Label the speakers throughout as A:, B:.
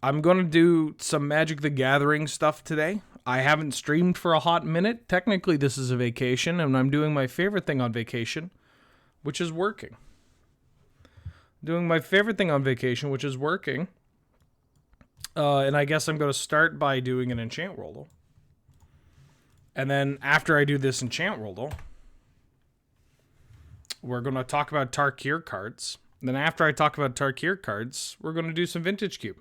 A: I'm going to do some Magic the Gathering stuff today. I haven't streamed for a hot minute. Technically, this is a vacation, and I'm doing my favorite thing on vacation, which is working. Doing my favorite thing on vacation, which is working. And I guess I'm going to start by doing an Enchant Worldle. And then after I do this Enchant Worldle, we're going to talk about Tarkir cards. And then after I talk about Tarkir cards, we're going to do some Vintage Cube.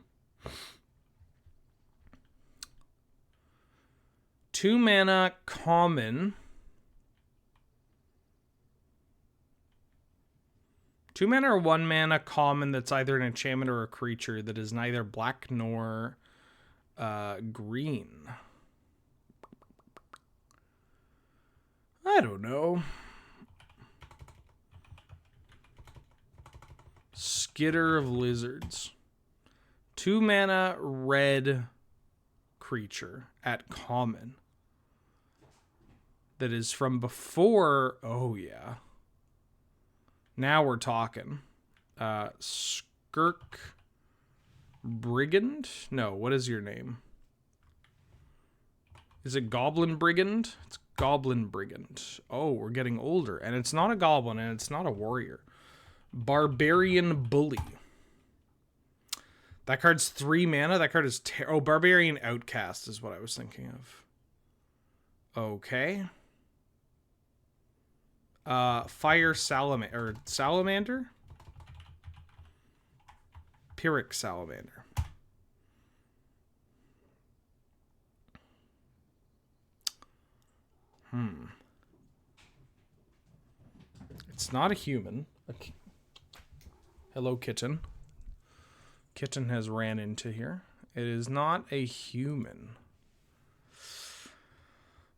A: 2 mana common. 2 mana or 1 mana common that's either an enchantment or a creature that is neither black nor green. I don't know. Skitter of Lizards. 2 mana red creature at common. That is from before. Oh, yeah. Now we're talking. Skirk Brigand? No, what is your name? Is it Goblin Brigand? It's Goblin Brigand. Oh, we're getting older. And it's not a goblin, and it's not a warrior. Barbarian Bully. That card's 3 mana. That card is... Barbarian Outcast is what I was thinking of. Okay. Fire Salamander? Pyrrhic Salamander. It's not a human. Okay. Hello, kitten. Kitten has ran into here. It is not a human.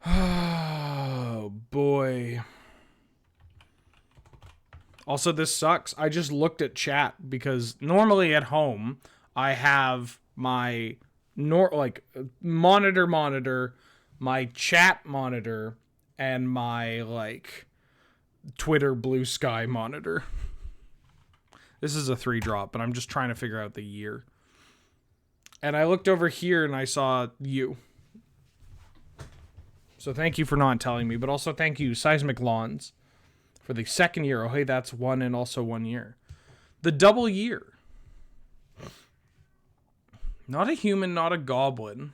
A: Oh, boy. Also, this sucks. I just looked at chat because normally at home, I have my monitor, my chat monitor, and my Twitter blue sky monitor. This is a 3-drop, but I'm just trying to figure out the year. And I looked over here and I saw you. So thank you for not telling me, but also thank you, Seismic Lawns, for the 2nd year. Oh, hey, that's 1 and also 1 year. The double year. Not a human, not a goblin.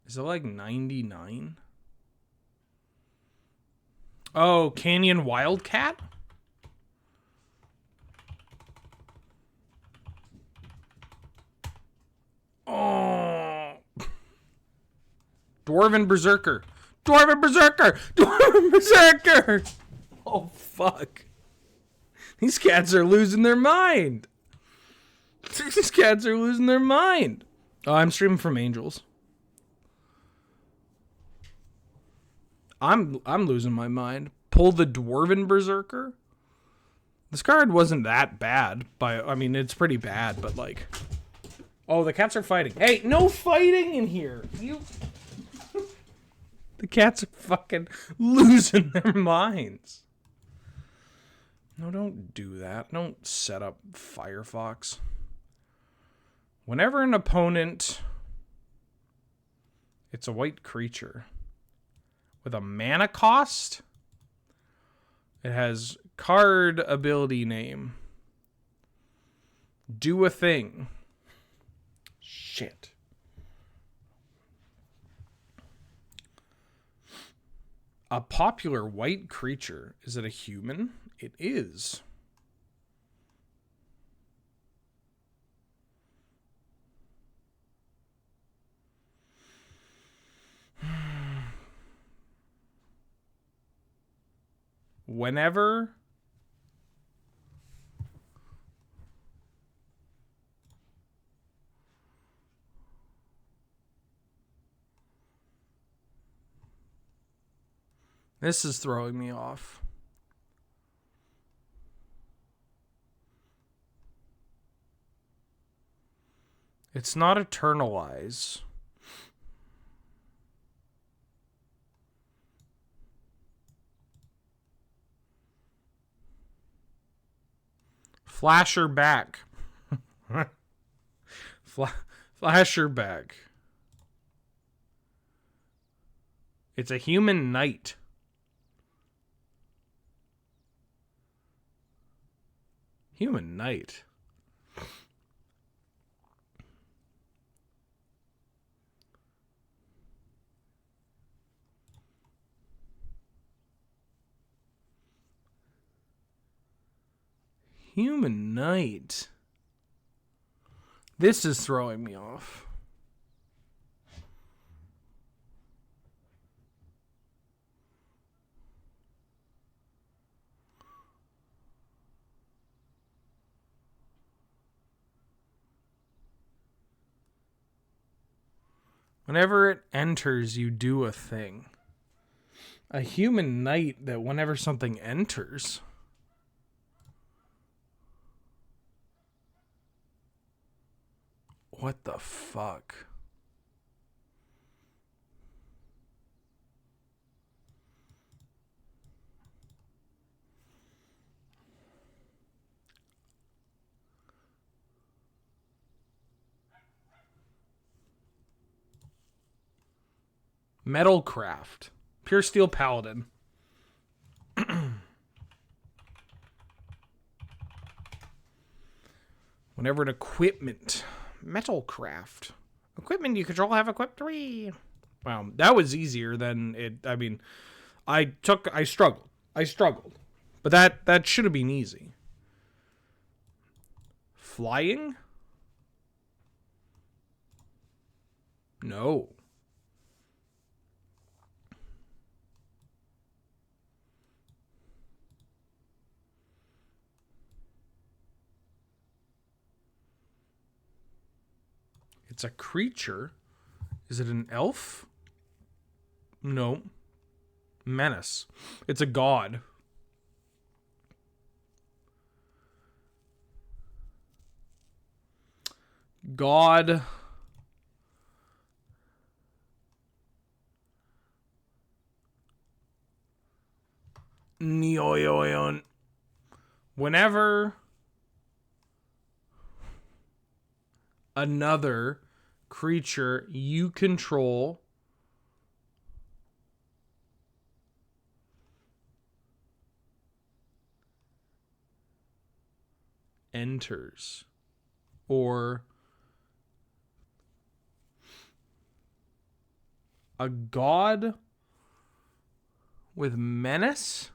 A: Is it like 99? Oh, Canyon Wildcat? Oh. Dwarven Berserker. Dwarven Berserker! Dwarven Berserker! Oh, fuck. These cats are losing their mind. These cats are losing their mind. Oh, I'm streaming from Angels. I'm losing my mind. Pull the Dwarven Berserker? This card wasn't that bad. It's pretty bad, but Oh, the cats are fighting. Hey, no fighting in here. The cats are fucking losing their minds. No, don't do that. Don't set up Firefox. Whenever an opponent... It's a white creature. With a mana cost? It has card ability name. Do a thing. Shit. A popular white creature. Is it a human? It is. Whenever this is throwing me off. It's not Eternalize. Flasher back. Flasher back. It's a human knight. Human knight. Human knight. This is throwing me off. Whenever it enters, you do a thing. A human knight that whenever something enters... What the fuck? Metalcraft. Pure Steel Paladin. Whenever an equipment... Metalcraft. Equipment you control have equipped 3. Wow, that was easier than it. I mean, I struggled. But that should have been easy. Flying? No. It's a creature. Is it an elf? No. Menace. It's a god. God. Nioyoyon. Whenever another creature you control enters, or a god with menace?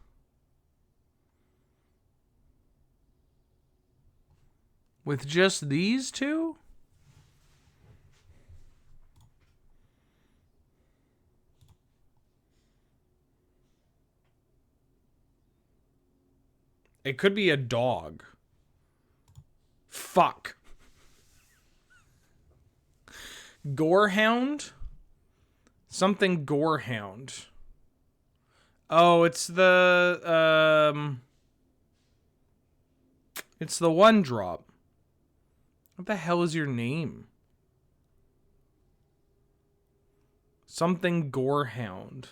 A: With just these two? It could be a dog. Fuck. Gorehound? Something Gorehound. Oh, it's the it's the 1-drop. What the hell is your name? Something Gorehound.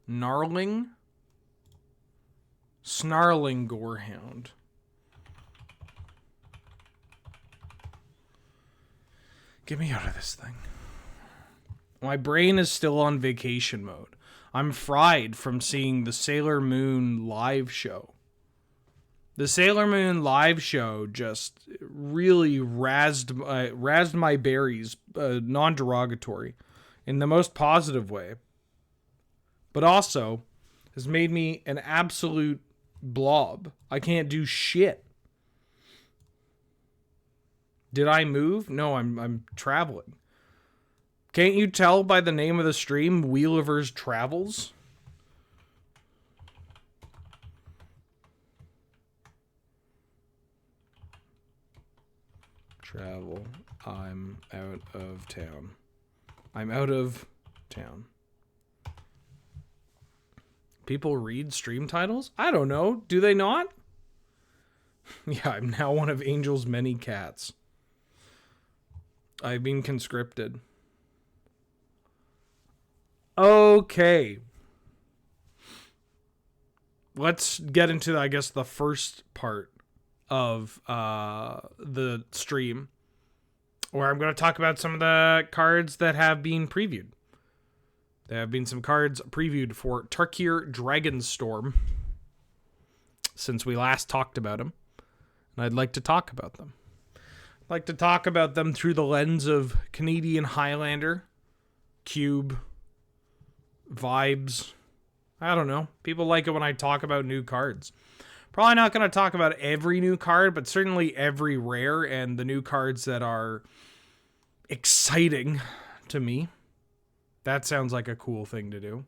A: Gnarling? Snarling Gorehound. Get me out of this thing. My brain is still on vacation mode. I'm fried from seeing the Sailor Moon live show. The Sailor Moon live show just really razzed my berries, non-derogatory, in the most positive way. But also has made me an absolute blob. I can't do shit. Did I move? No, I'm traveling. Can't you tell by the name of the stream, Wheeliver's Travels? Travel. I'm out of town. I'm out of town. People read stream titles? I don't know. Do they not? Yeah, I'm now one of Angel's many cats. I've been conscripted. Okay. Let's get into, I guess, the first part of the stream, where I'm going to talk about some of the cards that have been previewed. There have been some cards previewed for Tarkir Dragonstorm since we last talked about him, and I'd like to talk about them. I'd like to talk about them through the lens of Canadian Highlander, Cube, vibes. I don't know. People like it when I talk about new cards. Probably not going to talk about every new card, but certainly every rare and the new cards that are exciting to me. That sounds like a cool thing to do.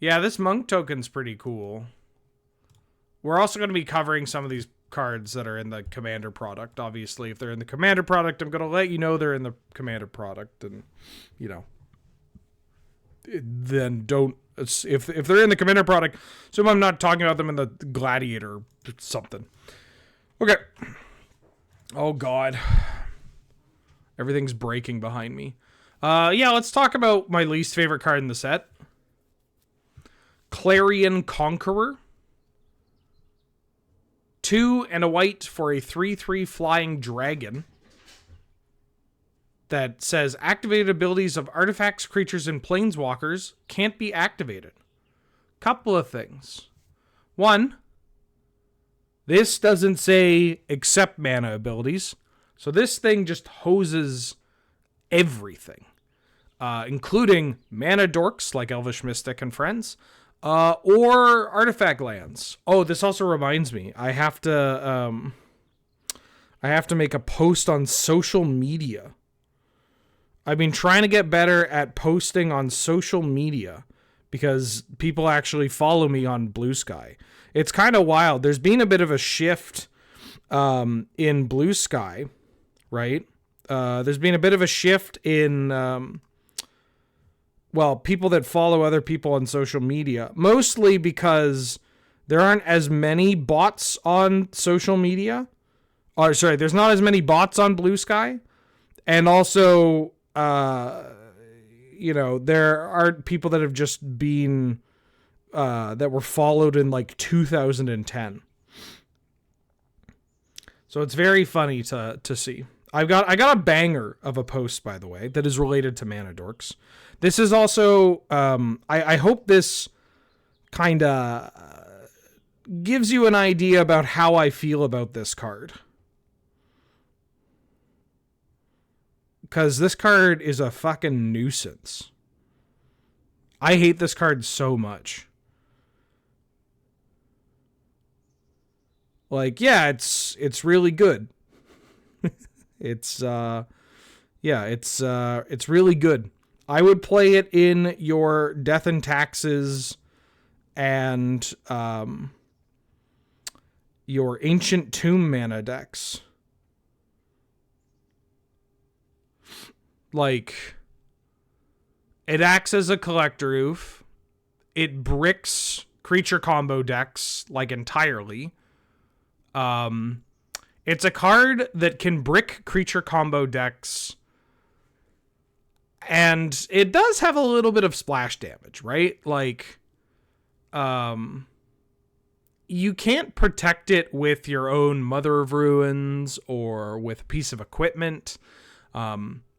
A: Yeah, this monk token's pretty cool. We're also going to be covering some of these cards that are in the Commander product. Obviously, if they're in the Commander product, I'm going to let you know they're in the Commander product. And, you know, then don't... If they're in the Commander product, so I'm not talking about them in the Gladiator or something. Okay. Oh, God. Everything's breaking behind me. Yeah, let's talk about my least favorite card in the set. Clarion Conqueror. 2 and a white for a 3/3 flying dragon. That says activated abilities of artifacts, creatures, and planeswalkers can't be activated. Couple of things. One, this doesn't say accept mana abilities. So this thing just hoses everything, including mana dorks like Elvish Mystic and friends, or artifact lands. Oh, this also reminds me, I have to make a post on social media. I've been trying to get better at posting on social media because people actually follow me on Blue Sky. It's kind of wild. There's been a bit of a shift in Blue Sky, right? There's been a bit of a shift in, people that follow other people on social media, mostly because there aren't as many bots on social media. Or, sorry, there's not as many bots on Blue Sky. And also, there are people that have just been, that were followed in like 2010. So it's very funny to see. I got a banger of a post, by the way, that is related to Mana Dorks. This is also, I hope this kind of gives you an idea about how I feel about this card. Because this card is a fucking nuisance. I hate this card so much. Like, yeah, it's really good. It's really good. I would play it in your Death and Taxes and your Ancient Tomb mana decks. Like, it acts as a collector oof. It bricks creature combo decks, like, entirely. It's a card that can brick creature combo decks, and it does have a little bit of splash damage, right? Like, you can't protect it with your own Mother of Ruins or with a piece of equipment,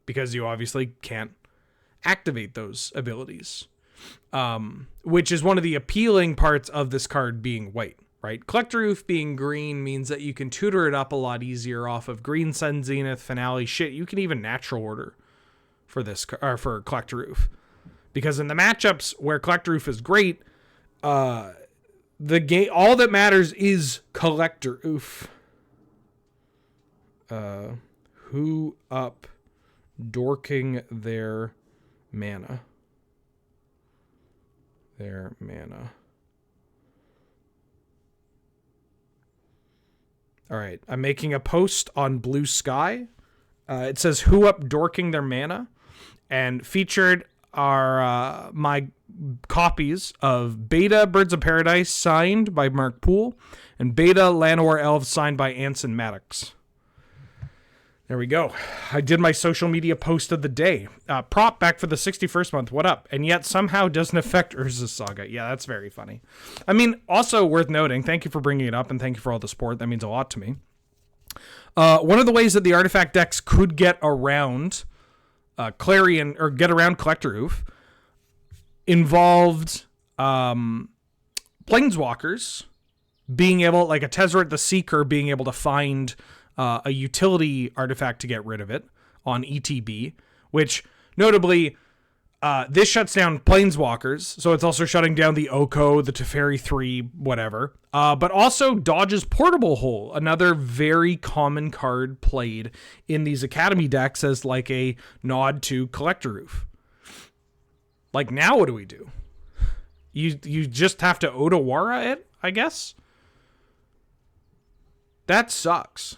A: because you obviously can't activate those abilities, which is one of the appealing parts of this card being white. Right, Collector Oof being green means that you can tutor it up a lot easier off of Green Sun, Zenith, Finale. Shit, you can even natural order for this, or for Collector Oof, because in the matchups where Collector Oof is great, the game, all that matters is Collector Oof. Who up dorking their mana? Their mana. All right, I'm making a post on Blue Sky. It says who up dorking their mana, and featured are my copies of Beta Birds of Paradise signed by Mark Poole and Beta Llanowar Elves signed by Anson Maddox. There we go. I did my social media post of the day. Prop back for the 61st month. What up? And yet somehow doesn't affect Urza's Saga. Yeah, that's very funny. I mean, also worth noting, thank you for bringing it up and thank you for all the support. That means a lot to me. One of the ways that the artifact decks could get around Clarion or get around Collector Oof involved Planeswalkers being able, like a Tezzeret the Seeker, being able to find a utility artifact to get rid of it on ETB, which notably this shuts down Planeswalkers, so it's also shutting down the Oko, the Teferi 3, whatever, but also dodges Portable Hole, another very common card played in these Academy decks as like a nod to Collector Roof. Like, now what do we do? You just have to Otawara it, I guess? That sucks.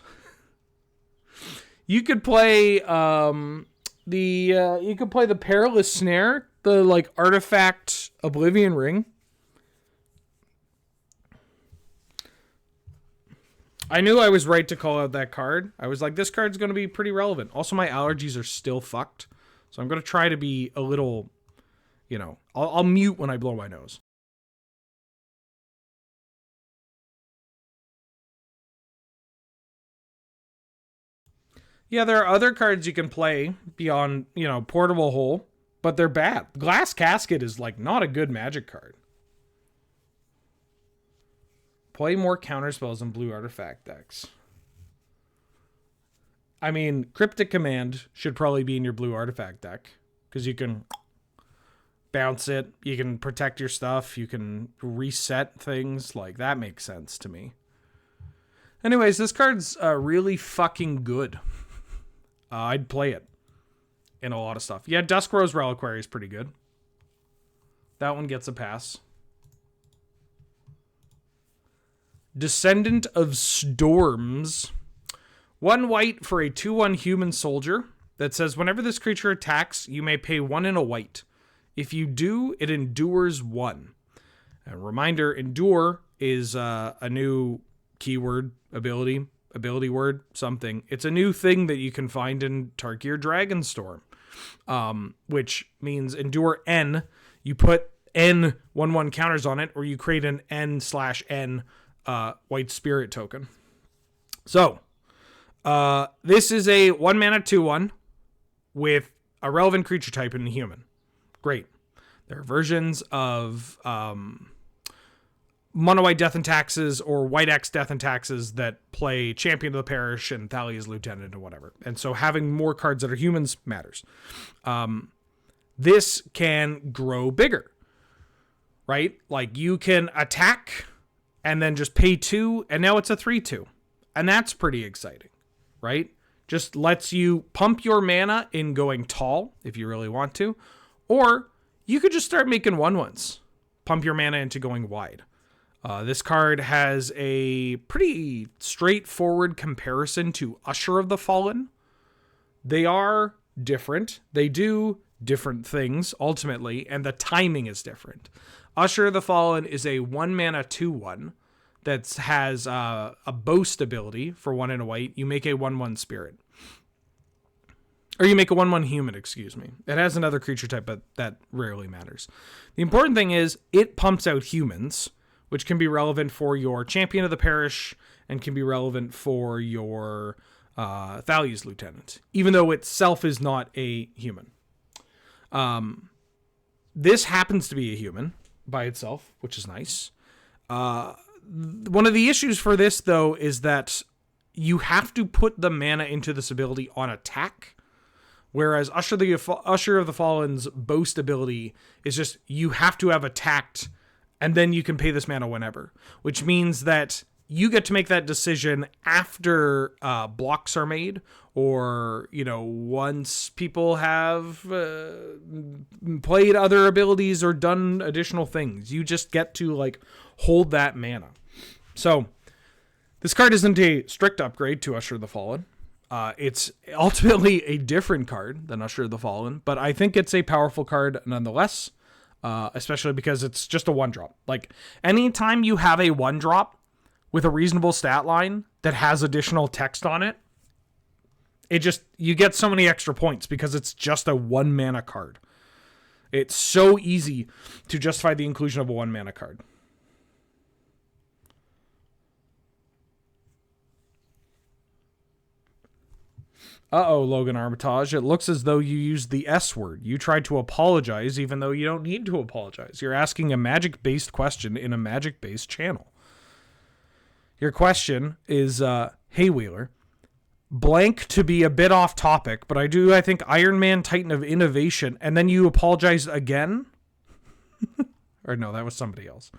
A: You could play the Perilous Snare, the like artifact Oblivion Ring. I knew I was right to call out that card. I was like, this card's going to be pretty relevant. Also, my allergies are still fucked, so I'm going to try to be a little, I'll mute when I blow my nose. Yeah, there are other cards you can play beyond, Portable Hole, but they're bad. Glass Casket is, like, not a good Magic card. Play more counterspells in blue artifact decks. I mean, Cryptic Command should probably be in your blue artifact deck, because you can bounce it, you can protect your stuff, you can reset things. Like, that makes sense to me. Anyways, this card's really fucking good. I'd play it in a lot of stuff. Yeah, Duskrose Reliquary is pretty good. That one gets a pass. Descendant of Storms. 1 white for a 2/1 human soldier that says whenever this creature attacks, you may pay 1 and a white. If you do, it endures 1. A reminder, endure is a new keyword ability word, something. It's a new thing that you can find in Tarkir Dragonstorm, which means endure N. You put N 1/1 counters on it, or you create an N/N white spirit token. So, this is a 1 mana 2/1 with a relevant creature type in human. Great. There are versions of Mono White Death and Taxes or White X Death and Taxes that play Champion of the Parish and Thalia's Lieutenant or whatever. And so having more cards that are humans matters. This can grow bigger, right? Like, you can attack and then just pay 2, and now it's a 3/2. And that's pretty exciting, right? Just lets you pump your mana in going tall if you really want to. Or you could just start making 1/1s. Pump your mana into going wide. This card has a pretty straightforward comparison to Usher of the Fallen. They are different. They do different things, ultimately, and the timing is different. Usher of the Fallen is a 1 mana 2/1 that has a boast ability for 1 and a white. You make a 1/1 spirit. Or you make a 1/1 human, excuse me. It has another creature type, but that rarely matters. The important thing is it pumps out humans, which can be relevant for your Champion of the Parish and can be relevant for your Thalia's Lieutenant, even though itself is not a human. This happens to be a human by itself, which is nice. One of the issues for this, though, is that you have to put the mana into this ability on attack, whereas Usher of the Fallen's boast ability is just you have to have attacked, and then you can pay this mana whenever, which means that you get to make that decision after blocks are made, or, once people have played other abilities or done additional things. You just get to, hold that mana. So, this card isn't a strict upgrade to Usher of the Fallen. It's ultimately a different card than Usher of the Fallen, but I think it's a powerful card nonetheless. especially because it's just a 1-drop. Like, anytime you have a 1-drop with a reasonable stat line that has additional text on it, you get so many extra points because it's just a 1-mana card. It's so easy to justify the inclusion of a 1-mana card. Uh-oh, Logan Armitage. It looks as though you used the S word. You tried to apologize even though you don't need to apologize. You're asking a Magic-based question in a Magic-based channel. Your question is, hey, Wheeler, blank to be a bit off topic, but I think Iron Man Titan of Innovation, and then you apologized again? Or no, that was somebody else.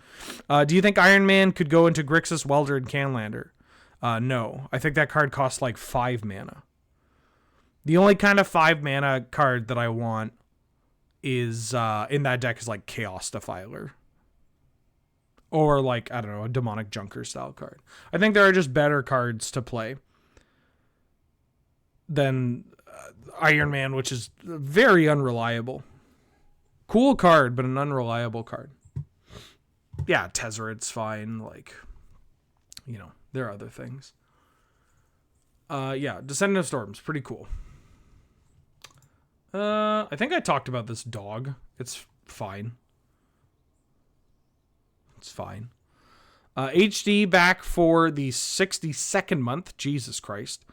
A: Do you think Iron Man could go into Grixis, Welder, and Canlander? No. I think that card costs like 5 mana. The only kind of 5 mana card that I want is in that deck is like Chaos Defiler. Or like, I don't know, a Demonic Junker style card. I think there are just better cards to play than Iron Man, which is very unreliable. Cool card, but an unreliable card. Yeah, Tezzeret's fine. Like, you know, there are other things. Yeah, Descendant of Storms, pretty cool. I think I talked about this dog. It's fine. It's fine. HD back for the 62nd month. Jesus Christ.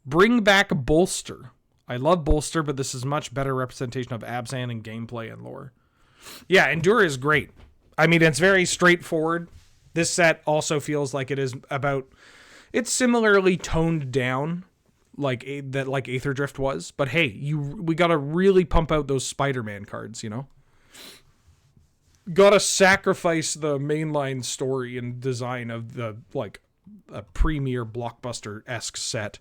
A: Bring back Bolster. I love Bolster, but this is much better representation of Abzan and gameplay and lore. Yeah, Endure is great. I mean, it's very straightforward. This set also feels like it is about... It's similarly toned down like Aether Drift was. But hey, we got to really pump out those Spider-Man cards, you know? Got to sacrifice the mainline story and design of the, like, a premier blockbuster-esque set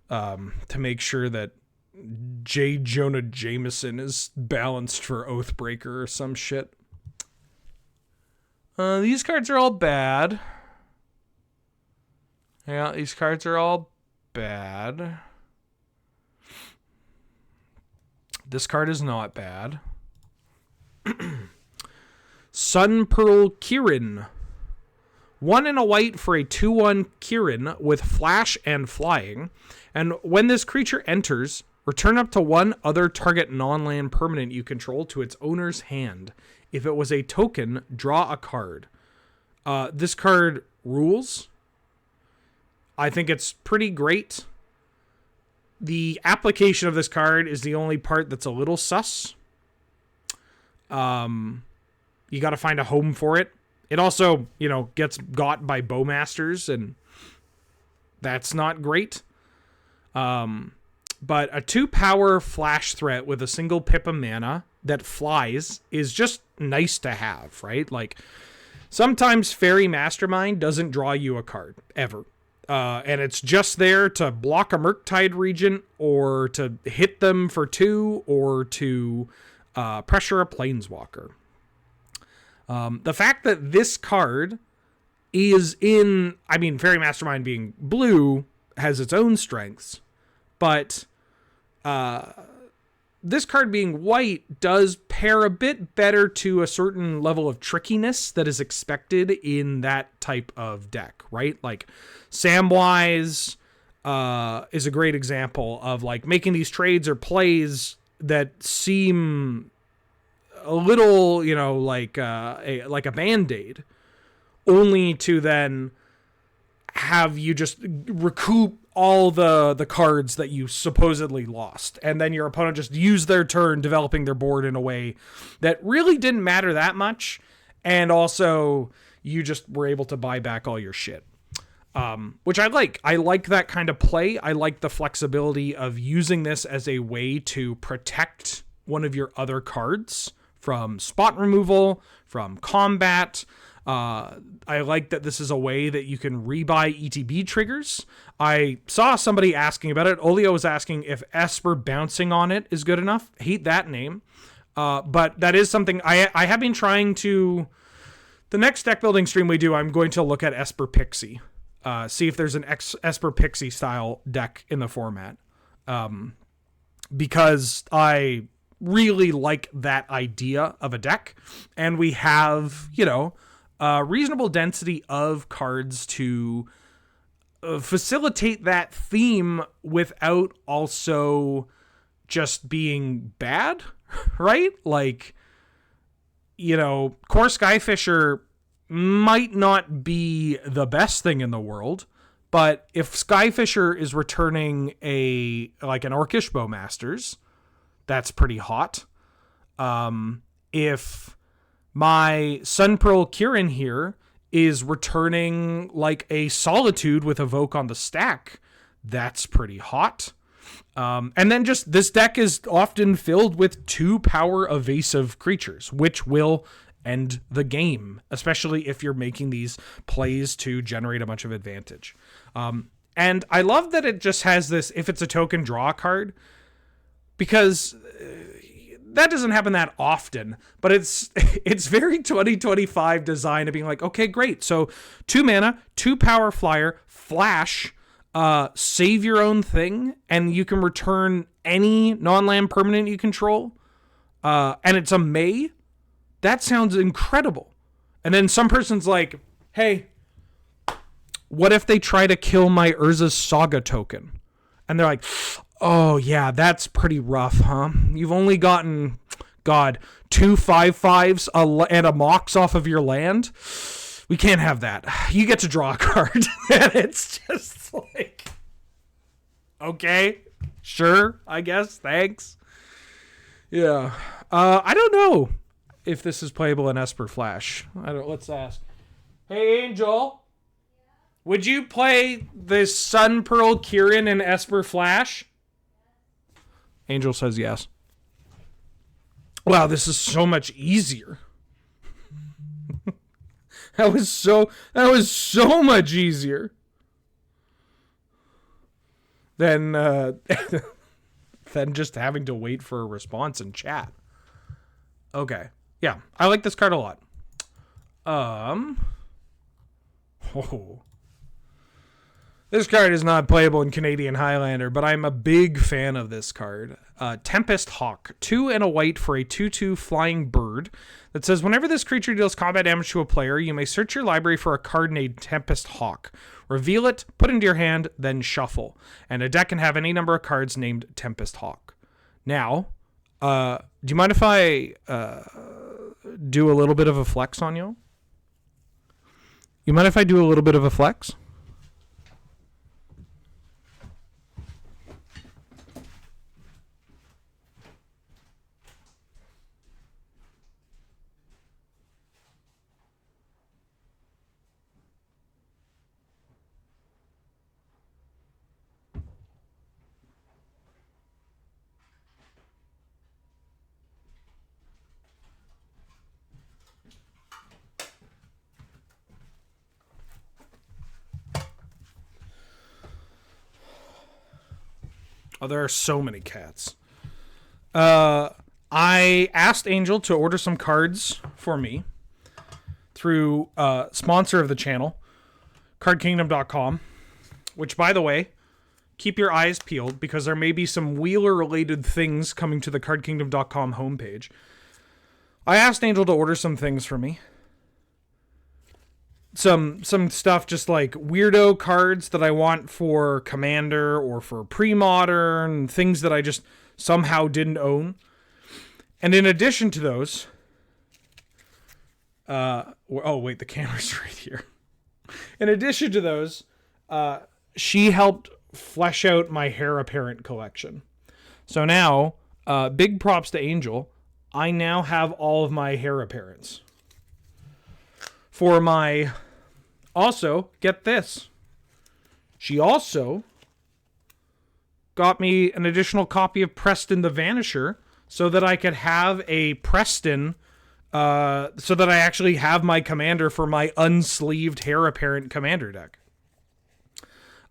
A: to make sure that J. Jonah Jameson is balanced for Oathbreaker or some shit. These cards are all bad. Yeah, these cards are all bad. This card is not bad. Sun Pearl Kirin. 1 and a white for a 2/1 Kirin with flash and flying. And when this creature enters, return up to 1 other target non-land permanent you control to its owner's hand. If it was a token, draw a card. This card rules. I think it's pretty great. The application of this card is the only part that's a little sus. You got to find a home for it. It also, you know, gets got by Bowmasters, and that's not great. But a 2-power flash threat with a single pip of mana that flies is just nice to have, right? Like, sometimes Fairy Mastermind doesn't draw you a card, ever. And it's just there to block a Murktide Regent, or to hit them for 2, or to pressure a Planeswalker. The fact that this card is in... I mean, Fairy Mastermind being blue has its own strengths, but this card being white does pair a bit better to a certain level of trickiness that is expected in that type of deck, right? Like, Samwise is a great example of, like, making these trades or plays that seem a little, you know, like a Band-Aid, only to then have you just recoup all the cards that you supposedly lost, and then your opponent just used their turn developing their board in a way that really didn't matter that much, and also you just were able to buy back all your shit. Which I like. I like that kind of play. I like the flexibility of using this as a way to protect one of your other cards from spot removal, from combat. I like that this is a way that you can rebuy ETB triggers. I saw somebody asking about it. Olio was asking if Esper bouncing on it is good enough. Hate that name. But that is something I have been trying to... The next deck building stream we do, I'm going to look at Esper Pixie. See if there's an Esper Pixie style deck in the format. Because I really like that idea of a deck. And we have, a reasonable density of cards to facilitate that theme without also just being bad, right? Like, Core Skyfisher might not be the best thing in the world, but if Skyfisher is returning an Orcish Bowmasters, that's pretty hot. If my Sunpearl Kirin here is returning like a Solitude with Evoke on the stack, that's pretty hot. And then just this deck is often filled with 2 power evasive creatures, which will end the game, especially if you're making these plays to generate a bunch of advantage. And I love that it just has this, if it's a token, draw a card, because that doesn't happen that often, but it's very 2025 design of being like, okay, great. So 2 mana, 2 power flyer, flash, save your own thing, and you can return any non-land permanent you control. And it's a May. That sounds incredible. And then some person's like, hey, what if they try to kill my Urza's Saga token? And they're like, oh yeah, that's pretty rough, huh? You've only gotten, 2 5/5s and a Mox off of your land. We can't have that. You get to draw a card. And it's just like, okay, sure, I guess, thanks. Yeah. I don't know if this is playable in Esper Flash. Let's ask. Hey, Angel. Would you play this Sunpearl Kirin in Esper Flash? Angel says yes. Wow, this is so much easier. That was so much easier than than just having to wait for a response in chat. Okay. Yeah, I like this card a lot. This card is not playable in Canadian Highlander, but I'm a big fan of this card. Tempest Hawk, 2 and a white for a 2/2 flying bird that says, whenever this creature deals combat damage to a player, you may search your library for a card named Tempest Hawk. Reveal it, put it into your hand, then shuffle. And a deck can have any number of cards named Tempest Hawk. Now, do you mind if I do a little bit of a flex on you? You mind if I do a little bit of a flex? Oh, there are so many cats. I asked Angel to order some cards for me through sponsor of the channel, cardkingdom.com, which, by the way, keep your eyes peeled because there may be some Wheeler-related things coming to the cardkingdom.com homepage. I asked Angel to order some things for me. Some stuff just like weirdo cards that I want for Commander or for pre-modern, things that I just somehow didn't own. And in addition to those, oh wait, the camera's right here. In addition to those, she helped flesh out my Heir Apparent collection. So now, big props to Angel. I now have all of my Heir Apparents. For my... Also, get this. She also got me an additional copy of Preston the Vanisher so that I could have a Preston, so that I actually have my commander for my unsleeved Heir Apparent commander deck.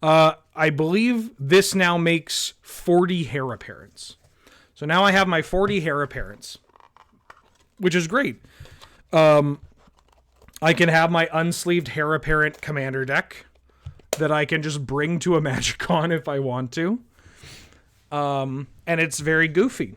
A: I believe this now makes 40 Heir Apparents. So now I have my 40 Heir Apparents, which is great. I can have my unsleeved Heir Apparent commander deck that I can just bring to a MagicCon if I want to. And it's very goofy.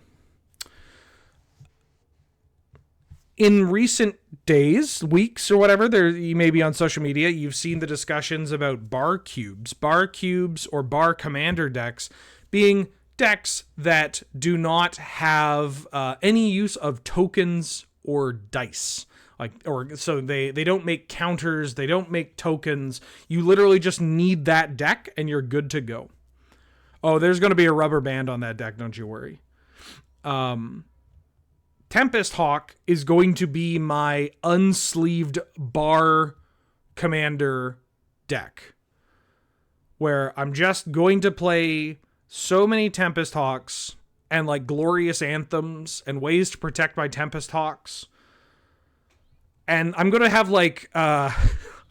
A: in recent days, weeks or whatever, there you may be on social media, you've seen the discussions about bar cubes or bar commander decks being decks that do not have any use of tokens or dice. So they don't make counters, they don't make tokens. You literally just need that deck and you're good to go. Oh, there's going to be a rubber band on that deck, don't you worry. Tempest Hawk is going to be my unsleeved bar commander deck, where I'm just going to play so many Tempest Hawks and like glorious anthems and ways to protect my Tempest Hawks. And I'm going to have like, I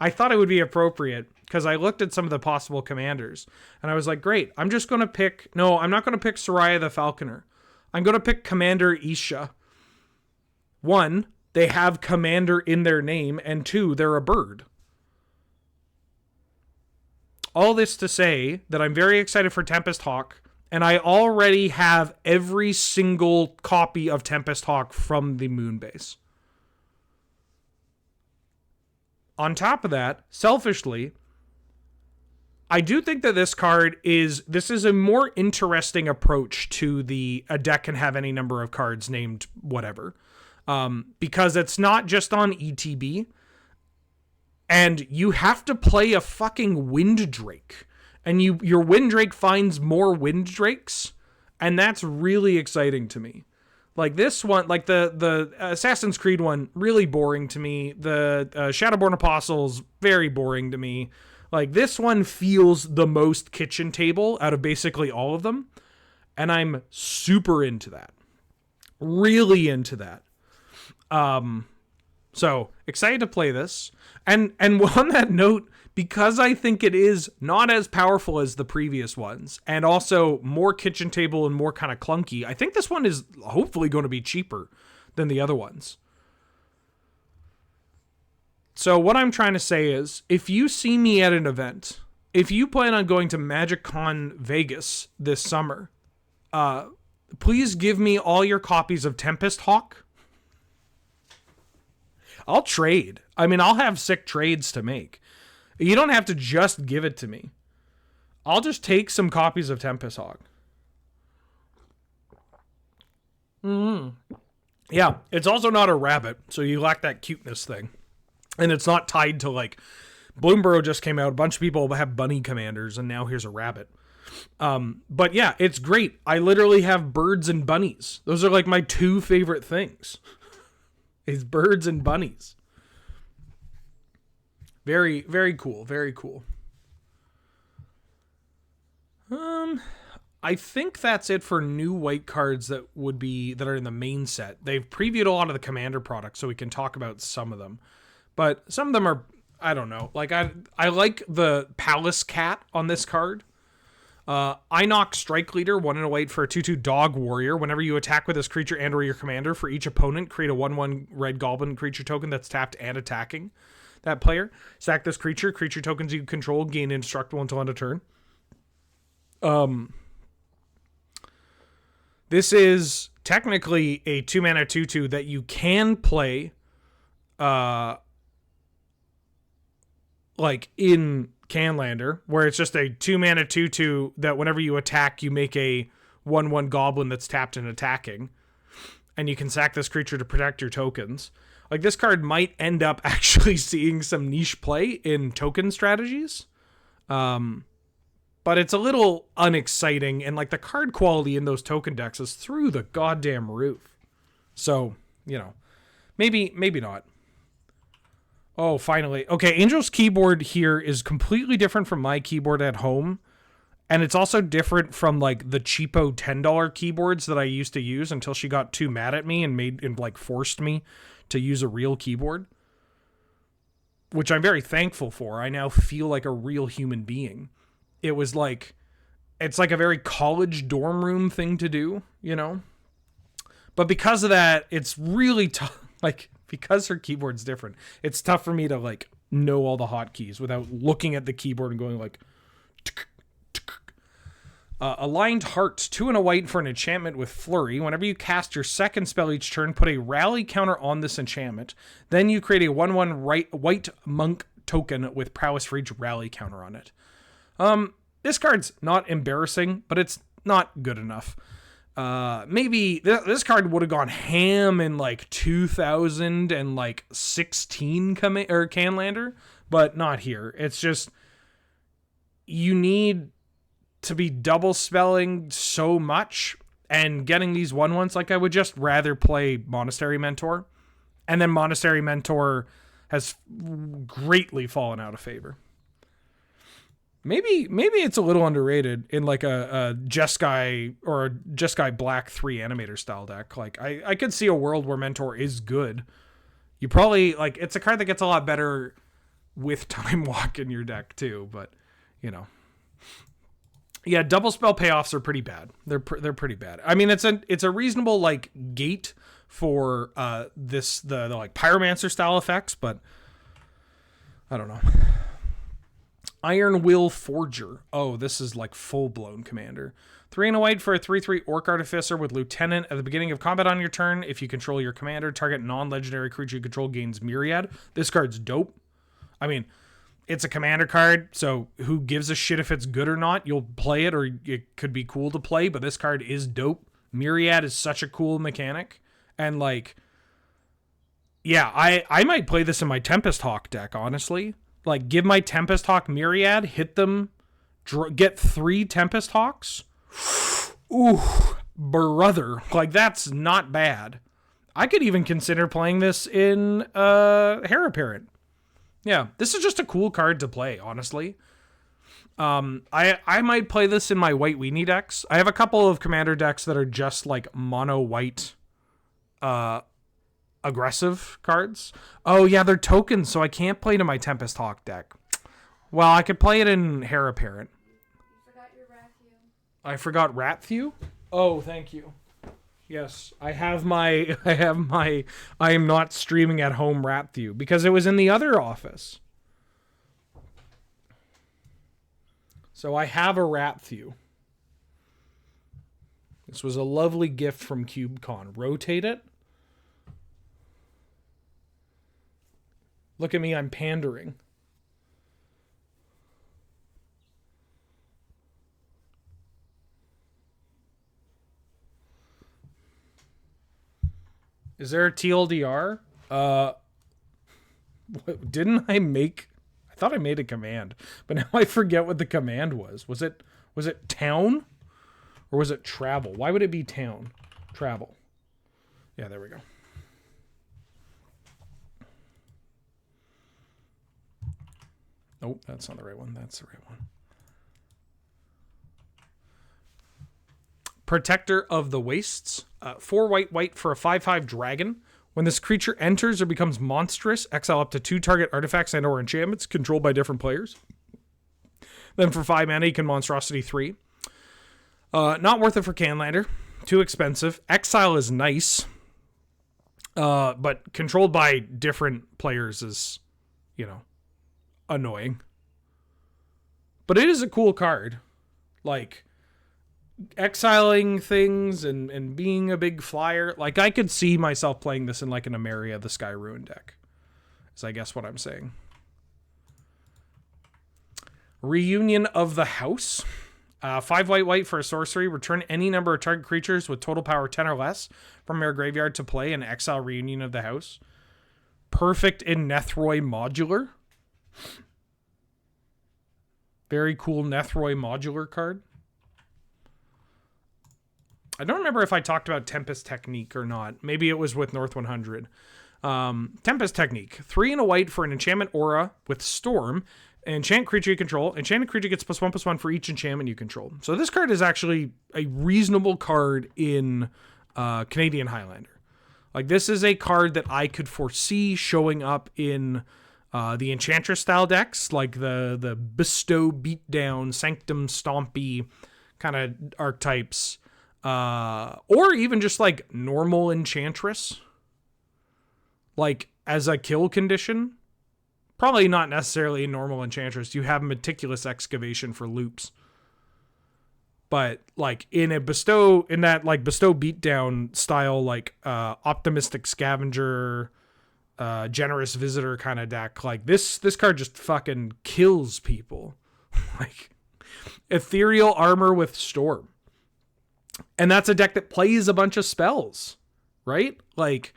A: thought it would be appropriate because I looked at some of the possible commanders and I was like, great, I'm not going to pick Soraya the Falconer. I'm going to pick Commander Isha. One, they have commander in their name, and two, they're a bird. All this to say that I'm very excited for Tempest Hawk, and I already have every single copy of Tempest Hawk from the Moonbase. On top of that, selfishly, I do think that this is a more interesting approach to a deck can have any number of cards named whatever. Because it's not just on ETB, and you have to play a fucking Winddrake, and your Winddrake finds more Windrakes, and that's really exciting to me. Like this one, like the Assassin's Creed one, really boring to me. The Shadowborn Apostles, very boring to me. Like this one feels the most kitchen table out of basically all of them, and I'm super into that. Really into that. So excited to play this. And on that note, because I think it is not as powerful as the previous ones, and also more kitchen table and more kind of clunky, I think this one is hopefully going to be cheaper than the other ones. So what I'm trying to say is, if you see me at an event, if you plan on going to MagicCon Vegas this summer, please give me all your copies of Tempest Hawk. I'll trade. I mean, I'll have sick trades to make. You don't have to just give it to me. I'll just take some copies of Tempest Hawk. Yeah, it's also not a rabbit, so you lack that cuteness thing. And it's not tied to, like, Bloomborough just came out. A bunch of people have bunny commanders, and now here's a rabbit. But yeah, it's great. I literally have birds and bunnies. Those are, like, my two favorite things. Is birds and bunnies. Very, very cool. Very cool. I think that's it for new white cards that are in the main set. They've previewed a lot of the commander products, so we can talk about some of them. But some of them are, I don't know. Like I like the Palace Cat on this card. Inox Strike Leader, 1 and a white for a 2/2 Dog Warrior. Whenever you attack with this creature and or your commander, for each opponent, create a 1/1 red goblin creature token that's tapped and attacking that player. Sack this creature. Creature tokens you control gain indestructible until end of turn. This is technically a 2-mana 2/2 that you can play like in Canlander, where it's just a 2-mana 2/2 that whenever you attack, you make a 1/1 goblin that's tapped and attacking. And you can sack this creature to protect your tokens. Like, this card might end up actually seeing some niche play in token strategies. But it's a little unexciting, and like the card quality in those token decks is through the goddamn roof. So, you know, maybe not. Oh, finally. Okay, Angel's keyboard here is completely different from my keyboard at home. And it's also different from like the cheapo $10 keyboards that I used to use until she got too mad at me and forced me to use a real keyboard. Which I'm very thankful for. I now feel like a real human being. It was like, it's like a very college dorm room thing to do, you know? But because of that, it's really tough. Like, because her keyboard's different, it's tough for me to like know all the hotkeys without looking at the keyboard and going like, Aligned Hearts, 2 and a white for an enchantment with Flurry. Whenever you cast your second spell each turn, put a rally counter on this enchantment. Then you create a 1/1 white monk token with prowess for each rally counter on it. This card's not embarrassing, but it's not good enough. Maybe this card would have gone ham in like 2016 Canlander, but not here. It's just, you need to be double spelling so much and getting these 1/1s. Like, I would just rather play Monastery Mentor, and then Monastery Mentor has greatly fallen out of favor. Maybe it's a little underrated in like a Jeskai or a Jeskai Black 3 animator style deck. Like, I could see a world where Mentor is good. You probably, like, it's a card that gets a lot better with Time Walk in your deck too, but you know. Yeah, double spell payoffs are pretty bad. They're pretty bad. I mean, it's a reasonable like gate for the like Pyromancer style effects, but I don't know. Iron Will Forger. Oh, this is like full blown commander. 3 and a white for a 3/3 Orc Artificer with Lieutenant. At the beginning of combat on your turn, if you control your commander, target non-legendary creature you control gains Myriad. This card's dope. I mean, it's a commander card, so who gives a shit if it's good or not? You'll play it, or it could be cool to play, but this card is dope. Myriad is such a cool mechanic. And, like, yeah, I might play this in my Tempest Hawk deck, honestly. Like, give my Tempest Hawk Myriad, hit them, get 3 Tempest Hawks. Ooh, brother. Like, that's not bad. I could even consider playing this in Heir Apparent. Yeah, this is just a cool card to play, honestly. I might play this in my white weenie decks. I have a couple of commander decks that are just like mono white aggressive cards. Oh yeah, they're tokens, so I can't play it in my Tempest Hawk deck. Well, I could play it in Heir Apparent.
B: You forgot your Rathew.
A: I forgot Rathew? Oh, thank you. Yes, I am not streaming at home Rathew because it was in the other office. So I have a Rathew. This was a lovely gift from CubeCon. Rotate it. Look at me, I'm pandering. Is there a TLDR? Didn't I make... I thought I made a command, but now I forget what the command was. Was it town? Or was it travel? Why would it be town? Travel. Yeah, there we go. Nope, that's not the right one. That's the right one. Protector of the Wastes. 4 white for a 5/5 dragon. When this creature enters or becomes monstrous, exile up to 2 target artifacts and or enchantments controlled by different players. Then for 5 mana, you can monstrosity 3. Not worth it for Canlander. Too expensive. Exile is nice. But controlled by different players is, annoying. But it is a cool card. Like, exiling things and being a big flyer. Like, I could see myself playing this in like an Emeria the Sky Ruin deck. Is I guess what I'm saying. Reunion of the House. 5 white for a sorcery. Return any number of target creatures with total power 10 or less from your graveyard to play and exile Reunion of the House. Perfect in Nethroi Modular. Very cool Nethroi Modular card. I don't remember if I talked about Tempest Technique or not. Maybe it was with North 100. Tempest Technique. 3 and a white for an enchantment aura with Storm. Enchant creature you control. Enchanted creature gets +1/+1 for each enchantment you control. So this card is actually a reasonable card in Canadian Highlander. Like, this is a card that I could foresee showing up in the Enchantress style decks, like the Bestow, Beatdown, Sanctum, Stompy kind of archetypes. Or even just like normal Enchantress. Like, as a kill condition. Probably not necessarily a normal Enchantress. You have Meticulous Excavation for loops. But like in that like bestow beatdown style, like optimistic scavenger, generous visitor kind of deck, like this card just fucking kills people. Like ethereal armor with storm. And that's a deck that plays a bunch of spells, right? Like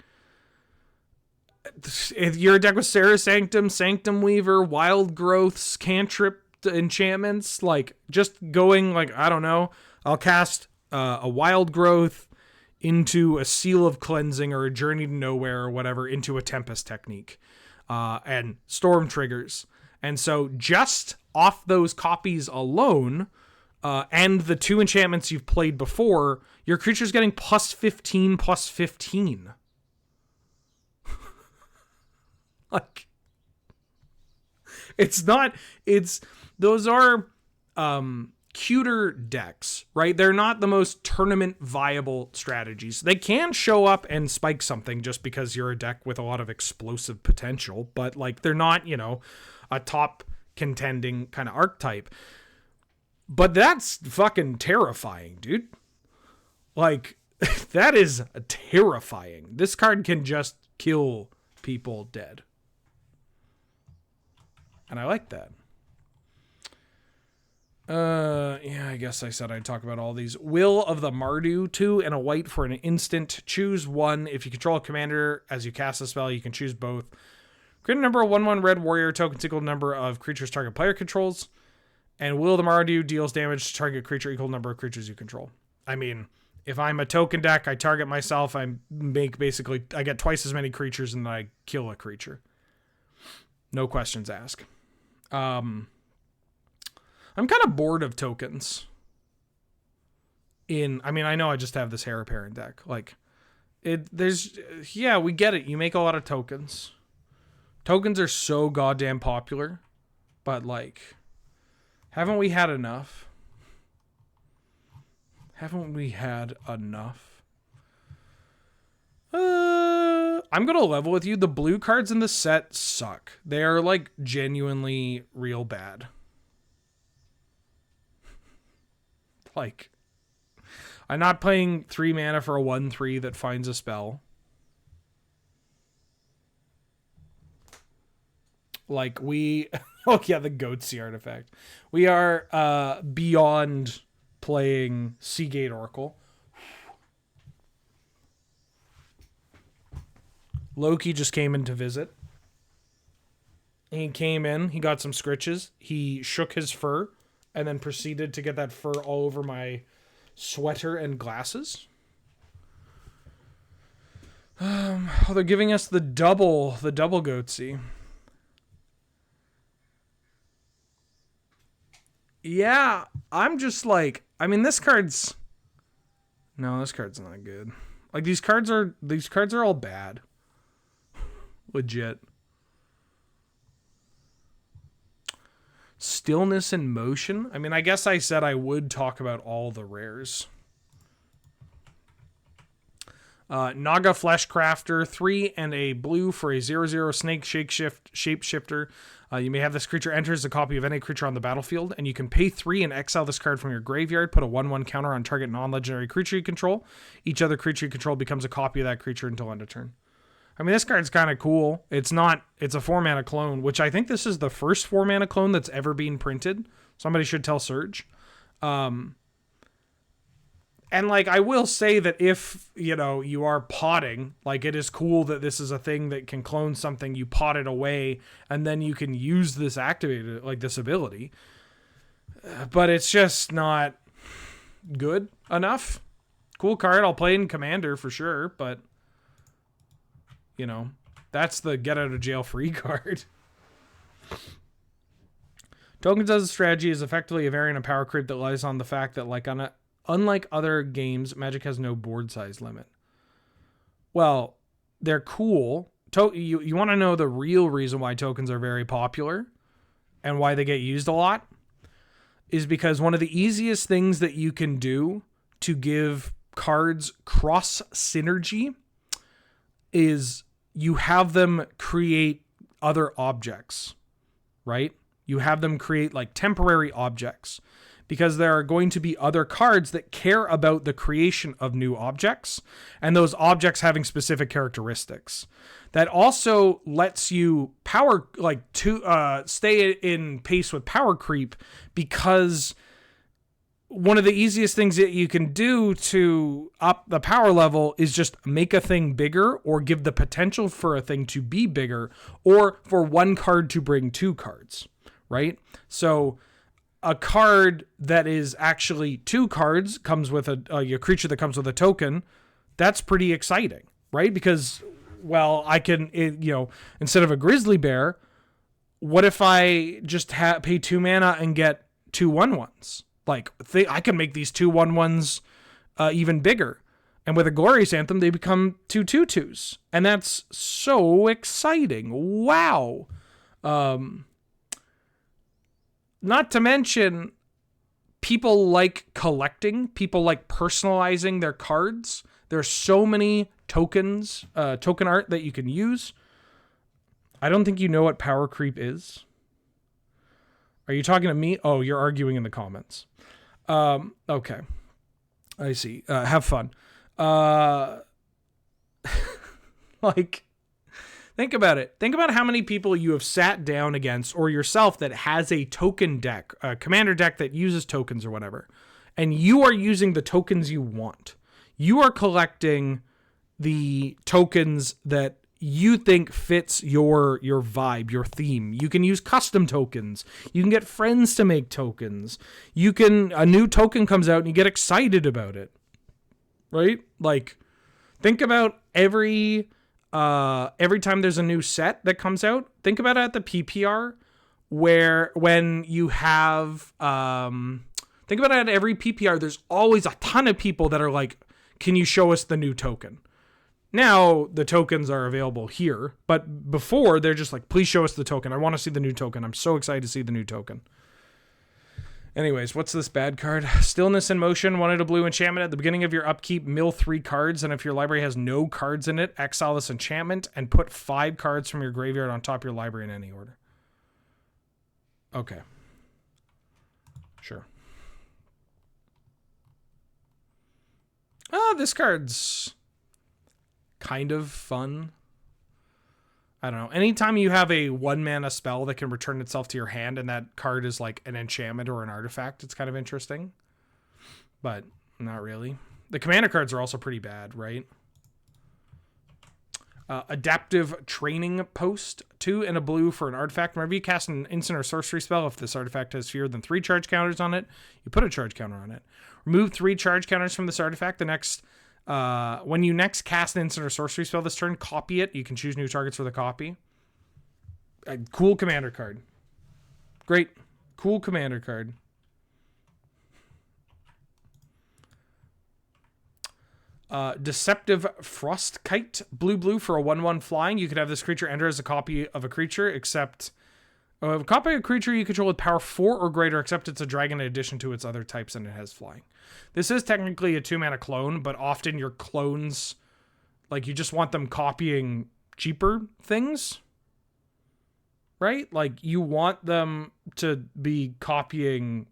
A: if you're a deck with Sarah Sanctum, Sanctum Weaver, Wild Growths, Cantrip enchantments, like just going like, I don't know, I'll cast a Wild Growth into a Seal of Cleansing or a Journey to Nowhere or whatever into a Tempest technique and Storm triggers. And so just off those copies alone and the 2 enchantments you've played before, your creature's getting +15/+15. Like, those are cuter decks, right? They're not the most tournament viable strategies. They can show up and spike something just because you're a deck with a lot of explosive potential, but like they're not, a top contending kind of archetype. But that's fucking terrifying, dude. Like, that is terrifying. This card can just kill people dead. And I like that. Yeah, I guess I said I'd talk about all these. Will of the Mardu, 2 and a white for an instant. Choose one. If you control a commander as you cast a spell, you can choose both. Create a number of 1/1 red warrior tokens equal number of creatures target player controls. And Will of the Mardu deals damage to target creature equal number of creatures you control. I mean, if I'm a token deck, I target myself, I get twice as many creatures and then I kill a creature. No questions asked. I'm kind of bored of tokens. I know I just have this Heir Apparent deck. Like, we get it. You make a lot of tokens. Tokens are so goddamn popular. But, like, haven't we had enough? I'm going to level with you. The blue cards in the set suck. They are, like, genuinely real bad. Like, I'm not playing 3 mana for a 1/3 that finds a spell. Like, oh yeah, the Goatsy artifact. We are beyond playing Seagate Oracle. Loki just came in to visit. He came in, he got some scritches, he shook his fur, and then proceeded to get that fur all over my sweater and glasses. They're giving us the double Goatsy. Yeah, I'm just like, this card's not good. Like, these cards are all bad. Legit. Stillness in Motion. I guess I said I would talk about all the rares. Naga Fleshcrafter, 3 and a blue for a 0/0 snake shapeshifter. You may have this creature enter as a copy of any creature on the battlefield, and you can pay 3 and exile this card from your graveyard. Put a 1/1 counter on target non-legendary creature you control. Each other creature you control becomes a copy of that creature until end of turn. This card's kind of cool. It's a 4-mana clone, which I think this is the first 4-mana clone that's ever been printed. Somebody should tell Serge. And like, I will say that if, you are potting, like, it is cool that this is a thing that can clone something, you pot it away, and then you can use this activated, like, this ability. But it's just not good enough. Cool card. I'll play in Commander for sure, but that's the get out of jail free card. Tokens as a strategy is effectively a variant of power creep that lies on the fact that, like, unlike other games, Magic has no board size limit. Well, they're cool. You want to know the real reason why tokens are very popular and why they get used a lot? Is because one of the easiest things that you can do to give cards cross synergy is you have them create other objects, right? You have them create like temporary objects, because there are going to be other cards that care about the creation of new objects and those objects having specific characteristics. That also lets you stay in pace with power creep, because one of the easiest things that you can do to up the power level is just make a thing bigger, or give the potential for a thing to be bigger, or for one card to bring 2 cards, right? So a card that is actually 2 cards comes with a creature that comes with a token. That's pretty exciting, right? Because, well, I can, instead of a grizzly bear, what if I just pay 2 mana and get 2 1/1s? Like, I can make these 2 1/1s even bigger. And with a Glorious Anthem, they become 2 2/2s. And that's so exciting. Wow. Not to mention, people like collecting. People like personalizing their cards. There's so many tokens, token art that you can use. I don't think you know what power creep is. Are you talking to me? Oh, you're arguing in the comments. Okay. I see. Have fun. Think about it. Think about how many people you have sat down against, or yourself, that has a token deck, a commander deck that uses tokens or whatever, and you are using the tokens you want. You are collecting the tokens that you think fits your vibe, your theme. You can use custom tokens. You can get friends to make tokens. A new token comes out and you get excited about it. Right? Like, think about every time there's a new set that comes out, think about it at the PPR, when you have, think about it at every PPR, there's always a ton of people that are like, can you show us the new token? Now, the tokens are available here, but before, they're just like, please show us the token. I want to see the new token. I'm so excited to see the new token. Anyways, what's this bad card? Stillness in Motion, 1 blue enchantment. At the beginning of your upkeep, mill 3 cards, and if your library has no cards in it, exile this enchantment and put 5 cards from your graveyard on top of your library in any order. Okay. Sure. This card's kind of fun. I don't know. Anytime you have a 1 mana spell that can return itself to your hand and that card is like an enchantment or an artifact, it's kind of interesting. But not really. The commander cards are also pretty bad, right? Adaptive Training Post, 2 blue for an artifact. Whenever you cast an instant or sorcery spell, if this artifact has fewer than 3 charge counters on it, you put a charge counter on it. Remove 3 charge counters from this artifact. When you next cast an instant or sorcery spell this turn, copy it. You can choose new targets for the copy. A cool commander card. Great. Cool commander card. Deceptive Frostkite, blue for a 1/1 flying. You could have this creature enter as a copy of a creature, except a copy of a creature you control with power 4 or greater, except it's a dragon in addition to its other types and it has flying. This is technically a 2 mana clone, but often your clones, like, you just want them copying cheaper things, right? Like, you want them to be copying,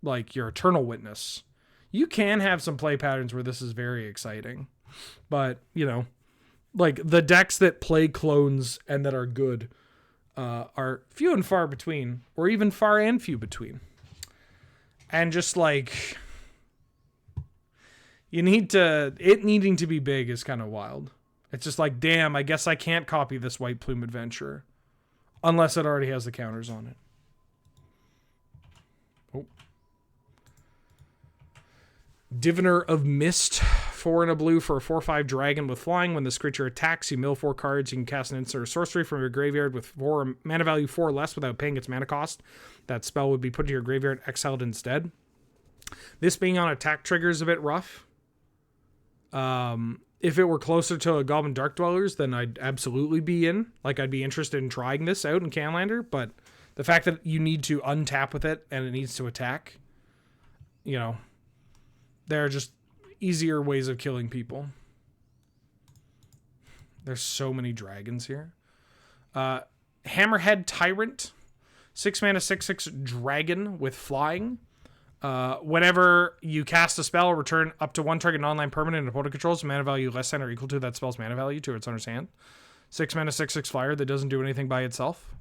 A: like, your Eternal Witness. You can have some play patterns where this is very exciting, but, like, the decks that play clones and that are good are few and far between, or even far and few between. And just like, it needing to be big is kind of wild. It's just like, damn, I guess I can't copy this White Plume Adventurer unless it already has the counters on it. Oh. Diviner of Mist, 4 blue for a 4/5 dragon with flying. When this creature attacks, you mill 4 cards. You can cast an instant or sorcery from your graveyard with 4 mana value 4 or less without paying its mana cost. That spell would be put to your graveyard, exiled instead. This being on attack trigger is a bit rough. If it were closer to a Goblin Dark Dwellers, then I'd absolutely be in. Like, I'd be interested in trying this out in Canlander, but the fact that you need to untap with it and it needs to attack, there are just easier ways of killing people. There's so many dragons here. Hammerhead Tyrant. 6 mana, 6/6 dragon with flying. Whenever you cast a spell, return up to one target non-land permanent and opponent controls mana value less than or equal to that spell's mana value to its owner's hand. 6 mana, 6/6 flyer that doesn't do anything by itself.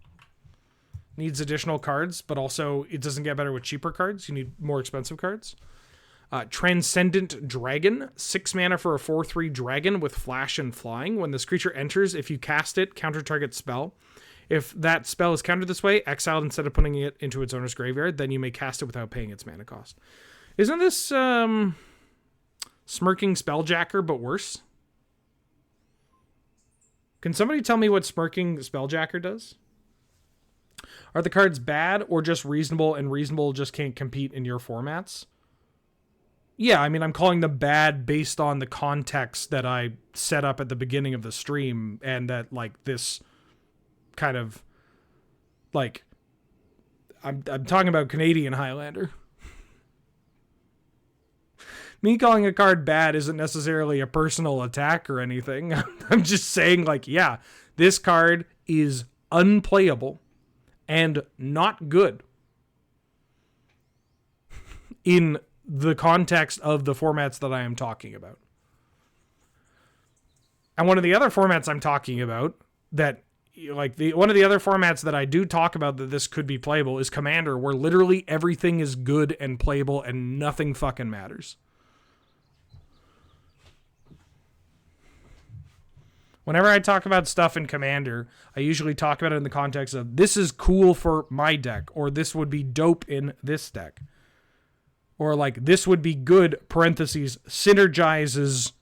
A: Needs additional cards, but also it doesn't get better with cheaper cards. You need more expensive cards. Transcendent Dragon, 6 mana for a 4/3 dragon with flash and flying. When this creature enters, if you cast it, counter target spell. If that spell is countered this way, exiled instead of putting it into its owner's graveyard, then you may cast it without paying its mana cost. Isn't this Smirking Spelljacker, but worse? Can somebody tell me what Smirking Spelljacker does? Are the cards bad or just reasonable, and reasonable just can't compete in your formats? Yeah, I mean, I'm calling them bad based on the context that I set up at the beginning of the stream, and that, like, this kind of, like, I'm talking about Canadian Highlander. Me calling a card bad isn't necessarily a personal attack or anything. I'm just saying, like, yeah, this card is unplayable and not good in the context of the formats that I am talking about. And one of the other formats I'm talking about that, like, one of the other formats that I do talk about that this could be playable is Commander, where literally everything is good and playable and nothing fucking matters. Whenever I talk about stuff in Commander, I usually talk about it in the context of this is cool for my deck, or this would be dope in this deck. Or, like, this would be good, parentheses, synergizes,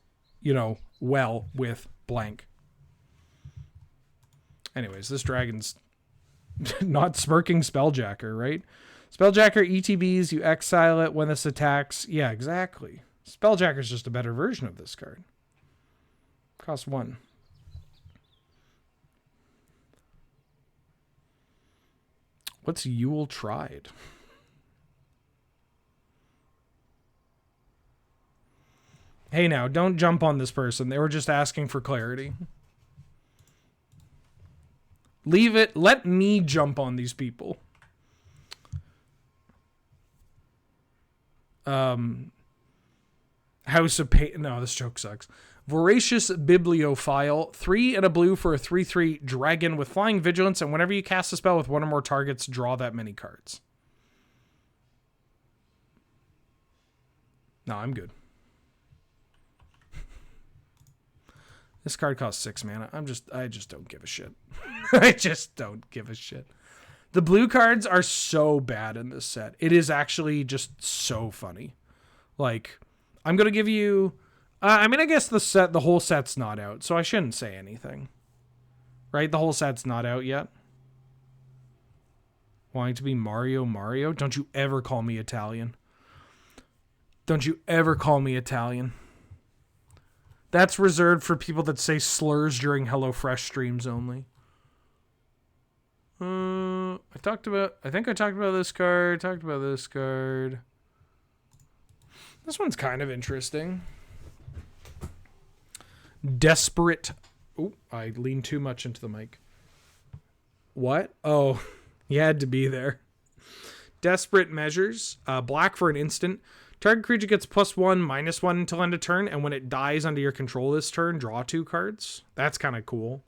A: well with blank. Anyways, this dragon's not Smirking Spelljacker, right? Spelljacker ETBs, you exile it when this attacks. Yeah, exactly. Spelljacker's just a better version of this card. Cost 1. What's Yule Tried? Hey now, don't jump on this person. They were just asking for clarity. Leave it. Let me jump on these people. House of Pain. No, this joke sucks. Voracious Bibliophile. 3 and a blue for a 3/3 dragon with flying vigilance, and whenever you cast a spell with one or more targets, draw that many cards. No, I'm good. This card costs 6 mana. I just don't give a shit. I just don't give a shit. The blue cards are so bad in this set. It is actually just so funny. Like, I'm going to give you... I guess the whole set's not out, so I shouldn't say anything. Right? The whole set's not out yet. Wanting to be Mario? Don't you ever call me Italian. Don't you ever call me Italian. That's reserved for people that say slurs during HelloFresh streams only. I think I talked about this card. This one's kind of interesting. Desperate. Oh, I leaned too much into the mic. What? Oh, you had to be there. Desperate Measures. Black for an instant. Target creature gets +1/-1 until end of turn, and when it dies under your control this turn, draw 2 cards. That's kind of cool.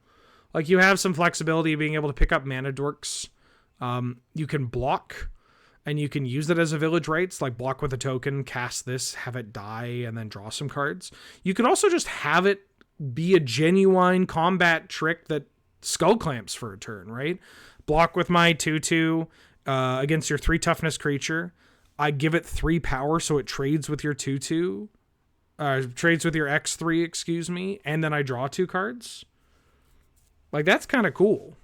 A: Like, you have some flexibility being able to pick up mana dorks. You can block, and you can use it as a village rights, like block with a token, cast this, have it die, and then draw some cards. You can also just have it be a genuine combat trick that skull clamps for a turn, right? Block with my 2/2 against your 3 toughness creature. I give it 3 power, so it trades with your 2/2. Trades with your X3, excuse me, and then I draw 2 cards. Like, that's kind of cool.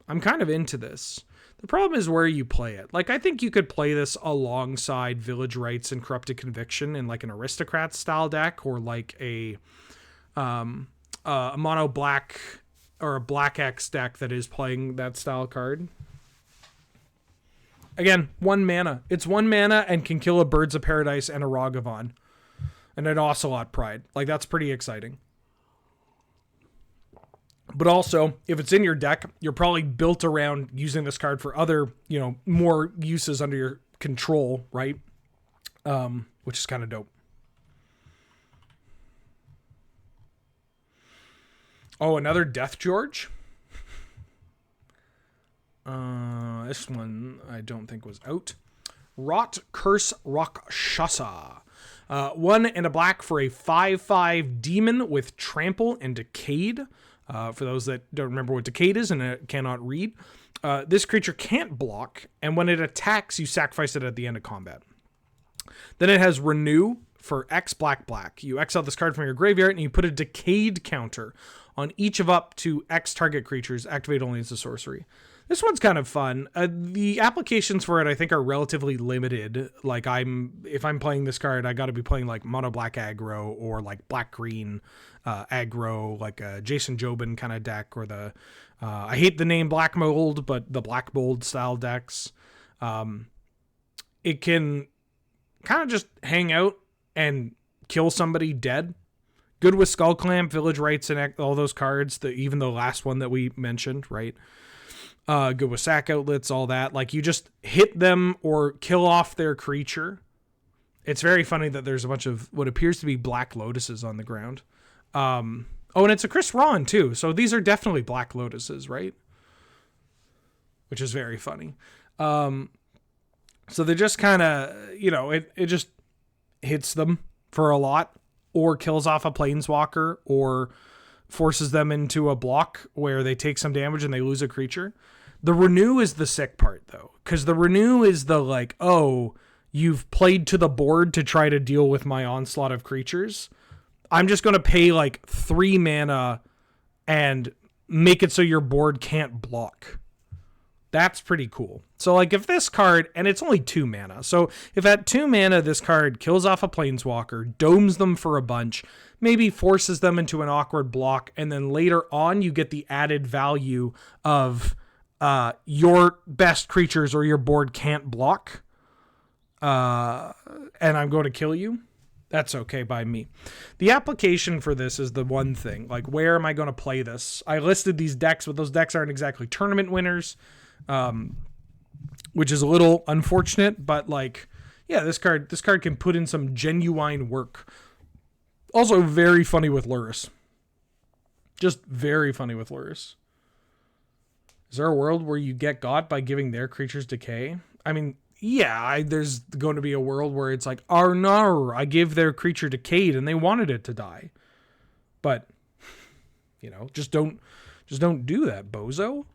A: I'm kind of into this. The problem is where you play it. Like, I think you could play this alongside Village Rights and Corrupted Conviction in, like, an Aristocrat style deck, or like a mono black or a black X deck that is playing that style card. Again, 1 mana. It's 1 mana and can kill a Birds of Paradise and a Ragavan. And an Ocelot Pride. Like, that's pretty exciting. But also, if it's in your deck, you're probably built around using this card for other, more uses under your control, right? Which is kind of dope. Oh, another Death George. This one I don't think was out. Rot Curse Rakshasa. 1 and a black for a 5/5 demon with trample and decayed. For those that don't remember what decayed is and cannot read. This creature can't block, and when it attacks, you sacrifice it at the end of combat. Then it has Renew for X black. You exile this card from your graveyard, and you put a decayed counter on each of up to X target creatures, activate only as a sorcery. This one's kind of fun. The applications for it, I think, are relatively limited. Like, if I'm playing this card, I got to be playing like mono black aggro or like black green aggro, like a Jason Jobin kind of deck, or the I hate the name Black Mold, but the Black Mold style decks. It can kind of just hang out and kill somebody dead. Good with Skull Clamp, Village Rites, and all those cards. Even the last one that we mentioned, right? Good with sack outlets, all that. Like, you just hit them or kill off their creature. It's very funny that there's a bunch of what appears to be Black Lotuses on the ground. And it's a Chris Ron too. So these are definitely Black Lotuses, right? Which is very funny. So they're just kind of, it just hits them for a lot, or kills off a Planeswalker, or forces them into a block where they take some damage and they lose a creature. The Renew is the sick part, though, because the Renew is the like, oh, you've played to the board to try to deal with my onslaught of creatures. I'm just going to pay like 3 mana and make it so your board can't block. That's pretty cool. So like, if this card, and it's only 2 mana. So if at 2 mana, this card kills off a Planeswalker, domes them for a bunch, maybe forces them into an awkward block, and then later on you get the added value of your best creatures or your board can't block, and I'm going to kill you. That's okay by me. The application for this is the one thing. Like, where am I going to play this? I listed these decks, but those decks aren't exactly tournament winners, which is a little unfortunate. But like, yeah, this card can put in some genuine work. Also, very funny with Luris. Just very funny with Luris. Is there a world where you get got by giving their creatures decay? I mean, yeah, there's going to be a world where it's like, oh no, I give their creature decayed and they wanted it to die. But, just don't do that, bozo.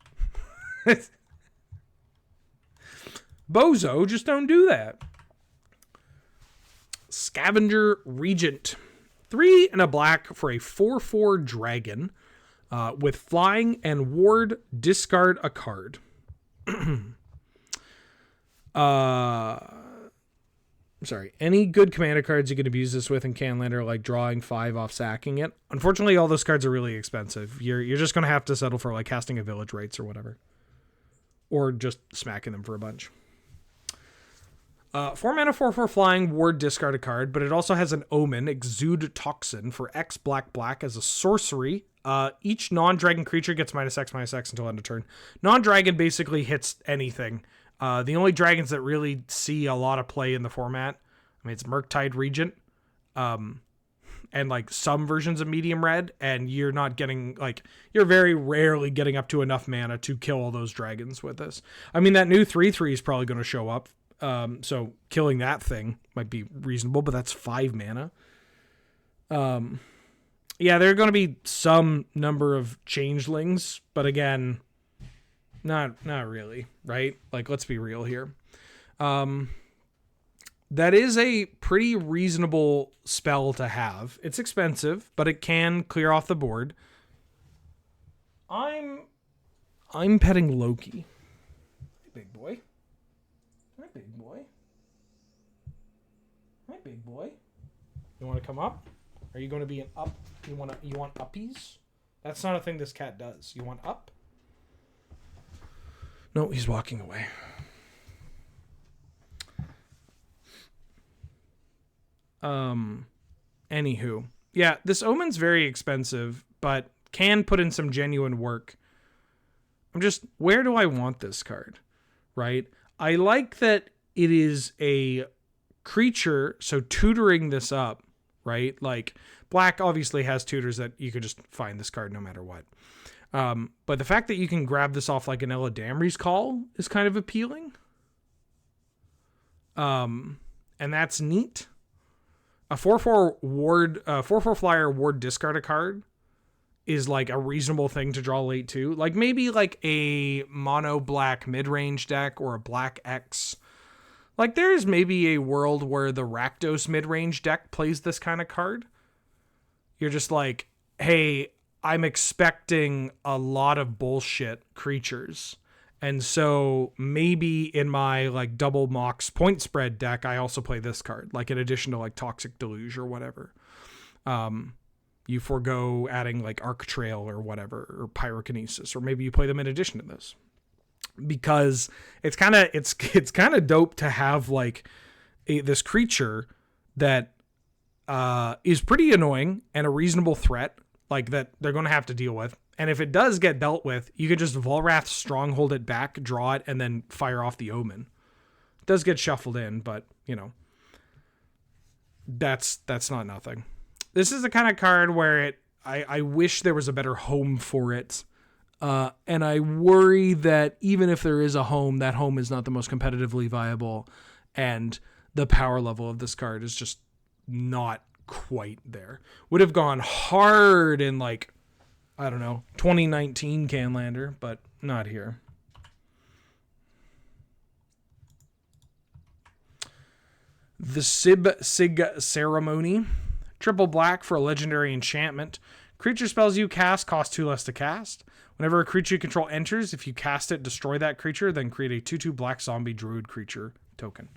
A: Bozo, just don't do that. Scavenger Regent. 3 and a black for a 4/4 dragon with flying and ward, discard a card. Sorry. Any good commander cards you can abuse this with in Canland are like drawing 5 off sacking it. Unfortunately, all those cards are really expensive. You're just going to have to settle for like casting a Village Rites or whatever. Or just smacking them for a bunch. 4 mana 4/4 flying, ward, discard a card, but it also has an Omen, Exude Toxin, for X black as a sorcery. Each non-dragon creature gets -X until end of turn. Non-dragon basically hits anything. The only dragons that really see a lot of play in the format, it's Murktide Regent, and like some versions of medium red, and you're not getting you're very rarely getting up to enough mana to kill all those dragons with this. That new 3/3 is probably going to show up. So killing that thing might be reasonable, but that's 5 mana. Yeah, there are going to be some number of changelings, but again, not really, right? Like, let's be real here. That is a pretty reasonable spell to have. It's expensive, but it can clear off the board. I'm petting Loki. Hey, big boy. Hi, big boy. Hi, big boy. You want to come up? Are you going to be an up? You want uppies? That's not a thing this cat does. You want up? No, he's walking away. Anywho. Yeah, this Omen's very expensive, but can put in some genuine work. I'm just, where do I want this card? Right? I like that it is a creature, so tutoring this up, right? Like, black obviously has tutors that you could just find this card no matter what. But the fact that you can grab this off like an Eladamri's Call is kind of appealing. And that's neat. A 4/4 ward, 4/4 flyer ward discard a card is like a reasonable thing to draw late too. Like maybe like a mono black mid-range deck or a black X. Like there's maybe a world where the Rakdos mid-range deck plays this kind of card. You're just like, hey, I'm expecting a lot of bullshit creatures. And so maybe in my like double Mox point spread deck, I also play this card, like in addition to like Toxic Deluge or whatever. You forego adding like Arc Trail or whatever, or Pyrokinesis, or maybe you play them in addition to this. Because it's kind of dope to have like this creature that is pretty annoying and a reasonable threat, like that they're going to have to deal with. And if it does get dealt with, you could just Volrath Stronghold it back, draw it, and then fire off the Omen. It does get shuffled in, but you know, that's not nothing. This is the kind of card where I wish there was a better home for it. And I worry that even if there is a home, that home is not the most competitively viable. And the power level of this card is just not quite there. Would have gone hard in like, I don't know, 2019 Canlander, but not here. The Sig Ceremony. Triple black for a legendary enchantment. Creature spells you cast cost 2 less to cast. Whenever a creature you control enters, if you cast it, destroy that creature, then create a 2/2 black zombie druid creature token.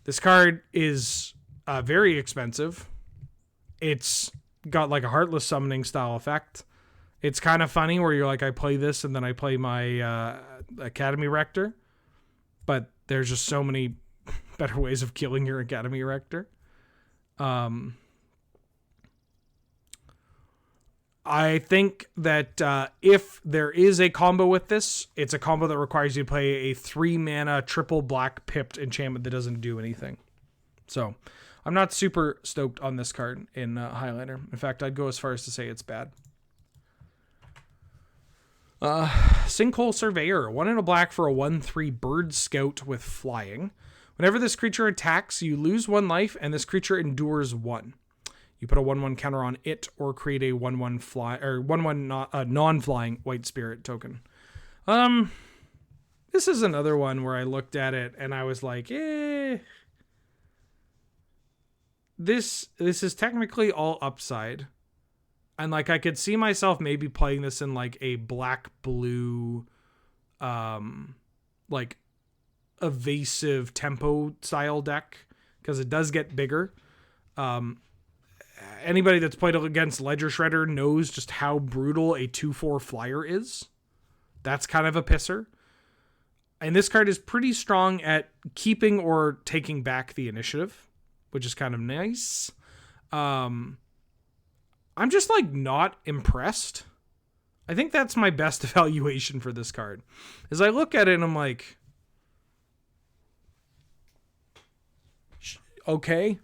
A: This card is very expensive. It's got like a Heartless Summoning style effect. It's kind of funny where you're like, I play this and then I play my Academy Rector. But there's just so many better ways of killing your Academy Rector. I think that if there is a combo with this, it's a combo that requires you to play a 3 mana triple black pipped enchantment that doesn't do anything. So I'm not super stoked on this card in Highlander. In fact, I'd go as far as to say it's bad. Sinkhole Surveyor, 1 and a black for a 1/3 bird scout with flying. Whenever this creature attacks, you lose 1 life, and this creature endures 1. You put a 1/1 counter on it, or create a 1/1 fly or 1/1 non-flying white spirit token. This is another one where I looked at it and I was like, This is technically all upside, and like I could see myself maybe playing this in like a black blue, like evasive tempo style deck, because it does get bigger. Anybody that's played against Ledger Shredder knows just how brutal a 2/4 flyer is. That's kind of a pisser. And this card is pretty strong at keeping or taking back the initiative, which is kind of nice. I'm just like not impressed. I think that's my best evaluation for this card. As I look at it and I'm like, okay.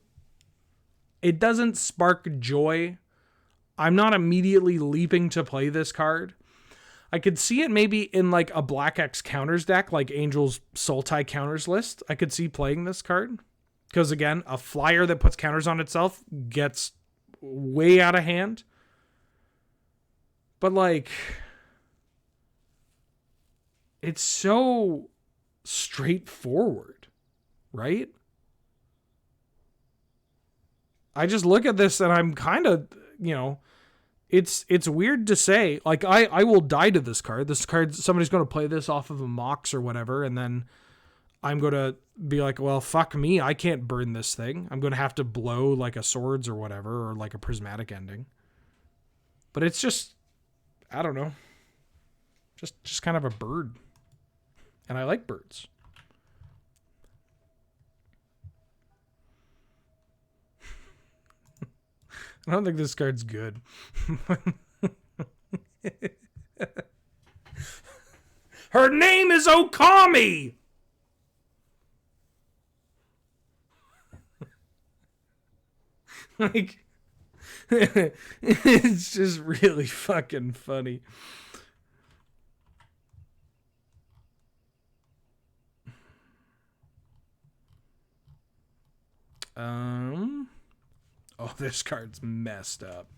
A: It doesn't spark joy. I'm not immediately leaping to play this card. I could see it maybe in like a Black X counters deck, like Angel's Sultai counters list. I could see playing this card. Because again, a flyer that puts counters on itself gets way out of hand. But like, it's so straightforward, right? I just look at this and I'm kind of, you know, it's weird to say. Like, I will die to this card. This card, somebody's going to play this off of a Mox or whatever, and then I'm going to be like, well, fuck me. I can't burn this thing. I'm going to have to blow like a Swords or whatever, or like a Prismatic Ending. But it's just, I don't know. Just kind of a bird. And I like birds. I don't think this card's good. Her name is Okami! Like, it's just really fucking funny. Oh, this card's messed up.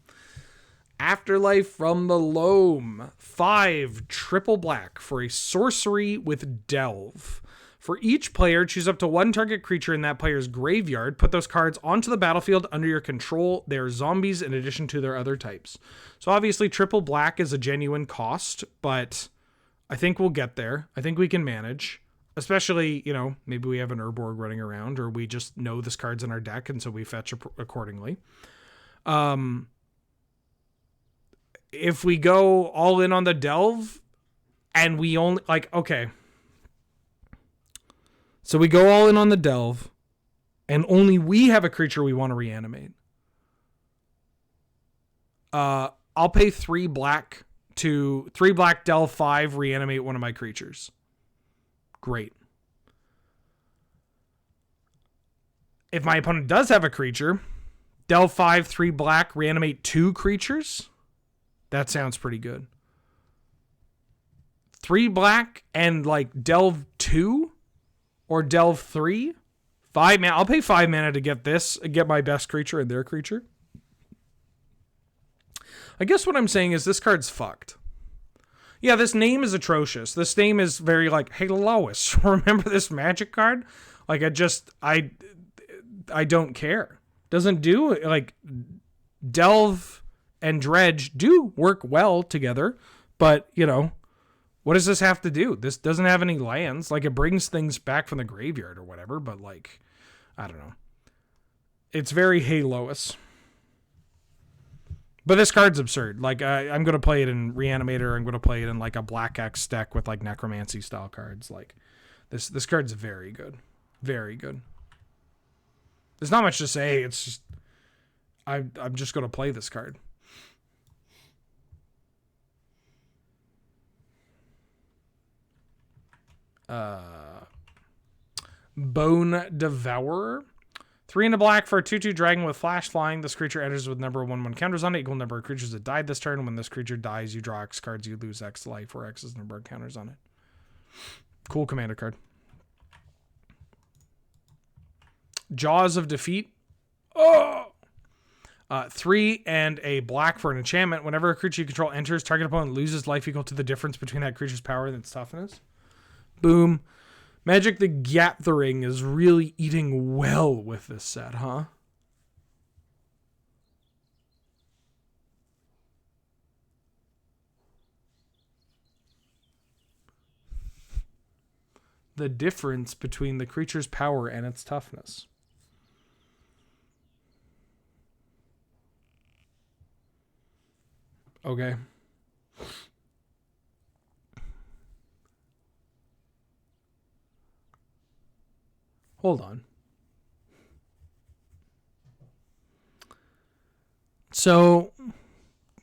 A: Afterlife from the Loam. 5 triple black for a sorcery with Delve. For each player, choose up to 1 target creature in that player's graveyard. Put those cards onto the battlefield under your control. They are zombies in addition to their other types. So obviously triple black is a genuine cost, but I think we'll get there. I think we can manage. Especially, you know, maybe we have an Urborg running around, or we just know this card's in our deck, and so we fetch accordingly. If we go all in on the Delve, and we only, like, okay. So we go all in on the Delve, and only we have a creature we want to reanimate. I'll pay 3 black to 3 black Delve 5, reanimate one of my creatures. Great. If my opponent does have a creature, Delve 5, 3 black, reanimate 2 creatures. That sounds pretty good. 3 black and like Delve 2 or Delve 3. 5 mana. I'll pay 5 mana to get this, get my best creature and their creature. I guess what I'm saying is this card's fucked. Yeah, this name is atrocious. This name is very like, hey, Lois, remember this magic card? Like, I don't care. Doesn't do, like, Delve and Dredge do work well together, but, you know, what does this have to do? This doesn't have any lands. Like, it brings things back from the graveyard or whatever, but, like, I don't know. It's very hey, Lois. But this card's absurd. Like, I'm going to play it in Reanimator. I'm going to play it in, like, a Black X deck with, like, Necromancy style cards. Like, this card's very good. Very good. There's not much to say. It's just, I'm just going to play this card. Bone Devourer. 3 in a black for a 2/2 dragon with flash flying. This creature enters with number 1/1 counters on it. Equal number of creatures that died this turn. When this creature dies, you draw X cards. You lose X life, where X is the number of counters on it. Cool commander card. Jaws of Defeat. Oh! 3 and a black for an enchantment. Whenever a creature you control enters, target opponent loses life equal to the difference between that creature's power and its toughness. Boom. Magic the Gathering is really eating well with this set, huh? The difference between the creature's power and its toughness. Okay. Hold on. So,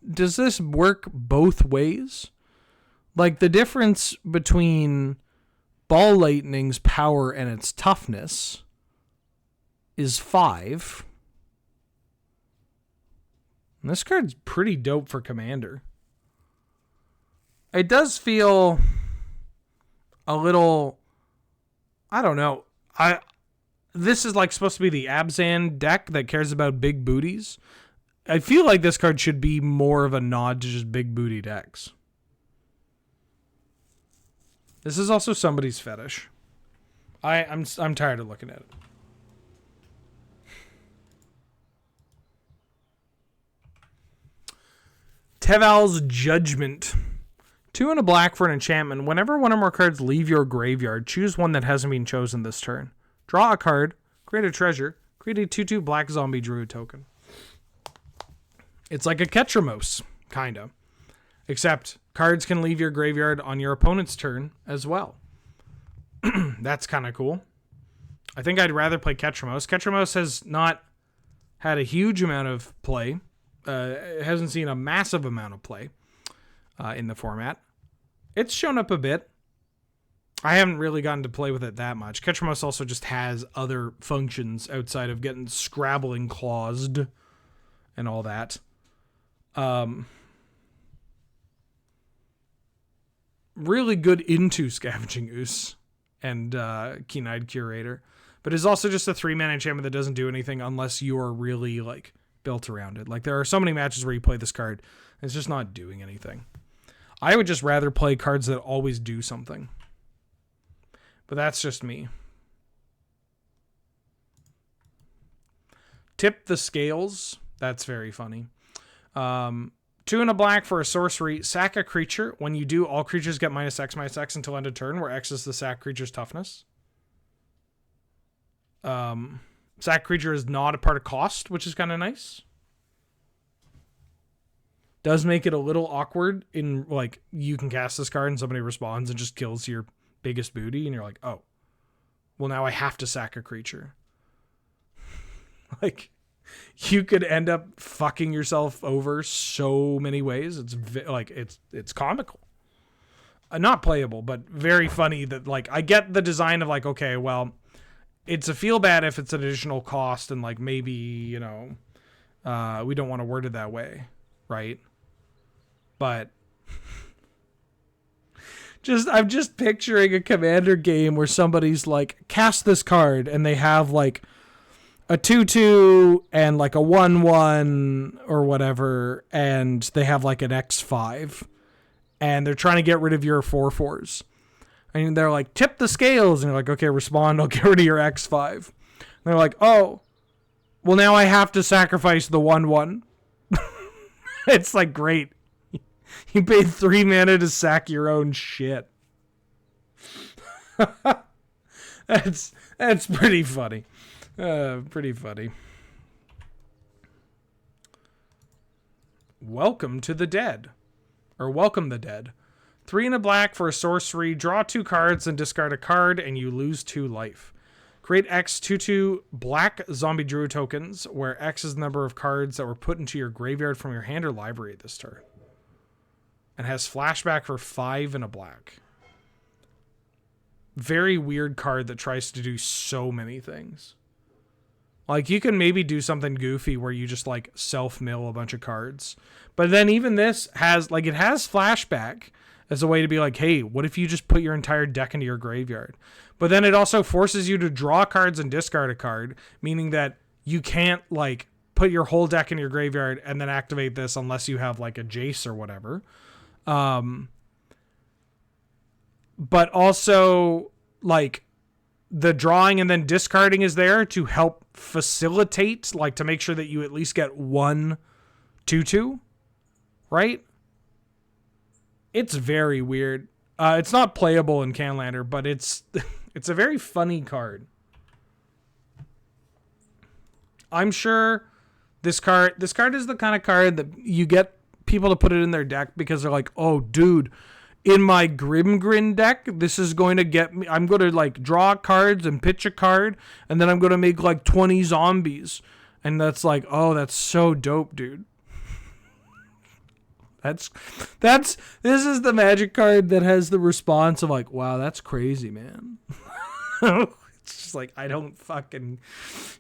A: does this work both ways? Like, the difference between Ball Lightning's power and its toughness is 5. And this card's pretty dope for Commander. It does feel a little, I don't know. This is like supposed to be the Abzan deck that cares about big booties. I feel like this card should be more of a nod to just big booty decks. This is also somebody's fetish. I'm tired of looking at it. Teval's Judgment. 2 and a black for an enchantment. Whenever one or more cards leave your graveyard, choose one that hasn't been chosen this turn. Draw a card, create a treasure, create a 2/2 black zombie druid token. It's like a Ketramos, kind of. Except cards can leave your graveyard on your opponent's turn as well. That's kind of cool. I think I'd rather play Ketramos. Ketramos has not had a huge amount of play It hasn't seen a massive amount of play in the format. It's shown up a bit. I haven't really gotten to play with it that much. Ketramos also just has other functions outside of getting Scrabbling claused and all that. Really good into Scavenging Ooze and Keen-Eyed Curator, but is also just a 3-mana enchantment that doesn't do anything unless you are really like built around it. Like there are so many matches where you play this card, and it's just not doing anything. I would just rather play cards that always do something. But that's just me. Tip the Scales. That's very funny. 2 and a black for a sorcery. Sack a creature. When you do, all creatures get -X/-X until end of turn, where X is the sack creature's toughness. Sack creature is not a part of cost, which is kind of nice. Does make it a little awkward in, like, you can cast this card and somebody responds and just kills your biggest booty, and you're like, oh, well, now I have to sack a creature. Like, you could end up fucking yourself over so many ways. It's comical. Not playable, but very funny that, like, I get the design of, like, okay, well, it's a feel bad if it's an additional cost, and, like, maybe, you know, we don't want to word it that way, right? But I'm just picturing a Commander game where somebody's like, cast this card, and they have like a 2/2 and like a 1/1 or whatever, and they have like an X5, and they're trying to get rid of your 4/4s. And they're like, tip the scales, and you're like, okay, respond, I'll get rid of your X5. And they're like, oh, well, now I have to sacrifice the 1/1. It's like, great. You paid 3 mana to sack your own shit. That's pretty funny. Pretty funny. Welcome to the Dead. Or Welcome the Dead. 3 and a black for a sorcery. Draw 2 cards and discard a card, and you lose 2 life. Create X 2/2 black zombie druid tokens, where X is the number of cards that were put into your graveyard from your hand or library this turn. And has flashback for 5 and a black. Very weird card that tries to do so many things. Like, you can maybe do something goofy where you just, like, self-mill a bunch of cards. But then even this has, like, it has flashback as a way to be like, hey, what if you just put your entire deck into your graveyard? But then it also forces you to draw cards and discard a card, meaning that you can't, like, put your whole deck in your graveyard and then activate this unless you have, like, a Jace or whatever. But also, like, the drawing and then discarding is there to help facilitate, like, to make sure that you at least get 1 2/2, right? It's very weird. It's not playable in Canlander, but it's a very funny card. I'm sure this card is the kind of card that you get people to put it in their deck because they're like, oh, dude, in my Grimgrin deck, this is going to get me. I'm going to, like, draw cards and pitch a card, and then I'm going to make, like, 20 zombies. And that's like, oh, that's so dope, dude. This is the Magic card that has the response of, like, wow, that's crazy, man. It's just like, I don't fucking...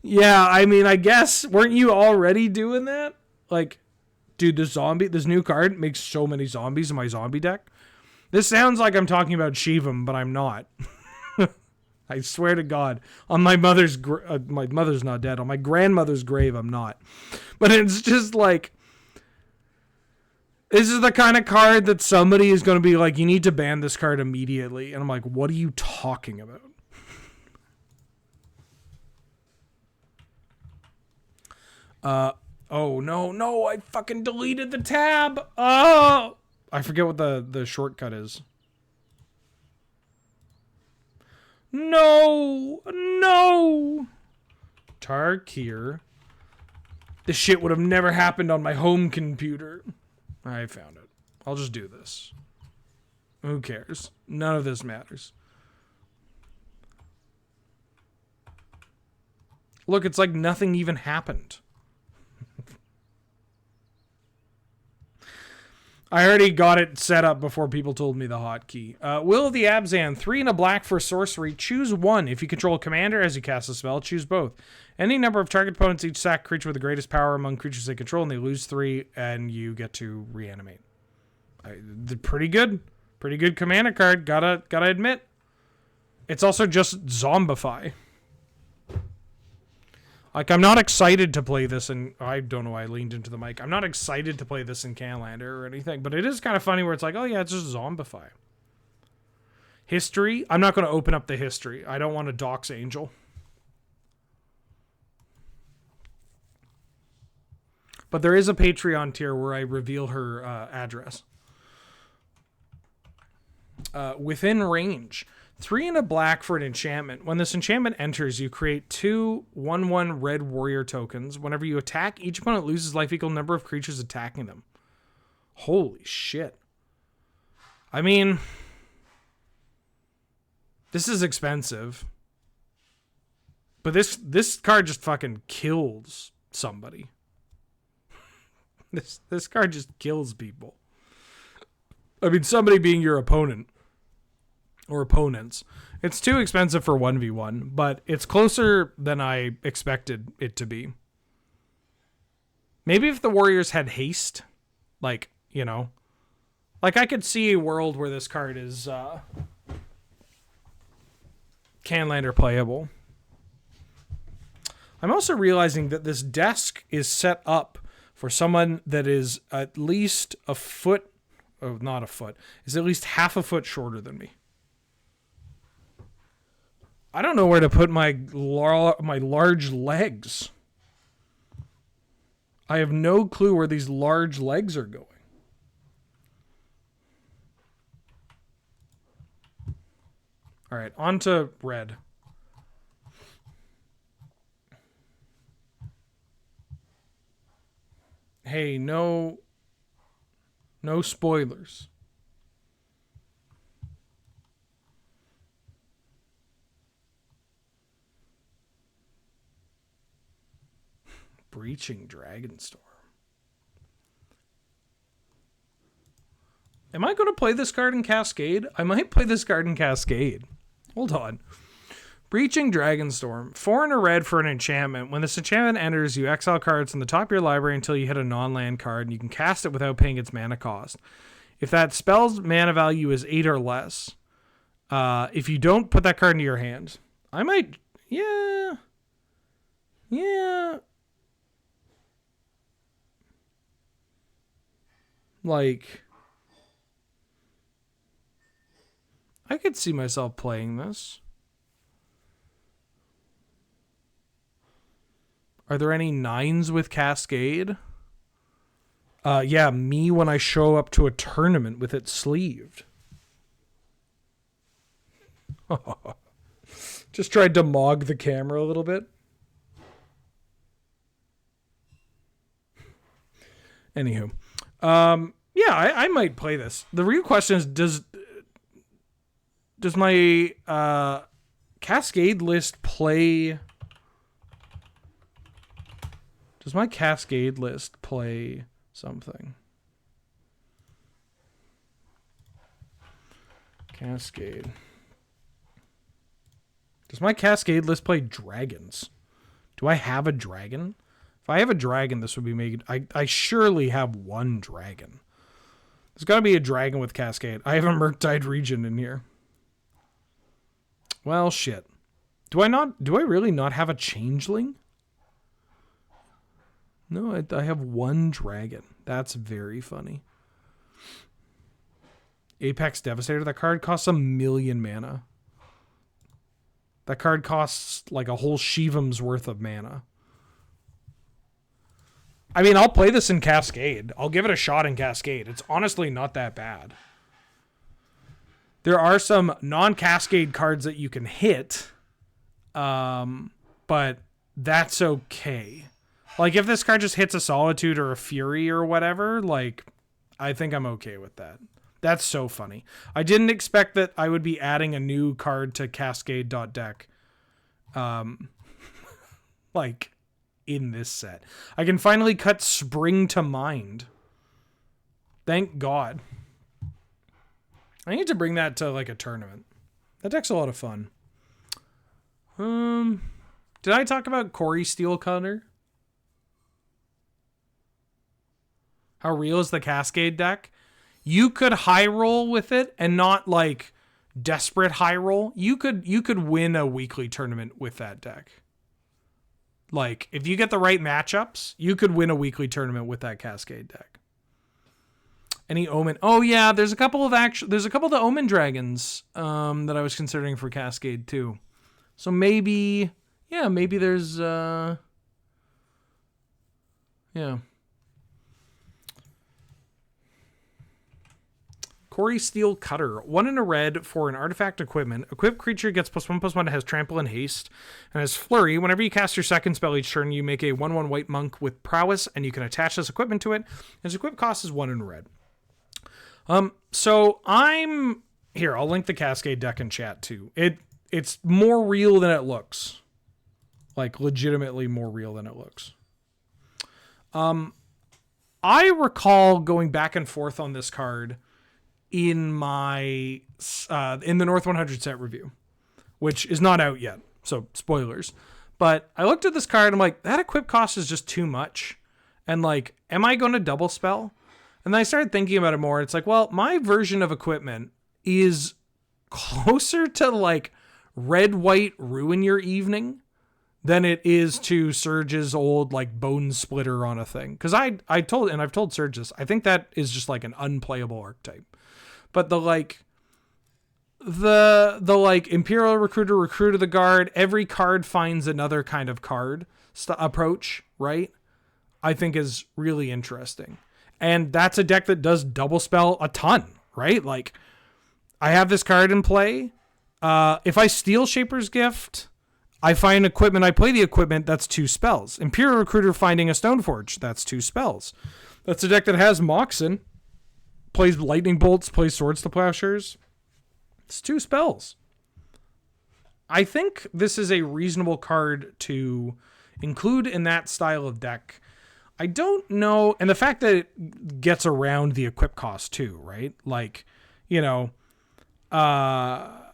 A: Yeah, I mean, I guess, weren't you already doing that? Like, dude, this new card makes so many zombies in my zombie deck. This sounds like I'm talking about Shivam, but I'm not. I swear to God, on my mother's my mother's not dead. On my grandmother's grave, I'm not. But it's just like, this is the kind of card that somebody is going to be like, you need to ban this card immediately. And I'm like, what are you talking about? Oh, no, I fucking deleted the tab. Oh, I forget what the shortcut is. No. Tarkir. This shit would have never happened on my home computer. I found it. I'll just do this. Who cares? None of this matters. Look, it's like nothing even happened. I already got it set up before people told me the hotkey. Will of the Abzan, 3 and a black for sorcery. Choose one. If you control a commander as you cast a spell, choose both. Any number of target opponents each sack creature with the greatest power among creatures they control, and they lose 3, and you get to reanimate. Pretty good. Pretty good commander card, gotta admit. It's also just zombify. Like, I'm not excited to play this in... I don't know why I leaned into the mic. I'm not excited to play this in Canlander or anything, but it is kind of funny where it's like, oh yeah, it's just zombify. History? I'm not going to open up the history. I don't want to dox Angel. But there is a Patreon tier where I reveal her address. Within range. 3 and a black for an enchantment. When this enchantment enters, you create 2 1/1 red warrior tokens. Whenever you attack, each opponent loses life equal number of creatures attacking them. Holy shit. I mean, this is expensive. But this card just fucking kills somebody. This card just kills people. I mean, somebody being your opponent. Or opponents. It's too expensive for 1v1, but it's closer than I expected it to be. Maybe if the Warriors had haste, like, you know, like I could see a world where this card is Canlander playable. I'm also realizing that this desk is set up for someone that is at least a foot, oh, not a foot, is at least half a foot shorter than me. I don't know where to put my large legs. I have no clue where these large legs are going. All right, on to red. Hey, no spoilers. Breaching Dragonstorm. Am I going to play this card in Cascade? I might play this card in Cascade. Hold on. Breaching Dragonstorm. 4 and a red for an enchantment. When this enchantment enters, you exile cards from the top of your library until you hit a non-land card, and you can cast it without paying its mana cost. If that spell's mana value is 8 or less, if you don't put that card into your hand, I might... Yeah. Like, I could see myself playing this. Are there any 9s with Cascade? Yeah, me when I show up to a tournament with it sleeved. Just tried to mog the camera a little bit. Anywho. Yeah, I might play this. The real question is, does my Cascade list play... Does my Cascade list play something? Cascade. Does my Cascade list play dragons? Do I have a dragon? If I have a dragon, this would be made... I surely have one dragon. There's got to be a dragon with Cascade. I have a Murktide Region in here. Well, shit. Do I really not have a Changeling? No, I have one dragon. That's very funny. Apex Devastator. That card costs 1,000,000 mana. That card costs like a whole Shivam's worth of mana. I mean, I'll play this in Cascade. I'll give it a shot in Cascade. It's honestly not that bad. There are some non-Cascade cards that you can hit, but that's okay. Like, if this card just hits a Solitude or a Fury or whatever, like, I think I'm okay with that. That's so funny. I didn't expect that I would be adding a new card to Cascade.deck. Like, in this set. I can finally cut Spring to Mind. Thank God. I need to bring that to like a tournament. That deck's a lot of fun. Did I talk about Corey Steelcutter? How real is the Cascade deck? You could high roll with it and not like desperate high roll. You could win a weekly tournament with that deck. Like if you get the right matchups, you could win a weekly tournament with that Cascade deck. Any Omen? Oh yeah, there's a couple of the Omen dragons that I was considering for Cascade too. So maybe there's Corey Steelcutter. 1 in a red for an artifact equipment. Equipped creature gets +1/+1, has trample and haste, and has flurry. Whenever you cast your second spell each turn, you make a 1/1 white monk with prowess, and you can attach this equipment to it. Its equip cost is 1 in red. So I'm here. I'll link the Cascade deck in chat too. It's more real than it looks. Like legitimately more real than it looks. I recall going back and forth on this card in my in the North 100 set review, which is not out yet, so spoilers. But I looked at this card and I'm like, that equip cost is just too much. And like, am I going to double spell? And then I started thinking about it more. It's like, well, my version of equipment is closer to like red white ruin your evening than it is to Surge's old like bone splitter on a thing. Because I've told Surge this, I think that is just like an unplayable archetype. But the Imperial Recruiter the guard, every card finds another kind of card approach, right? I think is really interesting. And that's a deck that does double spell a ton, right? Like I have this card in play. If I steal Shaper's Gift, I find equipment, I play the equipment, that's 2 spells. Imperial Recruiter finding a Stoneforge, that's 2 spells. That's a deck that has Moxen, plays Lightning Bolts, plays Swords to Plowshares. It's 2 spells. I think this is a reasonable card to include in that style of deck. I don't know, and the fact that it gets around the equip cost too, right? Like, you know, I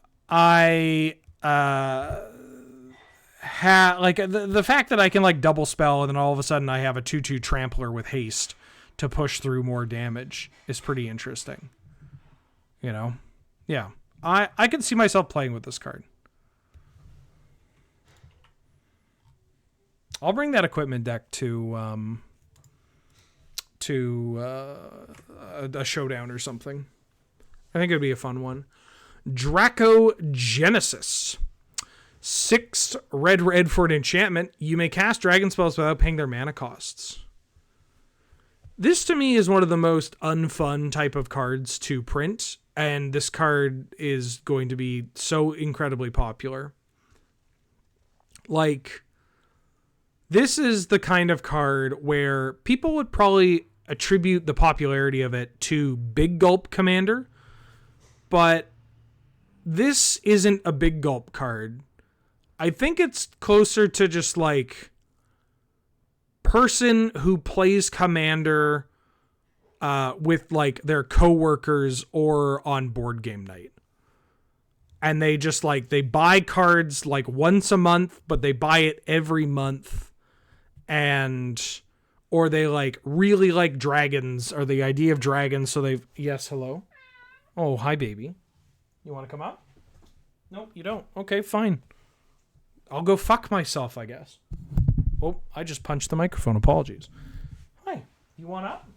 A: like the fact that I can like double spell and then all of a sudden I have a 2/2 trampler with haste to push through more damage is pretty interesting. You know? Yeah. I can see myself playing with this card. I'll bring that equipment deck to a showdown or something. I think it'd be a fun one. Draco Genesis. 6 red for an enchantment. You may cast dragon spells without paying their mana costs. This to me is one of the most unfun type of cards to print, and this card is going to be so incredibly popular. Like, this is the kind of card where people would probably attribute the popularity of it to Big Gulp Commander, but this isn't a Big Gulp card. I think it's closer to just like person who plays Commander with like their coworkers or on board game night. And they just like, they buy cards like once a month, but they buy it every month. Or they like really like dragons or the idea of dragons. So they've, yes, hello. Oh, hi baby. You want to come out? Nope, you don't. Okay, fine. I'll go fuck myself, I guess. Oh, I just punched the microphone. Apologies. Hi. You want up?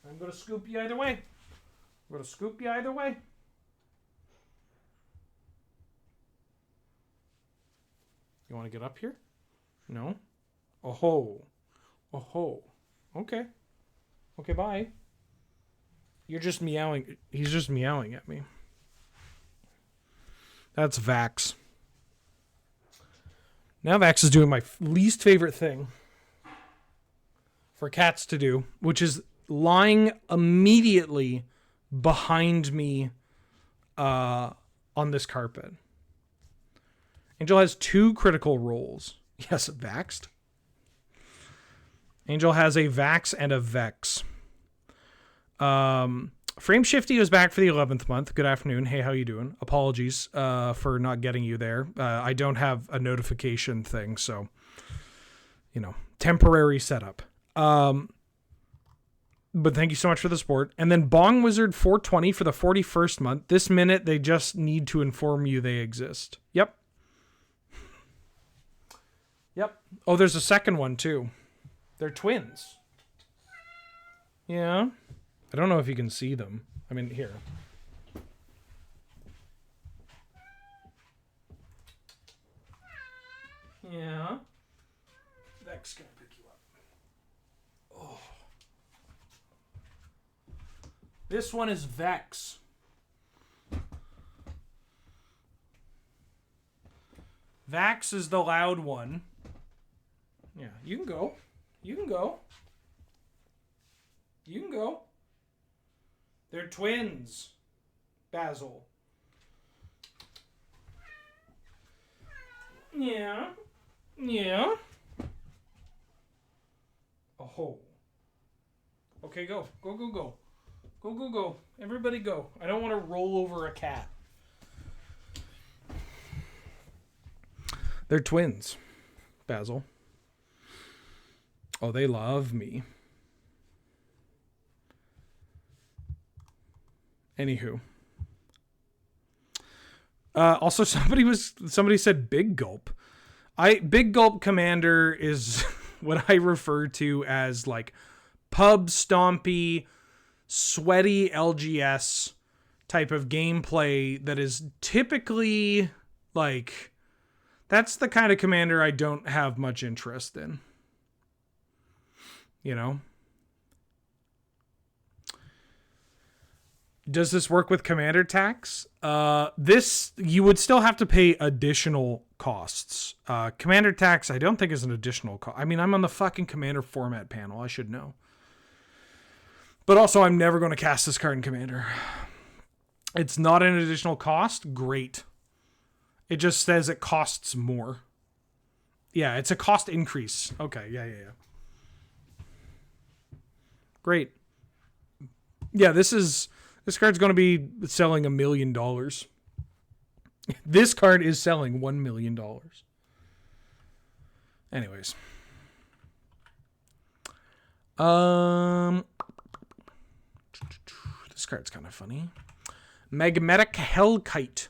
A: I'm going to scoop you either way. You want to get up here? No? Oh-ho. Oh-ho. Okay. Okay, bye. You're just meowing. He's just meowing at me. That's Vax. Now Vax is doing my least favorite thing for cats to do, which is lying immediately behind me on this carpet. Angel has 2 critical rolls. Yes, Vaxed. Angel has a Vax and a Vex. Frame Shifty is back for the 11th month. Good afternoon. Hey, how you doing? Apologies for not getting you there. I don't have a notification thing, so, temporary setup. But thank you so much for the support. And then Bong Wizard 420 for the 41st month. This minute, they just need to inform you they exist. Yep. Oh, there's a second one, too. They're twins. Yeah. I don't know if you can see them. I mean, here. Yeah. Vex gonna pick you up. Oh. This one is Vex. Vax is the loud one. Yeah, you can go. You can go. You can go. They're twins, Basil. Yeah. Oh. Okay, go. Go. Everybody go. I don't want to roll over a cat. They're twins, Basil. Oh, they love me. Anywho. Also, somebody said Big Gulp. Big Gulp Commander is what I refer to as like pub stompy, sweaty LGS type of gameplay that is typically like, that's the kind of commander I don't have much interest in. Does this work with commander tax? This, you would still have to pay additional costs. Commander tax, I don't think is an additional cost. I mean, I'm on the fucking commander format panel. I should know. But also, I'm never going to cast this card in commander. It's not an additional cost. Great. It just says it costs more. Yeah, it's a cost increase. Okay, yeah. Great. Yeah, this card's going to be selling $1 million. This card is selling $1 million. Anyways. This card's kind of funny. Magmatic Hellkite.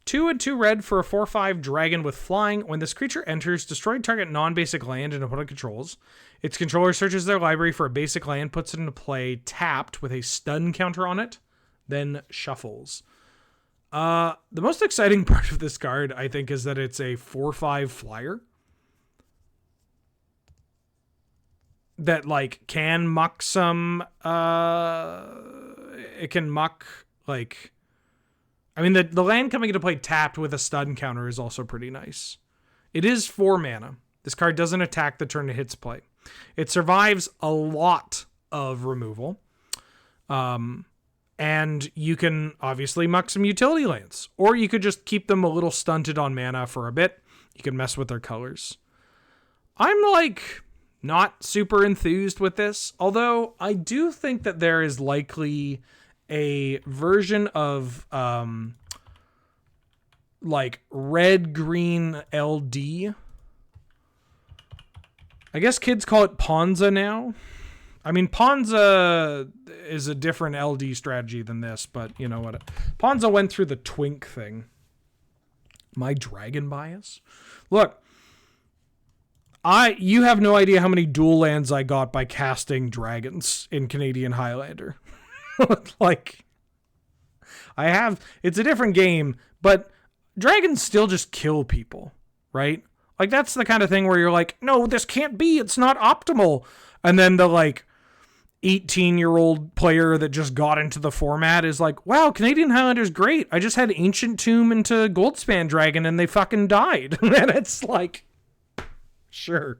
A: 2/2 red for a 4/5 dragon with flying. When this creature enters, destroy target non-basic land and opponent controls. Its controller searches their library for a basic land, puts it into play tapped with a stun counter on it, then shuffles. The most exciting part of this card, I think, is that it's a 4/5 flyer that like can muck some. It can muck like. I mean, the land coming into play tapped with a stun counter is also pretty nice. It is 4 mana. This card doesn't attack the turn it hits play. It survives a lot of removal. And you can obviously muck some utility lands. Or you could just keep them a little stunted on mana for a bit. You can mess with their colors. I'm like not super enthused with this. Although I do think that there is likely a version of like red-green LD. I guess kids call it Ponza now. I mean, Ponza is a different LD strategy than this, but you know what? Ponza went through the twink thing. My dragon bias? Look, you have no idea how many dual lands I got by casting dragons in Canadian Highlander. Like, it's a different game, but dragons still just kill people, right? Like, that's the kind of thing where you're like, no, this can't be, it's not optimal. And then the, like, 18-year-old player that just got into the format is like, wow, Canadian Highlander's great. I just had Ancient Tomb into Goldspan Dragon and they fucking died. And it's like, sure.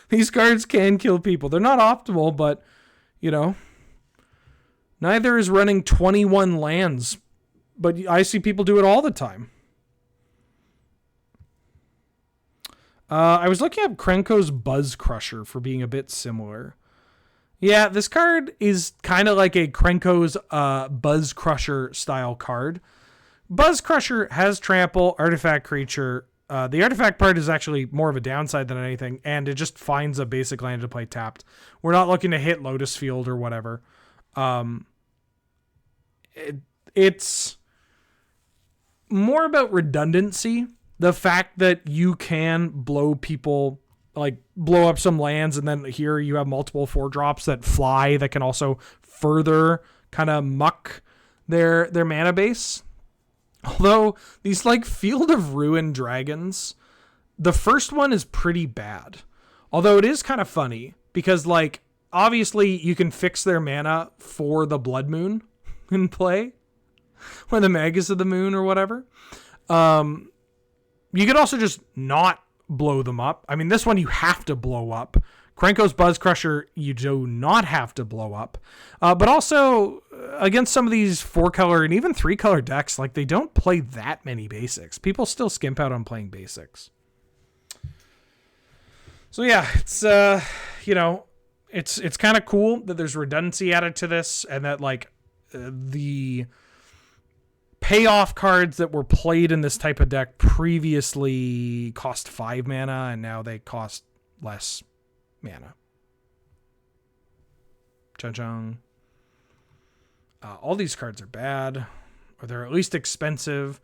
A: These cards can kill people. They're not optimal, but, neither is running 21 lands, but I see people do it all the time. I was looking up Krenko's Buzz Crusher for being a bit similar. Yeah, this card is kind of like a Krenko's Buzz Crusher style card. Buzz Crusher has trample, artifact creature. The artifact part is actually more of a downside than anything, and it just finds a basic land to play tapped. We're not looking to hit Lotus Field or whatever. It's more about redundancy. The fact that you can blow people, like blow up some lands, and then here you have multiple 4-drops that fly that can also further kind of muck their mana base. Although these like Field of Ruin dragons, the first one is pretty bad. Although it is kind of funny because like obviously you can fix their mana for the Blood Moon in play, or the Magus of the Moon or whatever. You could also just not blow them up. I mean, this one you have to blow up. Krenko's Buzz Crusher, you do not have to blow up. But also, against some of these 4-color and even 3-color decks, like they don't play that many basics. People still skimp out on playing basics. So yeah, it's, it's kind of cool that there's redundancy added to this, and that like the payoff cards that were played in this type of deck previously cost 5 mana, and now they cost less mana. Cha-chung. All these cards are bad, or they're at least expensive.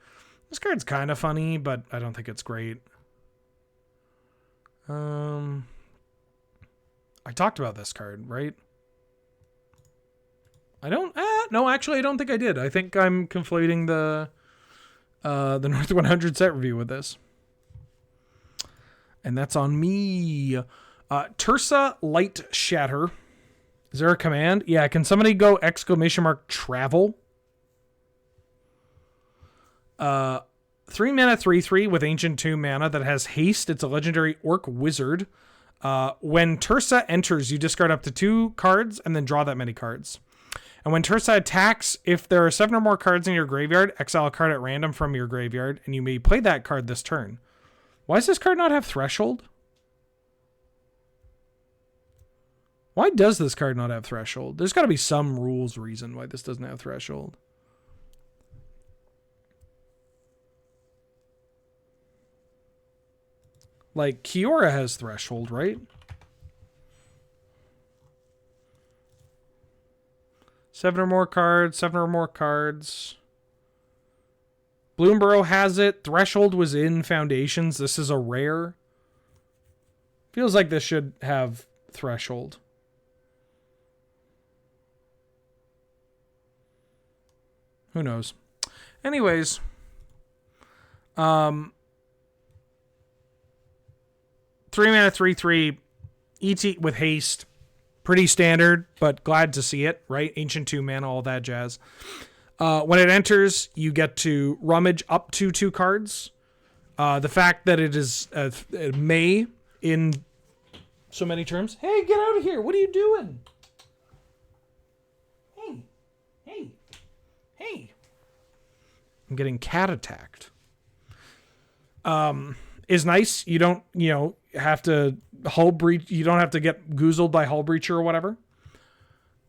A: This card's kind of funny, but I don't think it's great. I talked about this card, right? I don't. No, actually, I don't think I did. I think I'm conflating the North 100 set review with this, and that's on me. Tursa Light Shatter. Is there a command? Yeah, can somebody go ! Travel? 3 mana 3/3 with Ancient 2 mana that has haste. It's a legendary Orc Wizard. When Tursa enters, you discard up to 2 cards and then draw that many cards. And when Tursa attacks, if there are 7 or more cards in your graveyard, exile a card at random from your graveyard, and you may play that card this turn. Why does this card not have Threshold? Why does this card not have Threshold? There's got to be some rules reason why this doesn't have Threshold. Like, Kiora has Threshold, right? 7 or more cards, 7 or more cards. Bloomburrow has it. Threshold was in Foundations. This is a rare. Feels like this should have Threshold. Who knows? Anyways. 3 mana 3/3 ET with haste. Pretty standard, but glad to see it, right? Ancient 2 mana, all that jazz. When it enters, you get to rummage up to 2 cards. The fact that it is may in so many terms. Hey, get out of here. What are you doing? Hey. I'm getting cat attacked. Is nice. You don't, have to hull breach. You don't have to get goozled by hull breacher or whatever.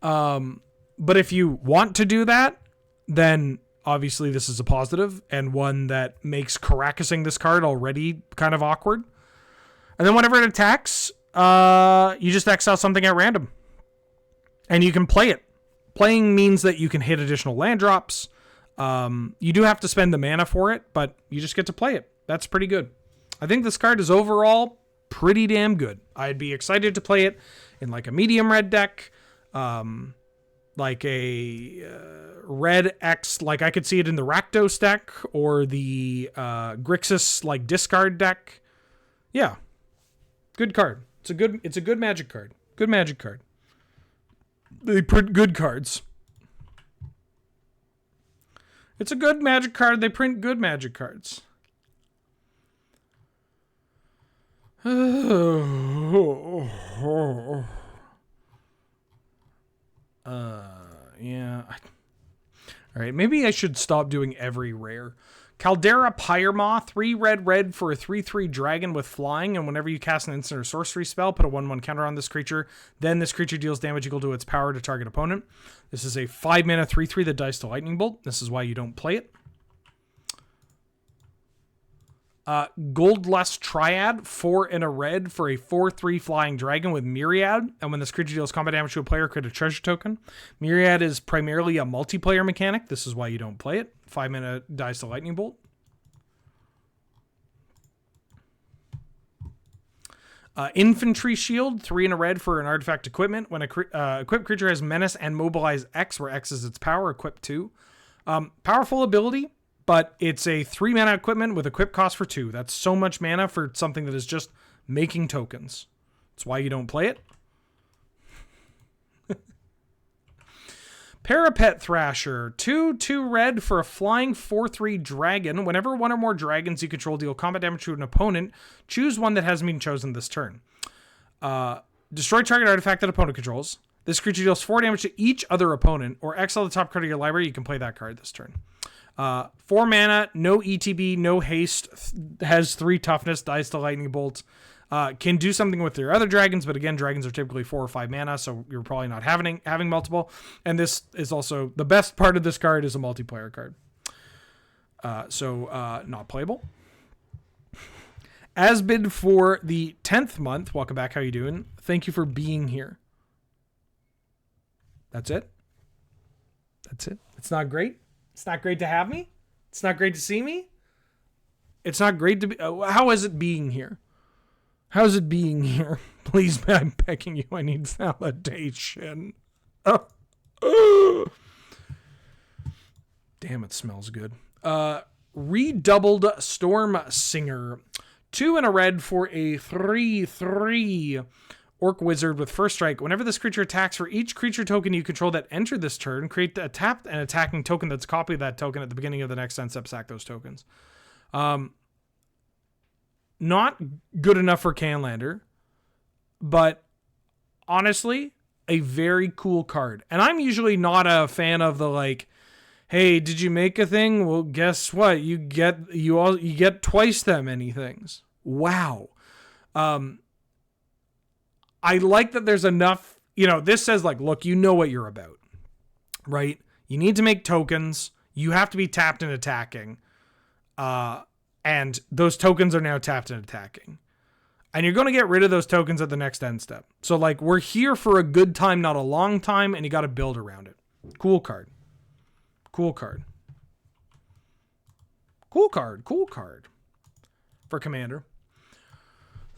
A: But if you want to do that, then obviously this is a positive and one that makes Caracasing this card already kind of awkward. And then whenever it attacks, you just exile something at random. And you can play it. Playing means that you can hit additional land drops. You do have to spend the mana for it, but you just get to play it. That's pretty good. I think this card is overall pretty damn good. I'd be excited to play it in like a medium red deck, like a red X, like I could see it in the Rakdos deck or the Grixis like discard deck. Yeah, good card. It's a good Magic card. Good Magic card. They print good cards. It's a good Magic card. They print good Magic cards. Yeah. All right, maybe I should stop doing every rare, Caldera Pyremaw, 3 red for a 3/3 dragon with flying, and whenever you cast an instant or sorcery spell, put a 1/1 counter on this creature. Then this creature deals damage equal to its power to target opponent. This is a 5 mana 3/3 that dies to Lightning Bolt. This is why you don't play it. Goldless Triad, 4 and a red for a 4/3 flying dragon with Myriad. And when this creature deals combat damage to a player, create a treasure token. Myriad is primarily a multiplayer mechanic. This is why you don't play it. 5 mana dies to Lightning Bolt. Infantry Shield, 3 and a red for an artifact equipment. When a equipped creature has Menace and Mobilize X, where X is its power, equip 2. Powerful ability, but it's a 3 mana equipment with equip cost for 2. That's so much mana for something that is just making tokens. That's why you don't play it. Parapet Thrasher, 2 red for a flying 4/3 dragon. Whenever one or more dragons you control deal combat damage to an opponent, choose one that hasn't been chosen this turn. Destroy target artifact that opponent controls. This creature deals 4 damage to each other opponent, or exile the top card of your library. You can play that card this turn. 4 mana, no ETB, no haste, has 3 toughness, dies to Lightning Bolt. Can do something with your other dragons, but again, dragons are typically 4 or 5 mana, so you're probably not having multiple. And this is also, the best part of this card is a multiplayer card. So not playable. As bid for the 10th month, welcome back, how you doing? Thank you for being here. That's it? That's it? It's not great? It's not great to have me? It's not great to see me? It's not great to be... how is it being here? How's it being here? Please, I'm begging you. I need validation. Oh. Damn, it smells good. Redoubled Storm Singer. 2 and a red for a 3/3 Orc Wizard with first strike. Whenever this creature attacks, for each creature token you control that entered this turn, create a tapped and attacking token that's a copy of that token at the beginning of the next end step. Sack those tokens. Not good enough for Canlander, but honestly, a very cool card. And I'm usually not a fan of the like, hey, did you make a thing? Well, guess what? You get twice that many things. Wow. I like that there's enough, this says like, look, you know what you're about, right? You need to make tokens. You have to be tapped and attacking. And those tokens are now tapped and attacking. And you're going to get rid of those tokens at the next end step. So, like, we're here for a good time, not a long time, and you got to build around it. Cool card. Cool card. Cool card. Cool card. For Commander.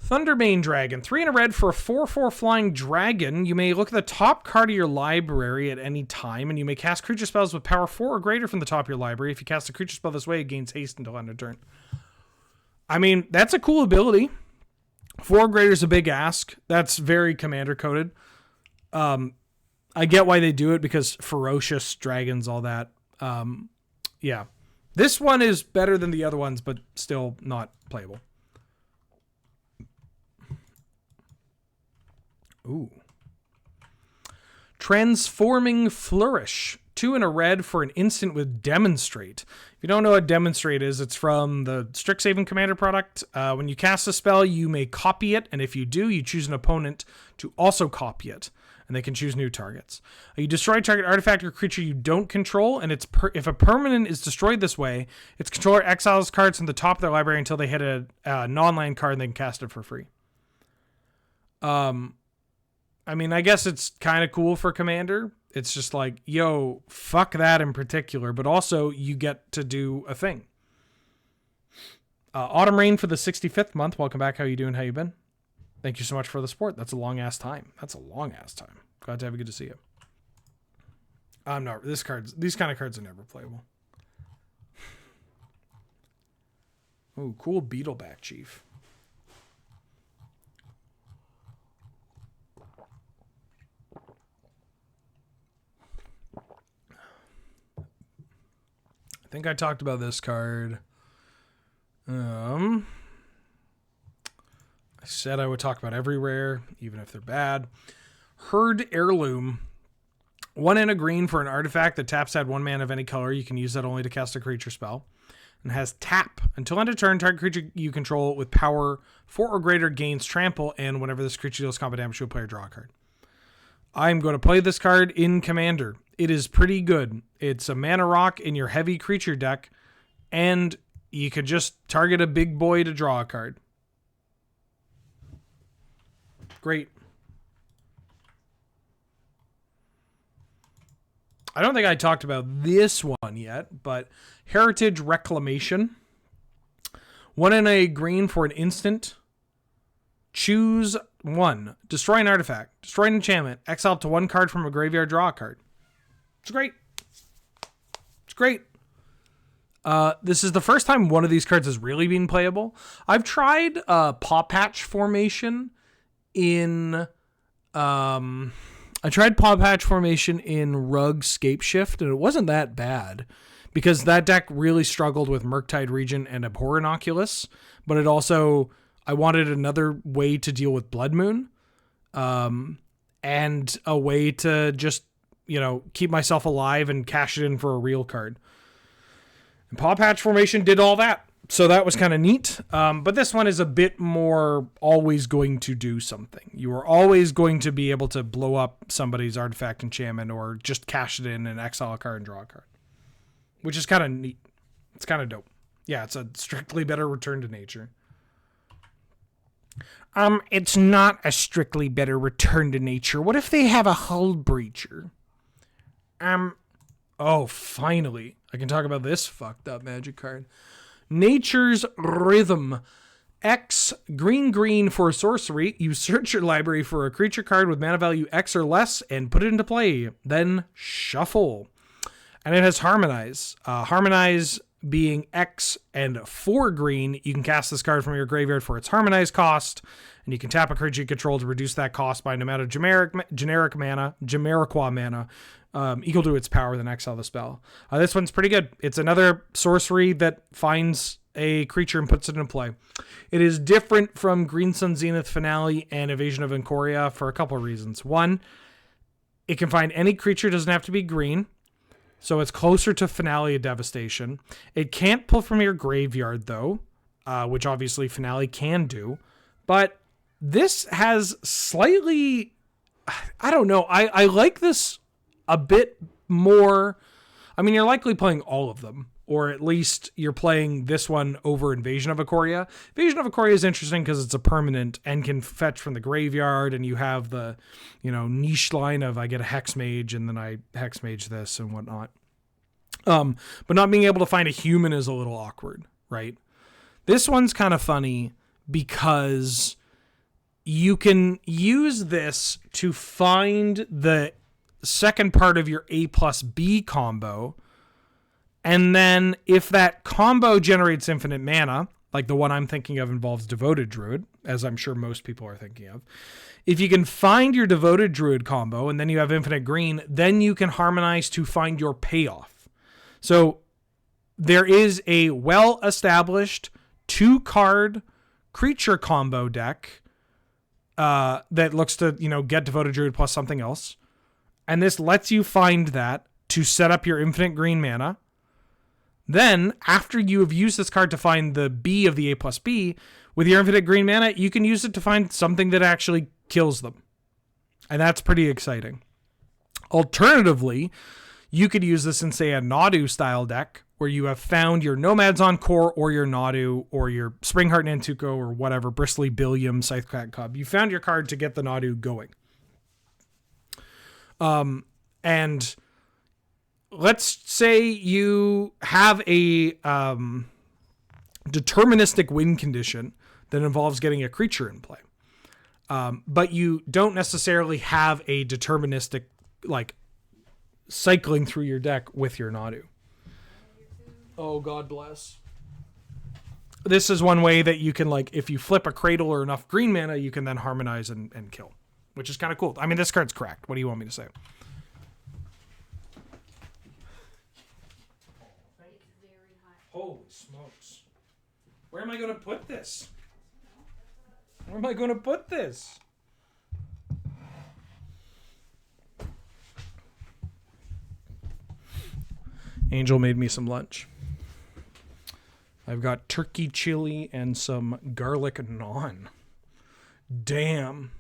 A: Thunderbane Dragon. 3 and a red for a 4/4 flying dragon. You may look at the top card of your library at any time, and you may cast creature spells with power 4 or greater from the top of your library. If you cast a creature spell this way, it gains haste until end of turn. I mean, that's a cool ability. 4 or greater is a big ask. That's very Commander coded. I get why they do it, because ferocious dragons, all that. Yeah. This one is better than the other ones, but still not playable. Ooh. Transforming Flourish. 2 and a red for an instant with Demonstrate. If you don't know what Demonstrate is, it's from the Strixhaven Commander product. When you cast a spell, you may copy it, and if you do, you choose an opponent to also copy it, and they can choose new targets. You destroy a target artifact or creature you don't control, and if a permanent is destroyed this way, its controller exiles cards from the top of their library until they hit a non-land card, and they can cast it for free. I mean, I guess it's kind of cool for Commander. It's just like, yo, fuck that in particular, but also you get to do a thing. Autumn Rain for the 65th month. Welcome back. How you doing? How you been? Thank you so much for the support. That's a long ass time. Glad to have you. Good to see you. I'm not. These kind of cards are never playable. Ooh, cool Beetleback Chief. I think I talked about this card. I said I would talk about every rare, even if they're bad. Herd Heirloom. 1 and a green for an artifact that taps, add 1 mana of any color. You can use that only to cast a creature spell. and has tap. Until end of turn, target creature you control with power 4 or greater gains trample, and whenever this creature deals combat damage to a player, draw a card. I'm going to play this card in Commander. It is pretty good. It's a mana rock in your heavy creature deck, and you can just target a big boy to draw a card. Great. I don't think I talked about this one yet, but Heritage Reclamation. 1 and a green for an instant. Choose 1. Destroy an artifact. Destroy an enchantment. Exile up to 1 card from a graveyard. Draw a card. It's great. It's great. This is the first time one of these cards has really been playable. I've tried Paw Patch Formation in... I tried Paw Patch Formation in Rug Scapeshift, and it wasn't that bad because that deck really struggled with Murktide Regent and Abhor Inoculus, but it also, I wanted another way to deal with Blood Moon, and a way to just, keep myself alive and cash it in for a real card. And Paw Patch Formation did all that. So that was kind of neat. But this one is a bit more always going to do something. You are always going to be able to blow up somebody's artifact enchantment or just cash it in and exile a card and draw a card. Which is kind of neat. It's kind of dope. Yeah, it's a strictly better return to nature. It's not a strictly better return to nature. What if they have a hull breacher? Oh, finally. I can talk about this fucked up magic card. Nature's Rhythm. X, green for a sorcery. You search your library for a creature card with mana value X or less and put it into play. Then shuffle. And it has Harmonize. Harmonize being X and 4 green. You can cast this card from your graveyard for its Harmonize cost. And you can tap a creature you control to reduce that cost by an amount of generic mana equal to its power, then exile the spell. This one's pretty good. It's another sorcery that finds a creature and puts it in play. It is different from Green Sun Zenith Finale and Evasion of Encoria for a couple of reasons. One, it can find any creature, doesn't have to be green, so it's closer to Finale of Devastation. It can't pull from your graveyard, though, which obviously Finale can do, but this has slightly... I don't know. I like this a bit more. I mean, you're likely playing all of them, or at least you're playing this one over Invasion of Ikoria. Invasion of Ikoria is interesting because it's a permanent and can fetch from the graveyard, and you have the, niche line of I get a Hex Mage and then I Hex Mage this and whatnot. But not being able to find a human is a little awkward, right? This one's kind of funny because you can use this to find the second part of your A plus B combo, and then if that combo generates infinite mana, like the one I'm thinking of involves Devoted Druid, as I'm sure most people are thinking of, if you can find your Devoted Druid combo and then you have infinite green, then you can Harmonize to find your payoff. So there is a well-established 2-card creature combo deck that looks to, get Devoted Druid plus something else. And this lets you find that to set up your infinite green mana. Then, after you have used this card to find the B of the A plus B, with your infinite green mana, you can use it to find something that actually kills them. And that's pretty exciting. Alternatively, you could use this in, say, a Nadu style deck, where you have found your Nomad's Encore or your Nadu or your Springheart Nantuko or whatever, Bristly Billiam, Scythecat Cub. You found your card to get the Nadu going. And let's say you have a deterministic win condition that involves getting a creature in play. But you don't necessarily have a deterministic, cycling through your deck with your Nadu. Oh, God bless. This is one way that you can, if you flip a Cradle or enough green mana, you can then Harmonize and kill, which is kind of cool. I mean, this card's cracked. What do you want me to say? Holy smokes. Where am I going to put this? Where am I going to put this? Angel made me some lunch. I've got turkey chili and some garlic naan. Damn.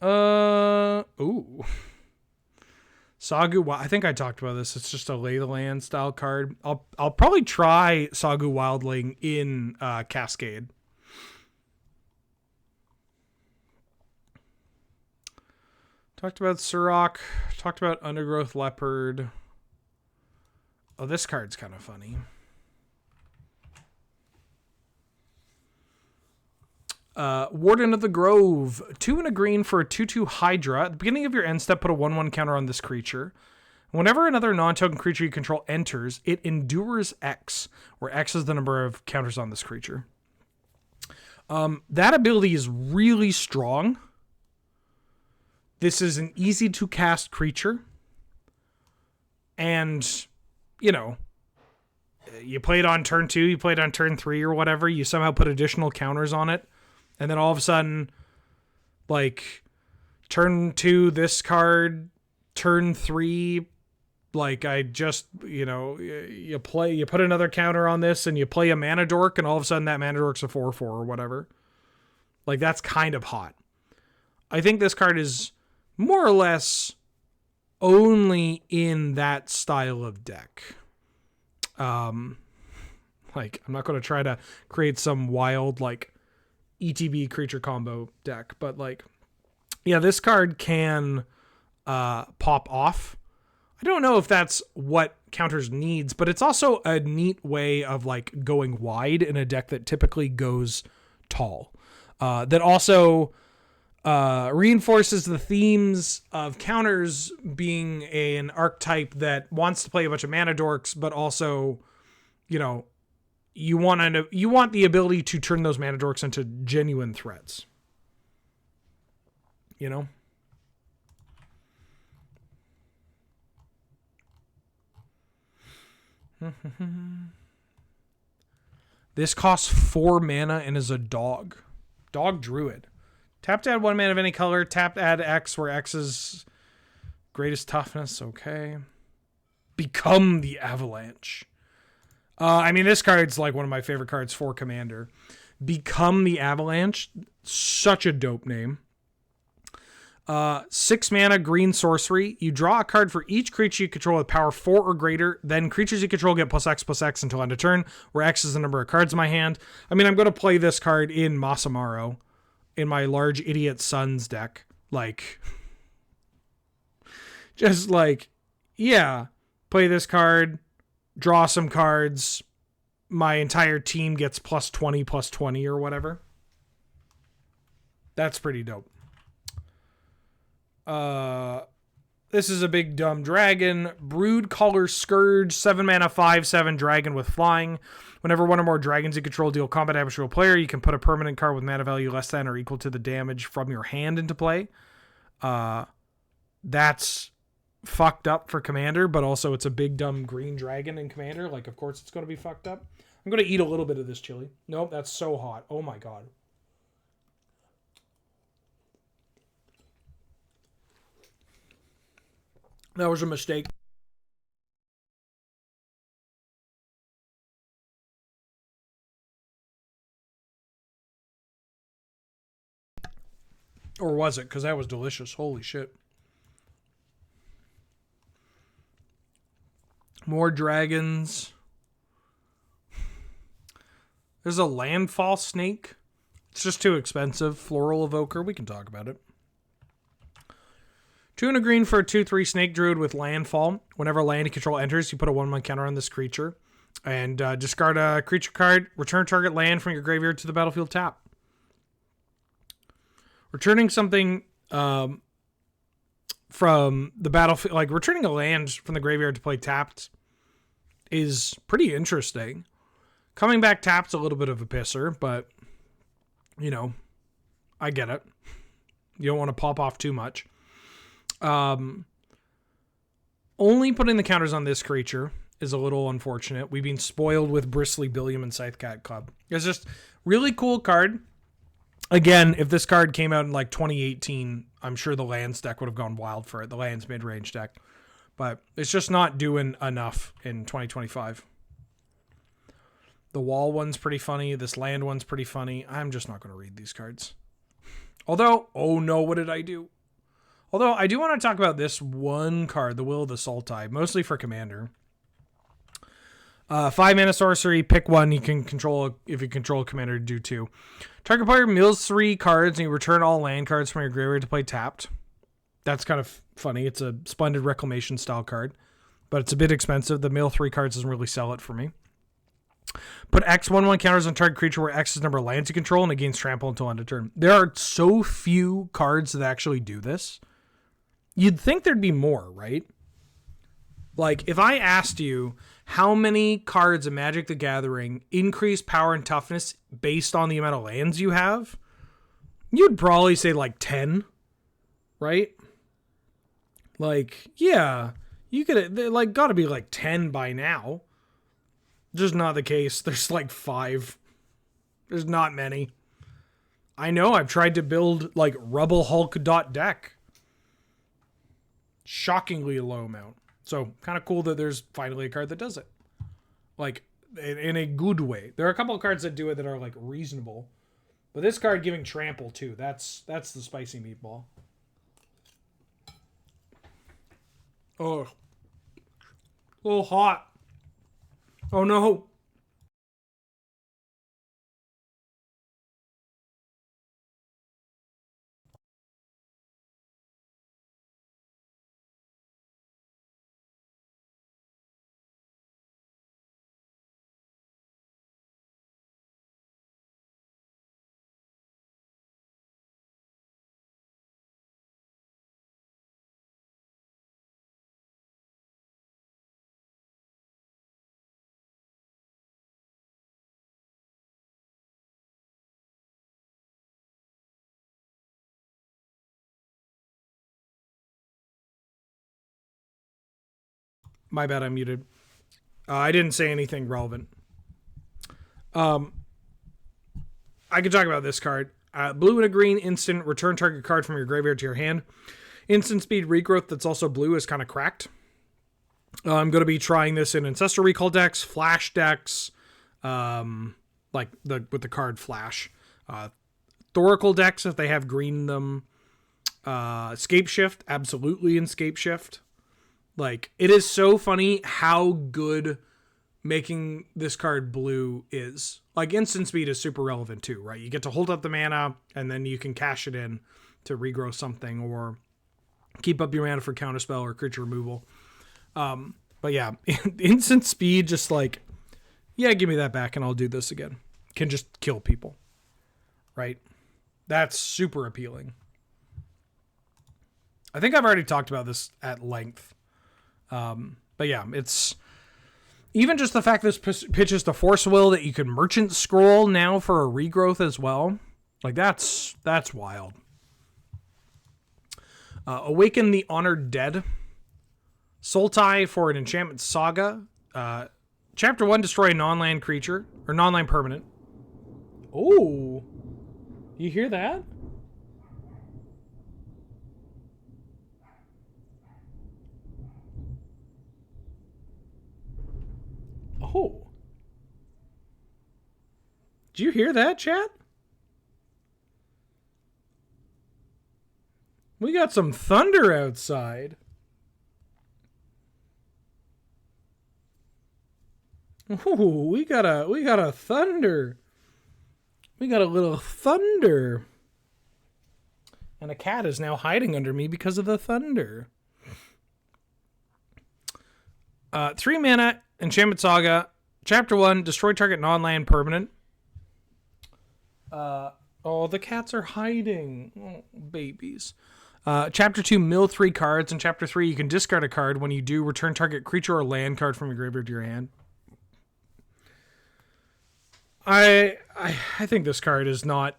A: Ooh. Sagu, I think I talked about this. It's just a lay the land style card. I'll probably try Sagu Wildling in Cascade. Talked about Surrock. Talked about Undergrowth Leopard. Oh, this card's kind of funny. Warden of the Grove. 2 and a green for a 2/2 Hydra. At the beginning of your end step, put a 1/1 counter on this creature. Whenever another non-token creature you control enters, it endures X, where X is the number of counters on this creature. That ability is really strong. This is an easy to cast creature. And, you know, you play it on turn 2, you play it on turn 3 or whatever, you somehow put additional counters on it. And then all of a sudden, like, turn 2, this card, turn 3, like, I just, you know, you put another counter on this and you play a mana dork, and all of a sudden that mana dork's a 4/4 or whatever. Like, that's kind of hot. I think this card is more or less only in that style of deck. Like, I'm not going to try to create some wild, like, ETB creature combo deck, but, like, yeah, this card can pop off. I don't know if that's what counters needs, but it's also a neat way of, like, going wide in a deck that typically goes tall. That also reinforces the themes of counters being an archetype that wants to play a bunch of mana dorks, but also, you know, you want the ability to turn those mana dorks into genuine threats. You know? This costs 4 mana and is a dog. Dog Druid. Tap to add 1 mana of any color. Tap to add X, where X is greatest toughness. Okay. Become the Avalanche. I mean, this card's like one of my favorite cards for Commander. Become the Avalanche. Such a dope name. 6 mana, green sorcery. You draw a card for each creature you control with power 4 or greater. Then creatures you control get +X/+X until end of turn, where X is the number of cards in my hand. I mean, I'm going to play this card in Masamaro, in my Large Idiot Sons deck. Like, just like, yeah, play this card, draw some cards, my entire team gets +20/+20 or whatever. That's pretty dope. This is a big dumb dragon. Broodcaller Scourge, 7 mana, 5/7 dragon with flying. Whenever one or more dragons you control deal combat damage to a player, you can put a permanent card with mana value less than or equal to the damage from your hand into play. That's fucked up for Commander, but also it's a big dumb green dragon in Commander. Like, of course it's going to be fucked up. I'm going to eat a little bit of this chili. Nope, that's so hot. Oh my god. That was a mistake. Or was it? Because that was delicious. Holy shit. More dragons. There's a landfall snake. It's just too expensive. Floral Evoker. We can talk about it. 2 and a green for a 2/3 snake druid with landfall. Whenever land you control enters, you put a 1/1 counter on this creature. And discard a creature card. Return target land from your graveyard to the battlefield tap. Returning something from the battlefield, like returning a land from the graveyard to play tapped, is pretty interesting. Coming back tapped's a little bit of a pisser, but, you know, I get it. You don't want to pop off too much. Only putting the counters on this creature is a little unfortunate. We've been spoiled with Bristly Billiam and Scythecat Club. It's just really cool card. Again, if this card came out in like 2018, I'm sure the lands deck would have gone wild for it. The lands mid-range deck. But it's just not doing enough in 2025. The wall one's pretty funny. This land one's pretty funny. I'm just not going to read these cards. Although, oh no, what did I do? Although, I do want to talk about this one card, the Will of the Sultai, mostly for Commander. 5 mana sorcery, pick one. You can control, if you control a commander, do 2. Target player mills 3 cards, and you return all land cards from your graveyard to play tapped. That's kind of funny. It's a Splendid Reclamation style card, but it's a bit expensive. The mill 3 cards doesn't really sell it for me. Put X 1/1 counters on target creature where X is number of lands you control, and it gains trample until end of turn. There are so few cards that actually do this. You'd think there'd be more, right? Like, if I asked you how many cards in Magic the Gathering increase power and toughness based on the amount of lands you have, you'd probably say like 10, right? Like, yeah, you could, like, gotta be like 10 by now. Just not the case. There's like 5. There's not many. I know, I've tried to build like Rubble Hulk deck. Shockingly low amount. So, kind of cool that there's finally a card that does it. Like, in a good way. There are a couple of cards that do it that are, like, reasonable. But this card giving trample, too. That's the spicy meatball. Oh. A little hot. Oh, no. My bad, I'm muted. I didn't say anything relevant. I could talk about this card. Blue and a green instant, return target card from your graveyard to your hand. Instant speed regrowth that's also blue is kind of cracked. I'm going to be trying this in Ancestral Recall decks, Flash decks, like with the card Flash. Thoracle decks, if they have green in them. Scape Shift, absolutely in Scape Shift. Like, it is so funny how good making this card blue is. Like, instant speed is super relevant too, right? You get to hold up the mana, and then you can cash it in to regrow something, or keep up your mana for counterspell or creature removal. But yeah, instant speed, just like, yeah, give me that back and I'll do this again. Can just kill people, right? That's super appealing. I think I've already talked about this at length. But yeah, it's even just the fact this pitches to Force Will that you can Merchant Scroll now for a regrowth as well. Like, that's wild. Awaken the Honored Dead. Sultai for an Enchantment Saga. Chapter 1, destroy a non-land creature, or non-land permanent. Oh, you hear that? Oh. Did you hear that, chat? We got some thunder outside. Ooh, we got a thunder. We got a little thunder. And a cat is now hiding under me because of the thunder. 3 mana, Enchantment Saga. Chapter 1, destroy target non-land permanent. Oh, the cats are hiding. Oh, babies. Chapter 2, mill 3 cards. In Chapter 3, you can discard a card. When you do, return target creature or land card from your graveyard to your hand. I think this card is not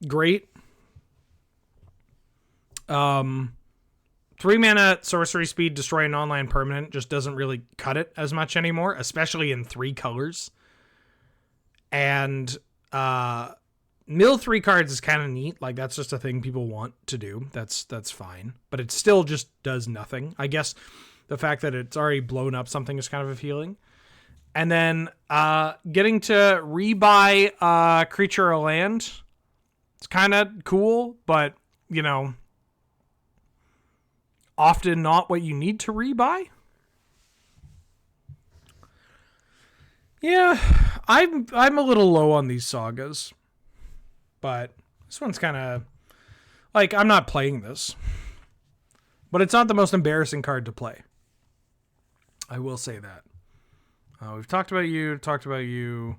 A: great. 3 mana sorcery speed, destroy a non-land permanent just doesn't really cut it as much anymore, especially in 3 colors. And mill 3 cards is kind of neat. Like, that's just a thing people want to do. That's fine. But it still just does nothing. I guess the fact that it's already blown up something is kind of appealing. And then getting to rebuy a creature or land, it's kind of cool, but, you know, often not what you need to rebuy. Yeah, I'm a little low on these sagas, but this one's kind of like, I'm not playing this, but it's not the most embarrassing card to play. I will say that. We've talked about you.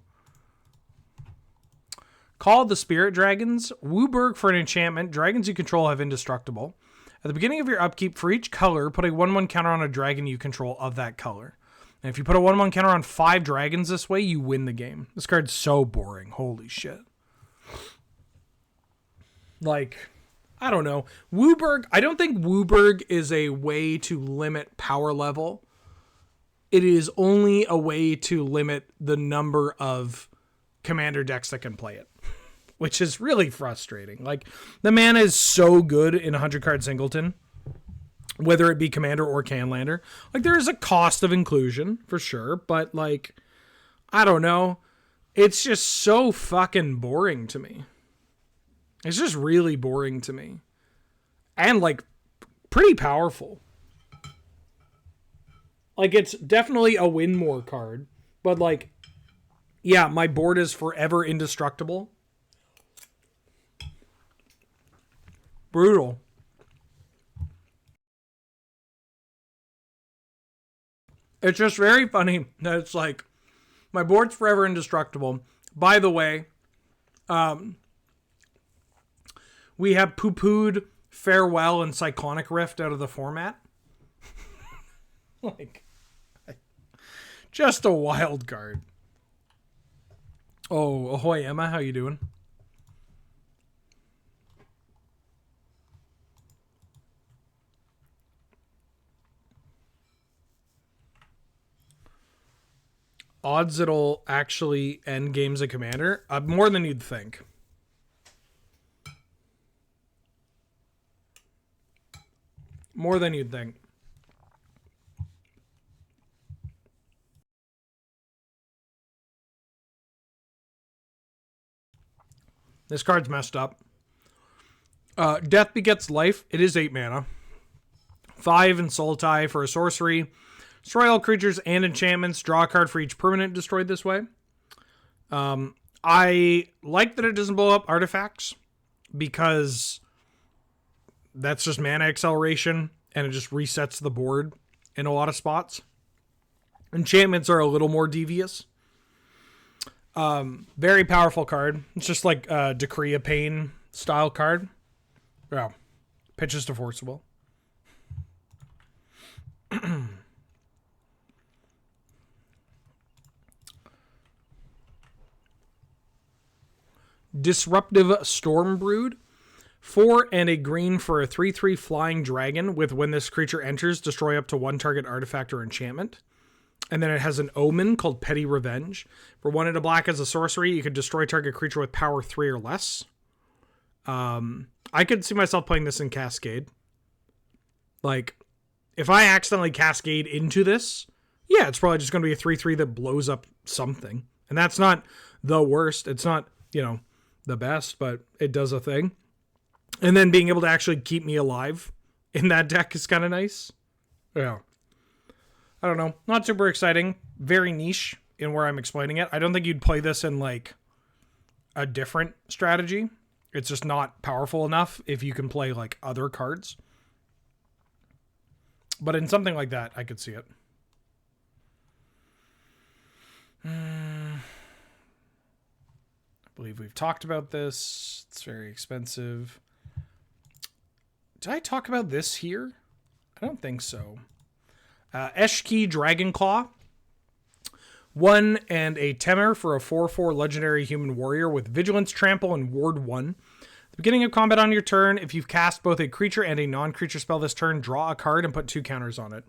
A: Call the Spirit Dragons. Wooburg for an enchantment. Dragons you control have indestructible. At the beginning of your upkeep, for each color, put a 1/1 counter on a dragon you control of that color. And if you put a 1/1 counter on 5 dragons this way, you win the game. This card's so boring. Holy shit. Like, I don't know. Wooburg, I don't think Wooburg is a way to limit power level. It is only a way to limit the number of commander decks that can play it, which is really frustrating. Like, the mana is so good in a 100-card singleton, whether it be commander or Canlander. Like, there is a cost of inclusion, for sure, but, like, I don't know. It's just so fucking boring to me. It's just really boring to me. And, like, pretty powerful. Like, it's definitely a win more card, but, like, yeah, my board is forever indestructible. Brutal. It's just very funny that it's like, my board's forever indestructible. By the way, we have poo-pooed Farewell and Cyclonic Rift out of the format. Like, just a wild card. Oh, ahoy, Emma. How you doing? Odds it'll actually end games of Commander? More than you'd think. More than you'd think. This card's messed up. Death Begets Life. It is 8 mana. 5 in Sultai for a sorcery. Destroy all creatures and enchantments. Draw a card for each permanent destroyed this way. I like that it doesn't blow up artifacts, because that's just mana acceleration, and it just resets the board in a lot of spots. Enchantments are a little more devious. Very powerful card. It's just like a Decree of Pain style card. Yeah. Pitches to Forcible. Disruptive Stormbrood. 4 and a green for a 3/3 flying dragon with, when this creature enters, destroy up to 1 target artifact or enchantment. And then it has an omen called Petty Revenge. For 1 and a black as a sorcery, you could destroy target creature with power 3 or less. I could see myself playing this in Cascade. Like, if I accidentally Cascade into this, yeah, it's probably just going to be a 3/3 that blows up something. And that's not the worst. It's not, you know, the best, but it does a thing. And then being able to actually keep me alive in that deck is kind of nice. Yeah. I don't know. Not super exciting. Very niche in where I'm explaining it. I don't think you'd play this in, like, a different strategy. It's just not powerful enough if you can play, like, other cards. But in something like that, I could see it. I believe we've talked about this. It's very expensive. Did I talk about this here? I don't think so. Eshki Dragonclaw. 1 and a Temur for a 4/4 legendary human warrior with Vigilance, Trample, and Ward 1. At the beginning of combat on your turn, if you've cast both a creature and a non-creature spell this turn, draw a card and put 2 counters on it.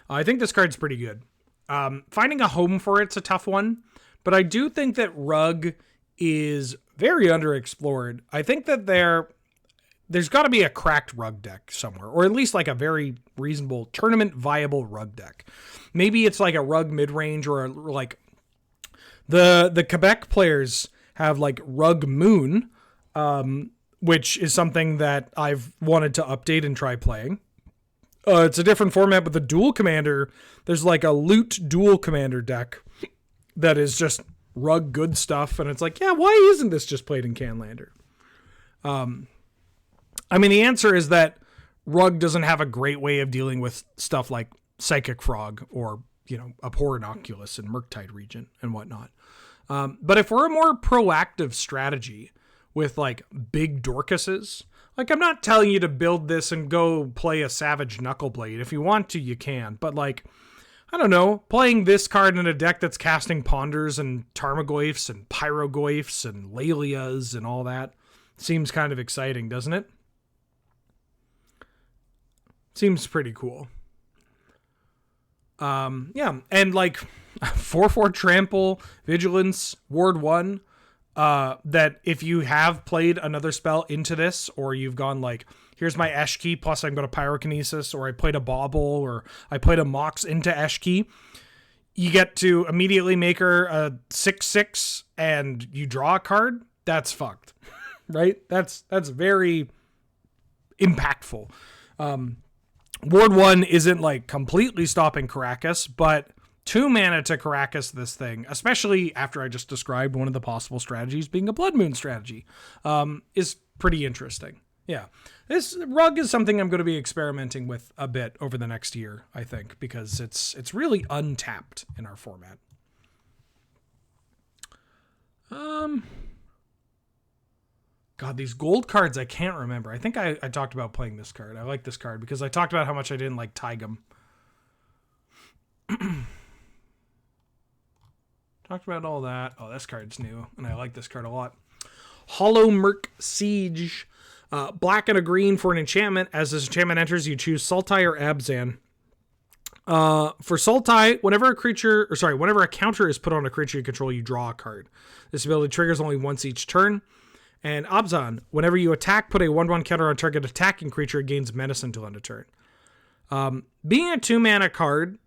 A: I think this card's pretty good. Finding a home for it's a tough one, but I do think that Rug is very underexplored. I think that there's got to be a cracked rug deck somewhere, or at least like a very reasonable tournament viable rug deck. Maybe it's like a rug mid-range, or like the Quebec players have like Rug Moon, which is something that I've wanted to update and try playing. It's a different format, but the dual commander, there's like a loot dual commander deck that is just rug good stuff. And it's like, yeah, why isn't this just played in Canlander? I mean, the answer is that Rug doesn't have a great way of dealing with stuff like Psychic Frog or, you know, Abhor Inoculus and Murktide region and whatnot. But if we're a more proactive strategy with like big Dorcases, like I'm not telling you to build this and go play a Savage Knuckleblade. If you want to, you can. But like, I don't know, playing this card in a deck that's casting Ponders and Tarmogoyfs and Pyrogoyfs and Lelias and all that seems kind of exciting, doesn't it? Seems pretty cool. Yeah, and like 4/4 trample, vigilance, ward 1, that if you have played another spell into this, or you've gone like, here's my Eshki, plus I'm going to Pyrokinesis, or I played a Bauble, or I played a Mox into Eshki, you get to immediately make her a 6/6 and you draw a card. That's fucked, right? That's very impactful. Ward 1 isn't like completely stopping Caracas, but 2 mana to Caracas this thing, especially after I just described one of the possible strategies being a Blood Moon strategy, is pretty interesting. Yeah. This rug is something I'm going to be experimenting with a bit over the next year, I think, because it's really untapped in our format. God, these gold cards, I can't remember. I think I talked about playing this card. I like this card because I talked about how much I didn't like Tigum. Talked about all that. Oh, this card's new, and I like this card a lot. Hollow Merc Siege. Black and a green for an enchantment. As this enchantment enters, you choose Sultai or Abzan. For Sultai, whenever a counter is put on a creature you control, you draw a card. This ability triggers only once each turn. And Abzan, whenever you attack, put a 1/1 counter on target attacking creature, it gains menace until end of turn. Being a 2-mana card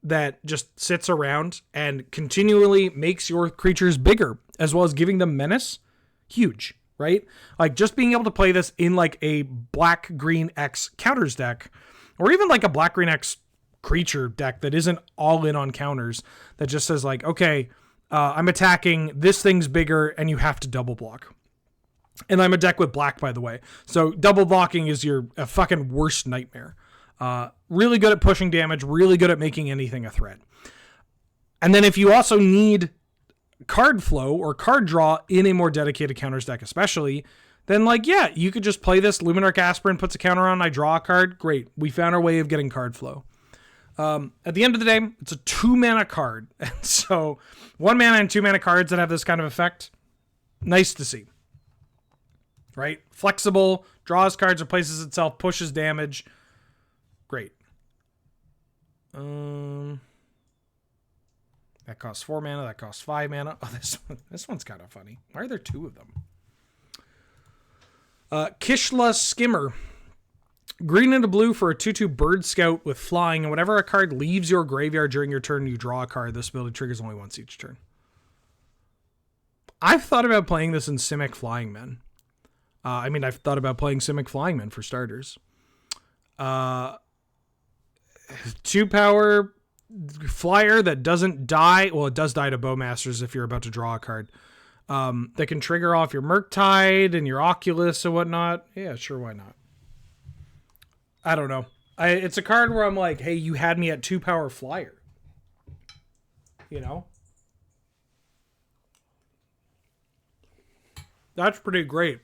A: that just sits around and continually makes your creatures bigger, as well as giving them menace, huge, right? Like just being able to play this in like a black-green X counters deck, or even like a black-green X creature deck that isn't all in on counters, that just says like, okay, I'm attacking, this thing's bigger, and you have to double block. And I'm a deck with black, by the way. So double blocking is your fucking worst nightmare. Really good at pushing damage, really good at making anything a threat. And then if you also need card flow or card draw in a more dedicated counters deck especially, then like, yeah, you could just play this. Luminarch Aspirin puts a counter on, I draw a card. Great. We found our way of getting card flow. At the end of the day, it's a 2-mana card. And so 1 mana and 2 mana cards that have this kind of effect, nice to see. Right? Flexible, draws cards, replaces itself, pushes damage. Great. That costs 4 mana, that costs 5 mana. Oh, this one's kind of funny. Why are there 2 of them? Kishla Skimmer. Green and a blue for a 2/2 Bird Scout with flying, and whenever a card leaves your graveyard during your turn, you draw a card. This ability triggers only once each turn. I've thought about playing this in Simic Flying Men. I've thought about playing Simic Flying Men for starters. 2-power flyer that doesn't die. Well, it does die to Bowmasters if you're about to draw a card. That can trigger off your Murktide and your Oculus and whatnot. Yeah, sure, why not? I don't know. It's a card where I'm like, hey, you had me at 2-power flyer. You know? That's pretty great.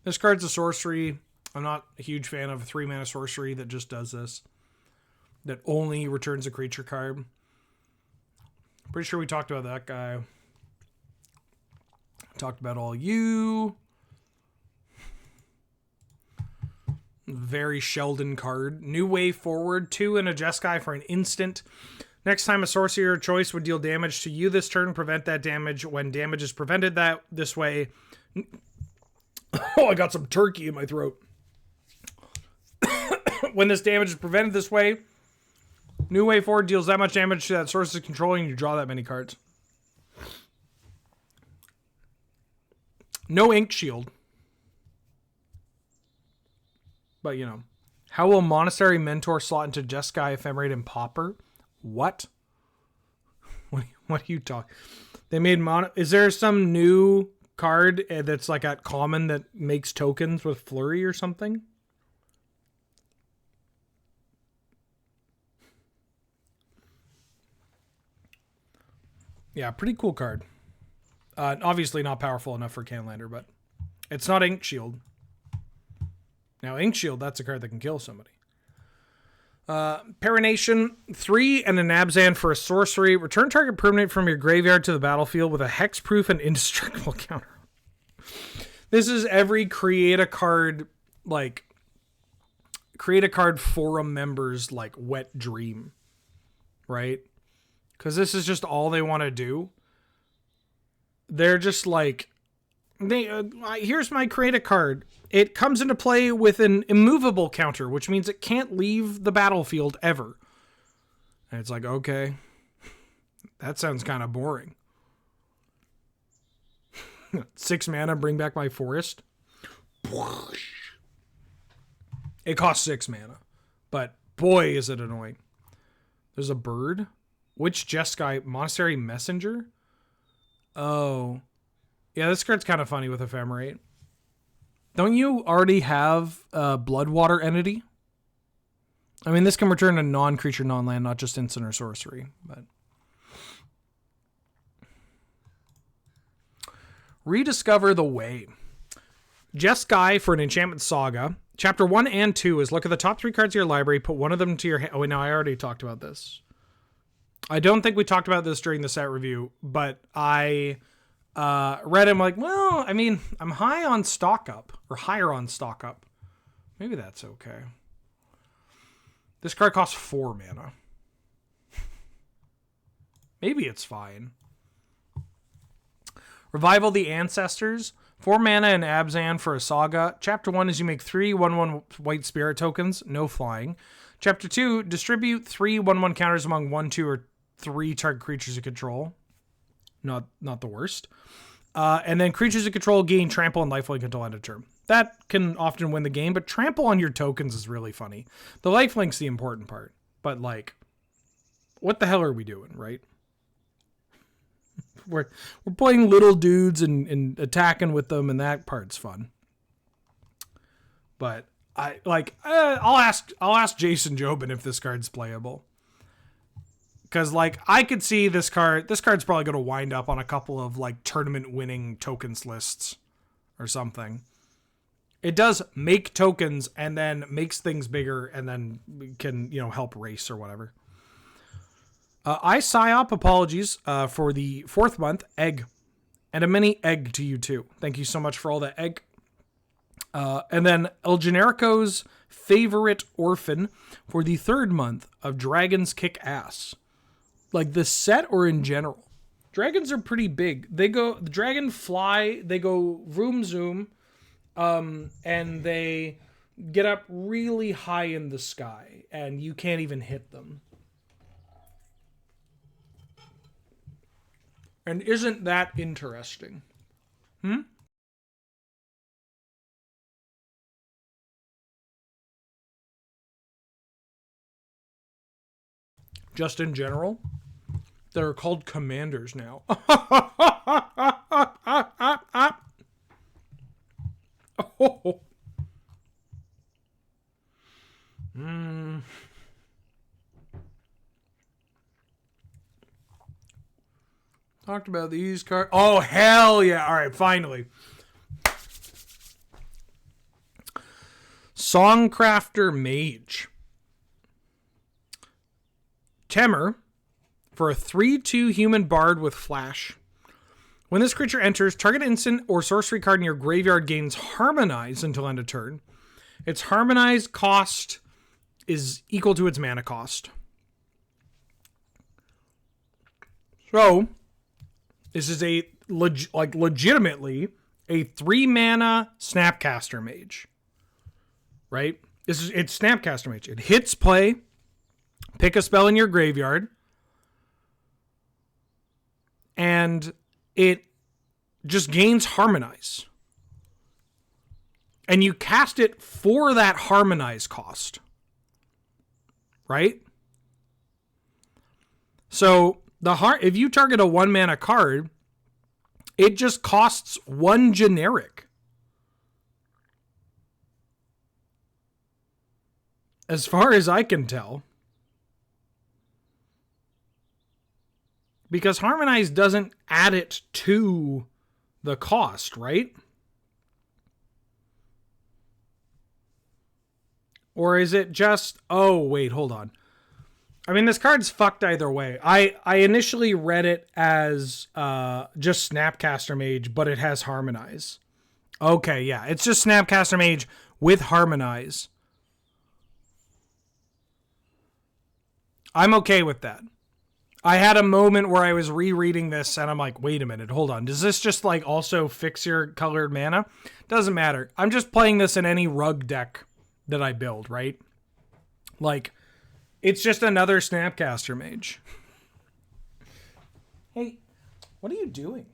A: This card's a sorcery. I'm not a huge fan of a 3-mana sorcery that just does this. That only returns a creature card. Pretty sure we talked about that guy. Talked about all you. Very Sheldon card. New Way Forward, 2 and a Jeskai for an instant. Next time a sorcery of choice would deal damage to you this turn, prevent that damage. When damage is prevented this way... Oh, I got some turkey in my throat. When this damage is prevented this way, New Way Forward deals that much damage to that sorcerer's controlling, you draw that many cards. No Ink Shield. But, you know. How will Monastery Mentor slot into Jeskai, Ephemerate, and Pauper? What? What are you talking? They made Is there some new card that's like at common that makes tokens with Flurry or something? Yeah, pretty cool card. Obviously not powerful enough for Canlander, but it's not Ink Shield. Now, Ink Shield, that's a card that can kill somebody. Perenation, 3 and an Abzan for a sorcery. Return target permanent from your graveyard to the battlefield with a hexproof and indestructible counter. This is every Create a Card forum members like wet dream, right? Because this is just all they want to do. They're just like, here's my Create a Card. It comes into play with an immovable counter, which means it can't leave the battlefield ever. And it's like, okay, that sounds kind of boring. 6 mana, bring back my forest. It costs 6 mana, but boy, is it annoying. There's a bird. Which Jeskai? Monastery Messenger? Oh. Yeah, this card's kind of funny with Ephemerate. Don't you already have a Bloodwater Entity? I mean, this can return a non-creature, non-land, not just instant or sorcery. But Rediscover the Way. Jeskai for an Enchantment Saga. Chapter 1 and 2 is look at the top 3 cards of your library, put one of them to your hand. Oh, wait, no, I already talked about this. I don't think we talked about this during the set review, but I read him like, well, I mean, I'm high on stock up, or higher on stock up. Maybe that's okay. This card costs 4 mana. Maybe it's fine. Revival the Ancestors. 4 mana and Abzan for a Saga. Chapter 1 is you make 3 1/1 white spirit tokens, no flying. Chapter 2, distribute 3 1/1 counters among 1, 2, or 3 target creatures you control. Not the worst. And then creatures you control gain trample and lifelink until end of turn. That can often win the game, but trample on your tokens is really funny. The lifelink's the important part. But like, what the hell are we doing, right? We're playing little dudes and attacking with them, and that part's fun. But I'll ask Jason Jobin if this card's playable. Because, like, I could see this card's probably going to wind up on a couple of, like, tournament-winning tokens lists or something. It does make tokens and then makes things bigger and then can, help race or whatever. Psyop, apologies for the 4th month, egg. And a mini egg to you, too. Thank you so much for all that egg. And then El Generico's Favorite Orphan for the 3rd month of Dragons Kick Ass. Like the set or in general? Dragons are pretty big. The dragon fly, they go vroom zoom, and they get up really high in the sky, and you can't even hit them. And isn't that interesting? Just in general? They're called commanders now. Oh. Talked about these cards. Oh, hell yeah. All right, finally. Songcrafter Mage. Temur for a 3/2 human bard with flash. When this creature enters, target instant or sorcery card in your graveyard gains Harmonize until end of turn. Its harmonized cost is equal to its mana cost. So, this is a legitimately a 3-mana Snapcaster Mage. Right? It's Snapcaster Mage. It hits play, pick a spell in your graveyard, and it just gains Harmonize. And you cast it for that Harmonize cost. Right? So, if you target a 1-mana card, it just costs 1 generic. As far as I can tell. Because Harmonize doesn't add it to the cost, right? Or is it just... Oh, wait, hold on. I mean, this card's fucked either way. I initially read it as just Snapcaster Mage, but it has Harmonize. Okay, yeah. It's just Snapcaster Mage with Harmonize. I'm okay with that. I had a moment where I was rereading this and I'm like, wait a minute, hold on. Does this just like also fix your colored mana? Doesn't matter. I'm just playing this in any rug deck that I build, right? Like, it's just another Snapcaster Mage. Hey, what are you doing?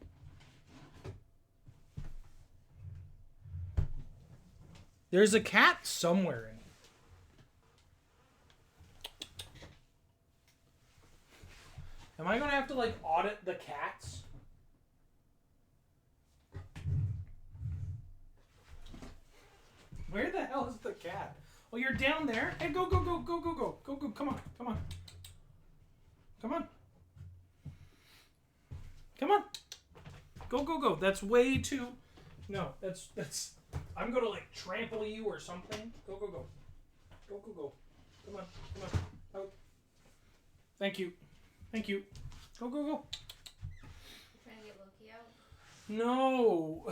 A: There's a cat somewhere in here. Am I going to have to, like, audit the cats? Where the hell is the cat? Oh, you're down there? Hey, go. Come on. Go. That's way too... No, that's... I'm going to, like, trample you or something. Go. Go. Come on. Out. Thank you. Go.
B: Trying to get Loki out?
A: No.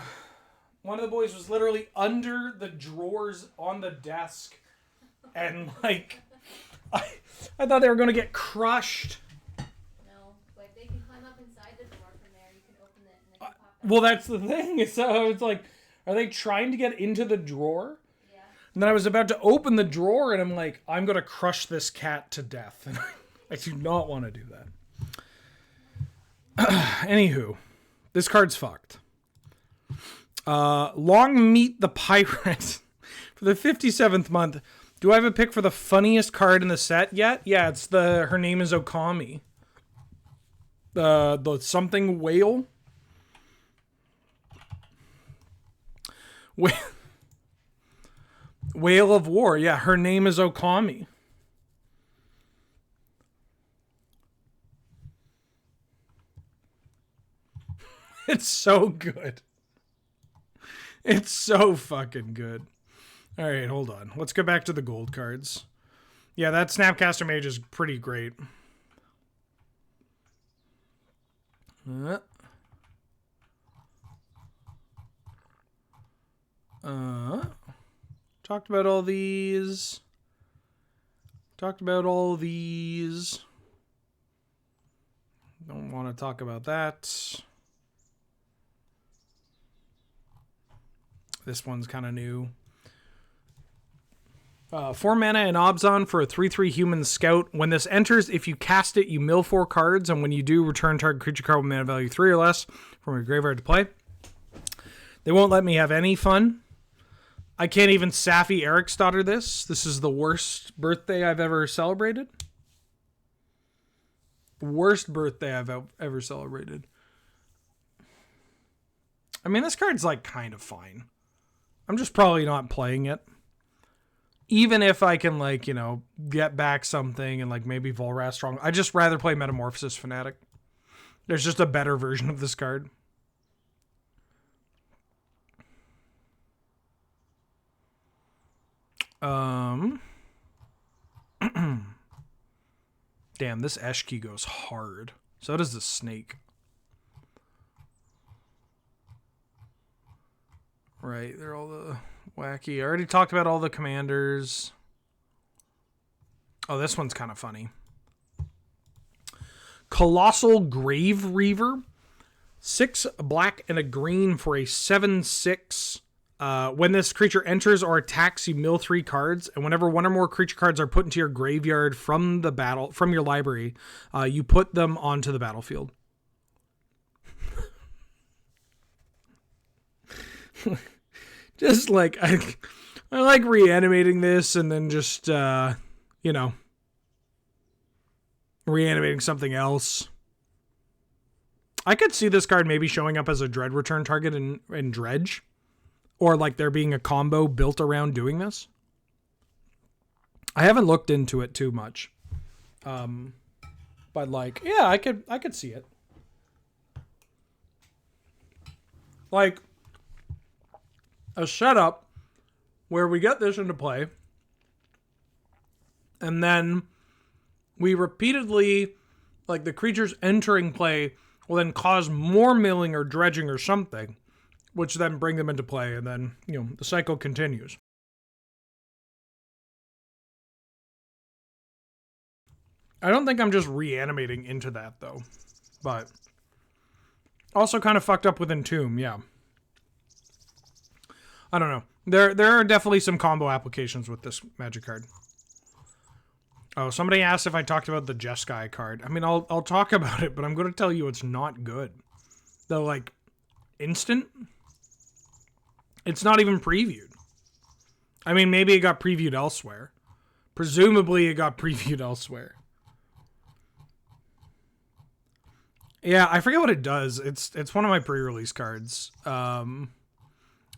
A: One of the boys was literally under the drawers on the desk. And, like, I thought they were going to get crushed.
B: No. Like, they can climb up inside the door from there. You can open it and then pop out.
A: Well, that's the thing. So it's like, are they trying to get into the drawer?
B: Yeah.
A: And then I was about to open the drawer, and I'm like, I'm going to crush this cat to death. And I do not want to do that. Anywho, this card's fucked. Long Meet the Pirate. For the 57th month, do I have a pick for the funniest card in the set yet? Yeah, it's her name is Okami. The something whale. Whale of War. Yeah, her name is Okami. It's so good. It's so fucking good. All right, hold on. Let's go back to the gold cards. Yeah, that Snapcaster Mage is pretty great. Talked about all these. Don't want to talk about that. This one's kind of new. 4 mana and Obzon for a 3/3 human scout. When this enters, if you cast it, you mill 4 cards, and when you do, return target creature card with mana value 3 or less from your graveyard to play. They won't let me have any fun. I can't even Safi Eriksdotter this. This is the worst birthday I've ever celebrated. Worst birthday I've ever celebrated. I mean, this card's like kind of fine. I'm just probably not playing it. Even if I can, like, you know, get back something and, like, maybe Volrath Strong. I'd just rather play Metamorphosis Fanatic. There's just a better version of this card. Damn, this Eshki goes hard. So does the Snake. Right, they're all the wacky. I already talked about all the commanders. Oh, this one's kind of funny. Colossal Grave Reaver. 6 black and a green for a 7/6. When this creature enters or attacks, you mill 3 cards, and whenever one or more creature cards are put into your graveyard from your library, you put them onto the battlefield. Just like I like reanimating this and then just reanimating something else. I could see this card maybe showing up as a dread return target in Dredge. Or like there being a combo built around doing this. I haven't looked into it too much. But like, yeah, I could see it. Like a setup where we get this into play. And then we repeatedly, like the creatures entering play will then cause more milling or dredging or something, which then bring them into play, and then, the cycle continues. I don't think I'm just reanimating into that, though. But also kind of fucked up with Entomb, yeah. I don't know. There are definitely some combo applications with this magic card. Oh, somebody asked if I talked about the Jeskai card. I mean, I'll talk about it, but I'm going to tell you it's not good. The, like, instant... It's not even previewed. I mean, maybe it got previewed elsewhere. Presumably it got previewed elsewhere. Yeah, I forget what it does. It's one of my pre-release cards. The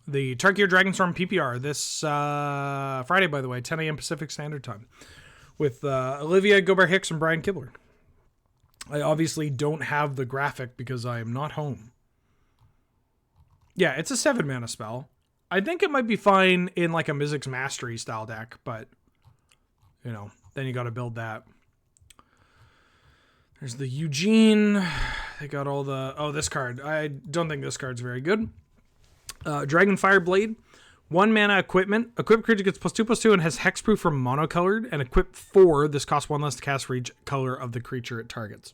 A: Tarkir Dragonstorm PPR this Friday, by the way, 10 a.m. Pacific Standard Time. With Olivia Gobert-Hicks and Brian Kibler. I obviously don't have the graphic because I am not home. Yeah, it's a 7 mana spell. I think it might be fine in like a Mizzix Mastery style deck, but then you got to build that. There's the Eugene. They got all the... Oh, this card. I don't think this card's very good. Dragonfire Blade. 1 mana equipment. Equipped creature gets +2/+2 and has hexproof from monocolored. And equip 4. This costs 1 less to cast for each color of the creature it targets.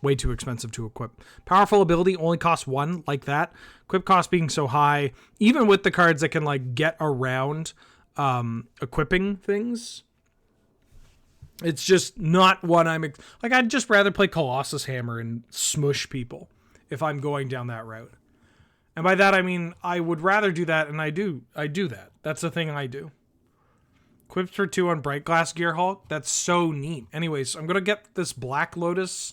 A: Way too expensive to equip. Powerful ability only costs 1, like that. Equip cost being so high, even with the cards that can like get around equipping things, it's just not what I'm like. I'd just rather play Colossus Hammer and smush people if I'm going down that route. And by that I mean I would rather do that, and I do that. That's the thing I do. Equipped for 2 on Bright Glass Gearhulk. That's so neat. Anyways, I'm gonna get this Black Lotus.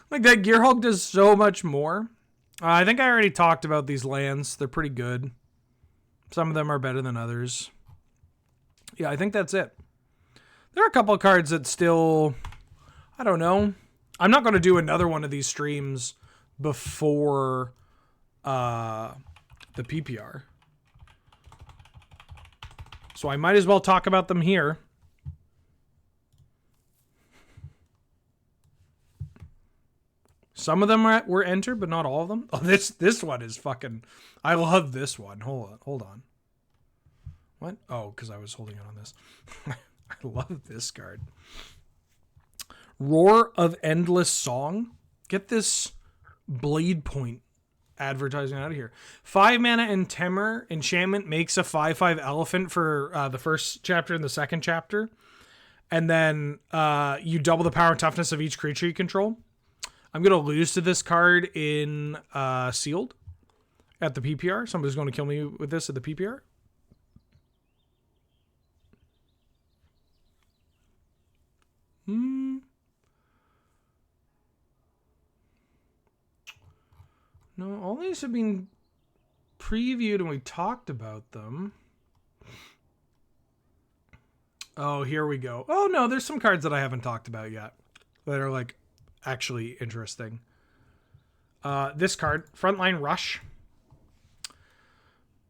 A: Like, that Gearhulk does so much more. I think I already talked about these lands. They're pretty good. Some of them are better than others. Yeah, I think that's it. There are a couple of cards that still... I don't know. I'm not going to do another one of these streams before the PPR. So I might as well talk about them here. Some of them were entered, but not all of them. Oh, this one is fucking... I love this one. Hold on. What? Oh, because I was holding on this. I love this card. Roar of Endless Song. Get this Blade Point advertising out of here. 5 mana and Temur enchantment makes a 5/5 elephant for the first chapter and the second chapter. And then you double the power and toughness of each creature you control. I'm going to lose to this card in Sealed at the PPR. Somebody's going to kill me with this at the PPR. No, all these have been previewed and we talked about them. Oh, here we go. Oh, no, there's some cards that I haven't talked about yet that are, like, actually interesting. This card, Frontline Rush.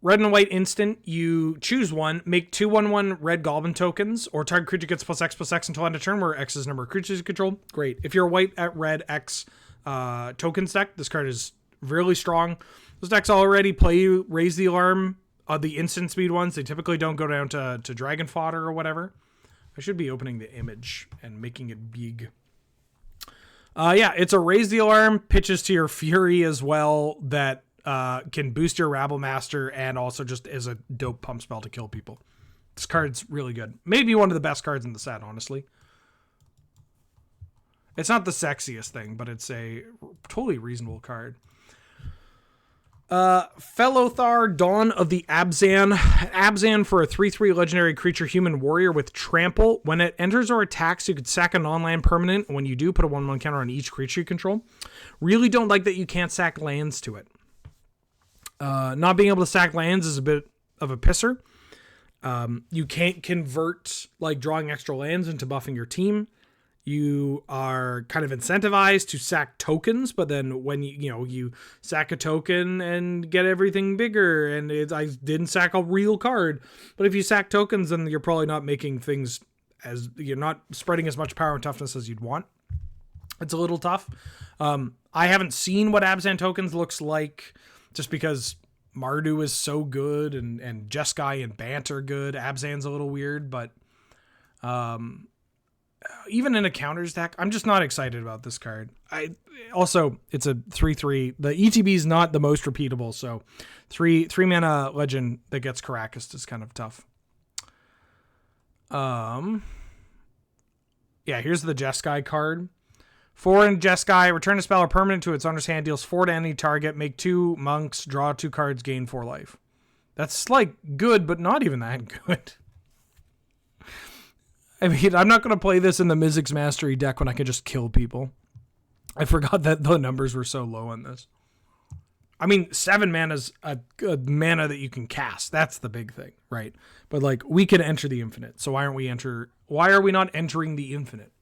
A: Red and white instant, you choose one, make 2/1/1 red goblin tokens, or target creature gets +X/X until end of turn, where X is the number of creatures you control. Great. If you're white at red, X tokens deck. This card is really strong. Those decks already play you Raise the Alarm. The instant speed ones, they typically don't go down to Dragon Fodder or whatever. I should be opening the image and making it big. Yeah, it's a Raise the Alarm, pitches to your Fury as well, that can boost your Rabble Master and also just is a dope pump spell to kill people. This card's really good. Maybe one of the best cards in the set, honestly. It's not the sexiest thing, but it's a totally reasonable card. Felothar, Dawn of the Abzan. Abzan for a 3/3 legendary creature human warrior with trample. When it enters or attacks, you could sack a non-land permanent. When you do, put a 1/1 counter on each creature you control. Really don't like that you can't sack lands to it. Not being able to sack lands is a bit of a pisser. You can't convert like drawing extra lands into buffing your team. You are kind of incentivized to sack tokens, but then when you sack a token and get everything bigger, and I didn't sack a real card. But if you sack tokens, then you're probably not making things you're not spreading as much power and toughness as you'd want. It's a little tough. I haven't seen what Abzan tokens looks like, just because Mardu is so good and Jeskai and Bant are good. Abzan's a little weird, but even in a counters deck, I'm just not excited about this card. It's a 3/3. The ETB is not the most repeatable, so three mana legend that gets Caracas is kind of tough. Yeah, here's the Jeskai card. 4 in Jeskai, return a spell or permanent to its owner's hand, deals 4 to any target, make 2 monks, draw 2 cards, gain 4 life. That's like good, but not even that good. I mean, I'm not going to play this in the Mizzix Mastery deck when I can just kill people. I forgot that the numbers were so low on this. I mean, 7 mana is a good mana that you can cast. That's the big thing, right? But like, we can enter the infinite. So why are we not entering the infinite?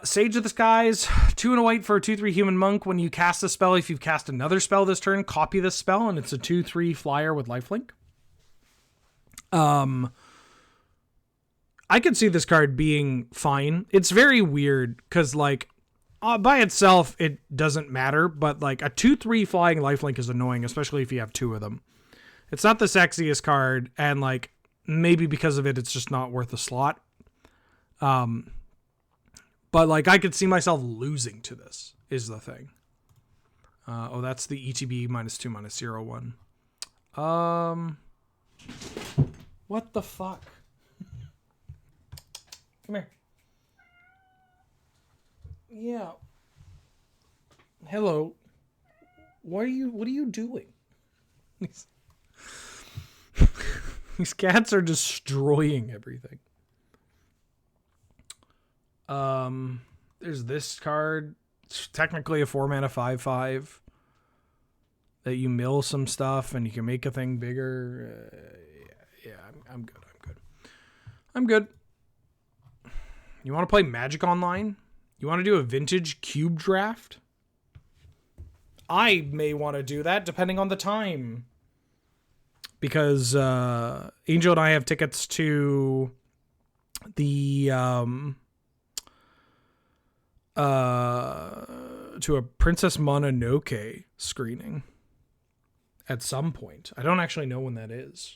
A: Sage of the Skies, 2 and a white for a 2/3 human monk. When you cast a spell, if you've cast another spell this turn, copy this spell, and it's a 2/3 flyer with lifelink. I could see this card being fine. It's very weird because, like, by itself, it doesn't matter. But, like, a 2/3 flying lifelink is annoying, especially if you have 2 of them. It's not the sexiest card, and, like, maybe because of it, it's just not worth a slot. But, like, I could see myself losing to this, is the thing. That's the ETB -2/-0/1. What the fuck? Come here. Yeah. Hello. What are you doing? These cats are destroying everything. There's this card. It's technically a 4-mana 5/5 that you mill some stuff and you can make a thing bigger. I'm good. I'm good. You want to play Magic Online? You want to do a vintage cube draft? I may want to do that depending on the time. Because Angel and I have tickets to the to a Princess Mononoke screening at some point. I don't actually know when that is.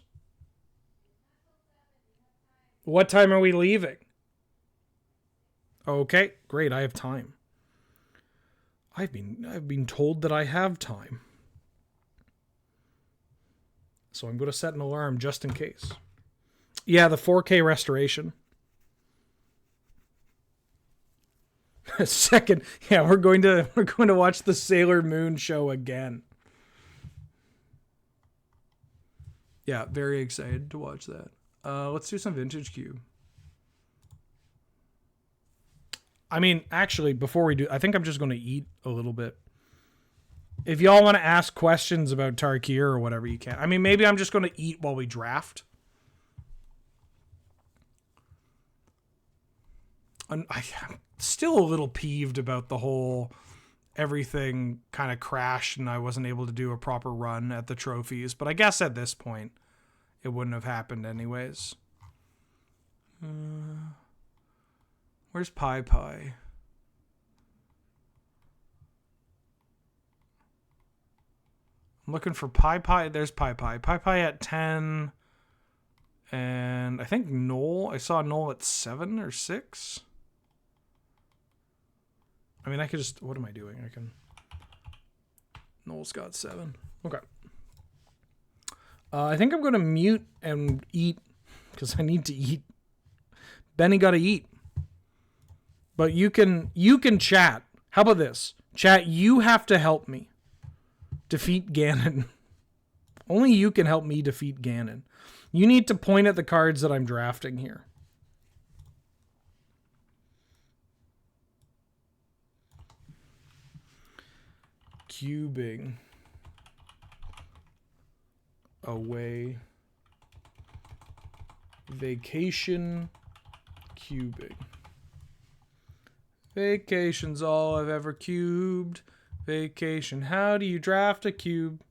A: What time are we leaving? Okay, great. I have time. I've been told that I have time. So I'm going to set an alarm just in case. Yeah, the 4K restoration. Second, yeah, we're going to watch the Sailor Moon show again. Yeah, very excited to watch that. Let's do some Vintage Cube. I mean, actually, before we do, I think I'm just going to eat a little bit. If y'all want to ask questions about Tarkir or whatever, you can. I mean, maybe I'm just going to eat while we draft. I'm still a little peeved about the whole everything kind of crashed and I wasn't able to do a proper run at the trophies. But I guess at this point, it wouldn't have happened anyways. Where's Pie Pie? I'm looking for Pi. There's Pi. Pi at 10. And I think Noel. I saw Noel at 7 or 6. I mean, I could just... What am I doing? I can... Noel's got 7. Okay. I think I'm going to mute and eat because I need to eat. Benny got to eat. But you can chat. How about this? Chat, you have to help me defeat Ganon. Only you can help me defeat Ganon. You need to point at the cards that I'm drafting here. Cubing away. Vacation cubing. Vacation's all I've ever cubed. Vacation. How do you draft a cube?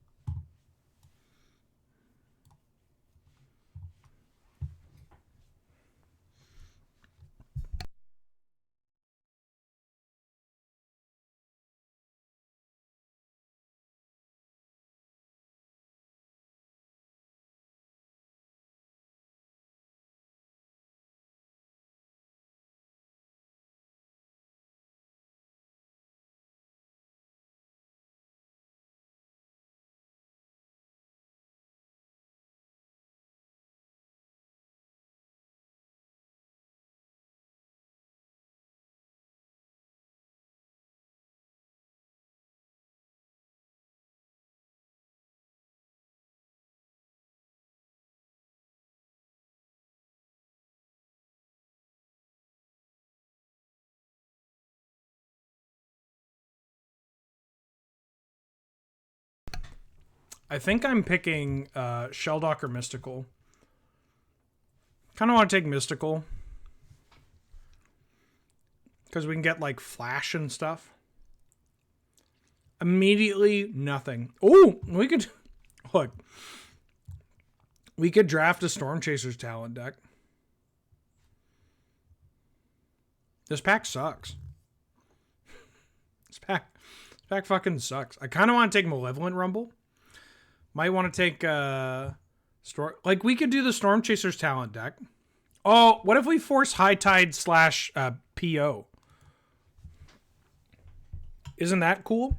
A: I think I'm picking Sheldock or Mystical. Kind of want to take Mystical. Because we can get like Flash and stuff. Immediately, nothing. Oh, we could... Look. We could draft a Storm Chaser's talent deck. This pack sucks. This pack fucking sucks. I kind of want to take Malevolent Rumble. Might want to take Storm. Like we could do the Storm Chaser's talent deck. Oh, what if we force High Tide / PO? Isn't that cool?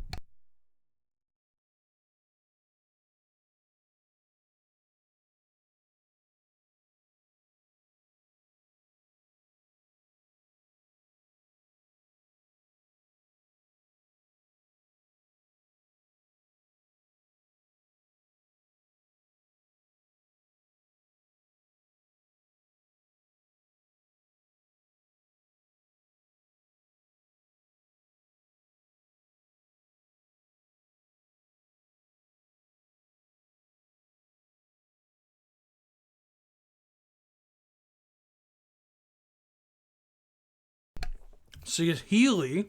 A: Healy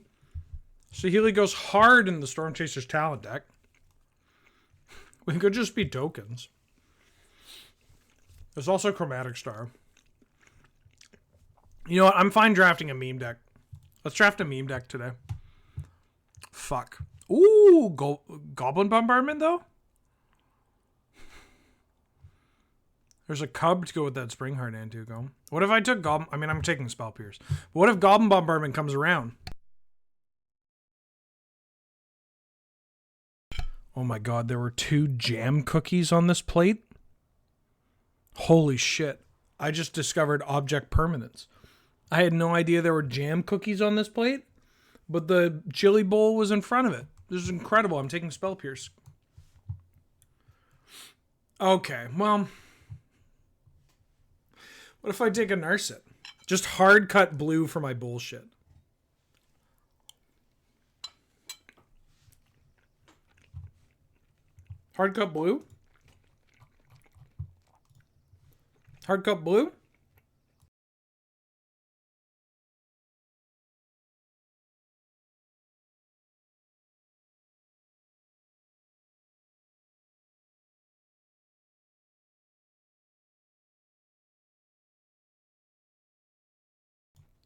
A: goes hard in the Storm Chaser's talent deck. We could just be tokens. There's also Chromatic Star. You know what? I'm fine drafting a meme deck. Let's draft a meme deck today. Fuck. Ooh, Goblin Bombardment, though? There's a Cub to go with that Springheart Antuco. What if I took Goblin... I mean, I'm taking Spell Pierce. But what if Goblin Bombardment comes around? Oh my god, there were 2 jam cookies on this plate? Holy shit. I just discovered object permanence. I had no idea there were jam cookies on this plate, but the chili bowl was in front of it. This is incredible. I'm taking Spell Pierce. Okay, well... What if I take a Narset? Just hard cut blue for my bullshit. Hard cut blue? Hard cut blue?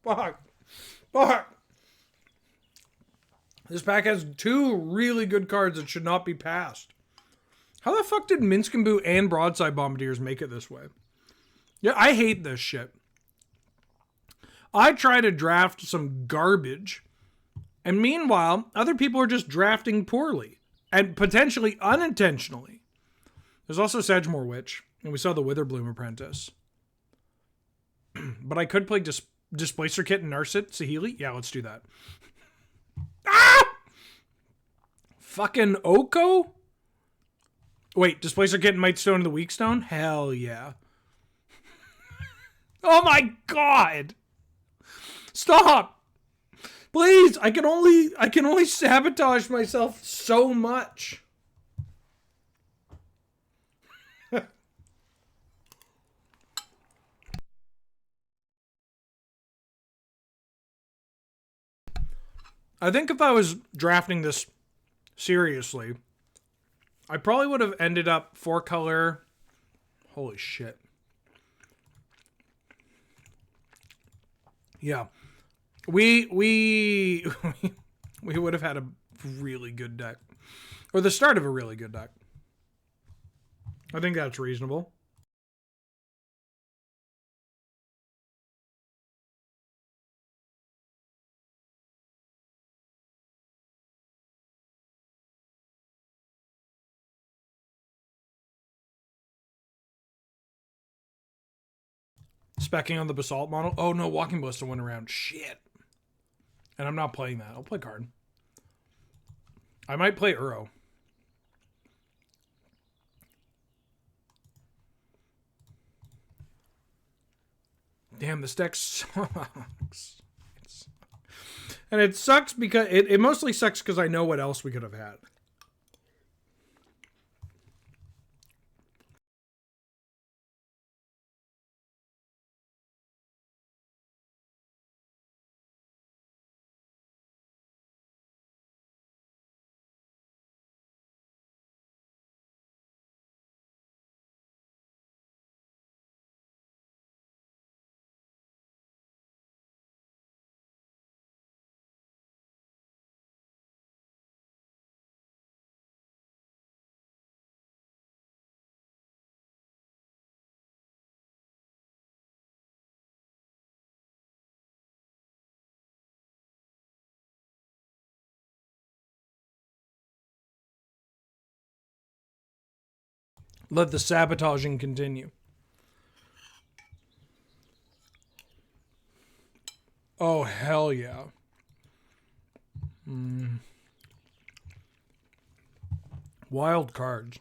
A: Fuck. This pack has 2 really good cards that should not be passed. How the fuck did Minskamboo and Broadside Bombardiers make it this way? Yeah, I hate this shit. I try to draft some garbage, and meanwhile, other people are just drafting poorly, and potentially unintentionally. There's also Sedgemoor Witch, and we saw the Witherbloom Apprentice. But I could play Displacer Kit and Narset Saheeli. Yeah, let's do that. Ah! Fucking Oko? Wait, Displacer Kit and Mightstone and the Weakstone? Hell yeah. Oh my god! Stop! Please, I can only sabotage myself so much. I think if I was drafting this seriously, I probably would have ended up 4-color. Holy shit. Yeah. We would have had a really good deck. Or the start of a really good deck. I think that's reasonable. Specking on the Basalt model. Oh no, Walking Ballista went around. Shit. And I'm not playing that. I'll play card. I might play Uro. Damn, this deck sucks. And it sucks because... It mostly sucks because I know what else we could have had. Let the sabotaging continue. Oh, hell yeah. Wild cards.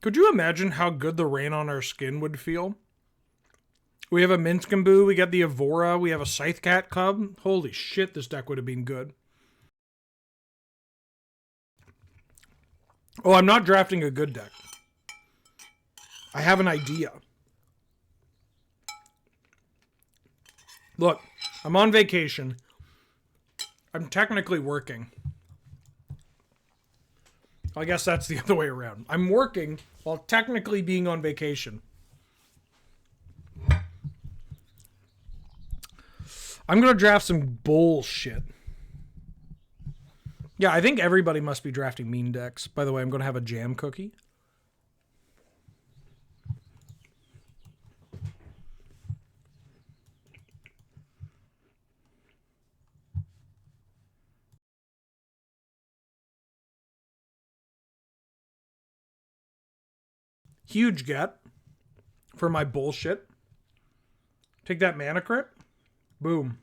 A: Could you imagine how good the rain on our skin would feel? We have a Minskamboo, we got the Evora, we have a Scythecat Cub. Holy shit, this deck would have been good. Oh, I'm not drafting a good deck. I have an idea. Look, I'm on vacation. I'm technically working. I guess that's the other way around. I'm working while technically being on vacation. I'm going to draft some bullshit. Yeah, I think everybody must be drafting mean decks. By the way, I'm going to have a jam cookie. Huge get for my bullshit. Take that mana crit. Boom.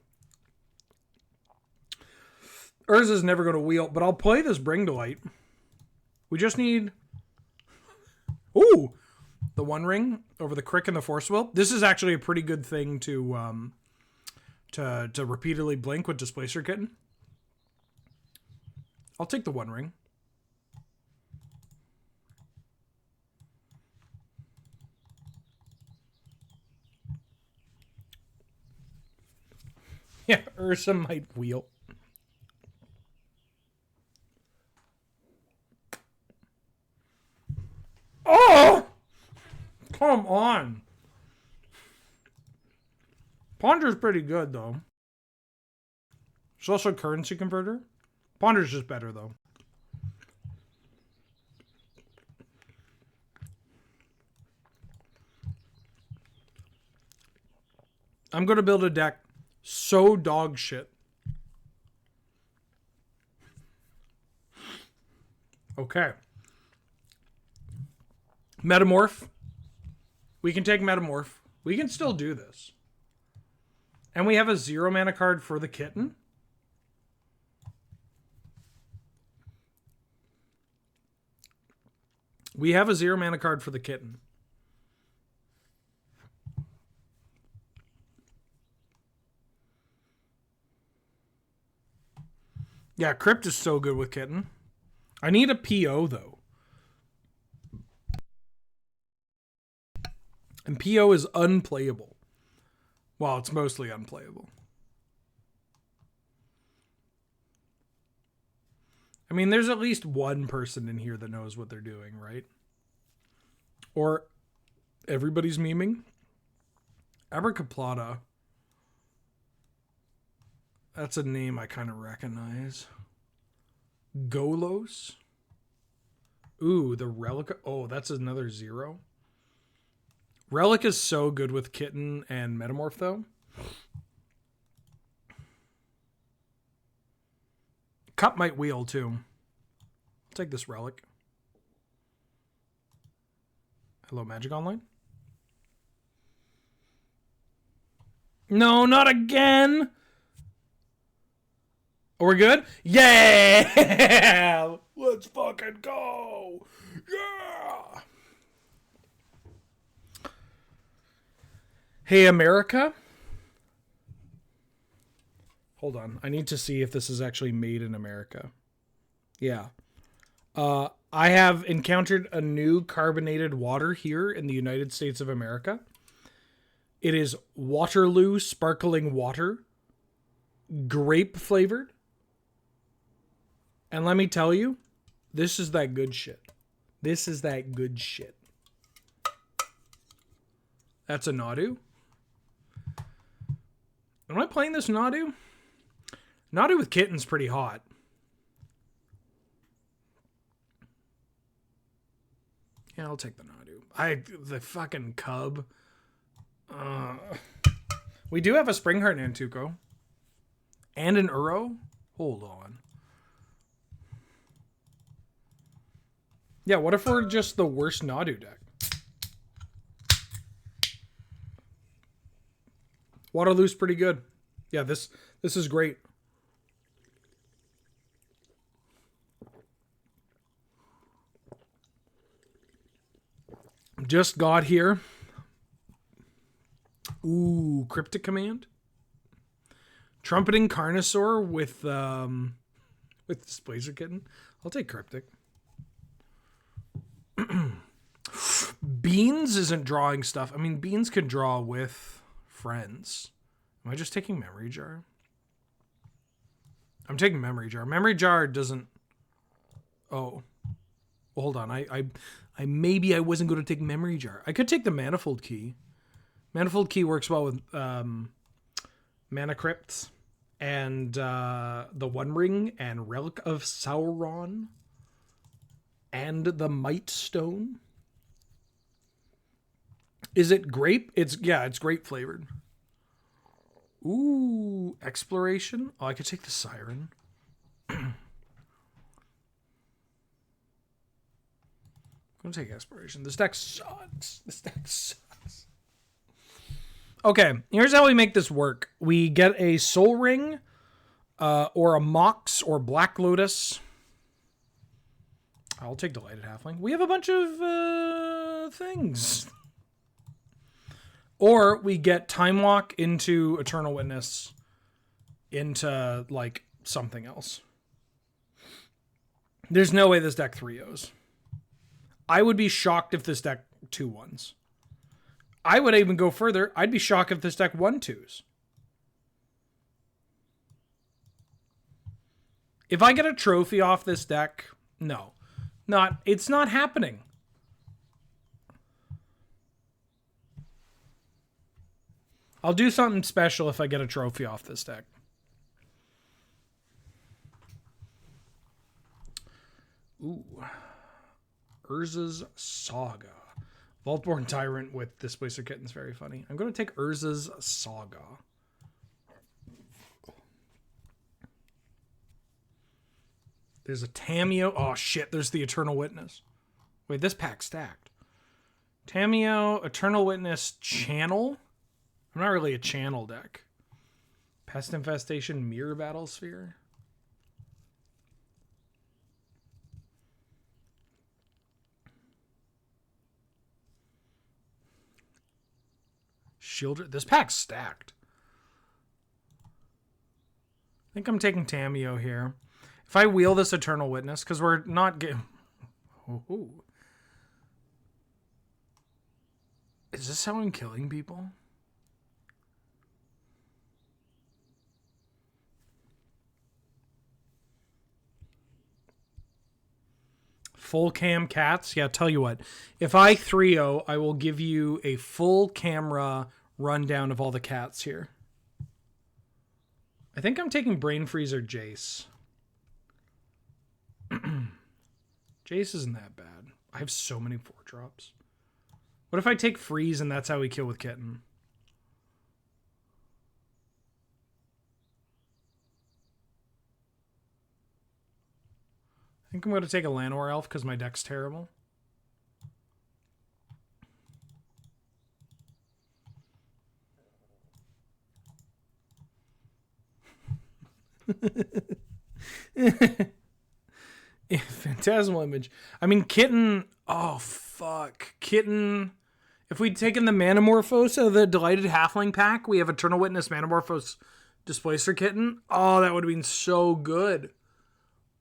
A: Urza's never going to wheel, but I'll play this Bring to Light. We just need... Ooh! The One Ring over the Crick and the Force Will. This is actually a pretty good thing to repeatedly blink with Displacer Kitten. I'll take the One Ring. Yeah, Ursa might wheel. Oh! Come on. Ponder's pretty good, though. It's also a currency converter. Ponder's just better, though. I'm going to build a deck so dog shit. Okay. Metamorph. We can take Metamorph. We can still do this. And we have a 0 mana card for the kitten. We have a 0 mana card for the kitten. Yeah, Crypt is so good with kitten. I need a PO, though. And PO is unplayable. Well, it's mostly unplayable. I mean, there's at least one person in here that knows what they're doing, right? Or everybody's memeing. Abracaplata. That's a name I kind of recognize. Golos. Ooh, the Relic. Oh, that's another 0. Relic is so good with Kitten and Metamorph, though. Cup might wheel, too. I'll take this Relic. Hello, Magic Online? No, not again! Oh, we're good? Yeah! Let's fucking go! Yeah! Hey, America? Hold on. I need to see if this is actually made in America. Yeah. I have encountered a new carbonated water here in the United States of America. It is Waterloo sparkling water. Grape flavored. And let me tell you, this is that good shit. This is that good shit. That's a Nadu. Am I playing this Nadu? Nadu with Kitten's pretty hot. Yeah, I'll take the Nadu. The fucking Cub. We do have a Springheart Nantuko. And an Uro. Hold on. Yeah, what if we're just the worst Nadu deck? Waterloo's pretty good. Yeah, this is great. Just got here. Ooh, Cryptic Command. Trumpeting Carnosaur with Displacer Kitten. I'll take Cryptic. Beans isn't drawing stuff. I mean, Beans can draw with friends. Am I just taking Memory Jar? I'm taking Memory Jar. Memory Jar doesn't... Oh. Well, hold on. I maybe I wasn't going to take Memory Jar. I could take the Manifold Key. Manifold Key works well with Mana Crypts and the One Ring and Relic of Sauron and the Might Stone. Is it grape? It's grape flavored. Ooh, Exploration. Oh, I could take the Siren. I'm gonna take Exploration. This deck sucks. Okay, here's how we make this work. We get a Soul Ring, or a Mox, or Black Lotus. I'll take Delighted Halfling. We have a bunch of things. Or we get Time Walk into Eternal Witness into, like, something else. There's no way this deck 3-0s. I would be shocked if this deck 2-1s. I would even go further. I'd be shocked if this deck 1-2s. If I get a trophy off this deck, no. It's not happening. I'll do something special if I get a trophy off this deck. Ooh. Urza's Saga. Vaultborn Tyrant with Displacer Kitten's very funny. I'm going to take Urza's Saga. There's a Tameo. Oh, shit. There's the Eternal Witness. Wait, this pack's stacked. Tameo, Eternal Witness, Channel. I'm not really a channel deck. Pest Infestation, Mirror Battlesphere. Shielder. This pack's stacked. I think I'm taking Tameo here. If I wheel this Eternal Witness, because we're not getting... Ooh. Is this how I'm killing people? Full cam cats? Yeah, tell you what. If I 3-0, I will give you a full camera rundown of all the cats here. I think I'm taking Brain Freeze or Jace. Jace isn't that bad. I have so many 4-drops. What if I take Freeze and that's how we kill with Kitten? I think I'm going to take a Llanowar Elf because my deck's terrible. Phantasmal Image. I mean, Kitten... Oh, fuck. Kitten... If we'd taken the Manamorphose of the Delighted Halfling pack, we have Eternal Witness, Manamorphose, Displacer Kitten. Oh, that would have been so good.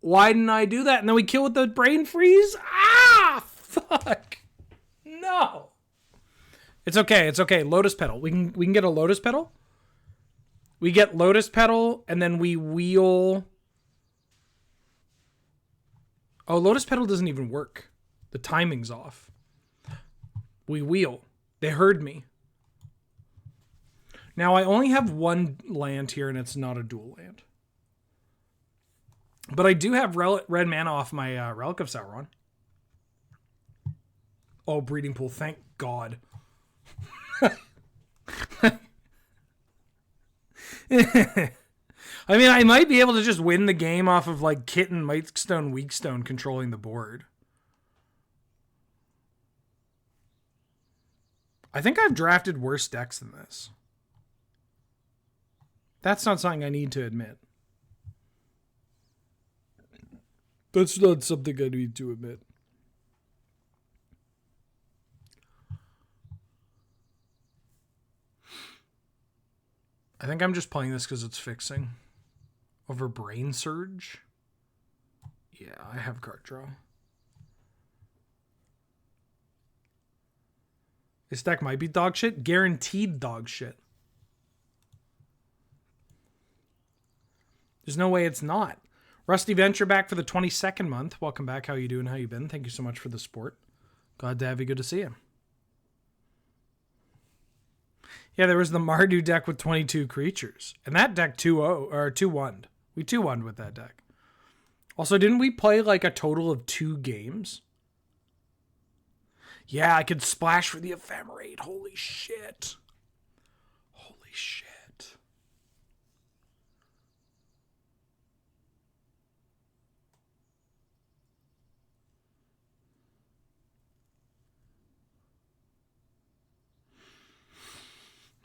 A: Why didn't I do that? And then we kill with the Brain Freeze? Ah, fuck. No. It's okay. It's okay. Lotus Petal. We can get a Lotus Petal. We get Lotus Petal, and then we wheel... Oh, Lotus Petal doesn't even work. The timing's off. We wheel. They heard me. Now, I only have one land here, and it's not a dual land. But I do have red mana off my Relic of Sauron. Oh, Breeding Pool. Thank God. I mean, I might be able to just win the game off of like Kitten, Mightstone, Weakstone controlling the board. I think I've drafted worse decks than this. That's not something I need to admit. That's not something I need to admit. I think I'm just playing this because it's fixing. Over Brain Surge? Yeah, I have card draw. This deck might be dog shit. Guaranteed dog shit. There's no way it's not. Rusty Venture back for the 22nd month. Welcome back. How you doing? How you been? Thank you so much for the support. Glad to have you. Good to see you. Yeah, there was the Mardu deck with 22 creatures. And that deck 2-0 or 2-1'd. We 2-1'd with that deck. Also, didn't we play like a total of 2 games? Yeah, I could splash for the Ephemerate. Holy shit. Holy shit.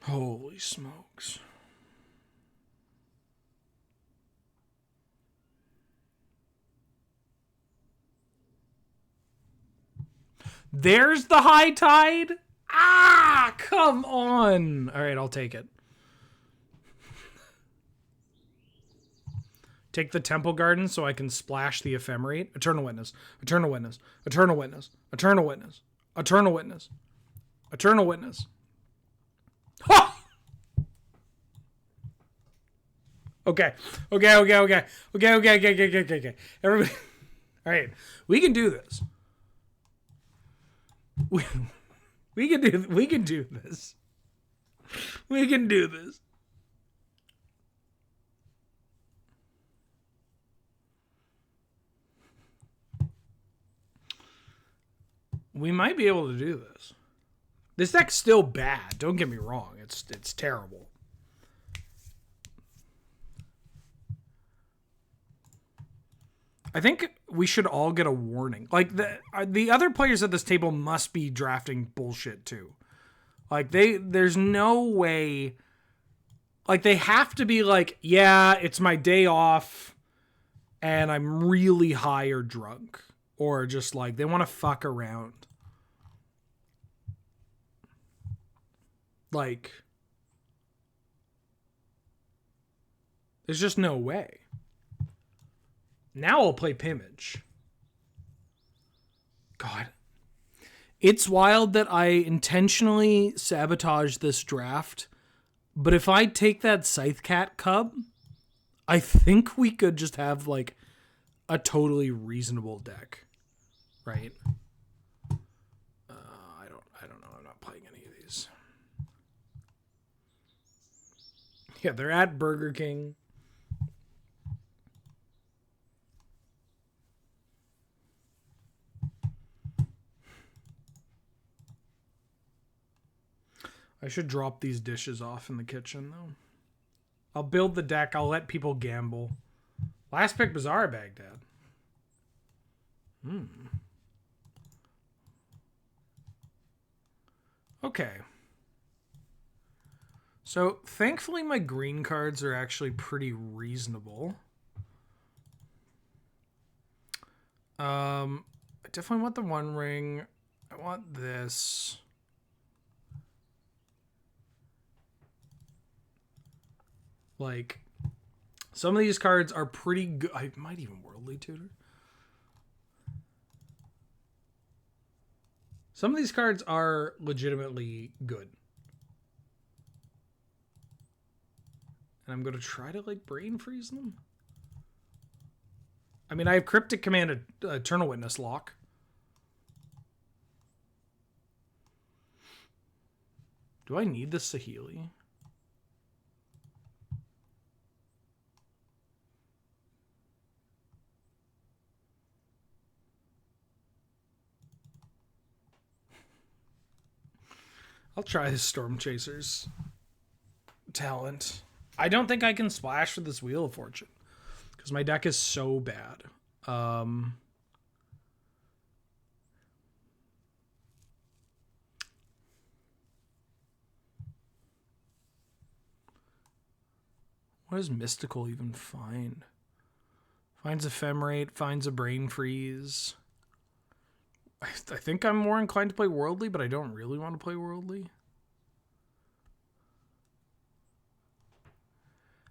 A: Holy smokes. There's the High Tide. Ah, come on. All right, I'll take it. Take the Temple Garden so I can splash the Ephemerate. Eternal Witness. Eternal Witness. Eternal Witness. Eternal Witness. Eternal Witness. Eternal Witness. Ha! Okay. Okay. Everybody. All right. We can do this. We can do this. We can do this. We might be able to do this. This deck's still bad. Don't get me wrong. It's terrible. I think we should all get a warning. Like, the other players at this table must be drafting bullshit too. Like, there's no way. Like, they have to be like, yeah, it's my day off and I'm really high or drunk. Or just like, they want to fuck around. Like, there's just no way. Now I'll play Pimmage. God. It's wild that I intentionally sabotaged this draft. But if I take that Scythe Cat Cub, I think we could just have like a totally reasonable deck. Right? I don't know. I'm not playing any of these. Yeah, they're at Burger King. I should drop these dishes off in the kitchen, though. I'll build the deck. I'll let people gamble. Last pick, Bazaar Baghdad. Okay. So, thankfully, my green cards are actually pretty reasonable. I definitely want the One Ring. I want this. Like, some of these cards are pretty good. I might even Worldly Tutor. Some of these cards are legitimately good. And I'm going to try to, like, brain freeze them. I mean, I have Cryptic Command, Eternal Witness lock. Do I need the Saheeli? I'll try his Storm Chaser's talent. I don't think I can splash for this Wheel of Fortune because my deck is so bad. What does Mystical even find? Finds Ephemerate, finds a Brain Freeze. I think I'm more inclined to play Worldly, but I don't really want to play Worldly.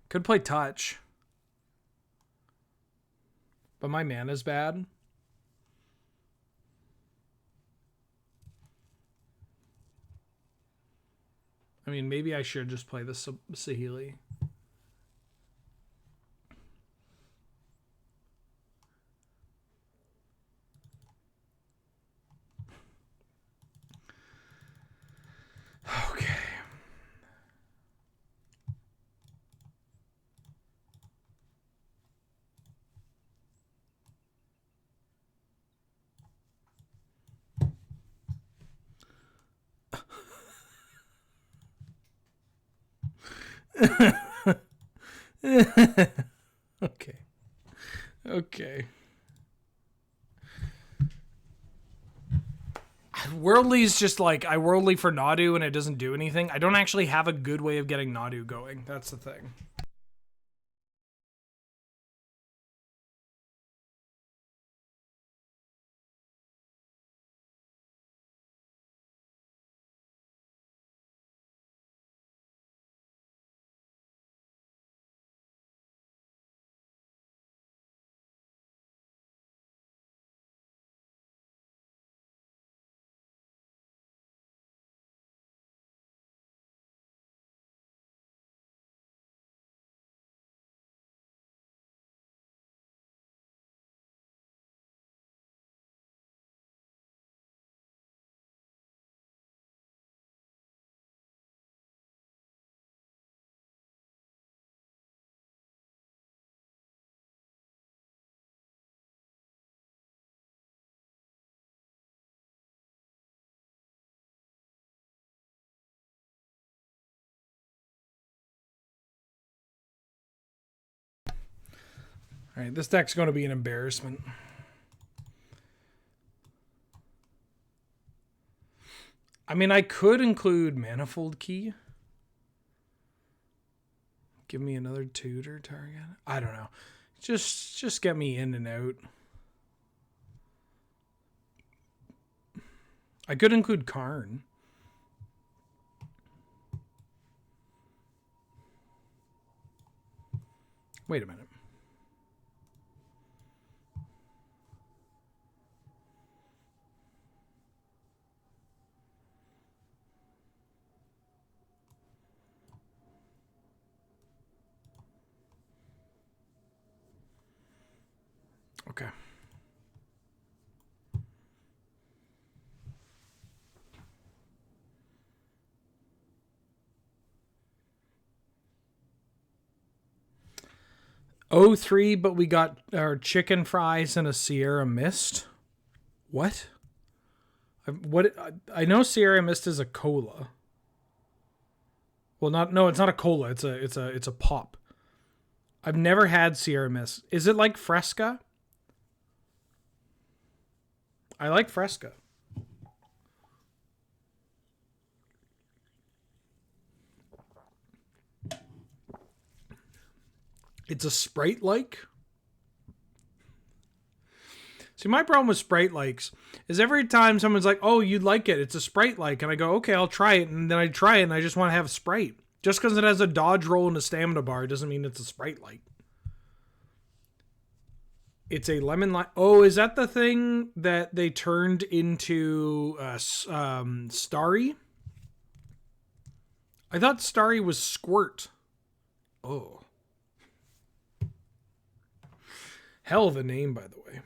A: Could play Touch. But my mana's bad. I mean, maybe I should just play the Saheeli. Okay. Okay. Okay. Worldly's just like, I Worldly for Nadu and it doesn't do anything. I don't actually have a good way of getting Nadu going. That's the thing. All right, this deck's going to be an embarrassment. I mean, I could include Manifold Key. Give me another tutor target. I don't know. Just get me in and out. I could include Karn. Wait a minute. Okay. Oh, 03, but we got our chicken fries and a Sierra Mist. What? I know Sierra Mist is a cola. Well, it's not a cola. It's a pop. I've never had Sierra Mist. Is it like Fresca? I like Fresca. It's a Sprite-like. See, my problem with Sprite-likes is every time someone's like, oh, you'd like it. It's a Sprite-like. And I go, okay, I'll try it. And then I try it and I just want to have Sprite. Just because it has a dodge roll and a stamina bar doesn't mean it's a Sprite-like. It's a lemon lime. Oh, is that the thing that they turned into Starry? I thought Starry was Squirt. Oh. Hell of a name, by the way.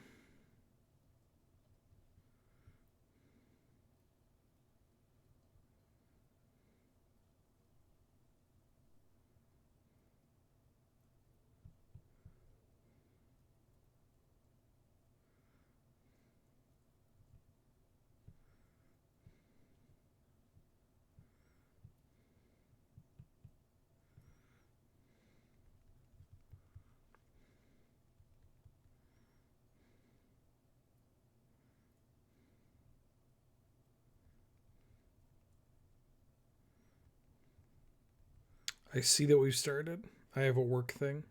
A: I see that we've started. I have a work thing.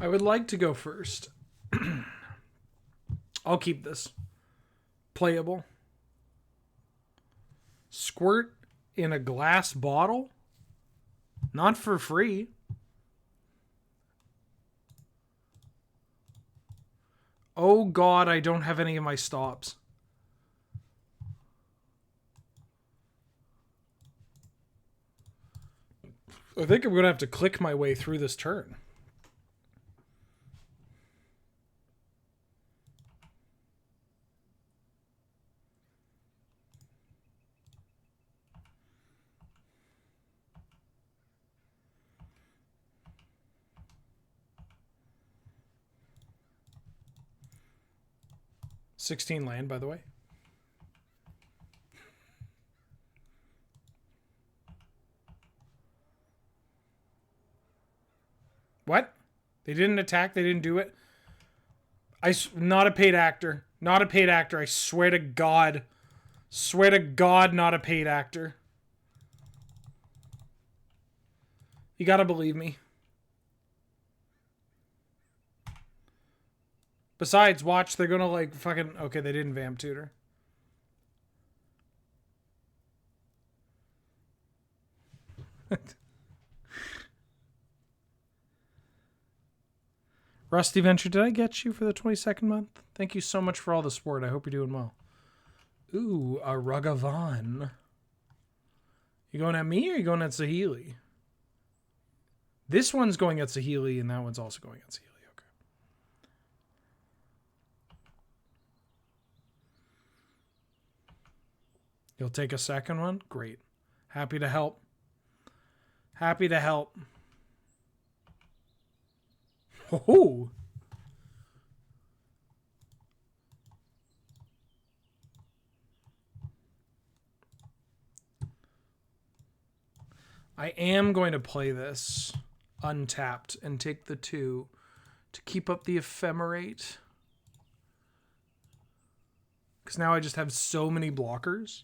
A: I would like to go first. I'll keep this. Playable. Squirt in a glass bottle? Not for free. Oh God, I don't have any of my stops. I think I'm going to have to click my way through this turn. $16 land, by the way. What? They didn't attack? They didn't do it? Not a paid actor. Not a paid actor. I swear to God. Swear to God, not a paid actor. You gotta believe me. Besides, watch, they're gonna like fucking... Okay, they didn't vamp tutor. Rusty Venture, did I get you for the 22nd month? Thank you so much for all the support. I hope you're doing well. Ooh, a Ragavan. You going at me or you going at Saheeli? This one's going at Saheeli and that one's also going at Saheeli. You'll take a second one? Great. Happy to help. Happy to help. Oh. I am going to play this untapped and take the 2 to keep up the ephemerate. Because now I just have so many blockers.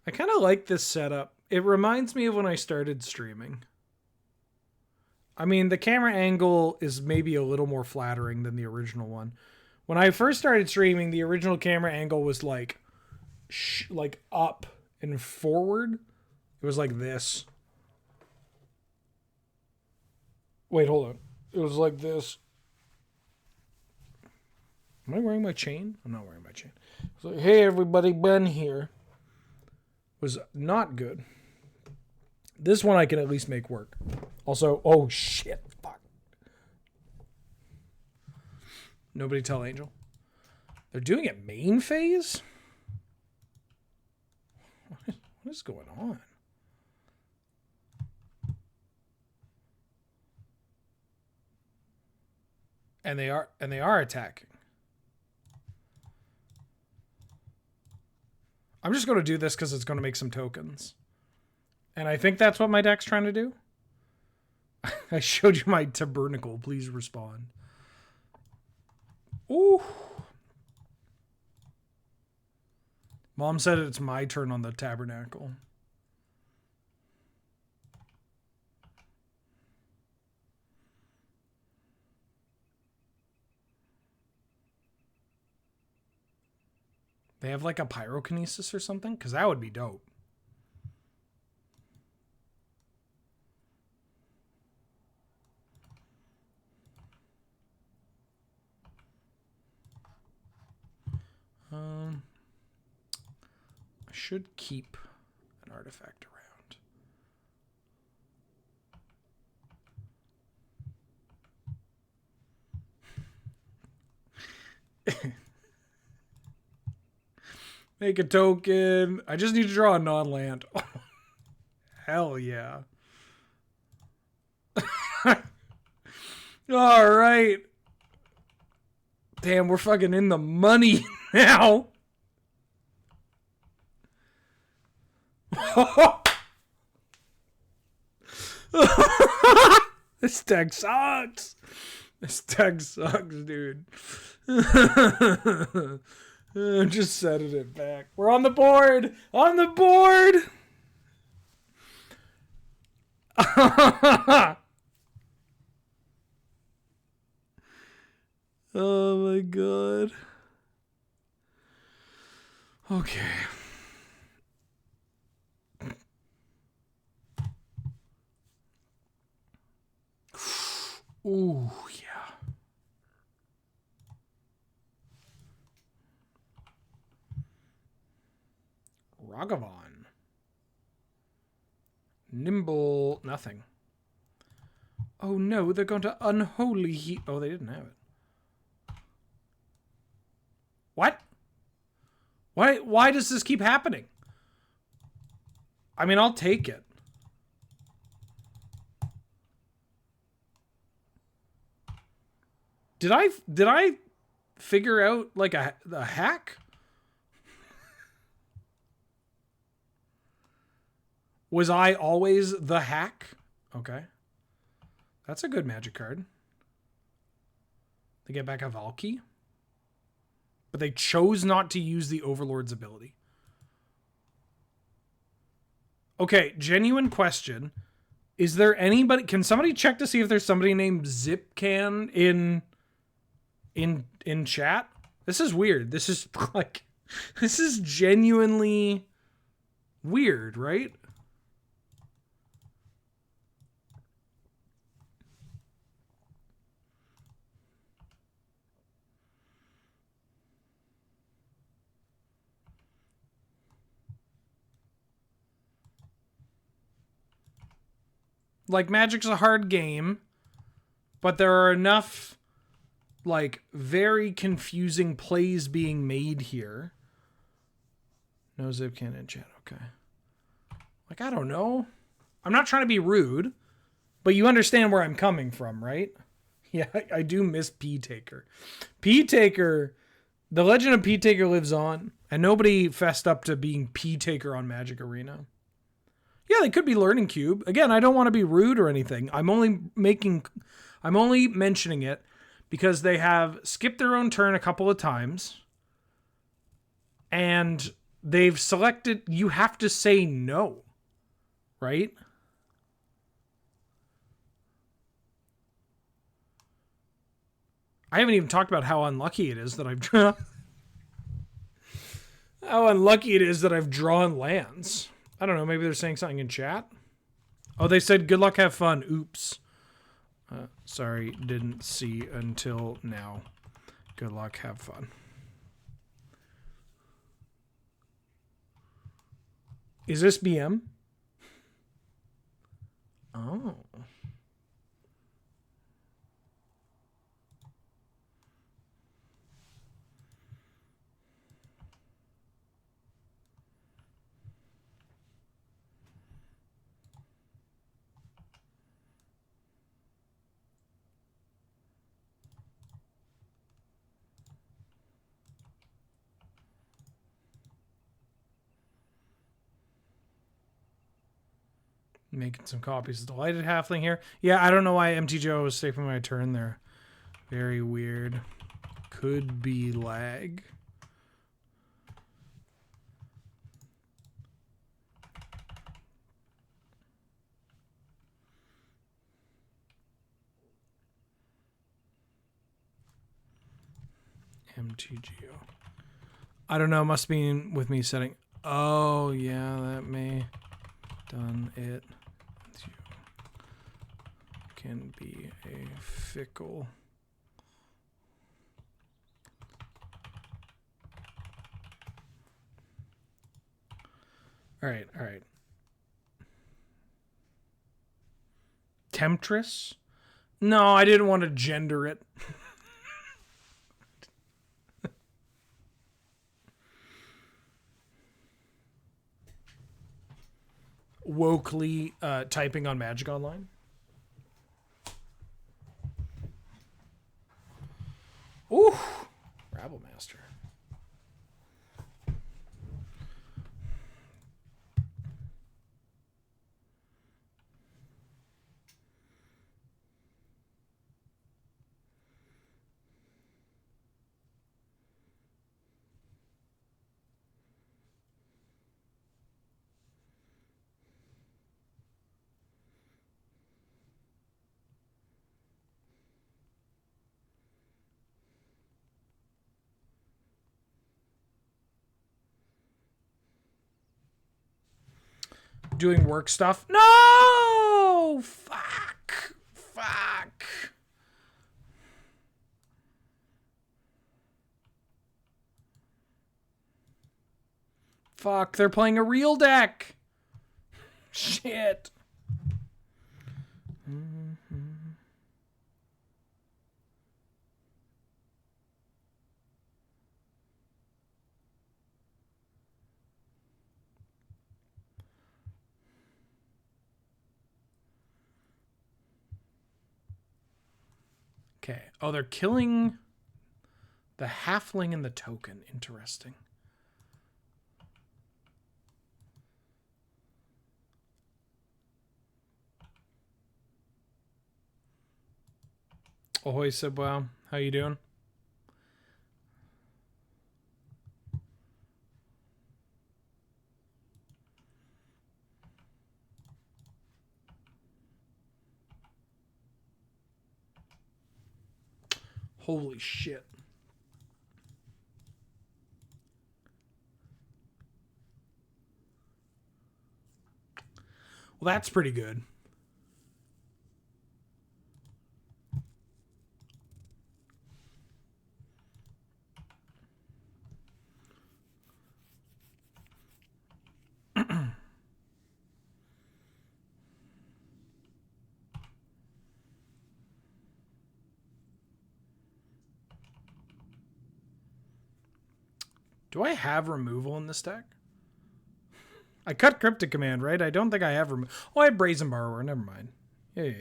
A: I kind of like this setup. It reminds me of when I started streaming. I mean, the camera angle is maybe a little more flattering than the original one. When I first started streaming, the original camera angle was like up and forward. It was like this. Wait, hold on. It was like this. Am I wearing my chain? I'm not wearing my chain. It's like, hey everybody, Ben here. Was not good. This one I can at least make work. Also, oh shit, fuck. Nobody tell Angel. They're doing it main phase? What is going on? And they are attacking. I'm just going to do this because it's going to make some tokens. And I think that's what my deck's trying to do. I showed you my tabernacle. Please respond. Ooh. Mom said it's my turn on the tabernacle. They have like a pyrokinesis or something? Because that would be dope. I should keep an artifact around. Make a token. I just need to draw a non-land. Oh, hell yeah. All right. Damn, we're fucking in the money now. This deck sucks. This deck sucks, dude. Just setting it back. We're on the board. On the board. Oh my god. Okay. Ooh, yeah. Ragavan. Nimble. Nothing. Oh no, they're going to unholy heat. Oh, they didn't have it. What? Why does this keep happening? I mean, I'll take it. Did I figure out like a hack? Was I always the hack? Okay. That's a good magic card. They get back a Valky. But they chose not to use the Overlord's ability. Okay, genuine question. Is there anybody... Can somebody check to see if there's somebody named Zipcan in chat? This is weird. This is like... This is genuinely weird, right? Like, Magic's a hard game, but there are enough, like, very confusing plays being made here. No zip can't enchant. Okay. Like, I don't know. I'm not trying to be rude, but you understand where I'm coming from, right? Yeah, I do miss P-Taker. P-Taker, the legend of P-Taker lives on, and nobody fessed up to being P-Taker on Magic Arena. Yeah, they could be Learning Cube. Again, I don't want to be rude or anything. I'm only mentioning it because they have skipped their own turn a couple of times, and they've selected, you have to say no, right? I haven't even talked about how unlucky it is that I've drawn. How unlucky it is that I've drawn lands. I don't know. Maybe they're saying something in chat. Oh, they said good luck, have fun. Oops. Sorry, didn't see until now. Good luck, have fun. Is this BM? Oh. Making some copies of Delighted Halfling here. Yeah, I don't know why MTGO was skipping my turn there. Very weird. Could be lag. MTGO. I don't know. Must be with me setting. Oh, yeah, that may done it. Can be a fickle. All right. Temptress? No, I didn't want to gender it. Wokely typing on Magic Online. Ooh, Rabble Master. Doing work stuff. No! Fuck. Fuck, they're playing a real deck. Shit. Okay. Oh, they're killing the halfling and the token. Interesting. Ahoy, Sibwow. How you doing? Holy shit. Well, that's pretty good. Do I have removal in this deck? I cut Cryptic Command, right? I don't think I have removal. Oh, I have Brazen Borrower. Never mind. Yeah.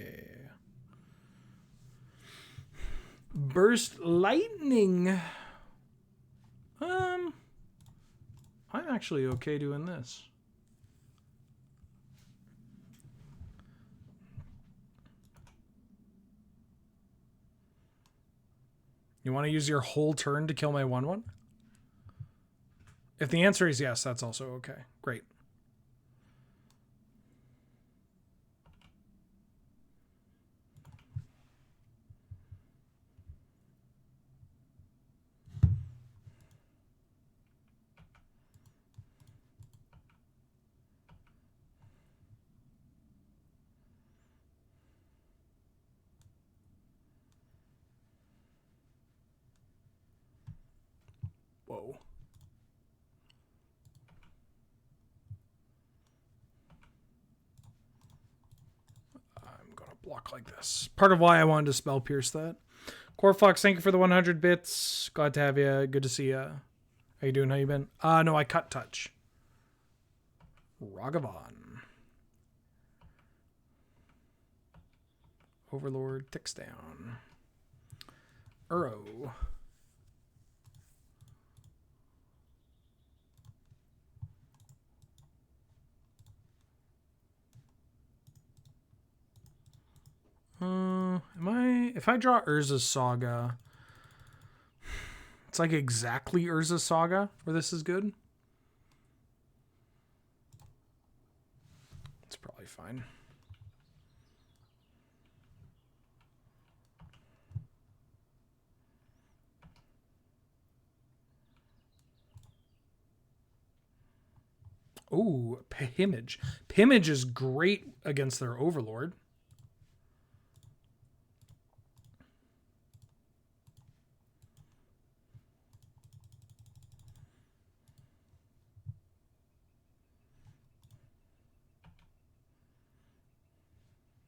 A: Burst Lightning. I'm actually okay doing this. You want to use your whole turn to kill my 1/1? If the answer is yes, that's also okay. Great. Whoa. I'm going to block like this. Part of why I wanted to Spell Pierce that. Core Fox, thank you for the 100 bits. Glad to have you. Good to see you. How you doing? How you been? No, I cut touch. Ragavan. Overlord ticks down. Uro. If I draw Urza's Saga, it's like exactly Urza's Saga where this is good. It's probably fine. Ooh, Pimage. Pimage is great against their Overlord.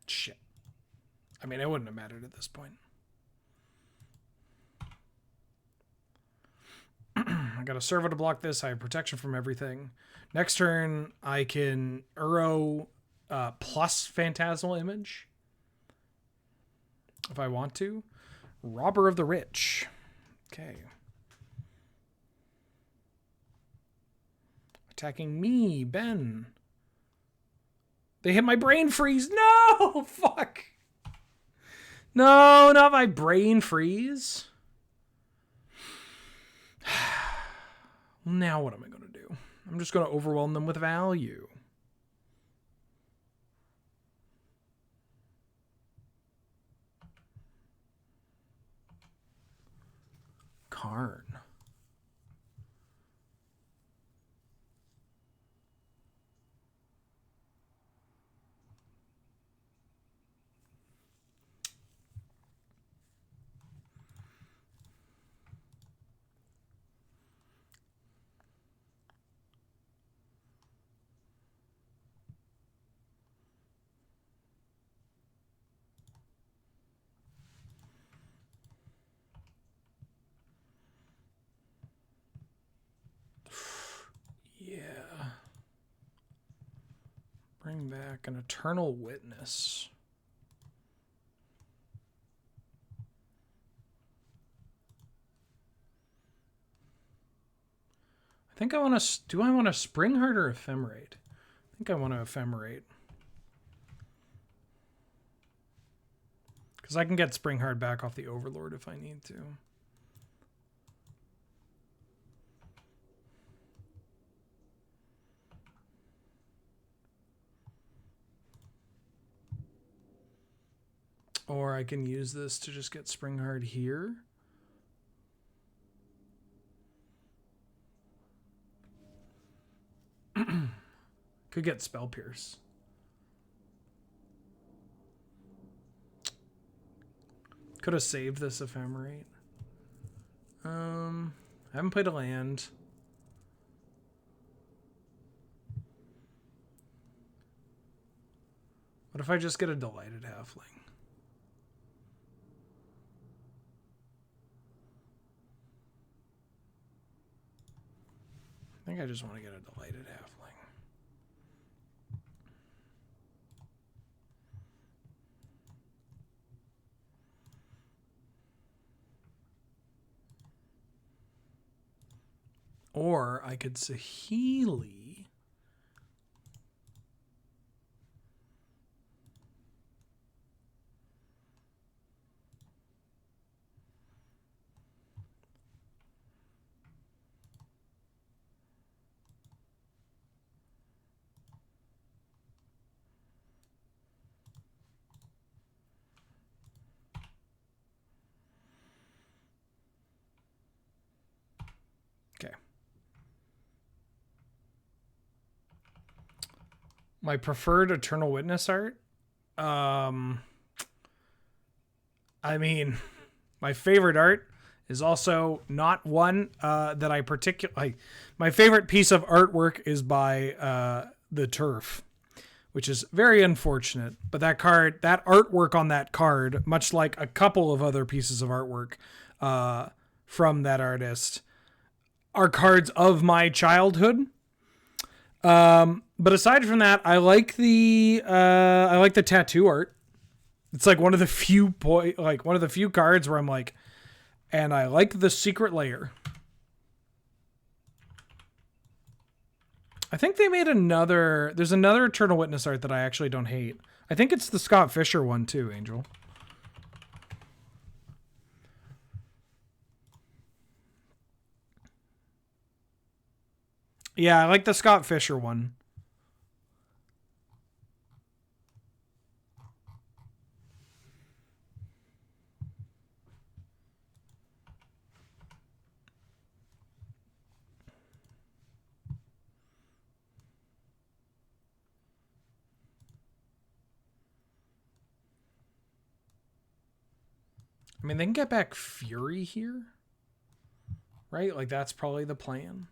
A: Shit. I mean, it wouldn't have mattered at this point. I got a Servo to block this. I have protection from everything. Next turn, I can Uro plus Phantasmal Image if I want to. Robber of the Rich. Okay. Attacking me, Ben. They hit my Brain Freeze. No! Fuck. No, not my Brain Freeze. Now what am I going to do? I'm just going to overwhelm them with value. Karn. Yeah. Bring back an Eternal Witness. I think I want to... Do I want to Spring Heart or Ephemerate? I think I want to Ephemerate. Because I can get Spring Heart back off the Overlord if I need to. Or I can use this to just get Spring Heart here. Could get Spell Pierce. Could have saved this Ephemerate. I haven't played a land. What if I just get a Delighted Halfling? I think I just want to get a delighted halfling. Or I could Sahili. Okay. My preferred Eternal Witness art? I mean, my favorite art is also not one that I particularly... My favorite piece of artwork is by the Turf, which is very unfortunate. But that card, that artwork on that card, much like a couple of other pieces of artwork from that artist, are cards of my childhood. But aside from that, I like the tattoo art. It's like one of the few cards where I'm like, and I like the secret layer. I think they made there's another Eternal Witness art that I actually don't hate. I think it's the Scott Fisher one too, Angel. Yeah, I like the Scott Fisher one. I mean, they can get back Fury here, right? Like, that's probably the plan.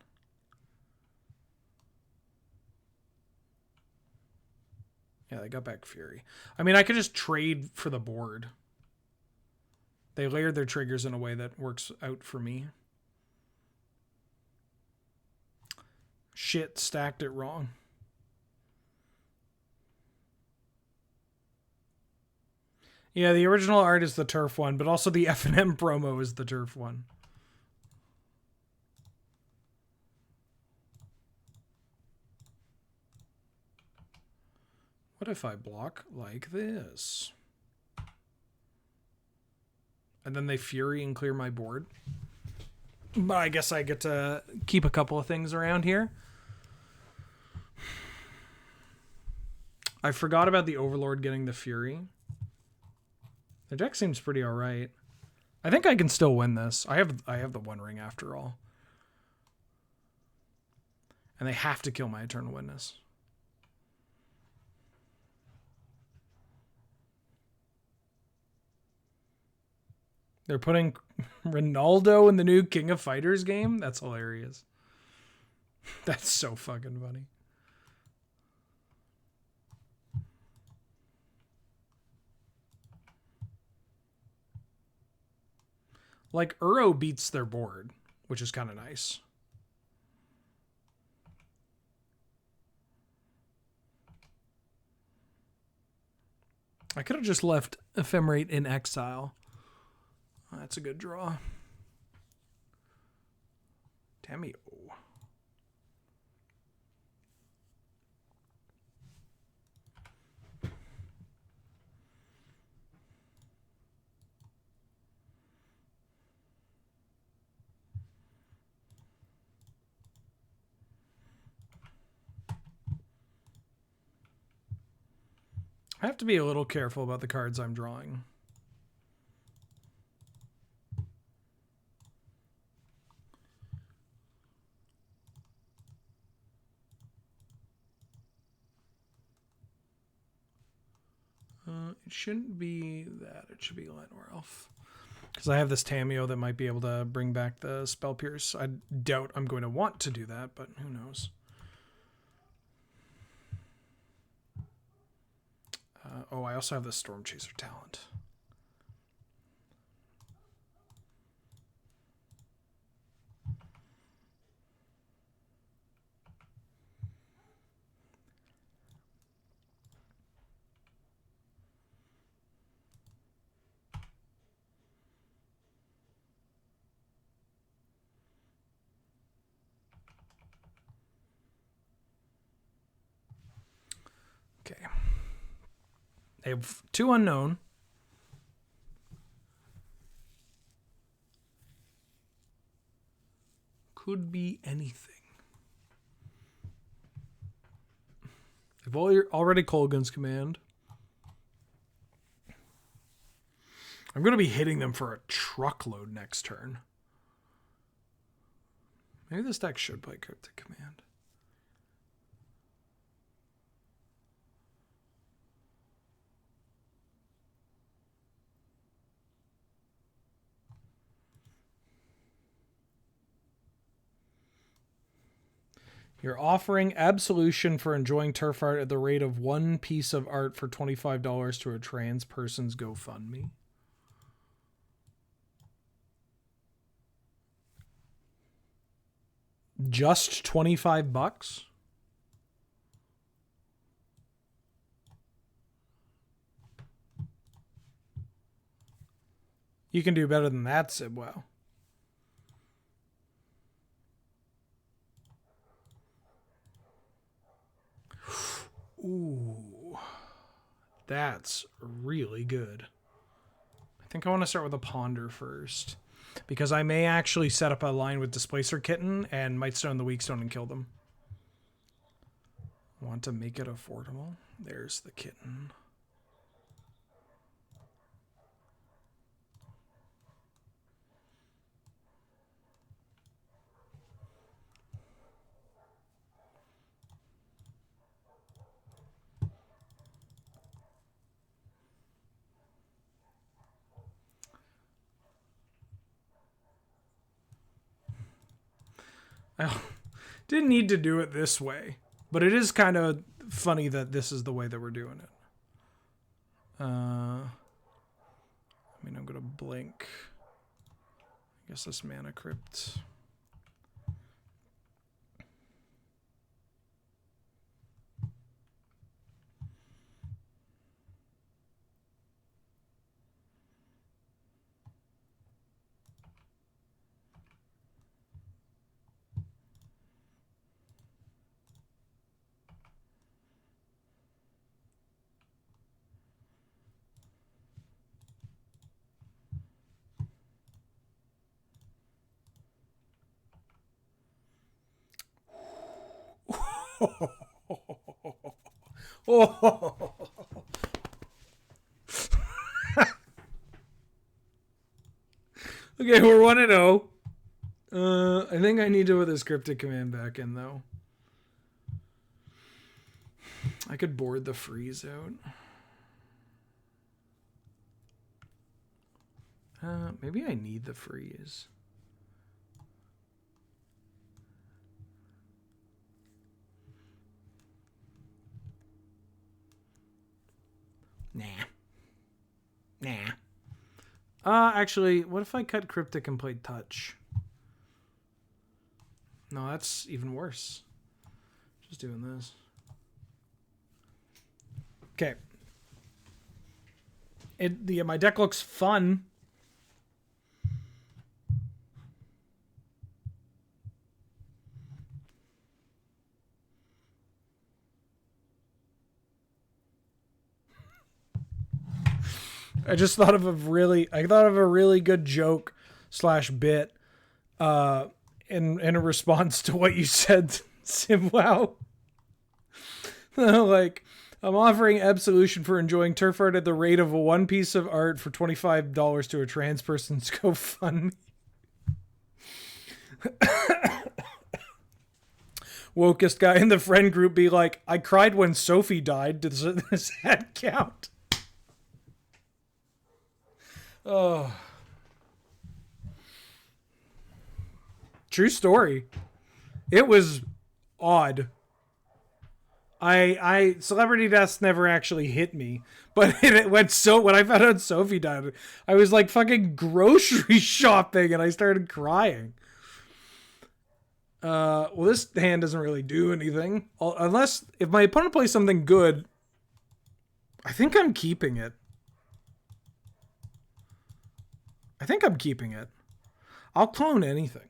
A: Yeah, they got back Fury. I mean, I could just trade for the board. They layered their triggers in a way that works out for me. Shit, stacked it wrong. Yeah, the original art is the Turf one, but also the F&M promo is the Turf one. What if I block like this? And then they Fury and clear my board. But I guess I get to keep a couple of things around here. I forgot about the Overlord getting the Fury. The deck seems pretty alright. I think I can still win this. I have the One Ring after all. And they have to kill my Eternal Witness. They're putting Ronaldo in the new King of Fighters game? That's hilarious. That's so fucking funny. Like, Uro beats their board, which is kind of nice. I could have just left Ephemerate in exile. That's a good draw. Tamio. I have to be a little careful about the cards I'm drawing. It shouldn't be that. It should be Lenwolf. Because I have this Tamio that might be able to bring back the Spell Pierce. I doubt I'm going to want to do that, but who knows. Oh, I also have the Storm Chaser talent. They have 2 unknown. Could be anything. They've already Kolaghan's Command. I'm going to be hitting them for a truckload next turn. Maybe this deck should play Cryptic Command. You're offering absolution for enjoying turf art at the rate of 1 piece of art for $25 to a trans person's GoFundMe. Just $25? You can do better than that, Sibwow. Ooh, that's really good. I think I want to start with a Ponder first, because I may actually set up a line with Displacer Kitten and might stone the Weak Stone and kill them. Want to make it affordable? There's the Kitten. I didn't need to do it this way, but it is kind of funny that this is the way that we're doing it. I mean, I'm going to blink. I guess this Mana Crypt. Oh. Okay, we're 1-0. I think I need to put this Cryptic Command back in, though. I could board the freeze out. Maybe I need the freeze. Nah. Actually, what if I cut Cryptic and played Touch? No, that's even worse. Just doing this. Okay. My deck looks fun. I just thought of a really good joke / bit in a response to what you said, Simwow. Like, I'm offering absolution for enjoying turf art at the rate of 1 piece of art for $25 to a trans person's GoFundMe. Wokest guy in the friend group be like, I cried when Sophie died. Does that count? Oh. True story. It was odd. I celebrity deaths never actually hit me, but it went so when I found out Sophie died, I was like fucking grocery shopping and I started crying. Well, this hand doesn't really do anything unless if my opponent plays something good. I think I'm keeping it. I'll clone anything.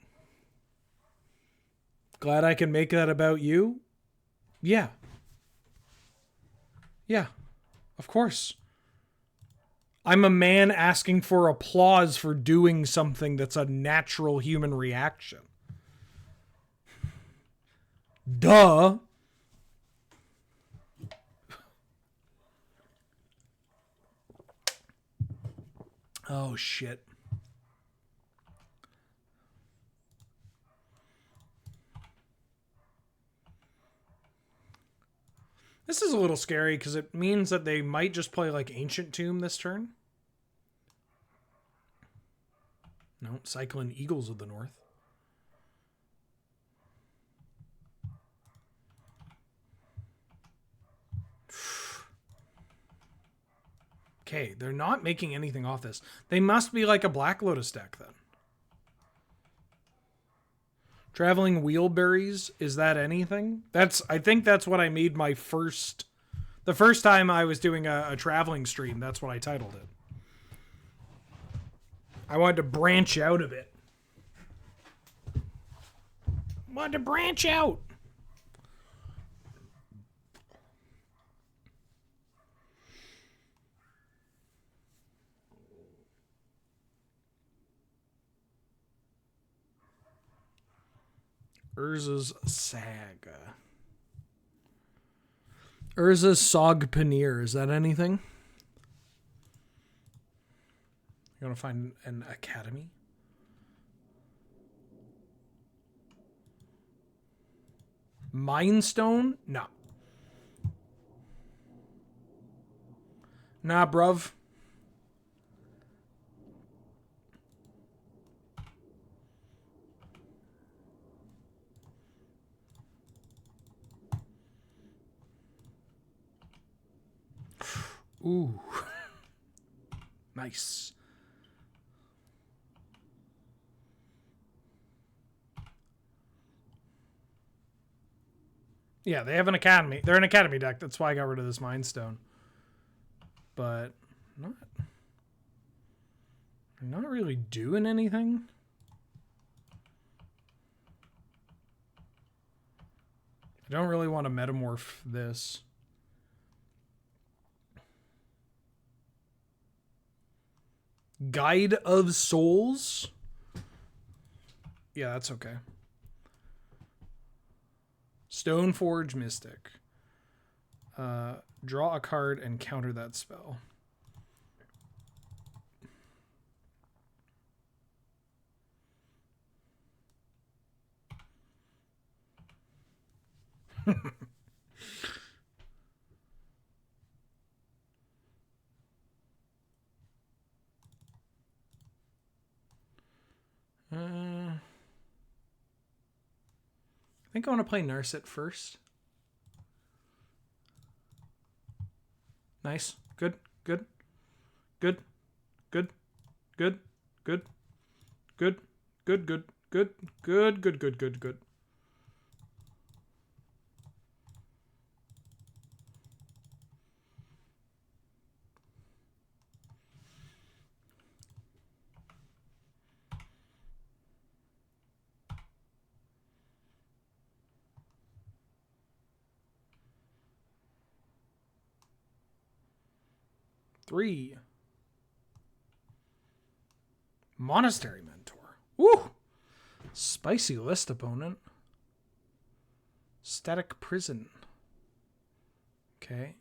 A: Glad I can make that about you? Yeah. Yeah. Of course. I'm a man asking for applause for doing something that's a natural human reaction. Duh. Oh, shit. This is a little scary because it means that they might just play like Ancient Tomb this turn. No, Cycling Eagles of the North. Okay, they're not making anything off this. They must be like a Black Lotus deck then. Traveling Wheelberries, is that anything? I think that's what I made my first... The first time I was doing a traveling stream, that's what I titled it. I wanted to branch out a bit. Wanted to branch out. Urza's Saga. Urza's Sog Paneer. Is that anything? You want to find an academy? Mindstone? No. Nah, bruv. Ooh. Nice. Yeah, they have an academy. They're an academy deck. That's why I got rid of this Mind Stone. But not really doing anything. I don't really want to metamorph this. Guide of Souls? Yeah, that's okay. Stoneforge Mystic. Draw a card and counter that spell. I think I want to play Narset first. Nice. Good. Good. Good. Good. Good. Good. Good. Good. Good. Good. Good. Good. Good. Good. Good. 3. Monastery Mentor. Woo! Spicy list opponent. Static Prison. Okay.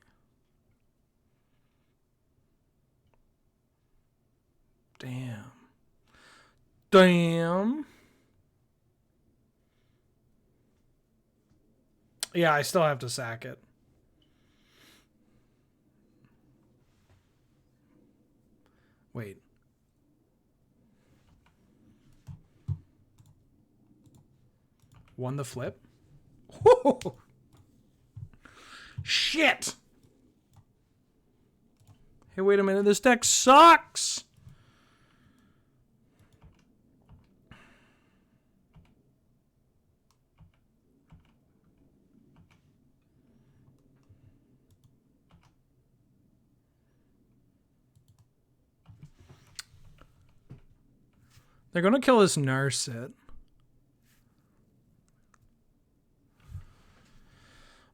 A: Damn. Damn. Yeah, I still have to sack it. Wait. Won the flip? Whoa. Shit! Hey, wait a minute. This deck sucks! They're going to kill this Narset.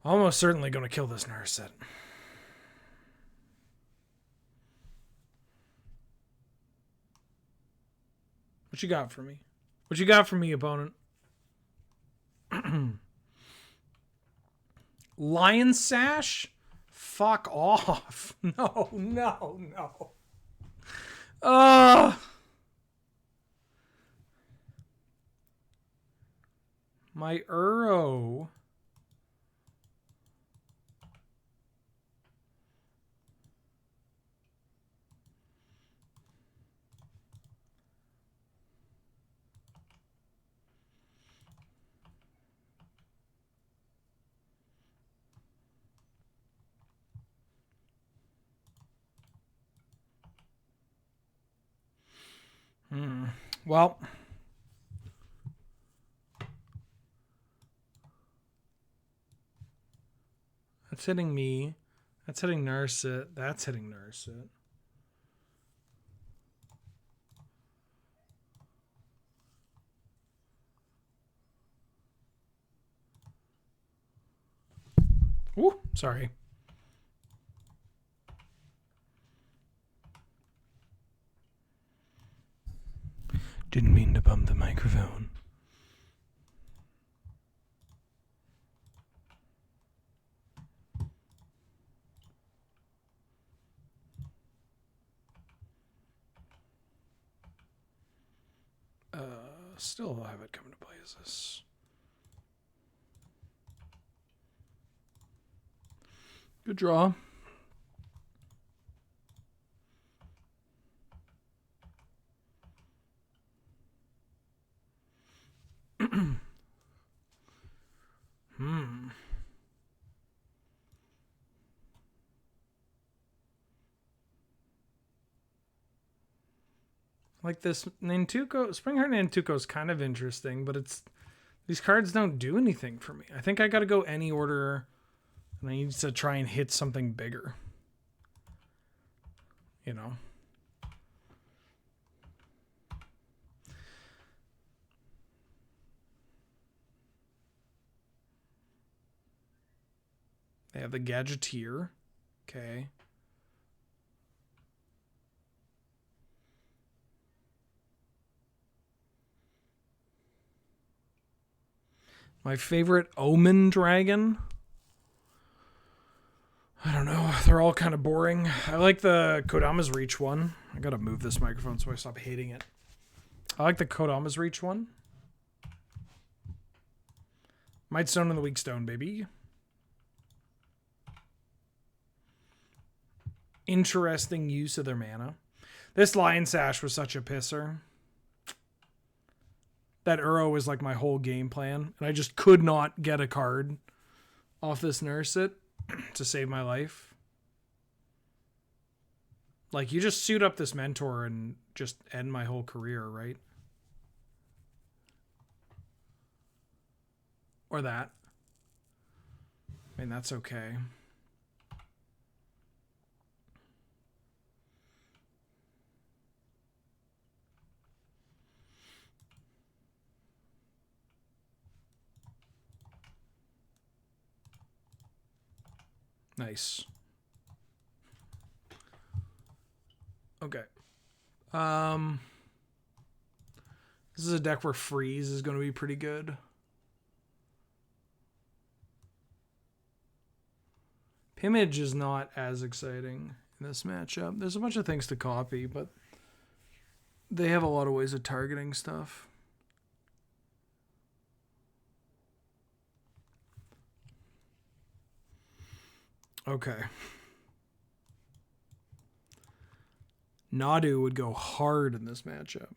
A: Almost certainly going to kill this Narset. What you got for me? What you got for me, opponent? Lion Sash? Fuck off. No, no, no. My Uro. Well, that's hitting me. That's hitting Narset. That's hitting Narset. Ooh, sorry. Didn't mean to bump the microphone. Still have it coming to play as this. Good draw. Like this Nantuko, Springheart Nantuko is kind of interesting, but it's these cards don't do anything for me. I think I got to go any order, and I need to try and hit something bigger. You know. They have the Gadgeteer. Okay. My favorite Omen Dragon. I don't know. They're all kind of boring. I like the Kodama's Reach one. I gotta move this microphone so I stop hating it. I like the Kodama's Reach one. Might Stone and the Weak Stone, baby. Interesting use of their mana. This Lion Sash was such a pisser. That Uro was like my whole game plan, and I just could not get a card off this Narset to save my life. Like, you just suit up this Mentor and just end my whole career, right? Or that. I mean, that's okay. Nice. Okay. This is a deck where Freeze is going to be pretty good. Pimage is not as exciting in this matchup. There's a bunch of things to copy, but they have a lot of ways of targeting stuff. Okay. Nadu would go hard in this matchup.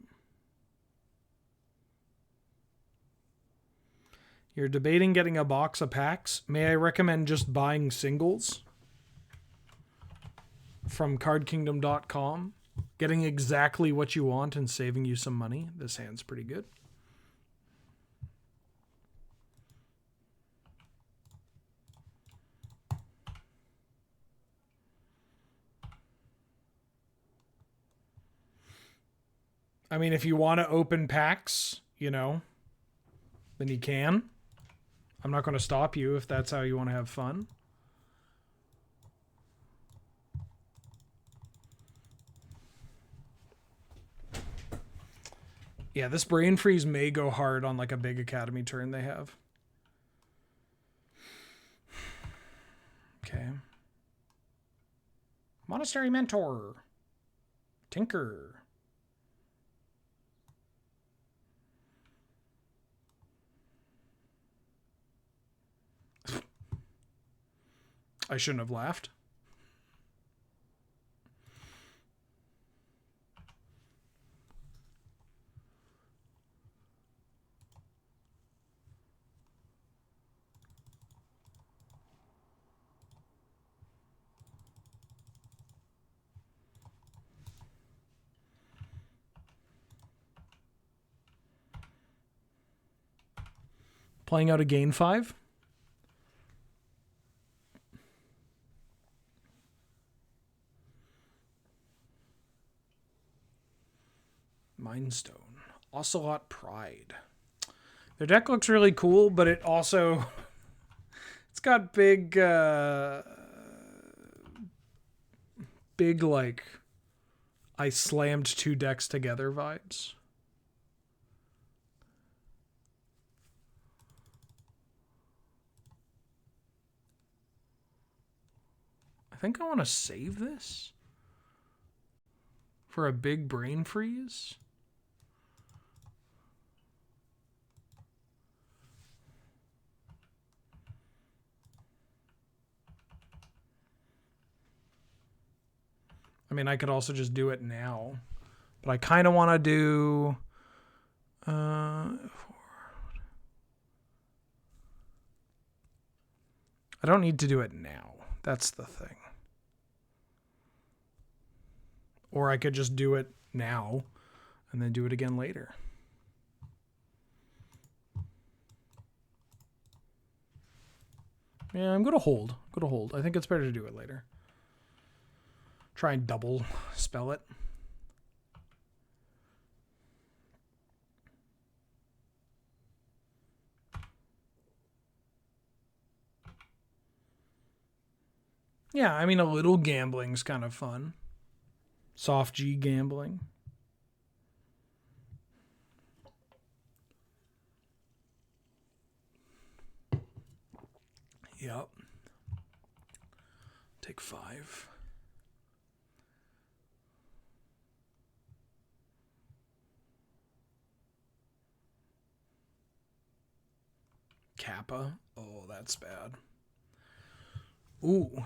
A: You're debating getting a box of packs. May I recommend just buying singles from cardkingdom.com? Getting exactly what you want and saving you some money. This hand's pretty good. I mean, if you want to open packs, you know, then you can. I'm not going to stop you if that's how you want to have fun. Yeah, this brain freeze may go hard on like a big academy turn they have. Okay. Monastery Mentor. Tinker. I shouldn't have laughed. Playing out a gain 5. Mindstone. Ocelot Pride. Their deck looks really cool, but it also... it's got big... big, like... I slammed 2 decks together vibes. I think I want to save this for a big brain freeze. I mean, I could also just do it now, but I kind of want to do... I don't need to do it now. That's the thing. Or I could just do it now and then do it again later. Yeah, I'm going to hold. I think it's better to do it later. Try and double spell it. Yeah, I mean, a little gambling's kind of fun. Soft G gambling. Yep. Take 5. Kappa. Oh, that's bad. Ooh.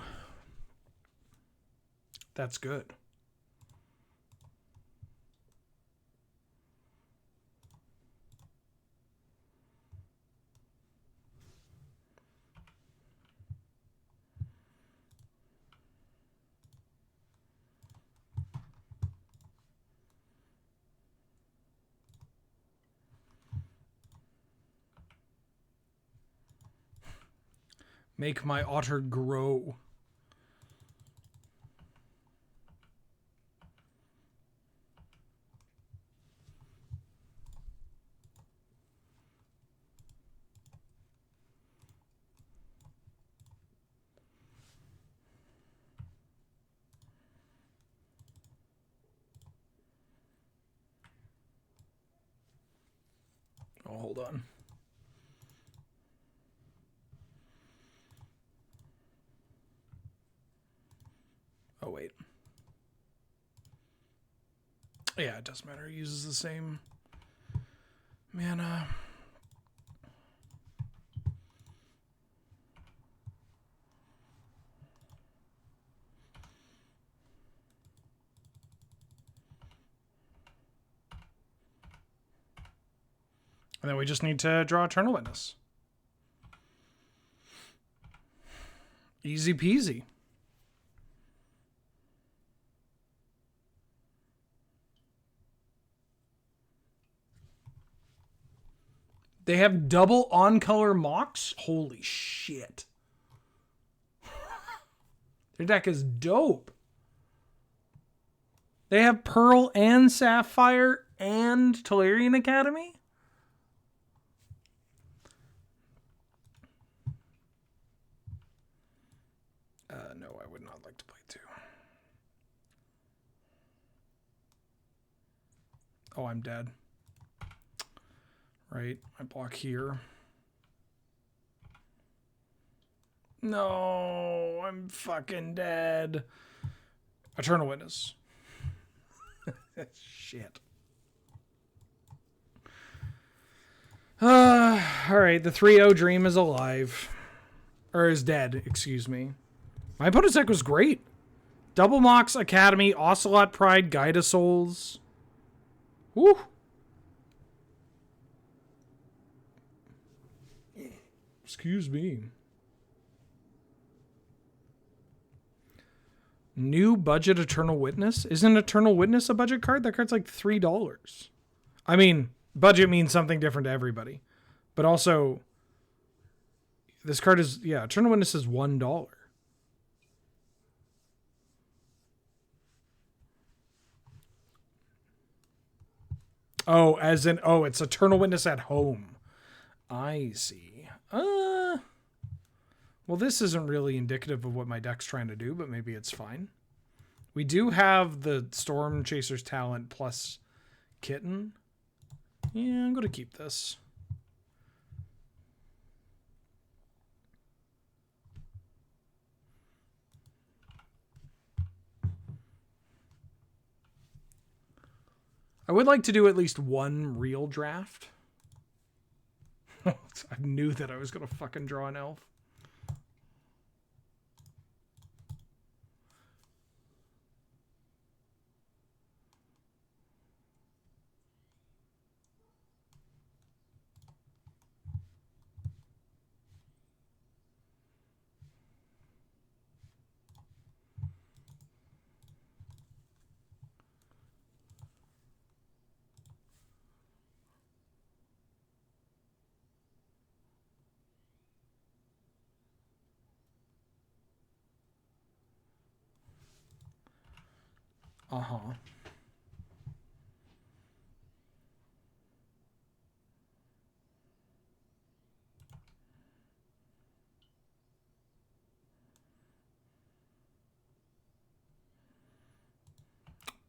A: That's good. Make my otter grow. Oh, hold on. Oh, wait. Yeah, it doesn't matter. It uses the same mana. And then we just need to draw Eternal Witness. Easy peasy. They have double on-color mocks? Holy shit. Their deck is dope. They have Pearl and Sapphire and Tolarian Academy? No, I would not like to play 2. Oh, I'm dead. Right? I block here. No, I'm fucking dead. Eternal Witness. Shit. Alright, the 3-0 dream is alive. Or is dead, excuse me. My opponent's deck was great. Double Mox, Academy, Ocelot Pride, Guide of Souls. Woo! Excuse me. New budget Eternal Witness? Isn't Eternal Witness a budget card? That card's like $3. I mean, budget means something different to everybody. But also, this card is, yeah, Eternal Witness is $1. Oh, as in, oh, it's Eternal Witness at home. I see. Well, this isn't really indicative of what my deck's trying to do, but maybe it's fine. We do have the Storm Chaser's talent plus Kitten. Yeah, I'm going to keep this. I would like to do at least one real draft. I knew that I was going to fucking draw an elf. Uh-huh.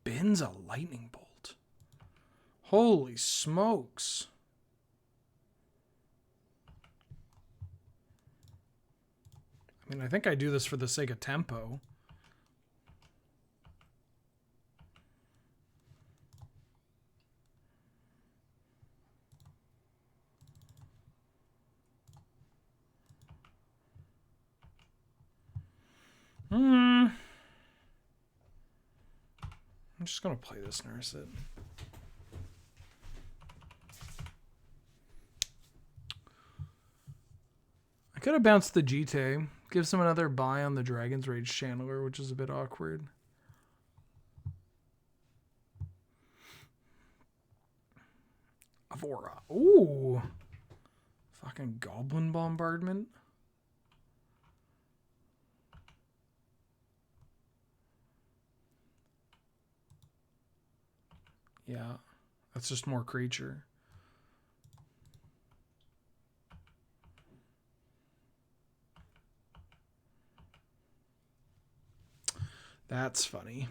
A: Bin's a lightning bolt. Holy smokes. I mean, I think I do this for the sake of tempo. I'm just going to play this Nurse It. I could have bounced the Jite. Gives him another buy on the Dragon's Rage Channeler, which is a bit awkward. Avora. Ooh. Fucking Goblin Bombardment. Yeah. That's just more creature. That's funny.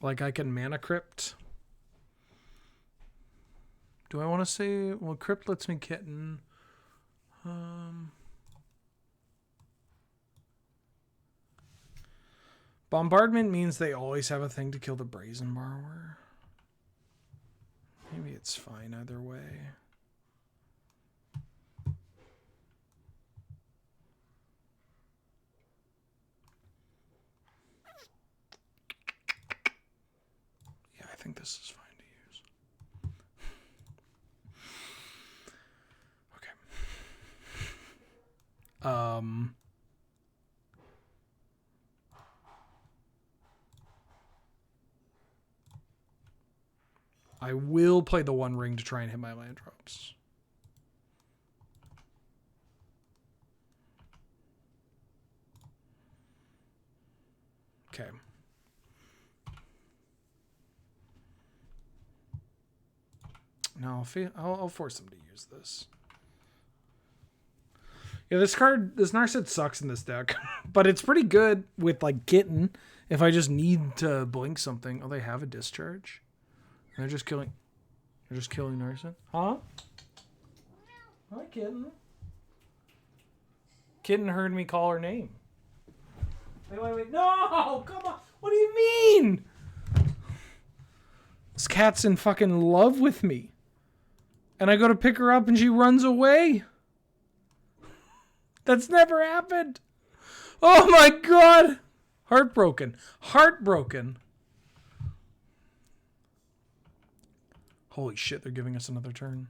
A: Like I can mana crypt. Do I want to say, well, crypt lets me kitten. Bombardment means they always have a thing to kill the Brazen Borrower. Maybe it's fine either way. Yeah, I think this is fine to use. Okay. I will play the One Ring to try and hit my land drops. Okay. No, I'll force them to use this. Yeah, this Narset sucks in this deck, but it's pretty good with like Kitten if I just need to blink something. Oh, they have a discharge. They're just killing Narset. Huh? Hi, Kitten. Kitten heard me call her name. Wait. No! Come on! What do you mean? This cat's in fucking love with me. And I go to pick her up and she runs away. That's never happened. Oh my god! Heartbroken. Holy shit, they're giving us another turn.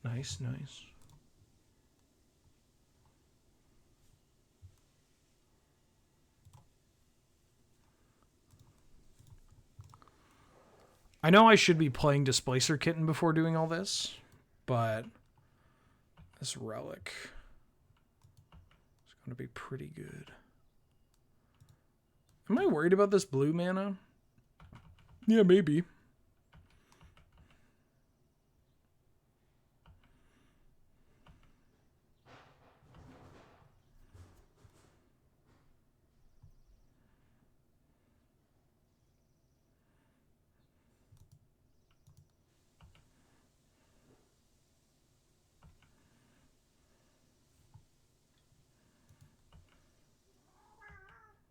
A: Nice. I know I should be playing Displacer Kitten before doing all this, but this relic is going to be pretty good. Am I worried about this blue mana? Yeah, maybe.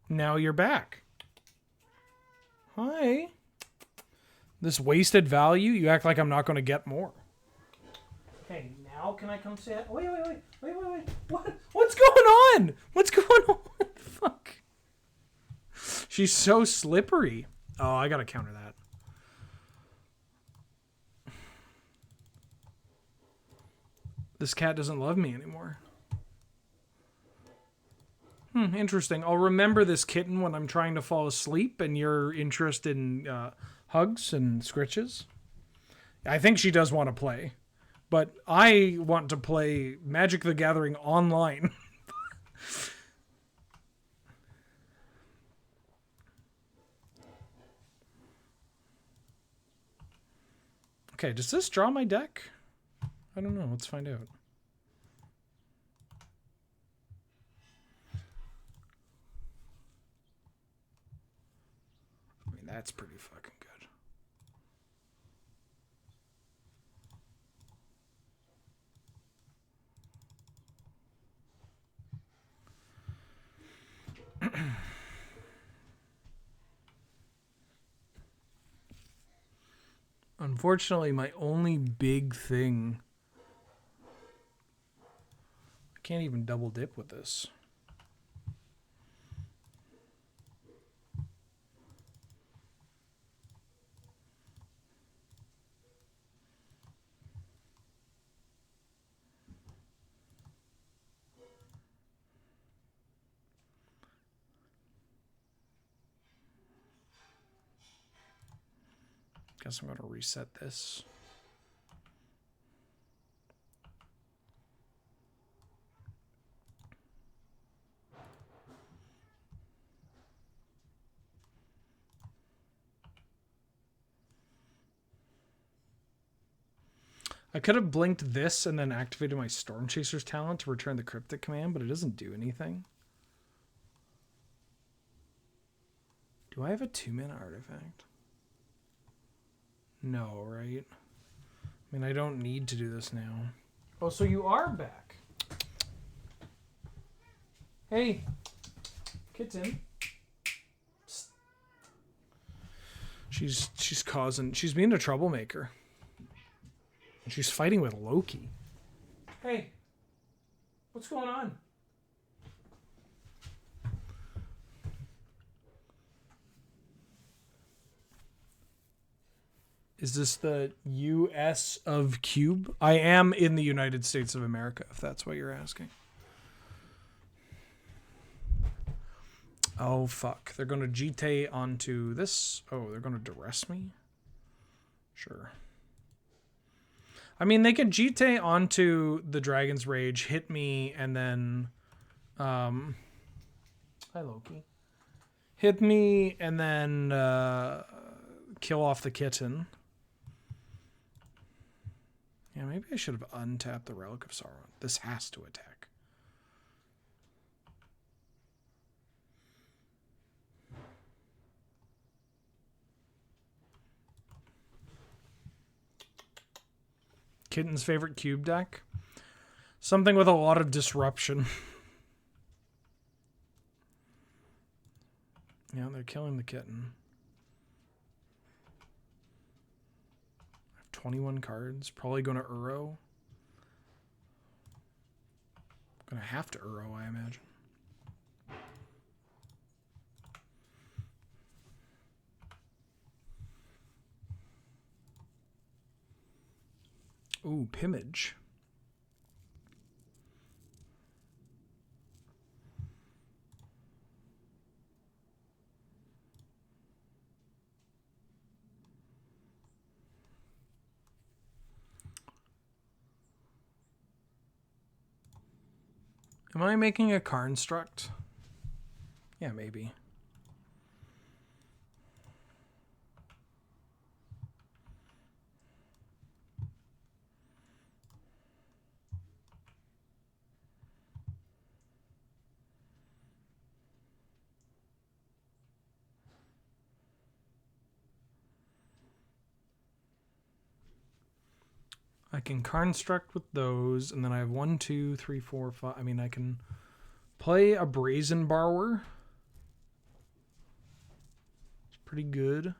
A: Now you're back. Hi. This wasted value, you act like I'm not going to get more. Okay, now can I come say it? Wait. What's going on? Fuck. She's so slippery. Oh, I got to counter that. This cat doesn't love me anymore. Interesting. I'll remember this kitten when I'm trying to fall asleep and you're interested in hugs and scritches. I think she does want to play. But I want to play Magic the Gathering online. Okay, does this draw my deck? I don't know. Let's find out. I mean, that's pretty fucking good. Unfortunately, my only big thing... I can't even double dip with this. Guess I'm going to reset this. I could have blinked this and then activated my Storm Chaser's talent to return the Cryptic command, but it doesn't do anything. Do I have a 2-mana artifact? No, right? I mean, I don't need to do this now. Oh, so you are back. Hey, kitten. Psst. She's being a troublemaker. She's fighting with Loki. Hey, what's going on? Is this the US of Cube? I am in the United States of America, if that's what you're asking. Oh, fuck. They're going to GT onto this. Oh, they're going to duress me? Sure. I mean, they could GT onto the Dragon's Rage, hit me, and then... Hi, Loki. Hit me, and then... kill off the kitten. Yeah, maybe I should have untapped the Relic of Sorrow. This has to attack. Kitten's favorite cube deck? Something with a lot of disruption. Yeah, they're killing the kitten. I have 21 cards. Probably going to Uro. Gonna have to Uro, I imagine. Ooh, Pimmage. Am I making a construct? Yeah, maybe. I can construct with those, and then I have 1, 2, 3, 4, 5. I mean, I can play a Brazen Borrower. It's pretty good.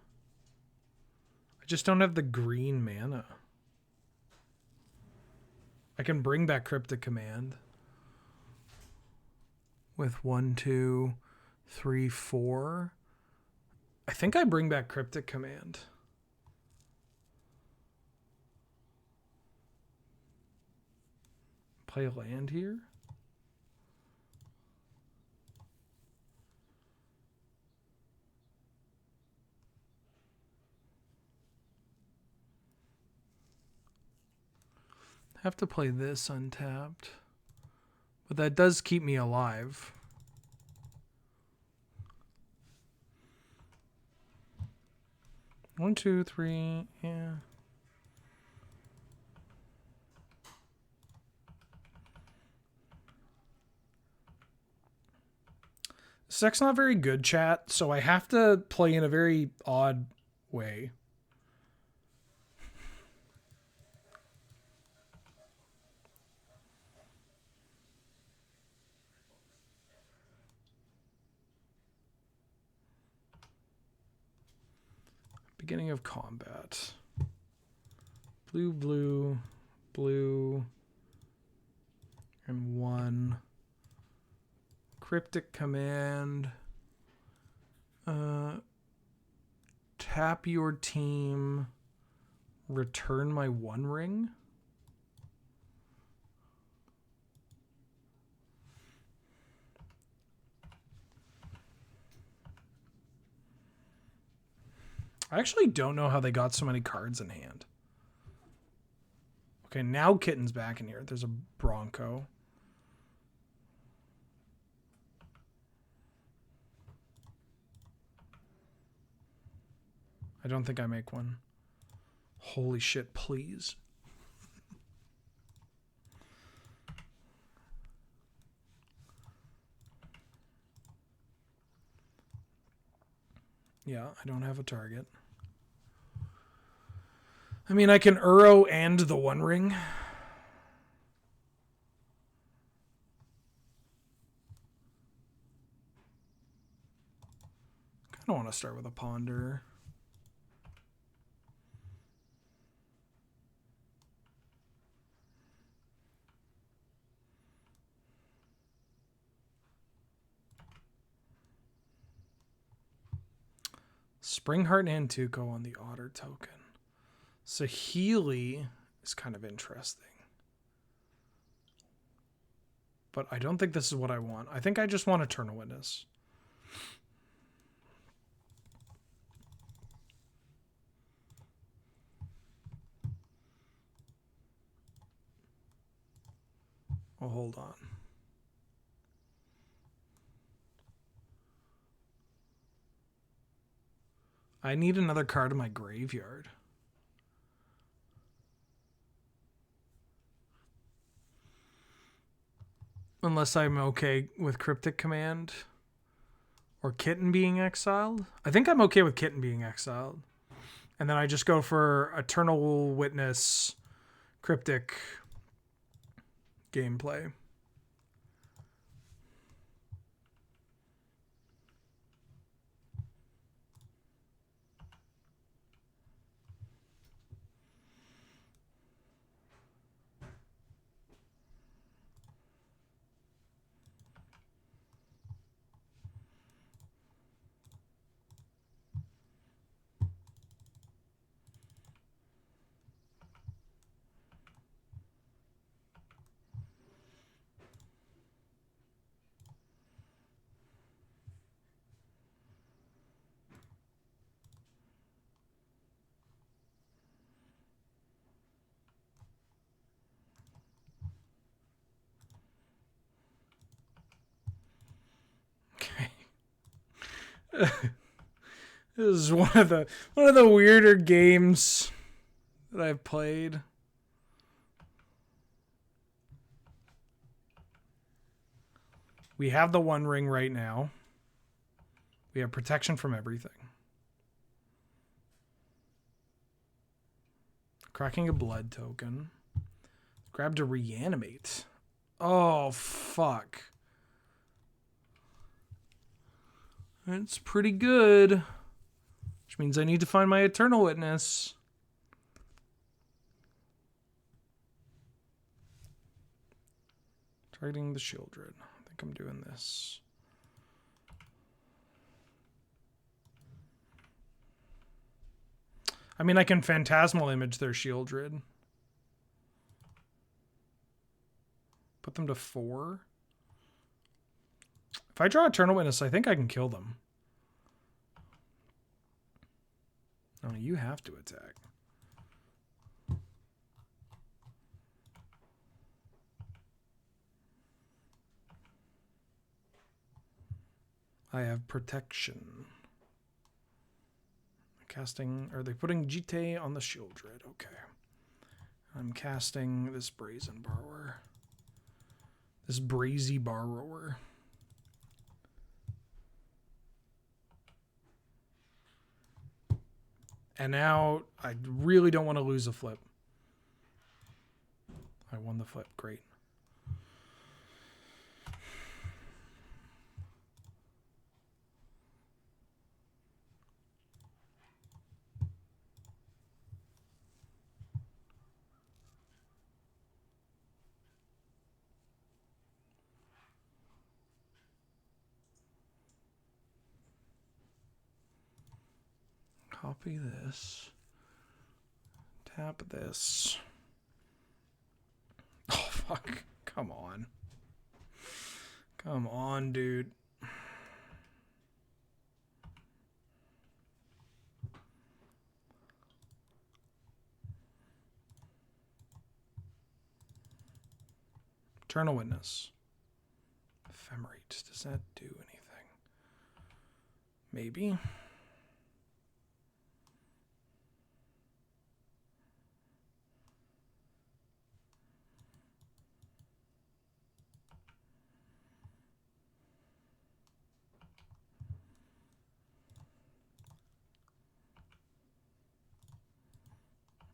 A: I just don't have the green mana. I can bring back Cryptic Command with 1, 2, 3, 4. I think I bring back Cryptic Command. Play a land here. Have to play this untapped. But that does keep me alive. One, two, three, yeah. This deck's not very good, chat, so I have to play in a very odd way. Beginning of combat. Blue, blue, blue, and 1. Cryptic Command. Tap your team. Return my 1 ring. I actually don't know how they got so many cards in hand. Okay, now Kitten's back in here. There's a Bronco. I don't think I make one. Holy shit, please. Yeah, I don't have a target. I mean, I can Uro and the 1 ring. Kind of want to start with a Ponder. Springheart and Tuco on the Otter token. Saheeli is kind of interesting. But I don't think this is what I want. I think I just want Eternal Witness. Oh, hold on. I need another card in my graveyard. Unless I'm okay with Cryptic Command or Kitten being exiled. I think I'm okay with Kitten being exiled. And then I just go for Eternal Witness, Cryptic gameplay. This is one of the weirder games that I've played. We have the One Ring right now. We have protection from everything. Cracking a blood token. Grab to reanimate. Oh, fuck. It's pretty good. Which means I need to find my Eternal Witness. Targeting the Shieldred. I think I'm doing this. I mean, I can Phantasmal Image their Shieldred. Put them to 4. If I draw Eternal Witness, I think I can kill them. No, you have to attack. I have protection. Casting, are they putting Jite on the Shieldred? Okay. I'm casting this Brazen Borrower. This Brazy Borrower. And now I really don't want to lose a flip. I won the flip. Great. Copy this. Tap this. Oh, fuck. Come on. Come on, dude. Eternal Witness. Ephemerate. Does that do anything? Maybe.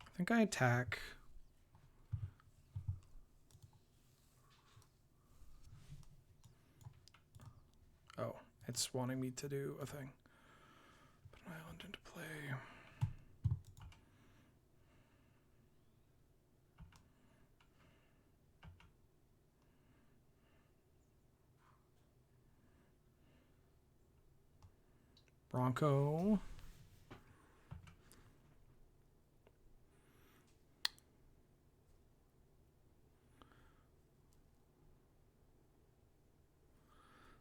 A: I think I attack. Oh, it's wanting me to do a thing. Put an island into play. Bronco.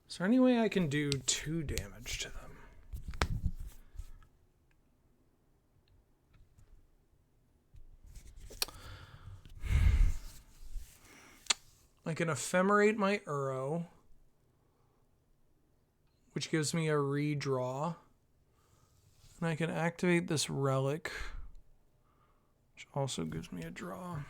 A: Is there any way I can do 2 damage to them? I can ephemerate my Uro, which gives me a redraw. And I can activate this relic, which also gives me a draw.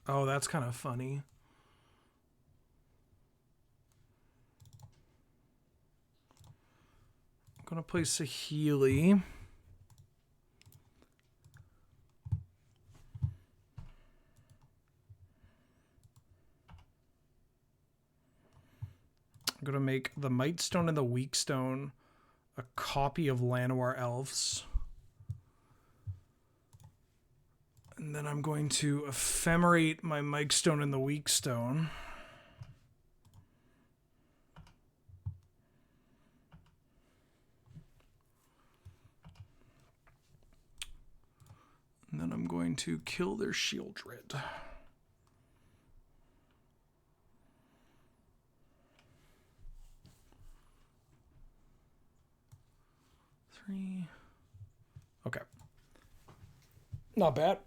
A: Oh, that's kind of funny. I'm going to play Saheeli. I'm going to make the Mightstone and the Weakstone a copy of Llanowar Elves. And then I'm going to ephemerate my Mightstone and the Weakstone. And then I'm going to kill their Shieldred. Three. Okay. Not bad.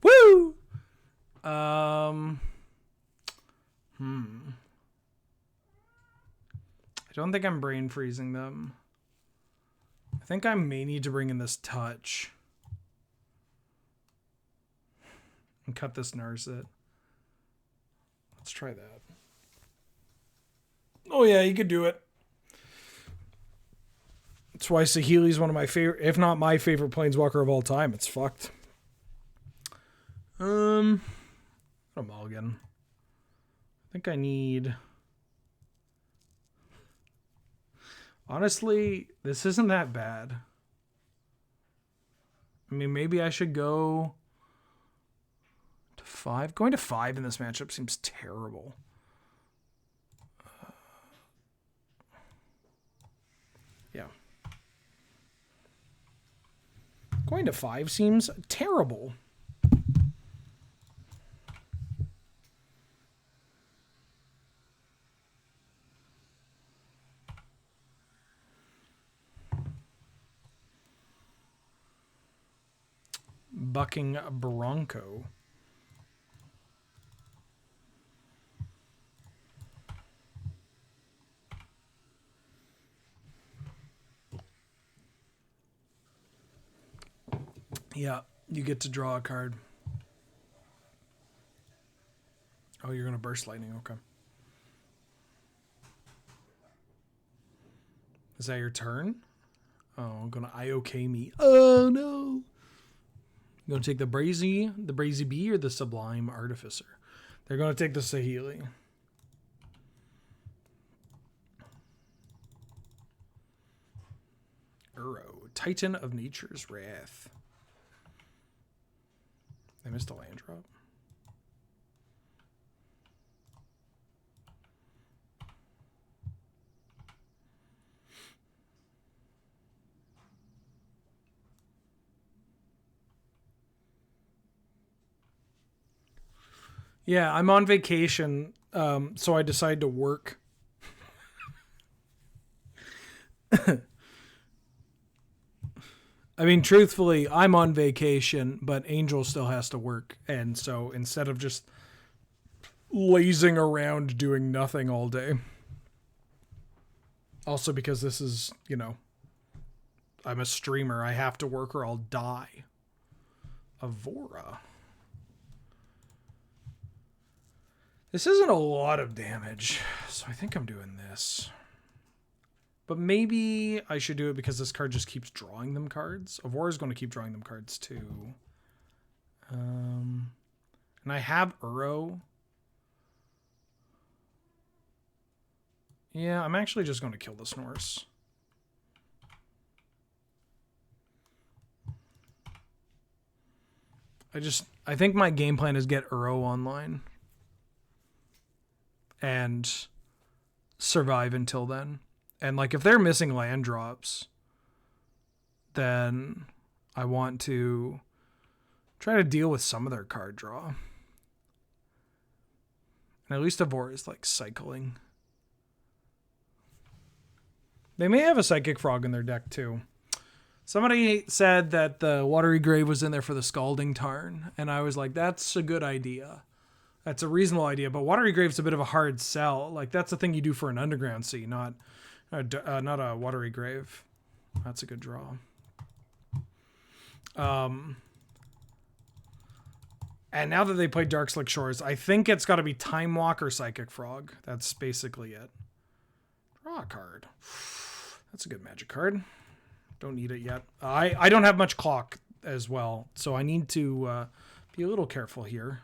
A: Woo! I don't think I'm brain freezing them. I think I may need to bring in this touch. And cut this Narset. Let's try that. Oh yeah, you could do it. That's why Saheeli's one of my favorite, if not my favorite planeswalker of all time. It's fucked. A mulligan. I think I need... Honestly, this isn't that bad. I mean, maybe I should go to 5. Going to 5 in this matchup seems terrible. Yeah. Going to 5 seems terrible. Bucking Bronco. Yeah, you get to draw a card. Oh, you're going to burst lightning. Okay. Is that your turn? Oh, I'm going to IOK me. Oh, no. You going to take the Brazy Bee, or the Sublime Artificer? They're going to take the Saheeli. Uro, Titan of Nature's Wrath. I missed a land drop. Yeah, I'm on vacation, so I decided to work. I mean, truthfully, I'm on vacation, but Angel still has to work. And so instead of just lazing around doing nothing all day. Also because this is, you know, I'm a streamer. I have to work or I'll die. Avora. This isn't a lot of damage, so I think I'm doing this. But maybe I should do it because this card just keeps drawing them cards. Avora's going to keep drawing them cards too. And I have Uro. Yeah, I'm actually just going to kill this Norse. I think my game plan is get Uro online. And survive until then. And like if they're missing land drops, then I want to try to deal with some of their card draw. And at least Avora is like cycling. They may have a Psychic Frog in their deck too. Somebody said that the Watery Grave was in there for the Scalding Tarn, and I was like, that's a good idea. That's a reasonable idea, but Watery Grave's a bit of a hard sell. Like, that's the thing you do for an Underground Sea, not a Watery Grave. That's a good draw. And now that they play Dark Slick Shores, I think it's got to be Time Walk or Psychic Frog. That's basically it. Draw a card. That's a good Magic card. Don't need it yet. I don't have much clock as well, so I need to be a little careful here.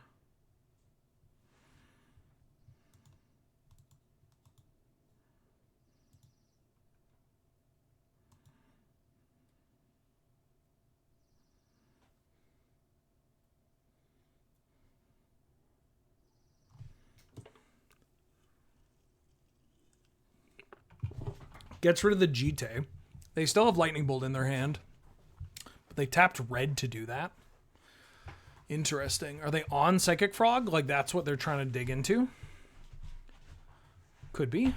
A: Gets rid of the Jite. They still have Lightning Bolt in their hand, but they tapped red to do that. Interesting. Are they on Psychic Frog? Like, that's what they're trying to dig into? Could be.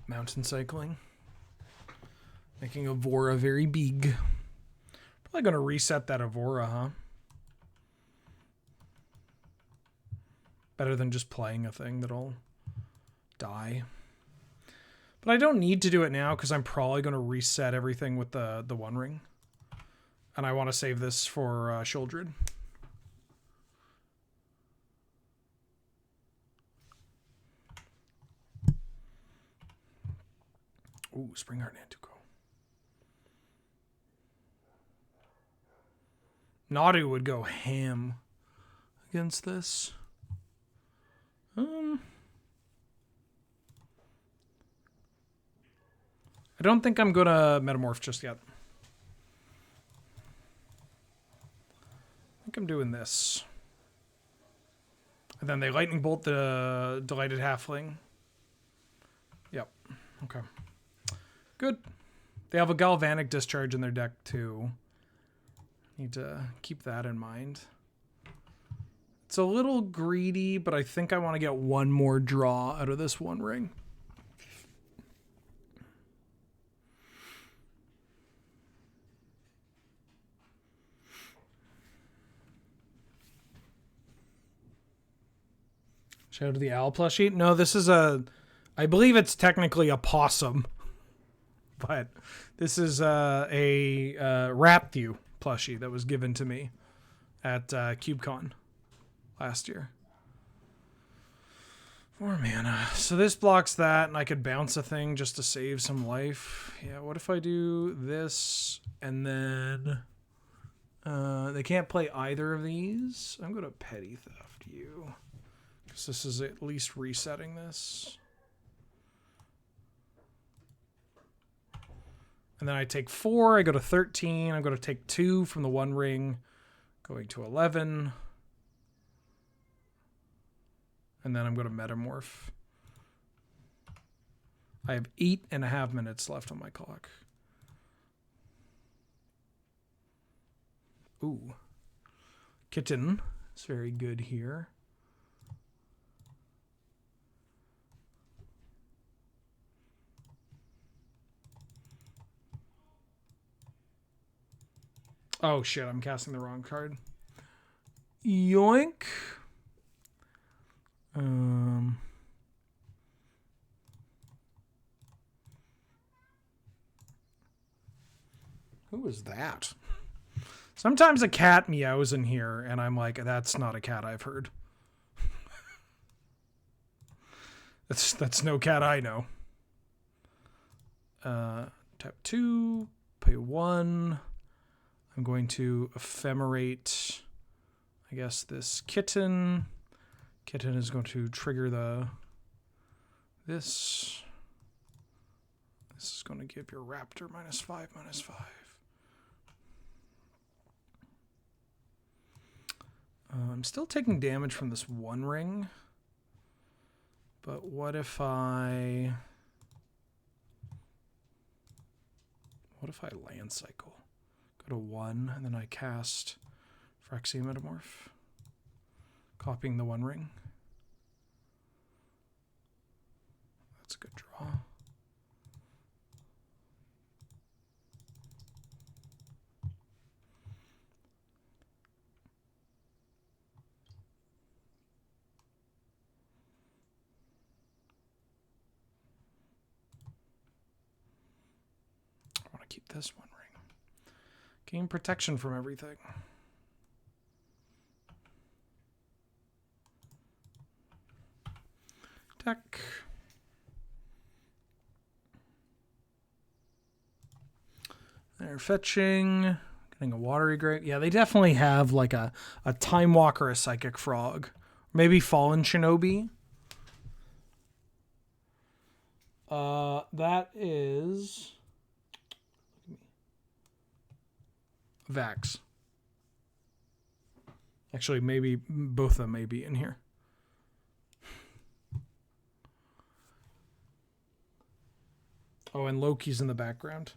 A: Mountain cycling. Making Avora very big. Probably going to reset that Avora, huh? Better than just playing a thing that'll die. But I don't need to do it now because I'm probably going to reset everything with the One Ring. And I want to save this for Sheoldred. Ooh, Springheart Nantuko. Nadu would go ham against this. I don't think I'm going to Metamorph just yet. I think I'm doing this. And then they Lightning Bolt the Delighted Halfling. Yep. Okay. Good. They have a Galvanic Discharge in their deck too. Need to keep that in mind. It's a little greedy, but I think I want to get one more draw out of this One Ring. Shout out to the owl plushie. No, this is I believe it's technically a possum, but this is a Rapthew plushie that was given to me at CubeCon last year. 4 mana. So this blocks that, and I could bounce a thing just to save some life. Yeah, what if I do this, and then they can't play either of these? I'm going to Petty Theft you. Because this is at least resetting this. And then I take 4, I go to 13, I'm going to take 2 from the One Ring, going to 11. And then I'm going to Metamorph. I have 8.5 minutes left on my clock. Ooh. Kitten is very good here. Oh shit, I'm casting the wrong card. Yoink. Who was that? Sometimes a cat meows in here, and I'm like, that's not a cat I've heard. That's no cat I know. Tap 2, pay 1. I'm going to ephemerate, I guess, this kitten. Kitten is going to trigger this. This is going to give your raptor -5/-5. I'm still taking damage from this One Ring. But what if I land cycle? Go to 1, and then I cast Phyrexian Metamorph, copying the One Ring. That's a good draw. to keep this one ring. Gain protection from everything. Deck. They're fetching. Getting a watery grave. Yeah, they definitely have like a Time Walker, a Psychic Frog. Maybe Fallen Shinobi. That is Vax. Actually, maybe both of them may be in here. Oh, and Loki's in the background.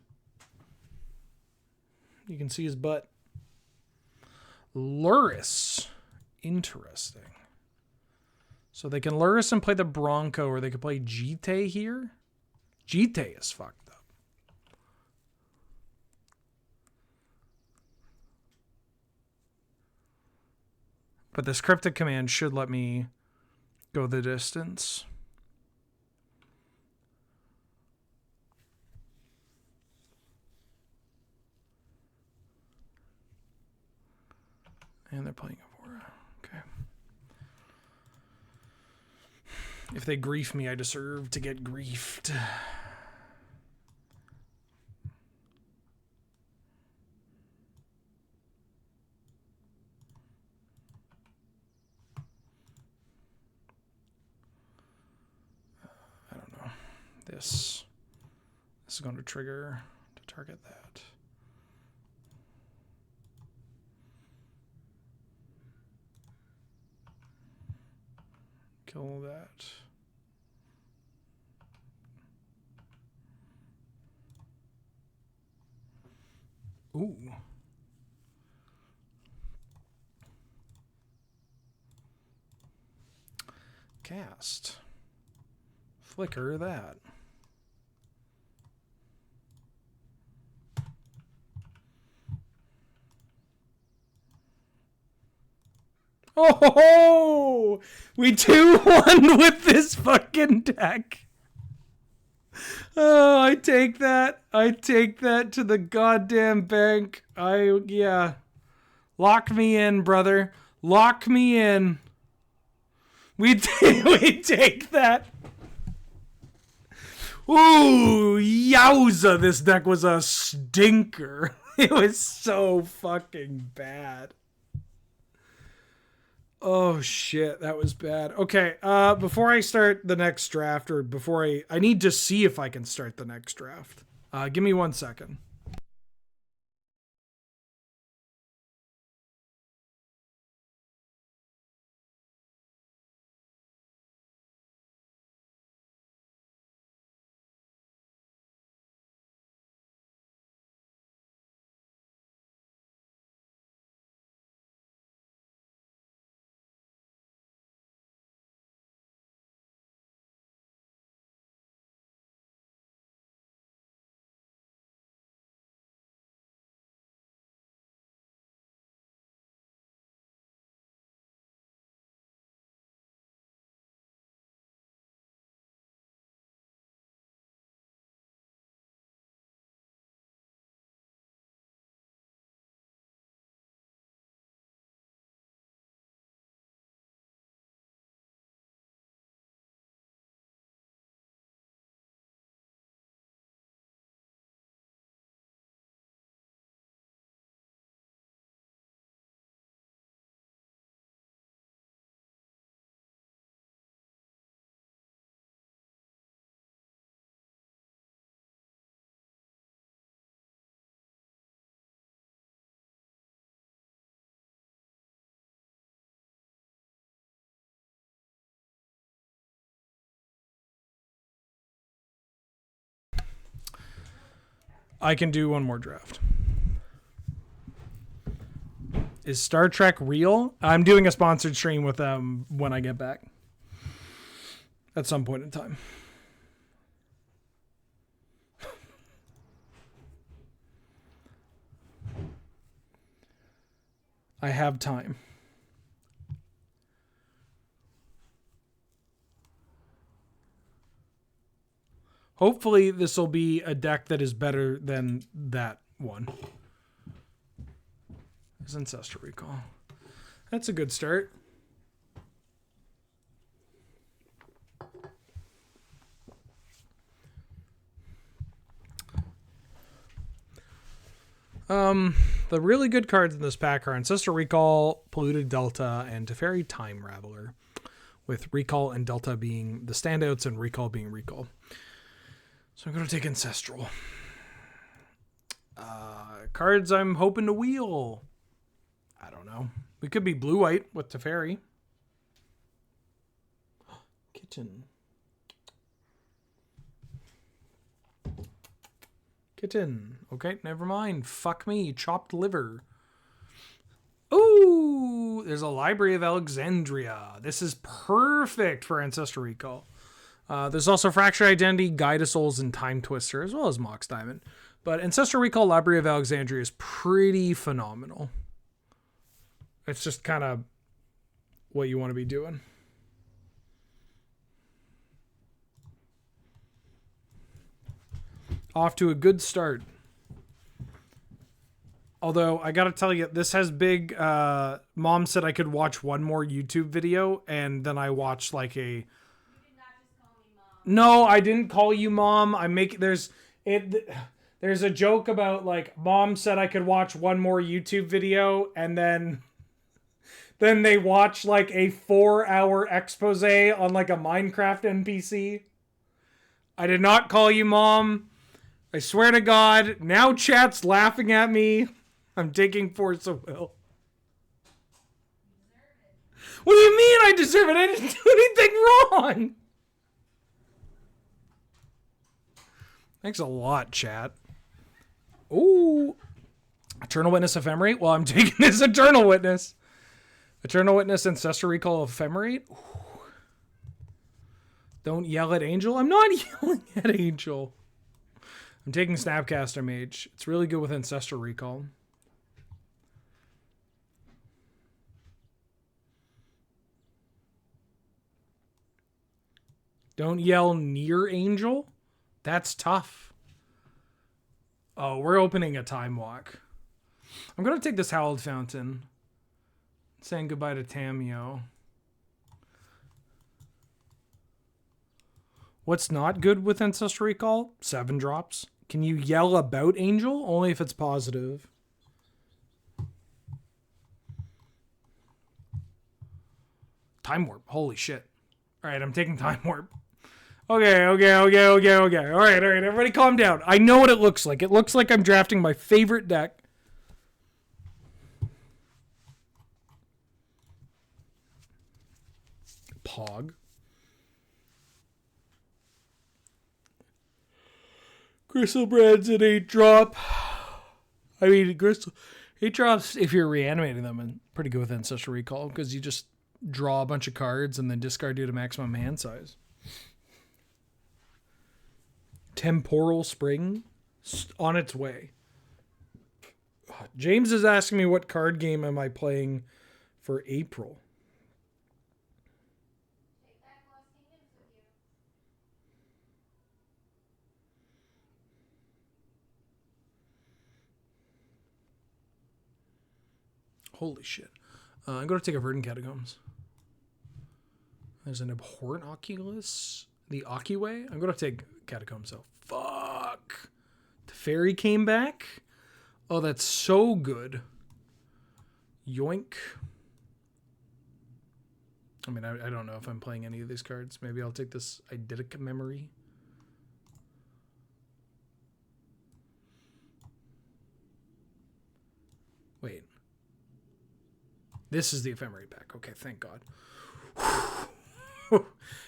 A: You can see his butt. Luris. Interesting. So they can Luris and play the Bronco, or they could play Jite here. Jite is fucked up. But this Cryptic Command should let me go the distance. And they're playing Avora. Okay. If they grief me, I deserve to get griefed. I don't know. This is going to trigger to target that. Kill that. Ooh. Cast. Flicker that. Oh, we 2-1 with this fucking deck. Oh, I take that. I take that to the goddamn bank. Yeah. Lock me in, brother. Lock me in. We take that. Ooh, yowza. This deck was a stinker. It was so fucking bad. Oh shit, that was bad. Okay, before I start the next draft, or before I need to see if I can start the next draft. Give me 1 second. I can do one more draft. Is Star Trek real? I'm doing a sponsored stream with them when I get back. At some point in time. I have time. Hopefully this will be a deck that is better than that one. Is Ancestral Recall. That's a good start. The really good cards in this pack are Ancestral Recall, Polluted Delta, and Teferi Time Raveler, with Recall and Delta being the standouts and Recall being Recall. So I'm going to take Ancestral. Cards I'm hoping to wheel. I don't know. We could be blue-white with Teferi. Kitten. Okay, never mind. Fuck me. Chopped liver. Ooh, there's a Library of Alexandria. This is perfect for Ancestral Recall. There's also Fractured Identity, Guide of Souls, and Time Twister, as well as Mox Diamond. But Ancestral Recall Library of Alexandria is pretty phenomenal. It's just kind of what you want to be doing. Off to a good start. Although, I gotta tell you, this has big... Mom said I could watch one more YouTube video, and then I watched like a...
B: You did not just call me mom.
A: No, I didn't call you mom. There's a joke about, like, Mom said I could watch one more YouTube video, and then they watch, like, a 4-hour expose on, like, a Minecraft NPC. I did not call you mom. I swear to God. Now chat's laughing at me. I'm taking Force of Will. What do you mean I deserve it? I didn't do anything wrong. Thanks a lot, chat. Ooh. Eternal Witness Ephemerate? Well, I'm taking this Eternal Witness. Eternal Witness Ancestral Recall Ephemerate? Ooh. Don't yell at Angel? I'm not yelling at Angel. I'm taking Snapcaster Mage. It's really good with Ancestral Recall. Don't yell near Angel? That's tough. Oh, we're opening a Time Walk. I'm going to take this Howled Fountain. Saying goodbye to Tamio. What's not good with Ancestral Recall? 7 drops. Can you yell about Angel? Only if it's positive. Time Warp. Holy shit. Alright, I'm taking Time Warp. Okay. Alright. Everybody calm down. I know what it looks like. It looks like I'm drafting my favorite deck. Pog. Crystal Brand's an 8-drop. I mean, Crystal 8 drops, if you're reanimating them, and pretty good with Ancestral Recall, because you just draw a bunch of cards and then discard due to maximum hand size. Temporal Spring on its way. James is asking me what card game am I playing for April.
B: Take back Lost Kingdoms with you.
A: Holy shit. I'm going to take a Verdant Catacombs. There's an Abhorrent Oculus. The Akiway. I'm going to take Catacombs though. Fuck. Teferi came back. Oh, that's so good. Yoink. I mean, I don't know if I'm playing any of these cards. Maybe I'll take this Eidetic Memory. Wait. This is the Ephemerate pack. Okay, thank God.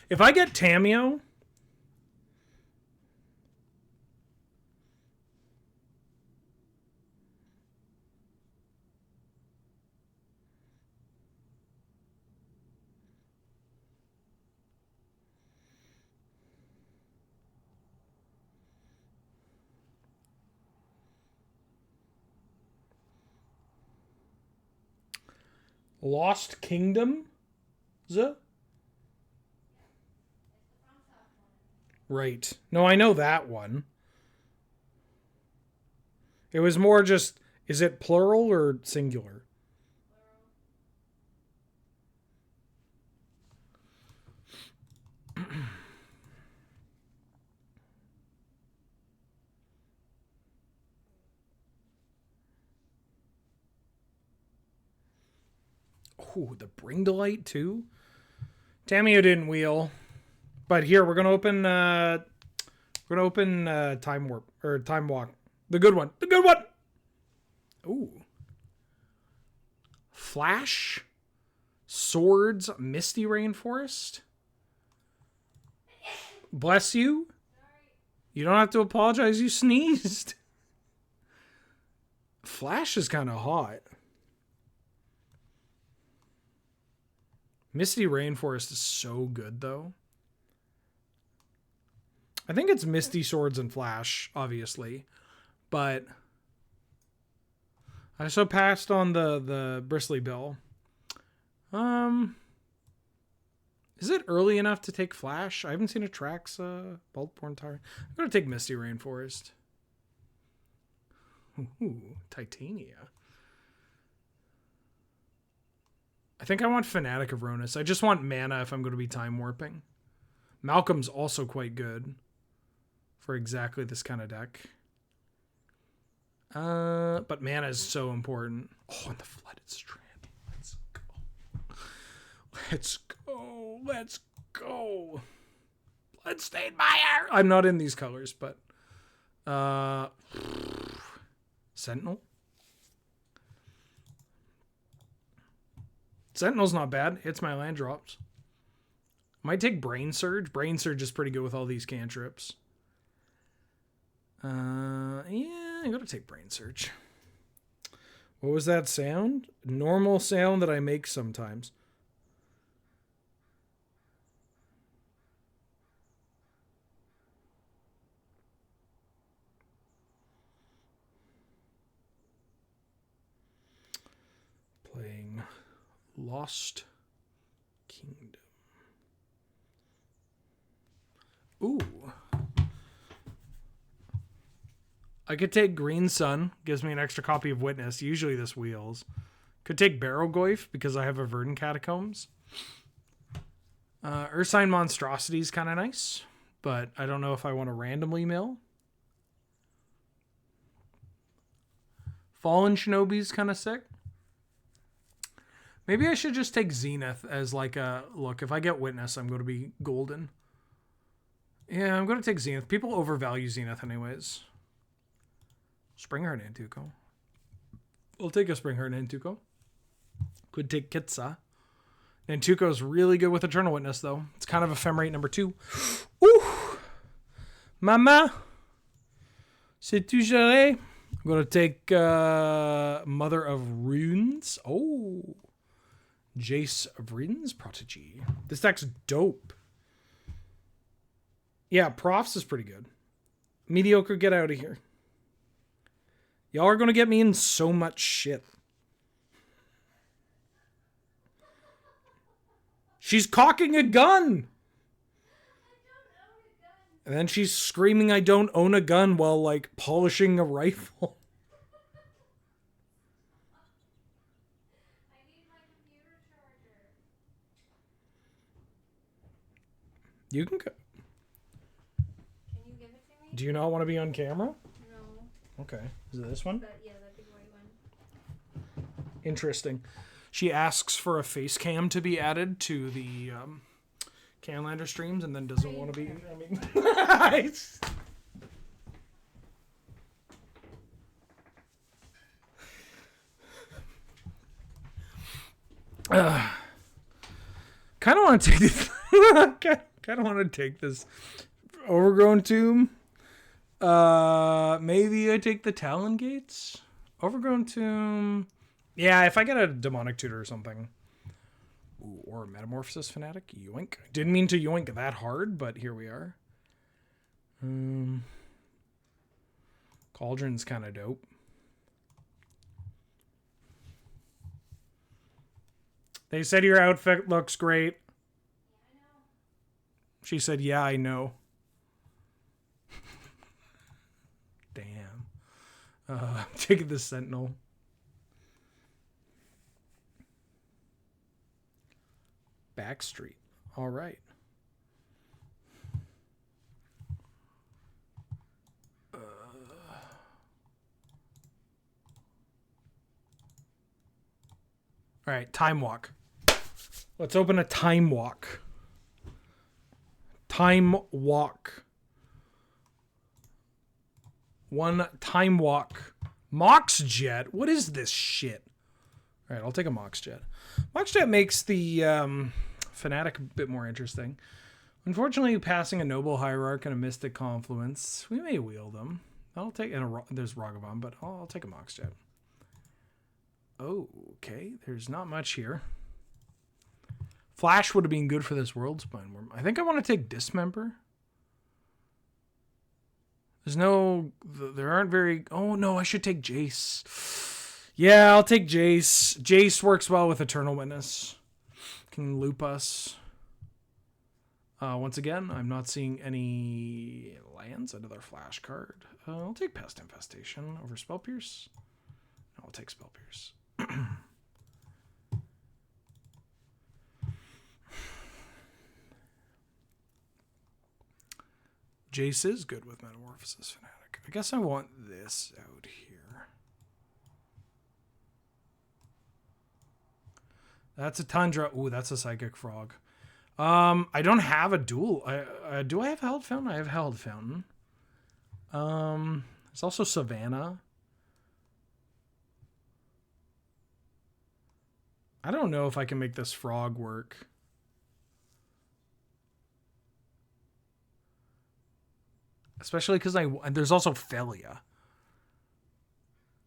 A: If I get Tamio... Lost Kingdom? Right. No, I know that one. It was more just, is it plural or singular? Ooh, the Bring to Light too? Tamio didn't wheel. But here, we're gonna open Time Warp or Time Walk. The good one. The good one! Ooh. Flash. Swords, Misty Rainforest. Bless you. You don't have to apologize, you sneezed. Flash is kind of hot. Misty Rainforest is so good, though. I think it's Misty Swords and Flash, obviously. But I also passed on the Bristly Bill. Is it early enough to take Flash? I haven't seen a Trax Boltborn Tyrant. I'm going to take Misty Rainforest. Ooh, Titania. I think I want Fanatic of Ronus. I just want mana if I'm going to be time warping. Malcolm's also quite good for exactly this kind of deck. But mana is so important. Oh, and the Flooded Strand. Let's go. Let's go. Let's go. Bloodstained Mire. I'm not in these colors, but Sentinel. Sentinel's not bad. Hits my land drops. Might take Brain Surge. Brain Surge is pretty good with all these cantrips. Yeah, I gotta take Brain Surge. What was that sound? Normal sound that I make sometimes. Playing Lost Kingdom. Ooh. I could take Green Sun. Gives me an extra copy of Witness. Usually this wheels. Could take Barrowgoyf because I have a Verdant Catacombs. Ursine Monstrosity is kind of nice. But I don't know if I want to randomly mill. Fallen Shinobi's kind of sick. Maybe I should just take Zenith as like a... Look, if I get Witness, I'm going to be golden. Yeah, I'm going to take Zenith. People overvalue Zenith anyways. Springheart Nantuko. We'll take a Springheart Nantuko. Could take Kitsa. Nantuko's really good with Eternal Witness, though. It's kind of ephemerate number 2. Ooh! Mama! C'est tu géré? I'm going to take Mother of Runes. Oh! Jace of Runes Prodigy. This deck's dope. Yeah, Profs is pretty good. Mediocre, get out of here. Y'all are going to get me in so much shit. She's cocking a gun! And then she's screaming, I don't own a gun, while, like, polishing a rifle.
B: I need my computer charger.
A: You can go.
B: Can you give it to me?
A: Do you not want to be on camera?
B: No.
A: Okay. Is it this one?
B: Yeah, that big white one.
A: Interesting. She asks for a face cam to be added to the Canlander streams and then doesn't want to be... I mean... kind of want to take this... kind of want to take this Overgrown Tomb. Maybe I take the Talon Gates? Overgrown Tomb... Yeah, if I get a Demonic Tutor or something. Ooh, or a Metamorphosis Fanatic. Yoink. Didn't mean to yoink that hard, but here we are. Cauldron's kind of dope. They said your outfit looks great.
B: Yeah, I know.
A: She said, yeah, I know. I'm taking the Sentinel. Backstreet. All right. All right, Time Walk. Let's open a Time Walk. Time Walk. One Time Walk. Mox Jet? What is this shit? All right, I'll take a Mox Jet. Mox Jet makes the Fnatic a bit more interesting. Unfortunately, passing a Noble Hierarch and a Mystic Confluence, we may wheel them. I'll take, and there's Ragavan, but I'll take a Mox Jet. Okay, there's not much here. Flash would have been good for this World Spine Worm. I think I want to take Dismember. There's no... There aren't very... Oh, no, I should take Jace. Yeah, I'll take Jace. Jace works well with Eternal Witness. Can loop us. Once again, I'm not seeing any lands. Another Flash card. I'll take Pest Infestation over Spell Pierce. No, I'll take Spell Pierce. Jace is good with Metamorphosis Fnatic. I guess I want this out here. That's a Tundra. Ooh, that's a Psychic Frog. I don't have a dual. Do I have Held Fountain? I have Held Fountain. There's also Savannah. I don't know if I can make this frog work. Especially because there's also Felia.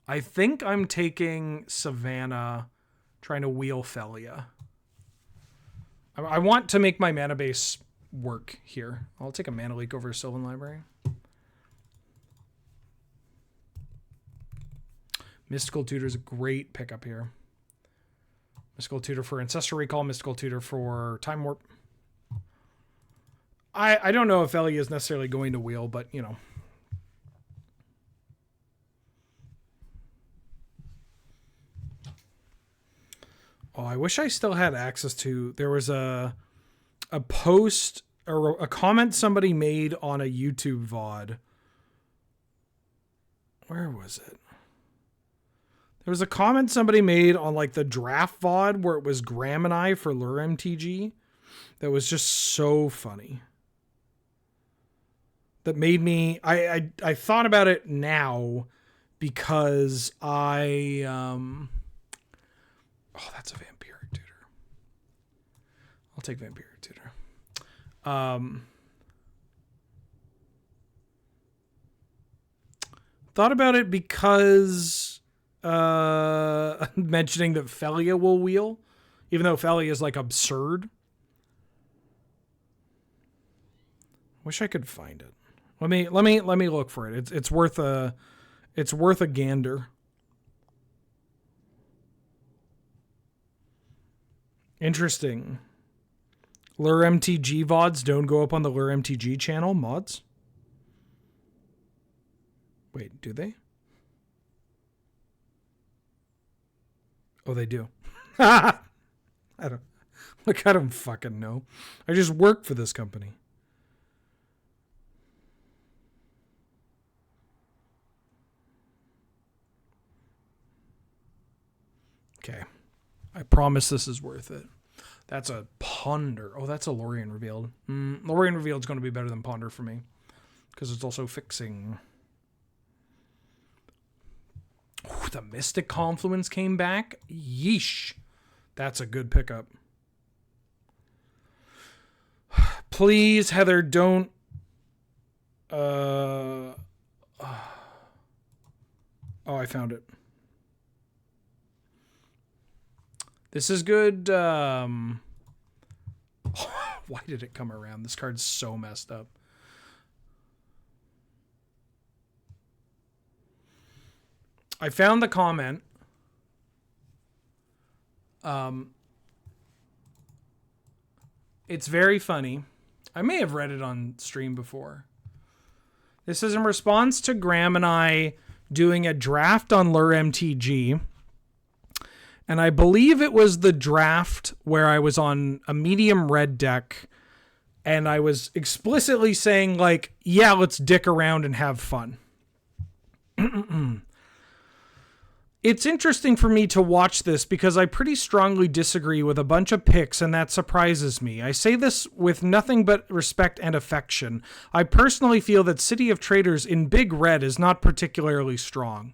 A: I think I'm taking Savannah, trying to wheel Felia. I want to make my mana base work here. I'll take a Mana Leak over Sylvan Library. Mystical Tutor is a great pickup here. Mystical Tutor for Ancestral Recall, Mystical Tutor for Time Warp. I don't know if Ellie is necessarily going to wheel, but, you know. Oh, I wish I still had access to... There was a post or a comment somebody made on a YouTube VOD. Where was it? There was a comment somebody made on like the draft VOD where it was Graham and I for Lure MTG. That was just so funny. That made me... I thought about it now because I... Oh, that's a Vampiric Tutor. I'll take Vampiric Tutor. Thought about it because mentioning that Felia will wheel, even though Felia is like absurd. Wish I could find it. Let me look for it. It's worth a gander. Interesting. Lure MTG VODs don't go up on the Lure MTG channel, mods? Wait, do they? Oh, they do. I don't fucking know. I just work for this company. Okay. I promise this is worth it. That's a Ponder. Oh, that's a Lorien Revealed. Lorien Revealed is going to be better than Ponder for me. Because it's also fixing. Ooh, the Mystic Confluence came back. Yeesh. That's a good pickup. Please, Heather, don't... Oh, I found it. This is good. Why did it come around? This card's so messed up. I found the comment. It's very funny. I may have read it on stream before. This is in response to Graham and I doing a draft on Lure MTG. And I believe it was the draft where I was on a medium red deck. And I was explicitly saying, like, yeah, let's dick around and have fun. It's interesting for me to watch this because I pretty strongly disagree with a bunch of picks, and that surprises me. I say this with nothing but respect and affection. I personally feel that City of Traders in Big Red is not particularly strong.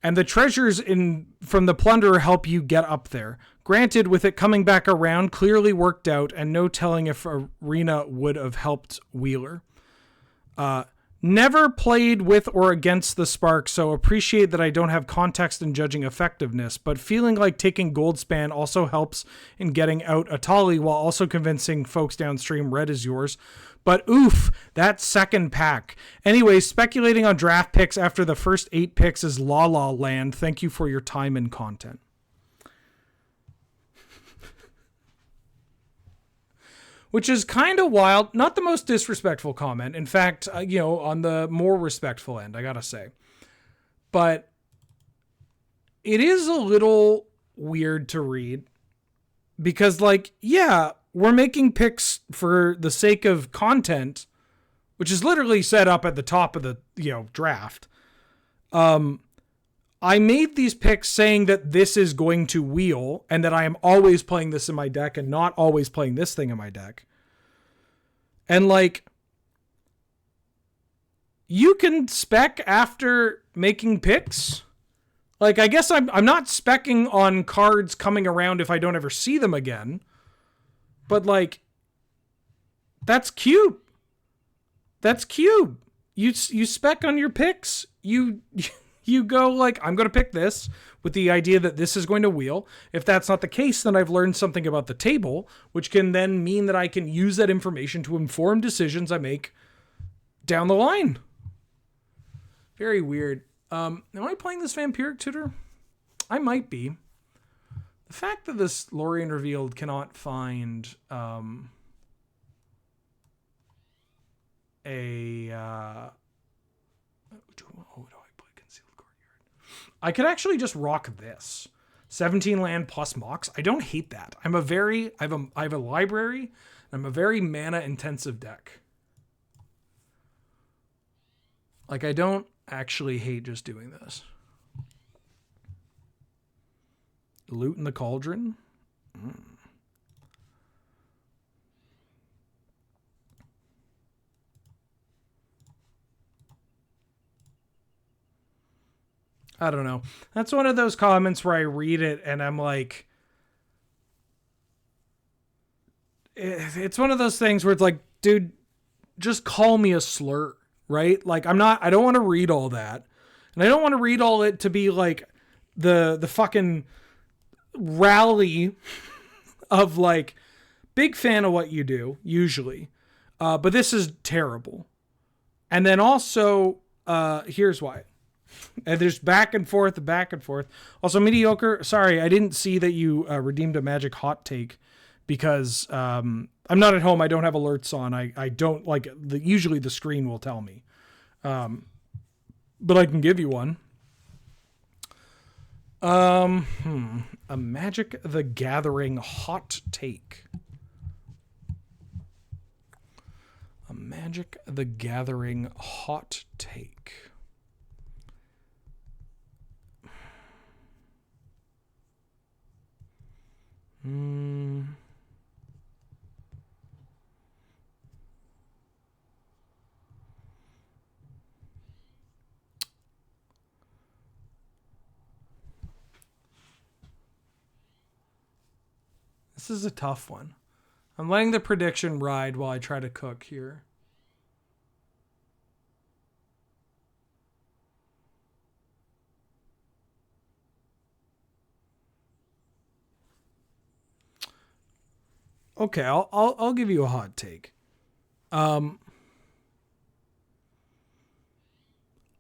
A: And the treasures from the Plunderer help you get up there. Granted, with it coming back around, clearly worked out, and no telling if Arena would have helped Wheeler. Never played with or against the Spark, so appreciate that I don't have context in judging effectiveness, but feeling like taking Goldspan also helps in getting out Atali while also convincing folks downstream red is yours. But oof, that second pack. Anyway, speculating on draft picks after the first 8 picks is La La Land. Thank you for your time and content. Which is kind of wild. Not the most disrespectful comment. In fact, on the more respectful end, I gotta say. But it is a little weird to read. Because, we're making picks for the sake of content, which is literally set up at the top of the, draft. I made these picks saying that this is going to wheel and that I am always playing this in my deck and not always playing this thing in my deck. And you can spec after making picks. I guess I'm not specking on cards coming around if I don't ever see them again. But that's cute. That's cute. You spec on your picks. You go I'm going to pick this with the idea that this is going to wheel. If that's not the case, then I've learned something about the table, which can then mean that I can use that information to inform decisions I make down the line. Very weird. Am I playing this Vampiric Tutor? I might be. The fact that this Lorien Revealed cannot find what do I play Concealed Courtyard? I could actually just rock this 17 land plus Mox. I don't hate that. I have a library. I'm a very mana intensive deck. I don't actually hate just doing this. Loot in the Cauldron. I don't know. That's one of those comments where I read it and I'm like, it's one of those things where it's like, dude, just call me a slur, right? I don't want to read all that. And I don't want to read all it to be the fucking rally of big fan of what you do usually. But this is terrible. And then also, here's why. And there's back and forth. Also, mediocre. Sorry, I didn't see that you redeemed a magic hot take because I'm not at home. I don't have alerts on. I don't usually the screen will tell me. But I can give you one. A Magic the Gathering hot take. A Magic the Gathering hot take. This is a tough one. I'm letting the prediction ride while I try to cook here. Okay, I'll give you a hot take.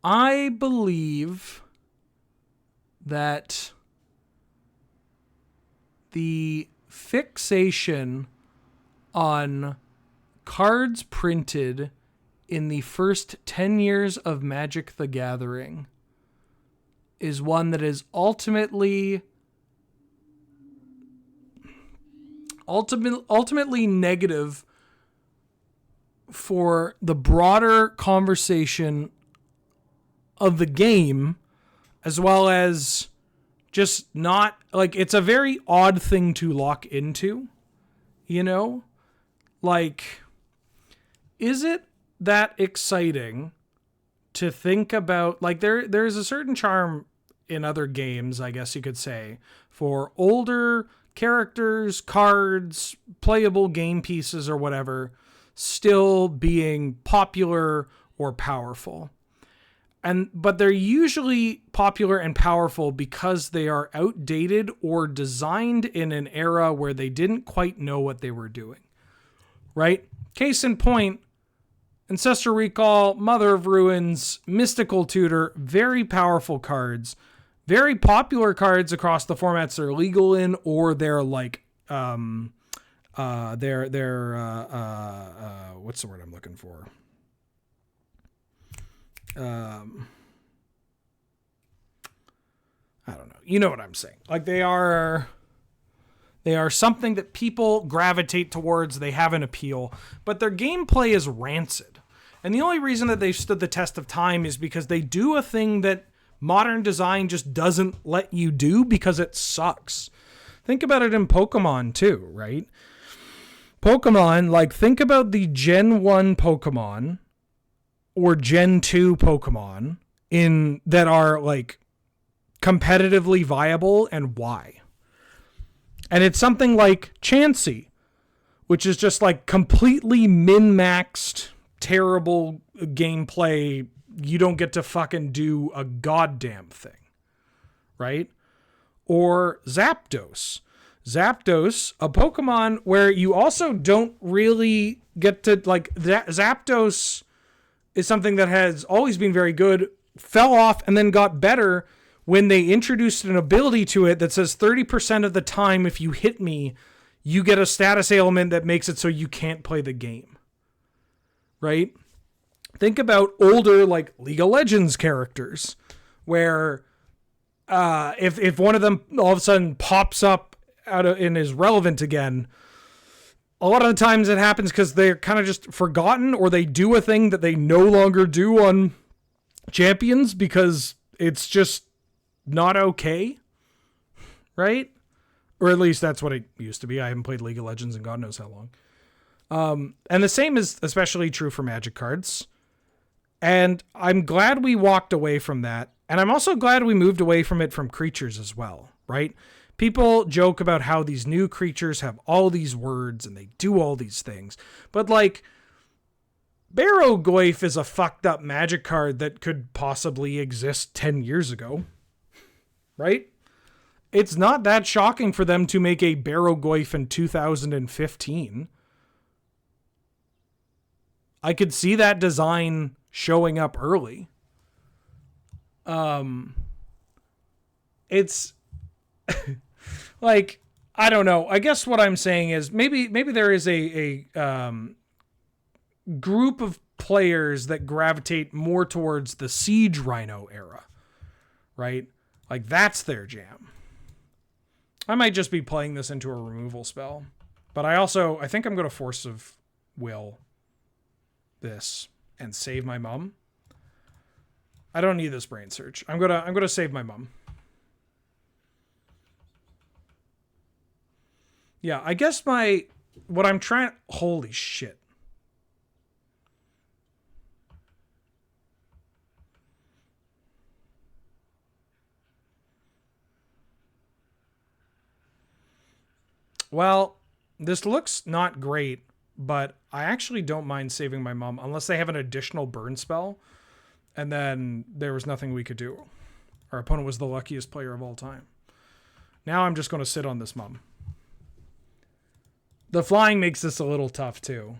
A: I believe that the fixation on cards printed in the first 10 years of Magic the Gathering is one that is ultimately negative for the broader conversation of the game, as well as just not, like, it's a very odd thing to lock into, you know? Like, is it that exciting to think about, like, there's a certain charm in other games, I guess you could say, for older characters, cards, playable game pieces or whatever, still being popular or powerful. But they're usually popular and powerful because they are outdated or designed in an era where they didn't quite know what they were doing. Right? Case in point, Ancestral Recall, Mother of Ruins, Mystical Tutor, very powerful cards. Very popular cards across the formats they're legal in, or they're like, they're what's the word I'm looking for? I don't know. You know what I'm saying. Like, they are something that people gravitate towards. They have an appeal, but their gameplay is rancid. And the only reason that they've stood the test of time is because they do a thing that modern design just doesn't let you do because it sucks. Think about it in Pokemon too, right? Pokemon, like, think about the Gen 1 Pokemon or Gen 2 Pokemon that are, like, competitively viable, and why. And it's something like Chansey, which is just, like, completely min-maxed, terrible gameplay. You don't get to fucking do a goddamn thing, right? Or Zapdos. Zapdos, a Pokemon where you also don't really get to, like, Zapdos is something that has always been very good, fell off, and then got better when they introduced an ability to it that says 30% of the time if you hit me, you get a status ailment that makes it so you can't play the game. Right? Think about older, like, League of Legends characters, where if one of them all of a sudden pops up and is relevant again, a lot of the times it happens because they're kind of just forgotten, or they do a thing that they no longer do on champions because it's just not okay, right? Or at least that's what it used to be. I haven't played League of Legends in God knows how long. And the same is especially true for Magic cards. And I'm glad we walked away from that. And I'm also glad we moved away from it from creatures as well, right? People joke about how these new creatures have all these words and they do all these things. But, like, Barrowgoyf is a fucked up Magic card that could possibly exist 10 years ago, right? It's not that shocking for them to make a Barrowgoyf in 2015. I could see that design showing up early. It's like, I don't know. I guess what I'm saying is maybe there is a group of players that gravitate more towards the Siege Rhino era, right? Like, that's their jam. I might just be playing this into a removal spell, but I think I'm going to Force of Will this and save my mum. I don't need this brain search. I'm gonna save my mum. Yeah, I guess holy shit. Well, this looks not great, but I actually don't mind saving my mom unless they have an additional burn spell, and then there was nothing we could do. Our opponent was the luckiest player of all time. Now I'm just going to sit on this mum. The flying makes this a little tough too.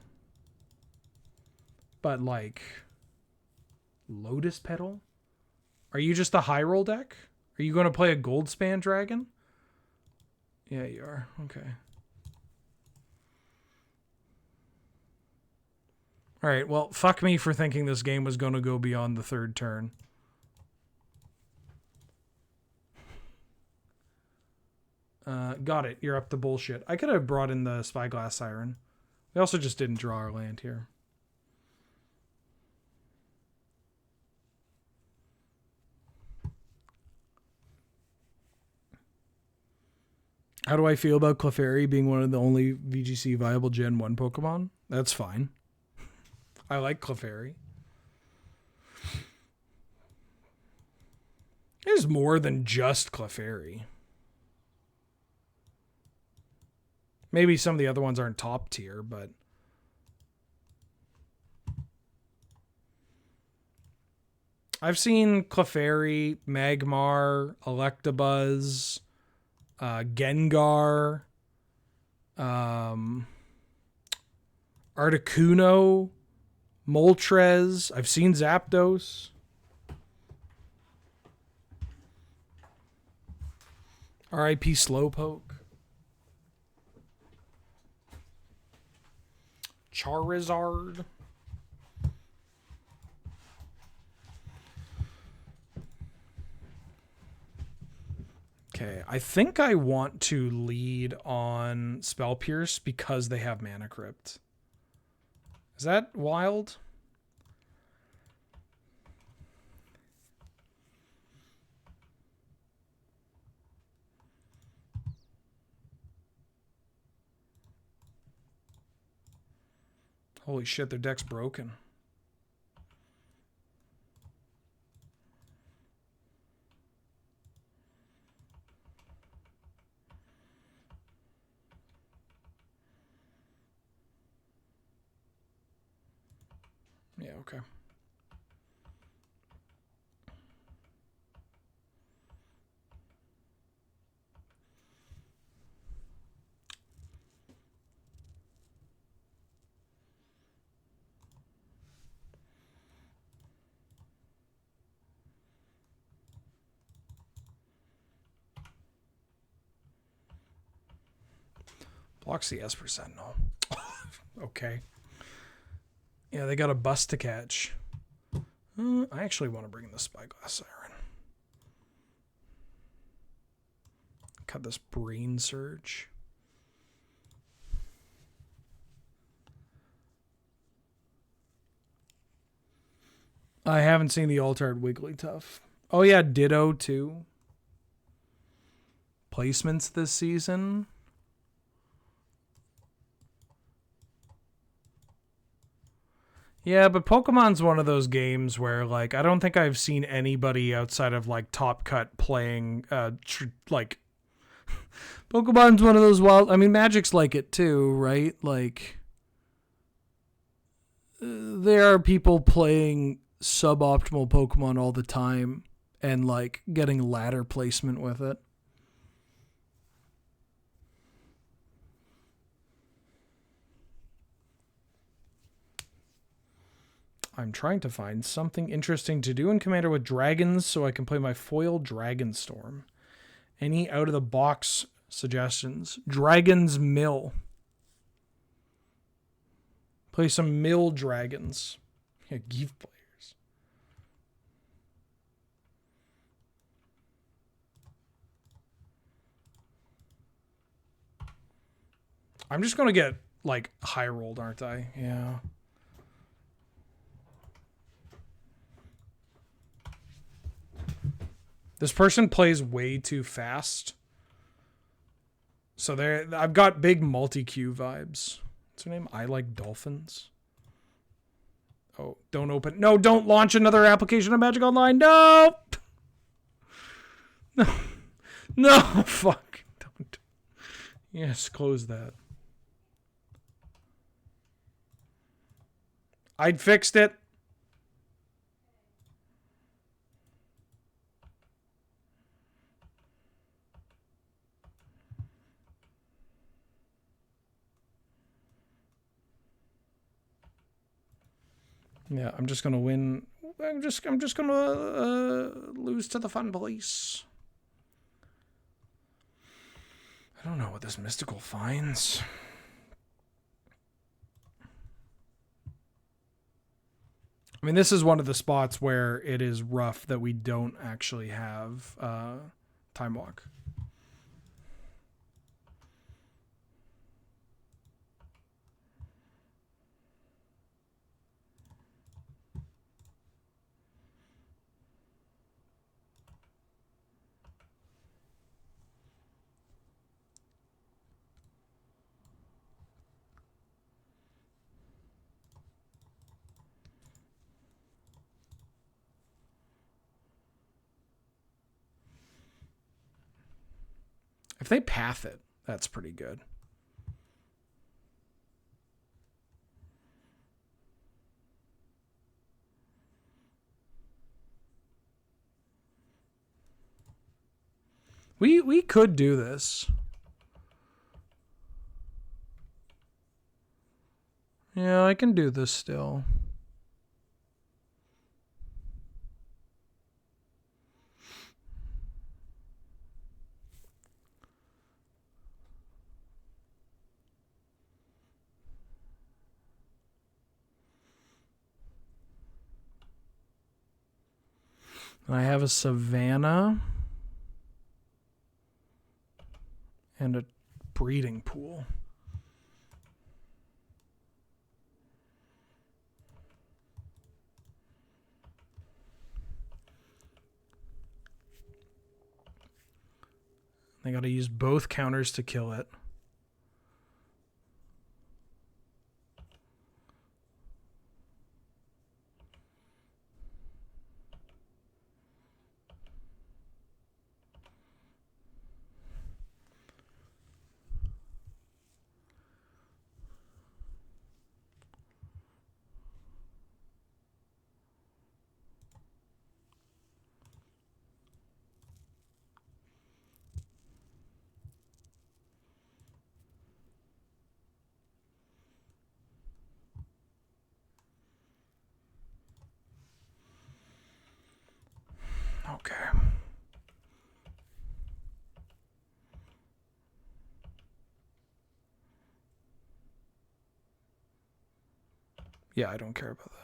A: But, like, Lotus Petal? Are you just a high roll deck? Are you going to play a Goldspan Dragon? Yeah, you are. Okay. All right, well, fuck me for thinking this game was going to go beyond the third turn. Got it. You're up to bullshit. I could have brought in the Spyglass Siren. We also just didn't draw our land here. How do I feel about Clefairy being one of the only VGC viable Gen 1 Pokemon? That's fine. I like Clefairy. There's more than just Clefairy. Maybe some of the other ones aren't top tier, but... I've seen Clefairy, Magmar, Electabuzz... Gengar, Articuno, Moltres. I've seen Zapdos. R.I.P. Slowpoke. Charizard. Okay, I think I want to lead on Spell Pierce because they have Mana Crypt. Is that wild? Holy shit, their deck's broken. Yeah, okay. Blocks the S percent, no. Okay. Yeah, they got a bus to catch. I actually want to bring in the Spyglass Siren. Cut this Brain Surge. I haven't seen the Altered Wigglytuff. Oh yeah, Ditto too. Placements this season. Yeah, but Pokemon's one of those games where, like, I don't think I've seen anybody outside of, like, Top Cut playing, like, Pokemon's one of those wild, I mean, Magic's like it too, right? Like, there are people playing suboptimal Pokemon all the time and, like, getting ladder placement with it. I'm trying to find something interesting to do in Commander with dragons so I can play my foil Dragonstorm. Any out-of-the-box suggestions? Dragon's Mill. Play some Mill Dragons. Yeah, give players. I'm just going to get, like, high-rolled, aren't I? Yeah. This person plays way too fast. So I've got big multi-queue vibes. What's her name? I Like Dolphins. Oh, don't open. No, don't launch another application of Magic Online. No! No. No, fuck. Don't. Yes, close that. I'd fixed it. Yeah, I'm just gonna win. I'm just gonna lose to the fun police. I don't know what this mystical finds. I mean, this is one of the spots where it is rough that we don't actually have Time Walk. If they path it, that's pretty good. We could do this. Yeah, I can do this still. I have a savanna and a breeding pool. I got to use both counters to kill it. Okay. Yeah, I don't care about that.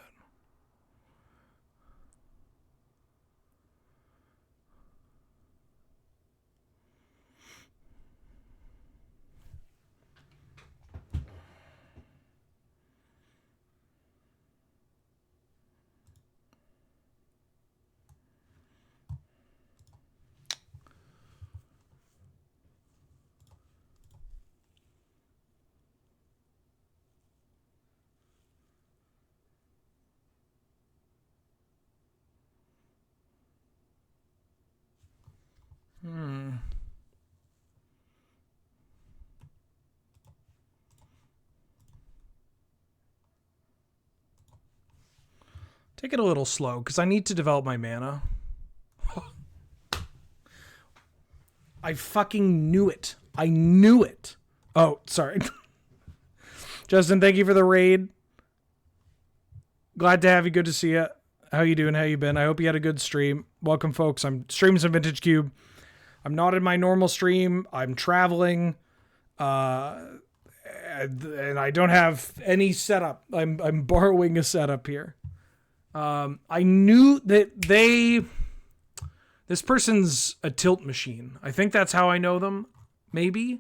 A: Take it a little slow, because I need to develop my mana. I fucking knew it. I knew it. Oh, sorry. Justin, thank you for the raid. Glad to have you. Good to see you. How you doing? How you been? I hope you had a good stream. Welcome, folks. I'm streaming some Vintage Cube. I'm not in my normal stream. I'm traveling. And I don't have any setup. I'm borrowing a setup here. I knew that this person's a tilt machine. I think that's how I know them. Maybe.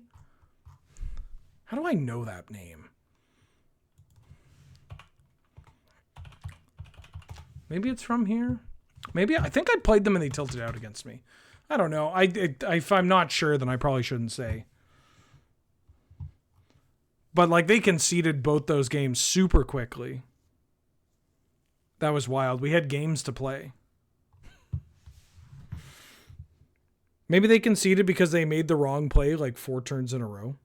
A: How do I know that name? Maybe it's from here. Maybe I think I played them and they tilted out against me. I don't know. If I'm not sure, then I probably shouldn't say. But like they conceded both those games super quickly. That was wild. We had games to play. Maybe they conceded because they made the wrong play like 4 turns in a row.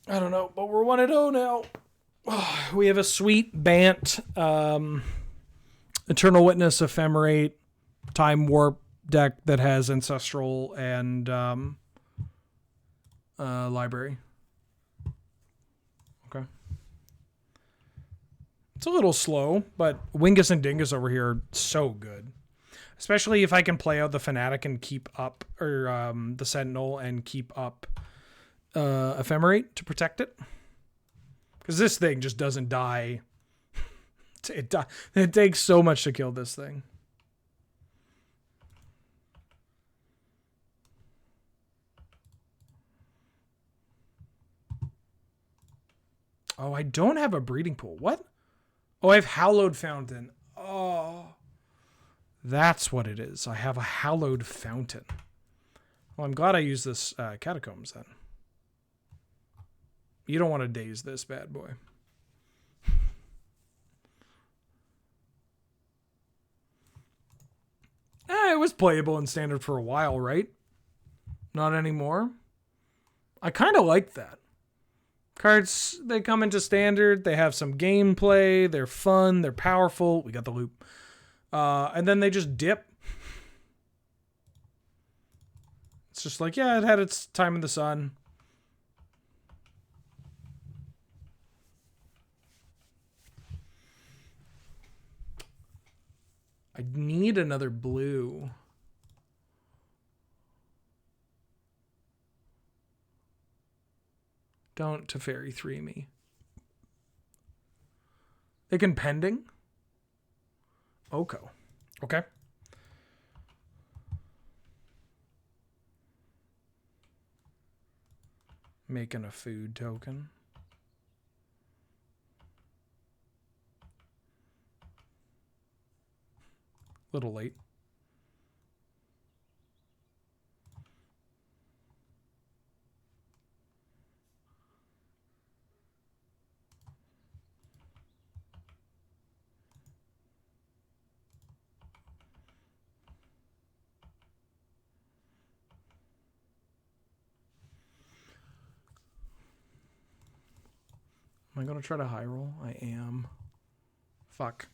A: I don't know, but we're 1-0 now. Oh, we have a sweet Bant, Eternal Witness, Ephemerate, Time Warp deck that has Ancestral and Library. Okay. It's a little slow, but Wingus and Dingus over here are so good. Especially if I can play out the Fanatic and keep up, or the Sentinel and keep up Ephemerate to protect it. Because this thing just doesn't die. It takes so much to kill this thing. Oh, I don't have a breeding pool. What? Oh, I have Hallowed Fountain. Oh, that's what it is. I have a Hallowed Fountain. Well, I'm glad I used this Catacombs then. You don't want to daze this bad boy. It was playable in Standard for a while, right? Not anymore. I kind of like that. Cards, they come into Standard. They have some gameplay. They're fun. They're powerful. We got the loop. And then they just dip. It's just like, yeah, it had its time in the sun. I need another blue. Don't Teferi 3 me. They can pending? Oko. Okay. Making a food token. Little late. Am I going to try to high roll? I am. Fuck.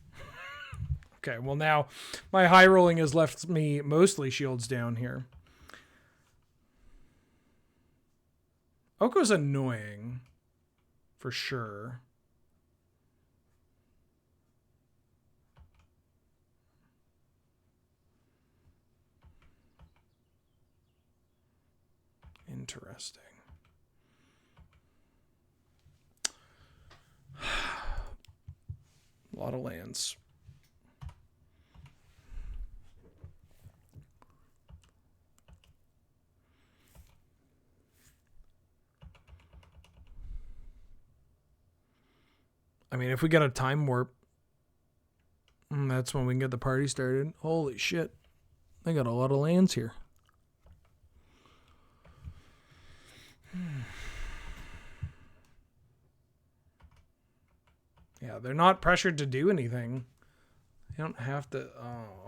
A: Okay, well now my high rolling has left me mostly shields down here. Oko's annoying. For sure. Interesting. A lot of lands. I mean, if we get a time warp, that's when we can get the party started. Holy shit. They got a lot of lands here. Yeah, they're not pressured to do anything. They don't have to... Oh.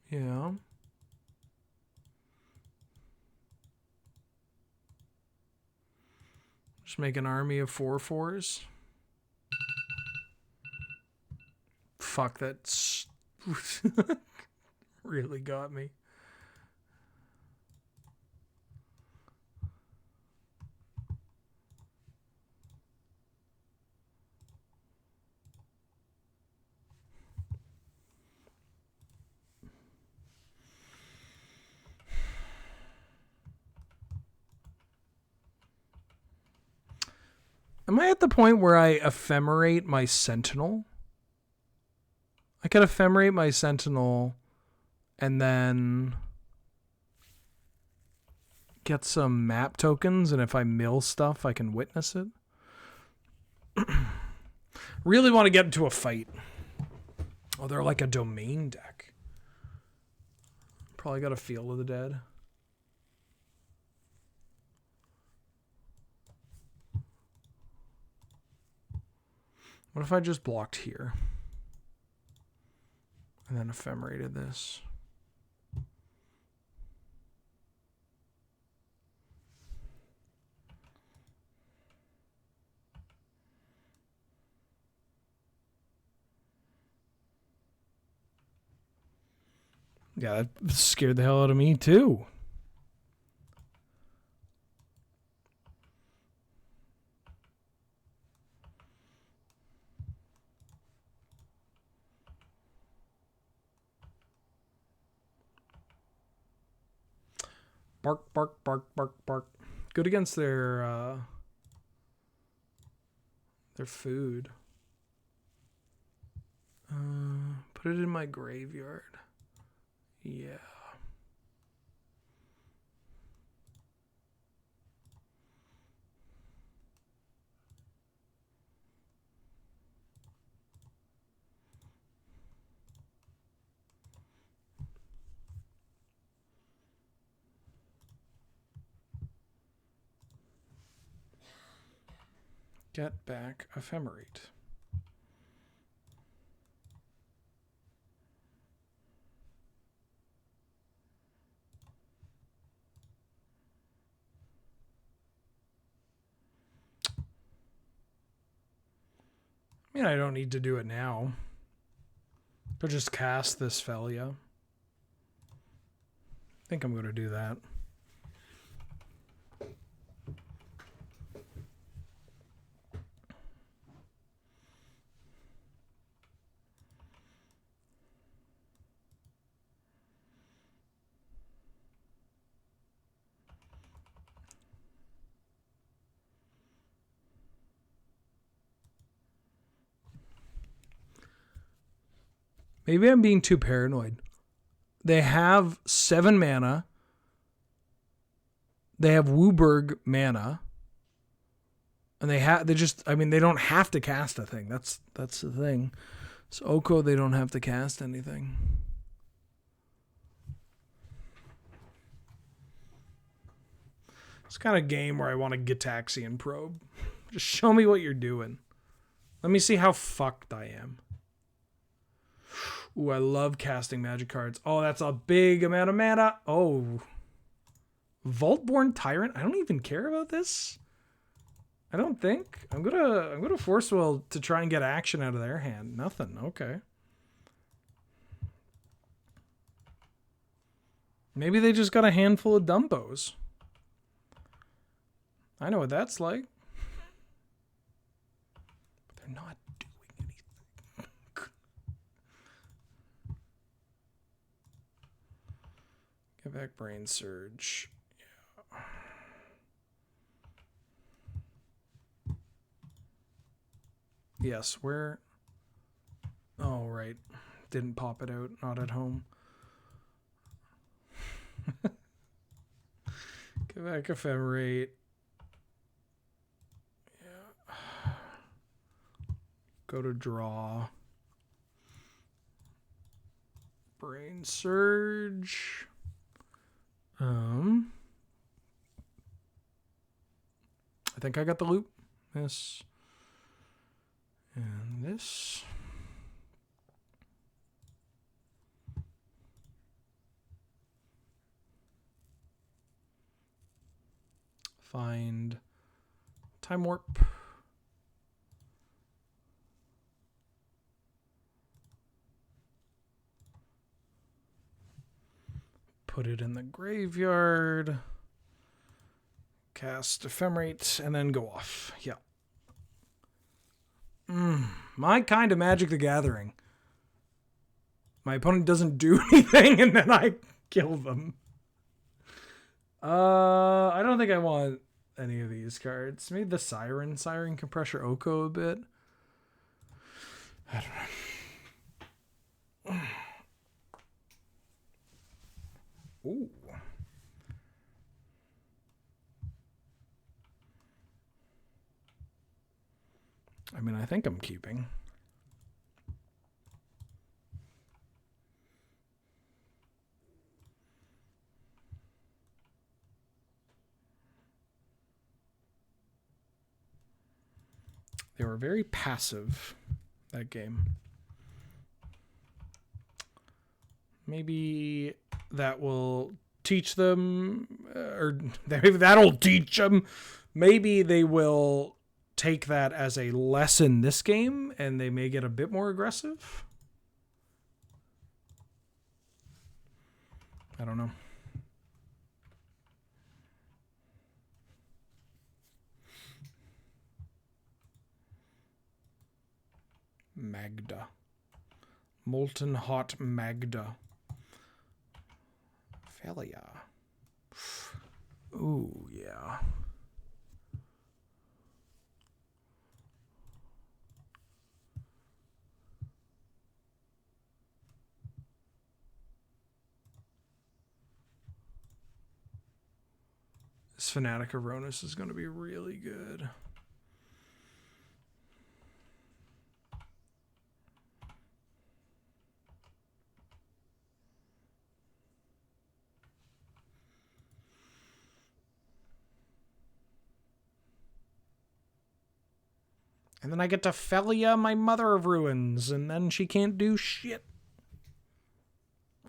A: Yeah. Just make an army of 4/4s. Fuck, that's really got me. Am I at the point where I ephemerate my Sentinel? I could ephemerate my Sentinel and then get some map tokens, and if I mill stuff, I can witness it. Really want to get into a fight. Oh, they're like a domain deck. Probably got a Field of the Dead. What if I just blocked here? And then ephemerated this. Yeah, that scared the hell out of me too. Bark, bark, bark, bark, bark. Good against their They're food. Put it in my graveyard. Yeah. Get back Ephemerate. I mean, I don't need to do it now. But just cast this Felia. I think I'm going to do that. Maybe I'm being too paranoid. They have 7 mana. They have Wooburg mana. And they just, I mean, they don't have to cast a thing. That's the thing. So Oko, they don't have to cast anything. It's kind of a game where I want to Gitaxian probe. Just show me what you're doing. Let me see how fucked I am. Ooh, I love casting magic cards. Oh, that's a big amount of mana. Oh. Vaultborn Tyrant? I don't even care about this. I don't think. I'm gonna Force Will to try and get action out of their hand. Nothing. Okay. Maybe they just got a handful of Dumbos. I know what that's like. But they're not doing anything. Get back Brain Surge. Yeah. Yes, where? Oh, right. Didn't pop it out. Not at home. Get back Ephemerate. Yeah. Go to draw. Brain Surge. I think I got the loop. This. And this. Find Time Warp. Put it in the graveyard. Cast Ephemerate and then go off. Yeah. My kind of Magic the Gathering. My opponent doesn't do anything and then I kill them. I don't think I want any of these cards. Maybe the Siren. Siren can pressure Oko a bit. I don't know. Ooh. I mean, I think I'm keeping. They were very passive that game. Maybe that will teach them, or maybe that'll teach them. Maybe they will take that as a lesson this game and they may get a bit more aggressive. I don't know. Magda. Molten Hot Magda. Felia. Ooh, yeah. Fanatic Aronis is going to be really good. And then I get to Felia, my Mother of Ruins, and then she can't do shit.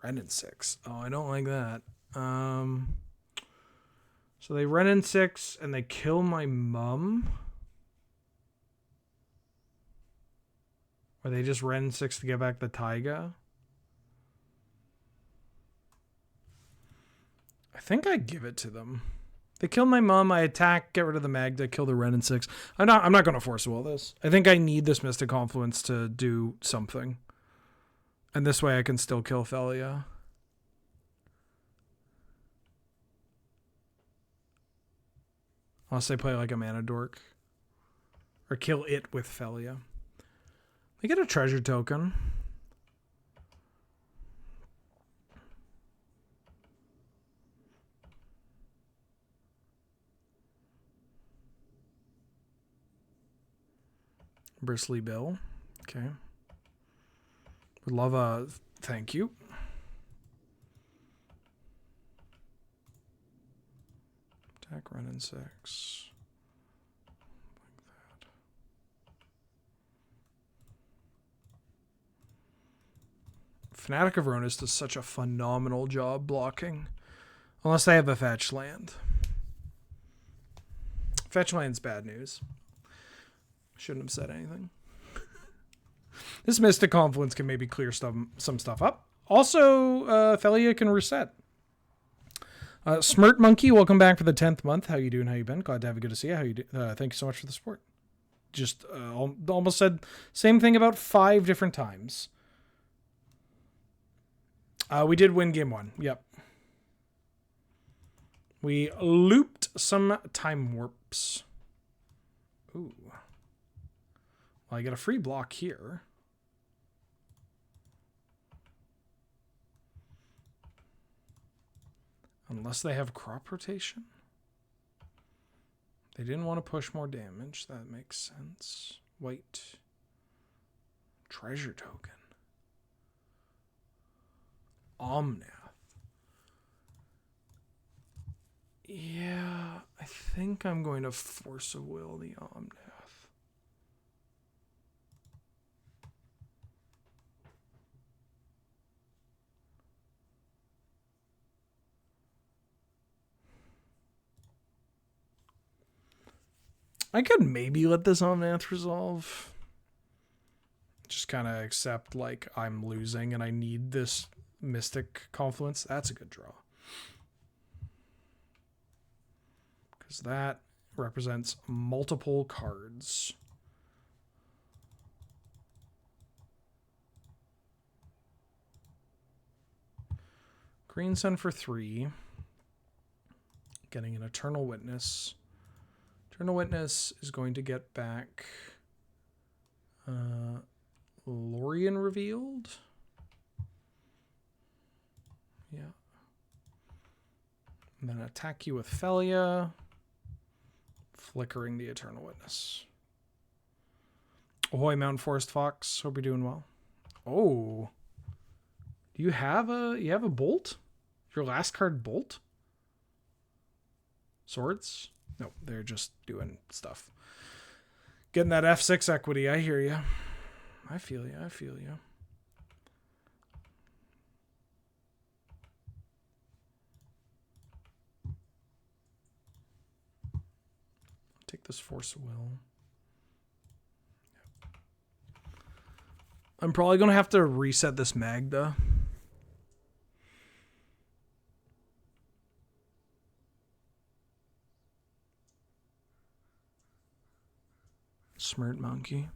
A: Ren in 6. Oh, I don't like that. So they Ren in 6, and they kill my mum? Or they just Ren 6 to get back the Taiga? I think I give it to them. They kill my mom, I attack, get rid of the Magda, kill the Ren in 6. I'm not going to force will this. I think I need this Mystic Confluence to do something. And this way I can still kill Felia. Unless they play like a Mana Dork. Or kill it with Felia. They get a treasure token. Bristly Bill. Okay. Would love a thank you. Attack Ren in 6. Like that. Fanatic of Aronis does such a phenomenal job blocking. Unless they have a fetch land. Fetch land's bad news. Shouldn't have said anything. This Mystic Confluence can maybe clear some stuff up. Also, Felia can reset. Smirt Monkey, welcome back for the 10th month. How you doing? How you been? Glad to have you. Good to see you. How you do? Thank you so much for the support. Just almost said same thing about 5 different times. We did win game 1. Yep. We looped some time warps. Ooh. Well, I get a free block here. Unless they have crop rotation. They didn't want to push more damage. That makes sense. White. Treasure token. Omnath. Yeah, I think I'm going to Force of Will the Omnath. I could maybe let this Omnath resolve. Just kind of accept, like, I'm losing and I need this Mystic Confluence. That's a good draw. Because that represents multiple cards. Green Sun for 3. Getting an Eternal Witness. Eternal Witness is going to get back Lorien Revealed. Yeah. And then attack you with Felia. Flickering the Eternal Witness. Ahoy, Mountain Forest Fox. Hope you're doing well. Oh. Do you have a Bolt? Your last card Bolt? Swords? No, they're just doing stuff. Getting that F6 equity. I hear you. I feel you. I feel you. Take this Force of Will. Yep. I'm probably going to have to reset this Magda. Smirt Monkey.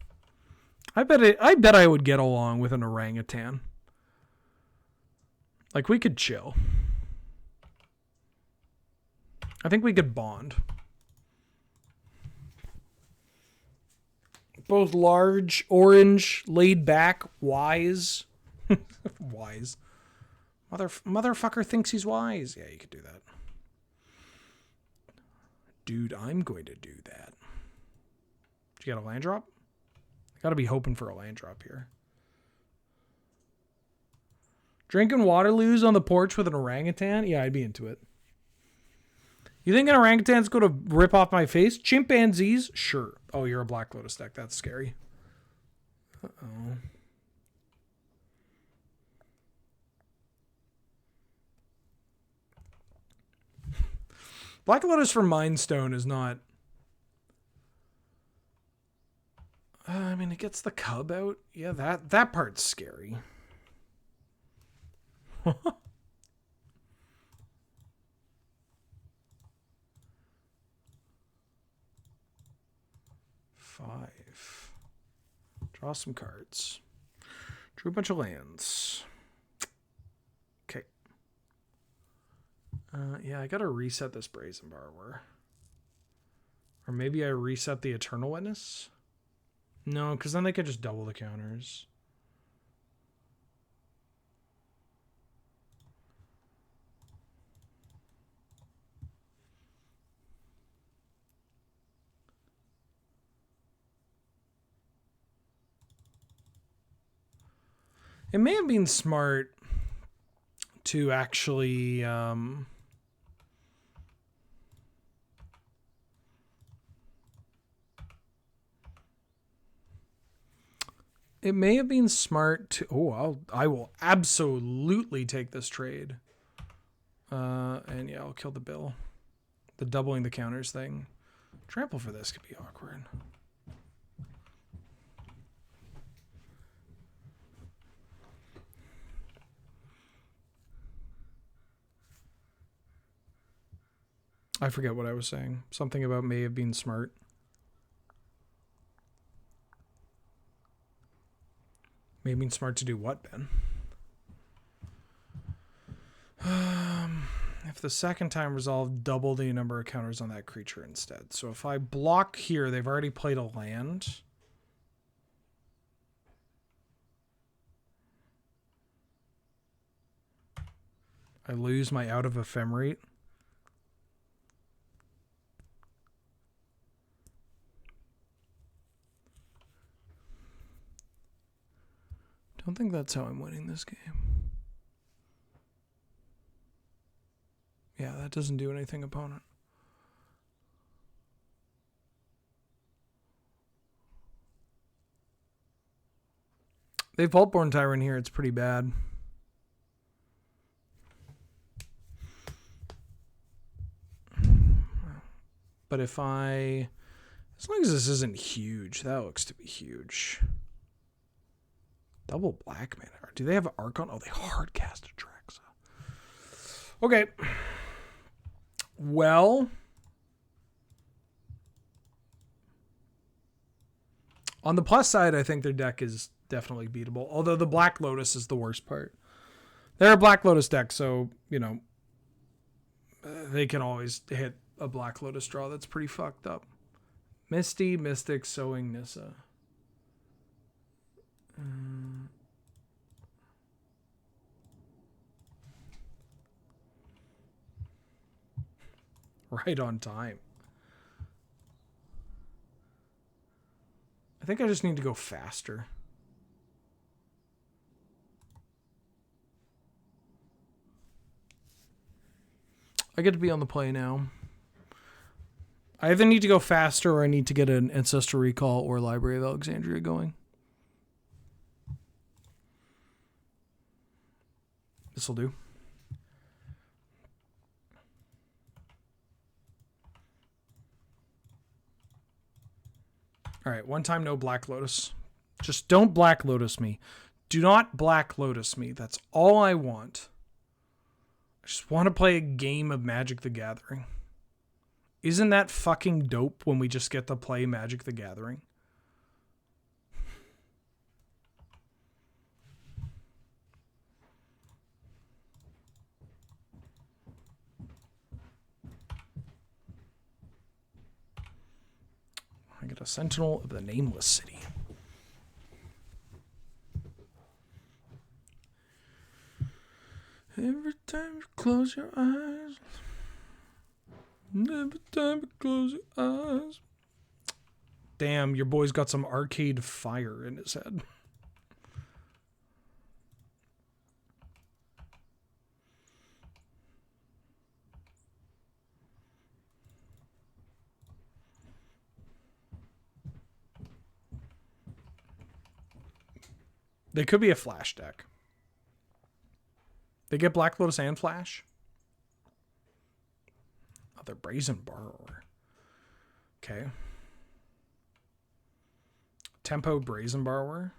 A: I bet I would get along with an orangutan. Like, we could chill. I think we could bond. Both large, orange, laid back, wise. Wise. Motherfucker thinks he's wise. Yeah, you could do that. Dude, I'm going to do that. Did you get a land drop? I gotta be hoping for a land drop here. Drinking Waterloos on the porch with an orangutan? Yeah, I'd be into it. You think an orangutan's going to rip off my face? Chimpanzees? Sure. Oh, you're a Black Lotus deck. That's scary. Uh-oh. Black Lotus for Mind Stone is not... I mean, it gets the cub out. Yeah, that part's scary. 5. Draw some cards. Drew a bunch of lands. Okay. Yeah, I gotta reset this Brazen Borrower. Or maybe I reset the Eternal Witness? No, because then they could just double the counters. It may have been smart to actually it may have been smart to I will absolutely take this trade. And yeah, I'll kill the bill. The doubling the counters thing. Trample for this could be awkward. I forget what I was saying. Something about may have been smart. May have been smart to do what, Ben? If the second time resolved, double the number of counters on that creature instead. So if I block here, they've already played a land. I lose my out of ephemerate. Don't think that's how I'm winning this game. Yeah, that doesn't do anything, opponent. They've Vaultborn Tyrant here. It's pretty bad. But if I... As long as this isn't huge, that looks to be huge. Double black mana. Do they have Archon? Oh, they hard cast a Traxa. Okay. Well. On the plus side, I think their deck is definitely beatable. Although the Black Lotus is the worst part. They're a Black Lotus deck, so, you know, they can always hit a Black Lotus draw that's pretty fucked up. Misty, Mystic, Sowing, Nissa. Right on time. I think I just need to go faster. I get to be on the play now. I either need to go faster or I need to get an Ancestral Recall or Library of Alexandria going. This'll do. All right, one time no Black Lotus. Just don't Black Lotus me. Do not Black Lotus me. That's all I want. I just want to play a game of Magic the Gathering. Isn't that fucking dope when we just get to play Magic the Gathering? I get a Sentinel of the Nameless City. Every time you close your eyes. Never time to close your eyes. Damn, your boy's got some arcade fire in his head. They could be a flash deck. They get Black Lotus and Flash. Oh, they're Brazen Borrower. Okay. Tempo Brazen Borrower.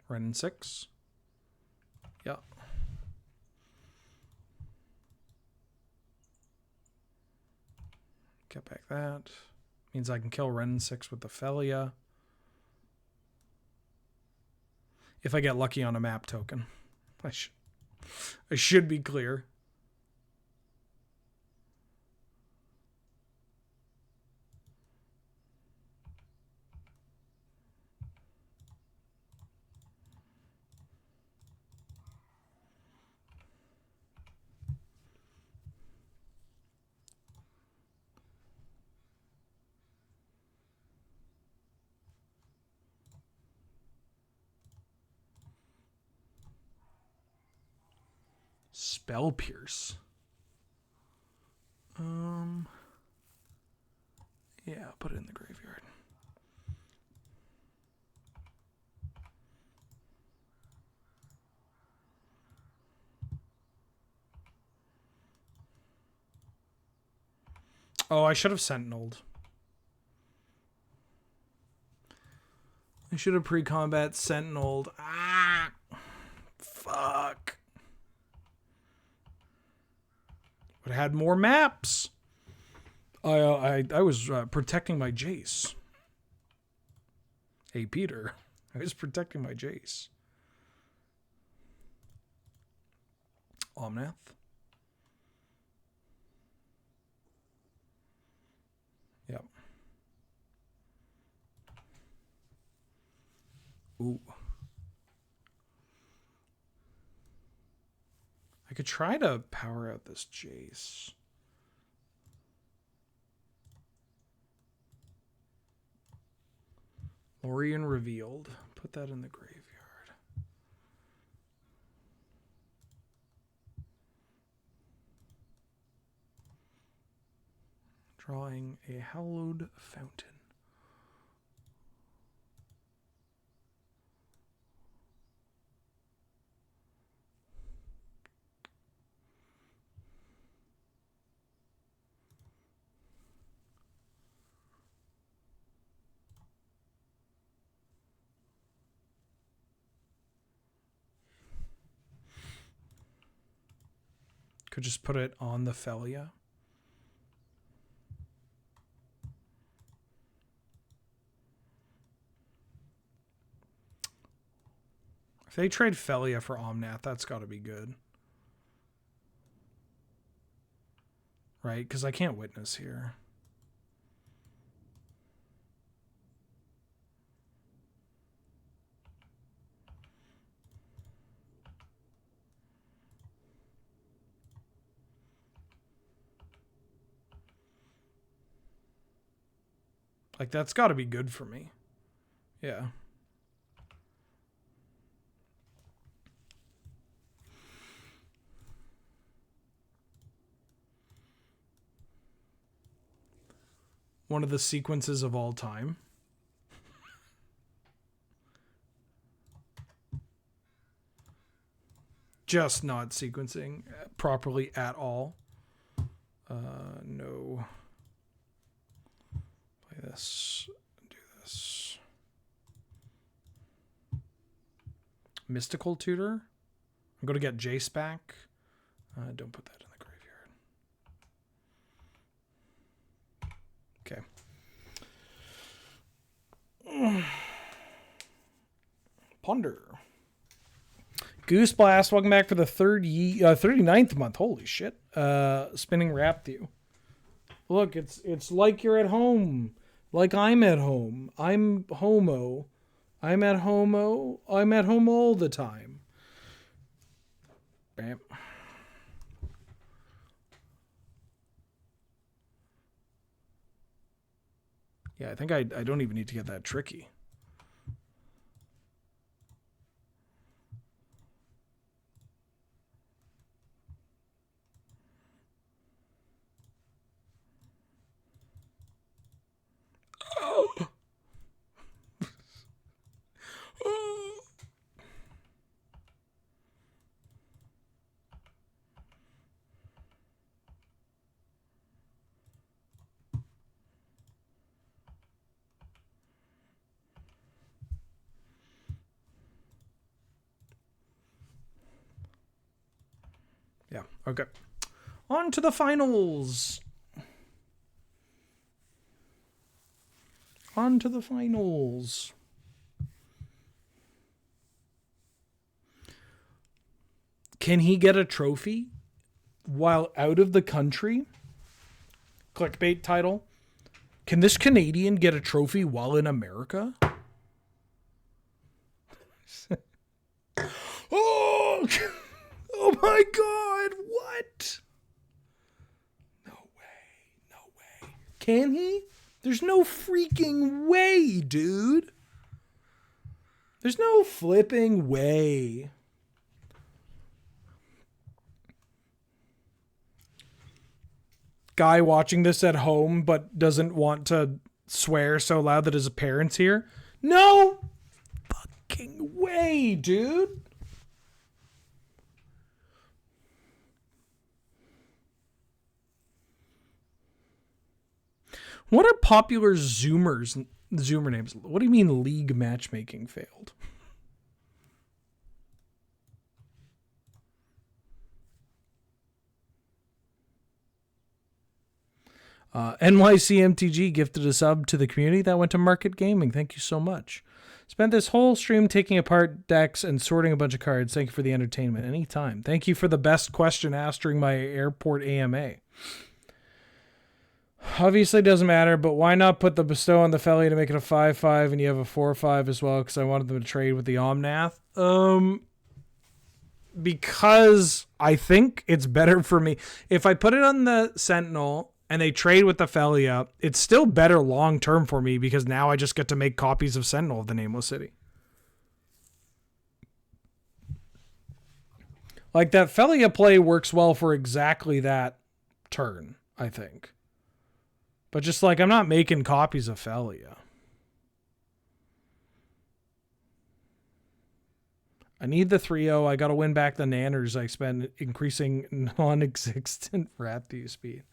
A: Ren 6. Yeah. Get back that. Means I can kill Ren 6 with the Felia. If I get lucky on a map token. I should be clear. Spell Pierce. Yeah, put it in the graveyard. Oh, I should have Sentineled. I should have pre-combat Sentineled. Ah! Fuck. Would have had more maps. I was protecting my Jace. Hey, Peter. I was protecting my Jace. Omnath. Yep. Ooh. I could try to power out this Jace. Lorien Revealed. Put that in the graveyard. Drawing a Hallowed Fountain. Could just put it on the Felia. If they trade Felia for Omnath, that's got to be good. Right? Because I can't witness here. Like, that's got to be good for me. Yeah. One of the sequences of all time. Just not sequencing properly at all. No. Play this. Do this. Mystical Tutor. I'm going to get Jace back. Don't put that in the graveyard. Okay. Ponder. Goose Blast, welcome back for the 39th month. Holy shit. Spinning Rapthew. Look, it's like you're at home. Like I'm at home. I'm homo. I'm at home all the time. Bam. Yeah, I think I don't even need to get that tricky. Yeah, okay. On to the finals. On to the finals. Can he get a trophy while out of the country? Clickbait title. Can this Canadian get a trophy while in America? Oh! Oh my god! What? No way. No way. Can he? There's no freaking way, dude. There's no flipping way. Guy watching this at home but doesn't want to swear so loud that his parents hear. No fucking way, dude. What are popular Zoomer names? What do you mean league matchmaking failed? NYCMTG gifted a sub to the community. That went to Market Gaming. Thank you so much. Spent this whole stream taking apart decks and sorting a bunch of cards. Thank you for the entertainment. Anytime. Thank you for the best question asked during my airport AMA. Obviously doesn't matter, but why not put the bestow on the Felly to make it a 5/5 and you have a 4/5 as well? Because I wanted them to trade with the Omnath. Because I think it's better for me. If I put it on the Sentinel and they trade with the Felia, it's still better long term for me because now I just get to make copies of Sentinel of the Nameless City. Like that Felia play works well for exactly that turn, I think. But just like I'm not making copies of Felia. I need the 3-0. I got to win back the nanners I spent increasing non-existent Rapti speed.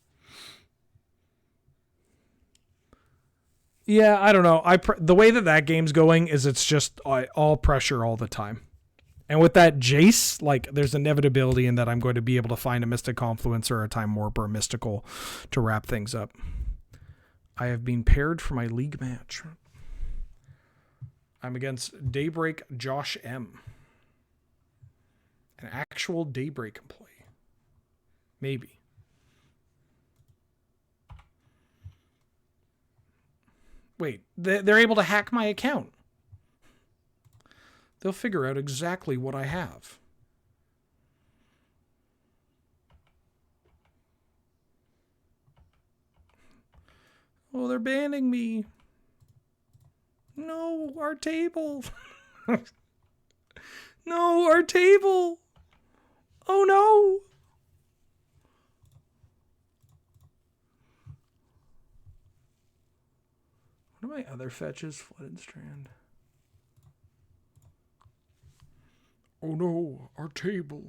A: Yeah, I don't know. The way that game's going is it's just all pressure all the time. And with that Jace, like there's inevitability in that I'm going to be able to find a Mystic Confluence or a Time Warp or a Mystical to wrap things up. I have been paired for my league match. I'm against Daybreak Josh M. An actual Daybreak employee. Maybe. Wait, they're able to hack my account. They'll figure out exactly what I have. Oh, they're banning me. No, our table. No, our table. Oh, no. What are my other fetches? Flooded Strand. Oh, no, our table.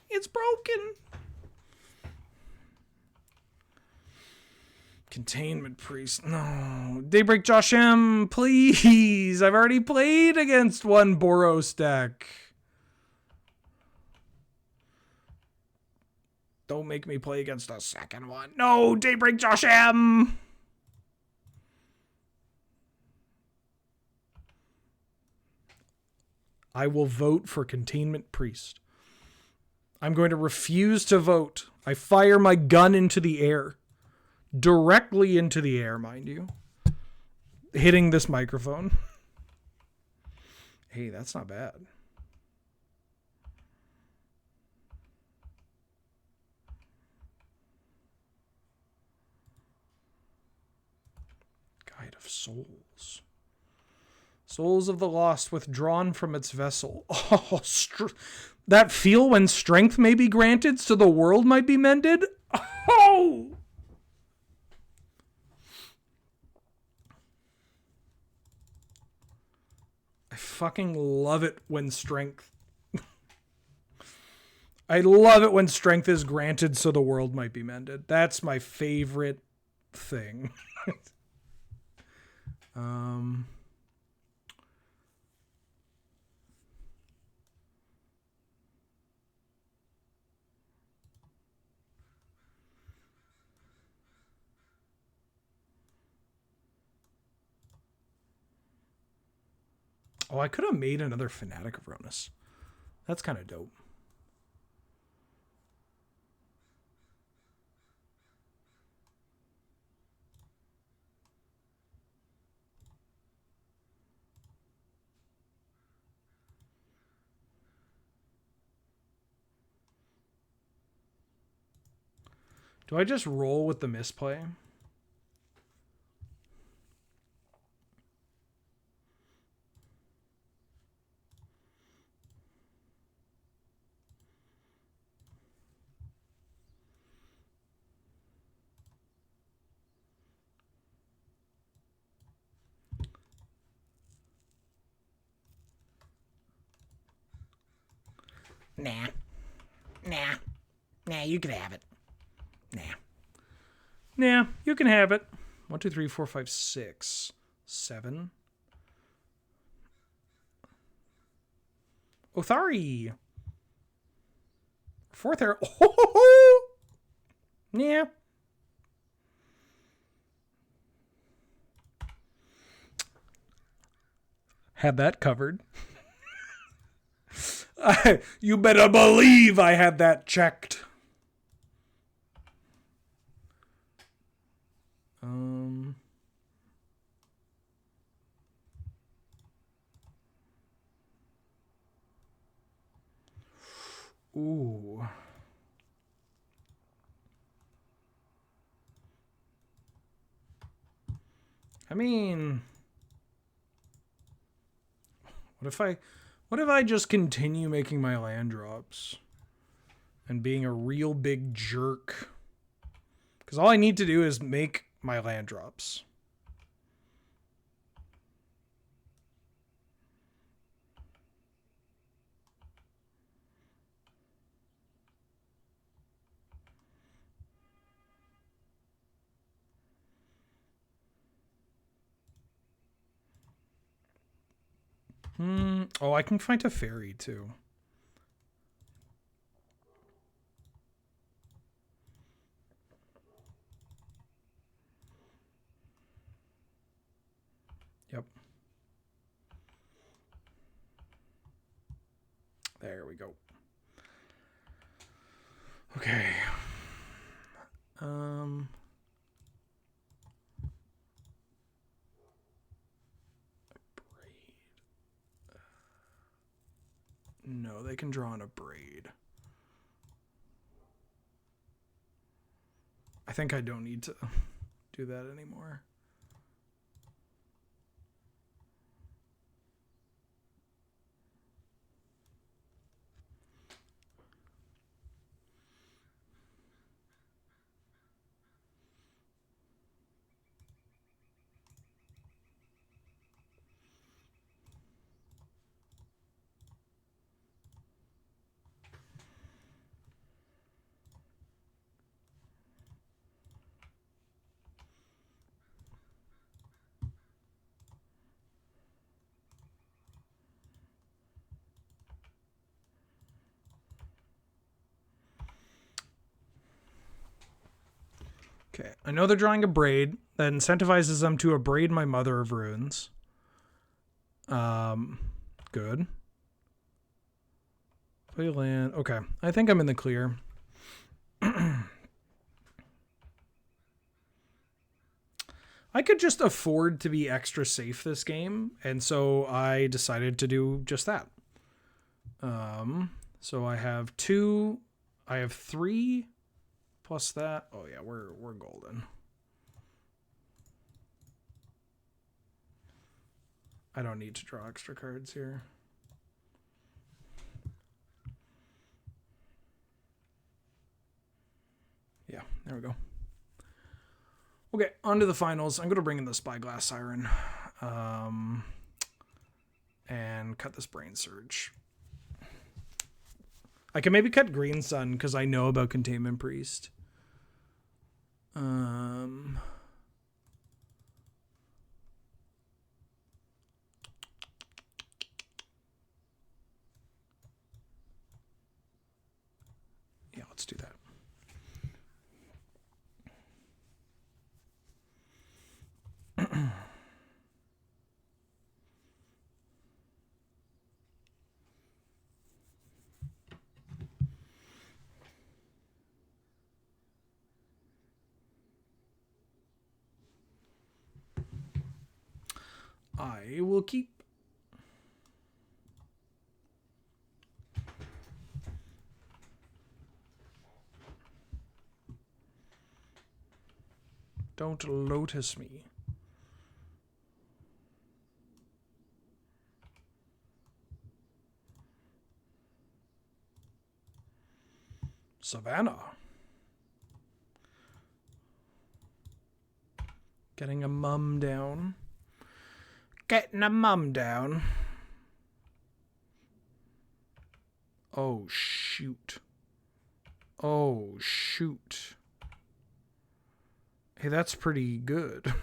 A: It's broken. Containment Priest. No. Daybreak Josh M, please. I've already played against one Boros deck. Don't make me play against a second one. No, Daybreak Josh M. I will vote for Containment Priest. I'm going to refuse to vote I fire my gun into the air. Directly into the air, mind you. Hitting this microphone. Hey, that's not bad. Guide of Souls. Souls of the Lost withdrawn from its vessel. Oh, that feel when strength may be granted so the world might be mended? Oh! I fucking love it when strength... I love it when strength is granted so the world might be mended. That's my favorite thing. Oh, I could have made another Fanatic of Ronus. That's kind of dope. Do I just roll with the misplay? Nah. Nah, you can have it. Nah, you can have it. 1, 2, 3, 4, 5, 6, 7. Othari. Fourth arrow. Oh, yeah. Had that covered. You better believe I had that checked. Ooh. I mean, what if I just continue making my land drops and being a real big jerk? Because all I need to do is make my land drops. Oh, I can find a fairy too. Yep. There we go. Okay. No, they can draw on a braid. I think I don't need to do that anymore. Okay, I know they're drawing a braid that incentivizes them to abrade my Mother of Runes. Good. Play land. Okay, I think I'm in the clear. I could just afford to be extra safe this game, and so I decided to do just that. So I have 2, I have 3 plus that. Oh yeah, we're golden. I don't need to draw extra cards here. Yeah, there we go. Okay, on to the finals. I'm going to bring in the Spyglass Siren. And cut this Brain Surge. I can maybe cut Green Sun because I know about Containment Priest. Yeah, let's do that. I will keep. Don't lotus me. Savannah. Getting a mum down. Getting a mum down. Oh, shoot. Oh, shoot. Hey, that's pretty good.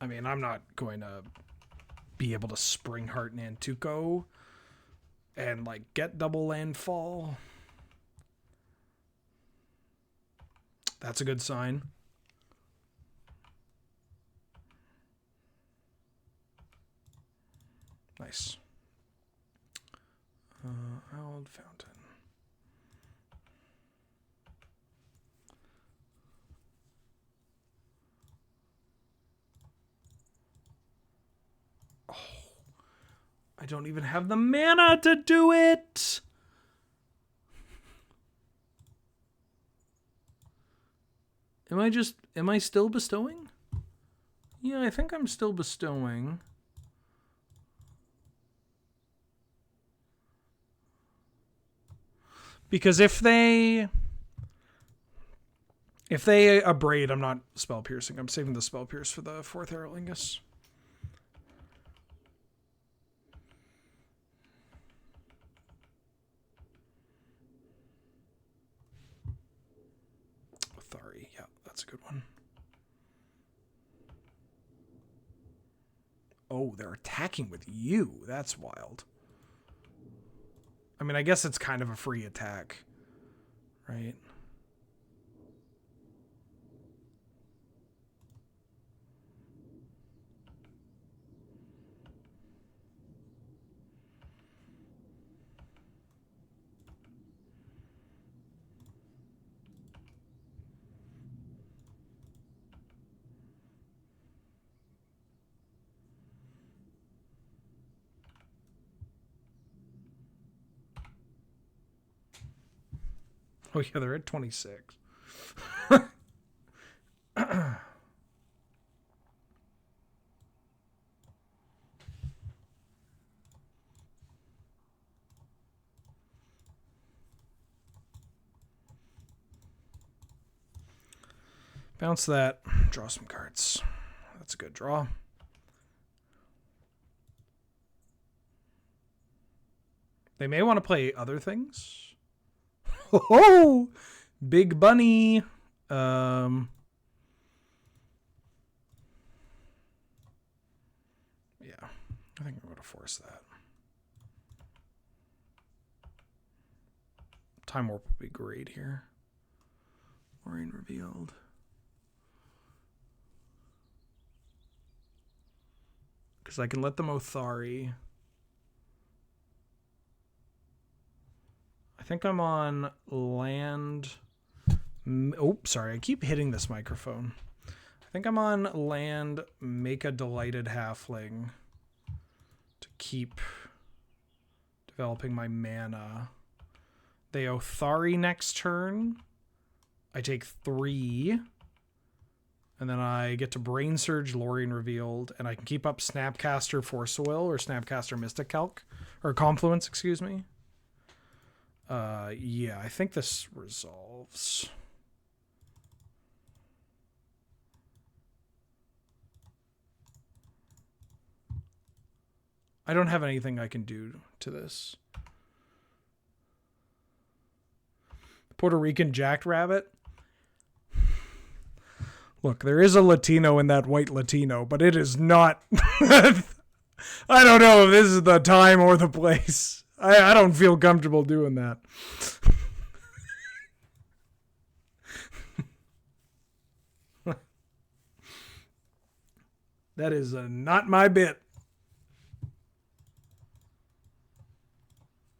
A: I mean, I'm not going to be able to Spring Heart Nantuko and, like, get double landfall. That's a good sign. Nice. Old Fountain. Oh, I don't even have the mana to do it. Am I still bestowing? Yeah, I think I'm still bestowing. Because if they abrade, I'm not spell piercing. I'm saving the spell pierce for the 4th Aerolingus. Thari, yeah, that's a good one. Oh, they're attacking with you. That's wild. I mean, I guess it's kind of a free attack, right? Oh, yeah, they're at 26. Bounce that. Draw some cards. That's a good draw. They may want to play other things. Oh, Big Bunny. Yeah, I think I'm going to force that. Time Warp would be great here. Lorien Revealed. Because I can let them Othari. I think I'm on land. Oh, sorry. I keep hitting this microphone. I think I'm on land. Make a Delighted Halfling to keep developing my mana. They Othari next turn. I take 3. And then I get to Brain Surge, Lorien Revealed, and I can keep up Snapcaster Force Will or Snapcaster Mystic Calc, or Confluence, excuse me. Yeah, I think this resolves. I don't have anything I can do to this. Puerto Rican Jackrabbit. Look, there is a Latino in that white Latino, but it is not. I don't know if this is the time or the place. I don't feel comfortable doing that. That is not my bit.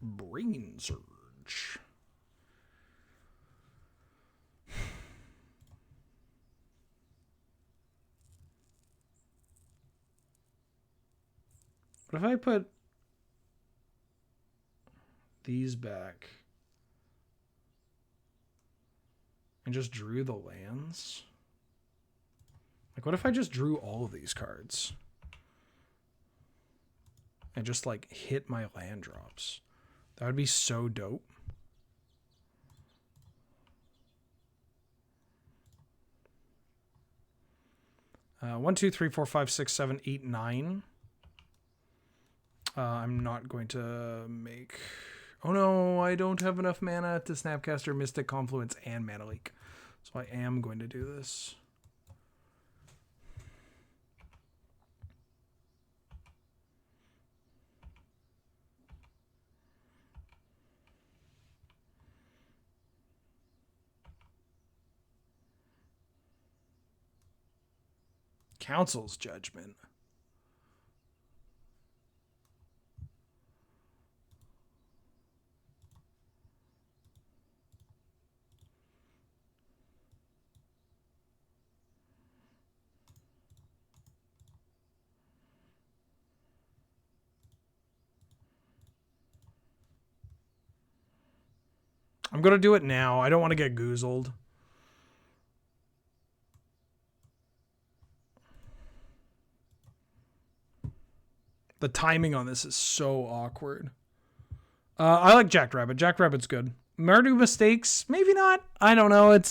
A: Brain Surge. But if I put these back and just drew the lands, like what if I just drew all of these cards and just like hit my land drops? That would be so dope. One, two, three, four, five, six, seven, eight, 9. I'm not going to make... Oh no, I don't have enough mana to Snapcaster, Mystic, Confluence, and Mana Leak. So I am going to do this. Council's Judgment. I'm going to do it now. I don't want to get goozled. The timing on this is so awkward. I like Jackrabbit. Jackrabbit's good. Mardu Mistakes? Maybe not. I don't know. I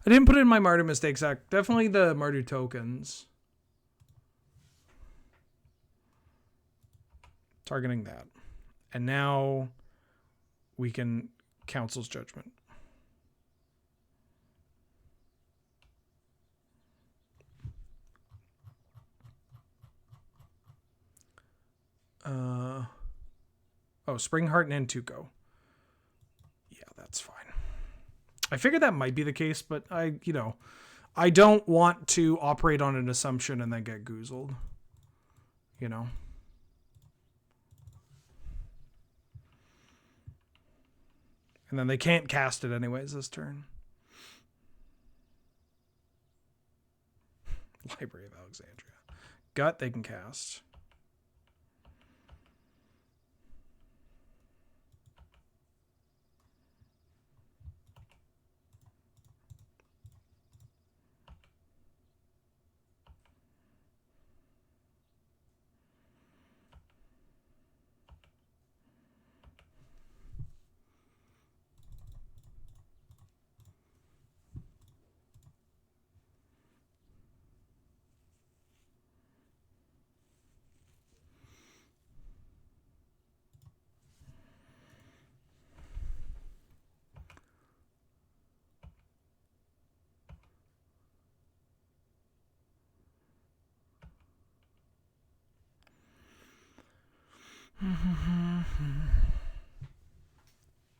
A: didn't put it in my Mardu Mistakes act. Definitely the Mardu tokens. Targeting that. And now we can Council's Judgment. Oh, Springheart and Antuco. Yeah, that's fine. I figured that might be the case, but I don't want to operate on an assumption and then get goozled. You know? And then they can't cast it anyways this turn. Library of Alexandria. Gut, they can cast.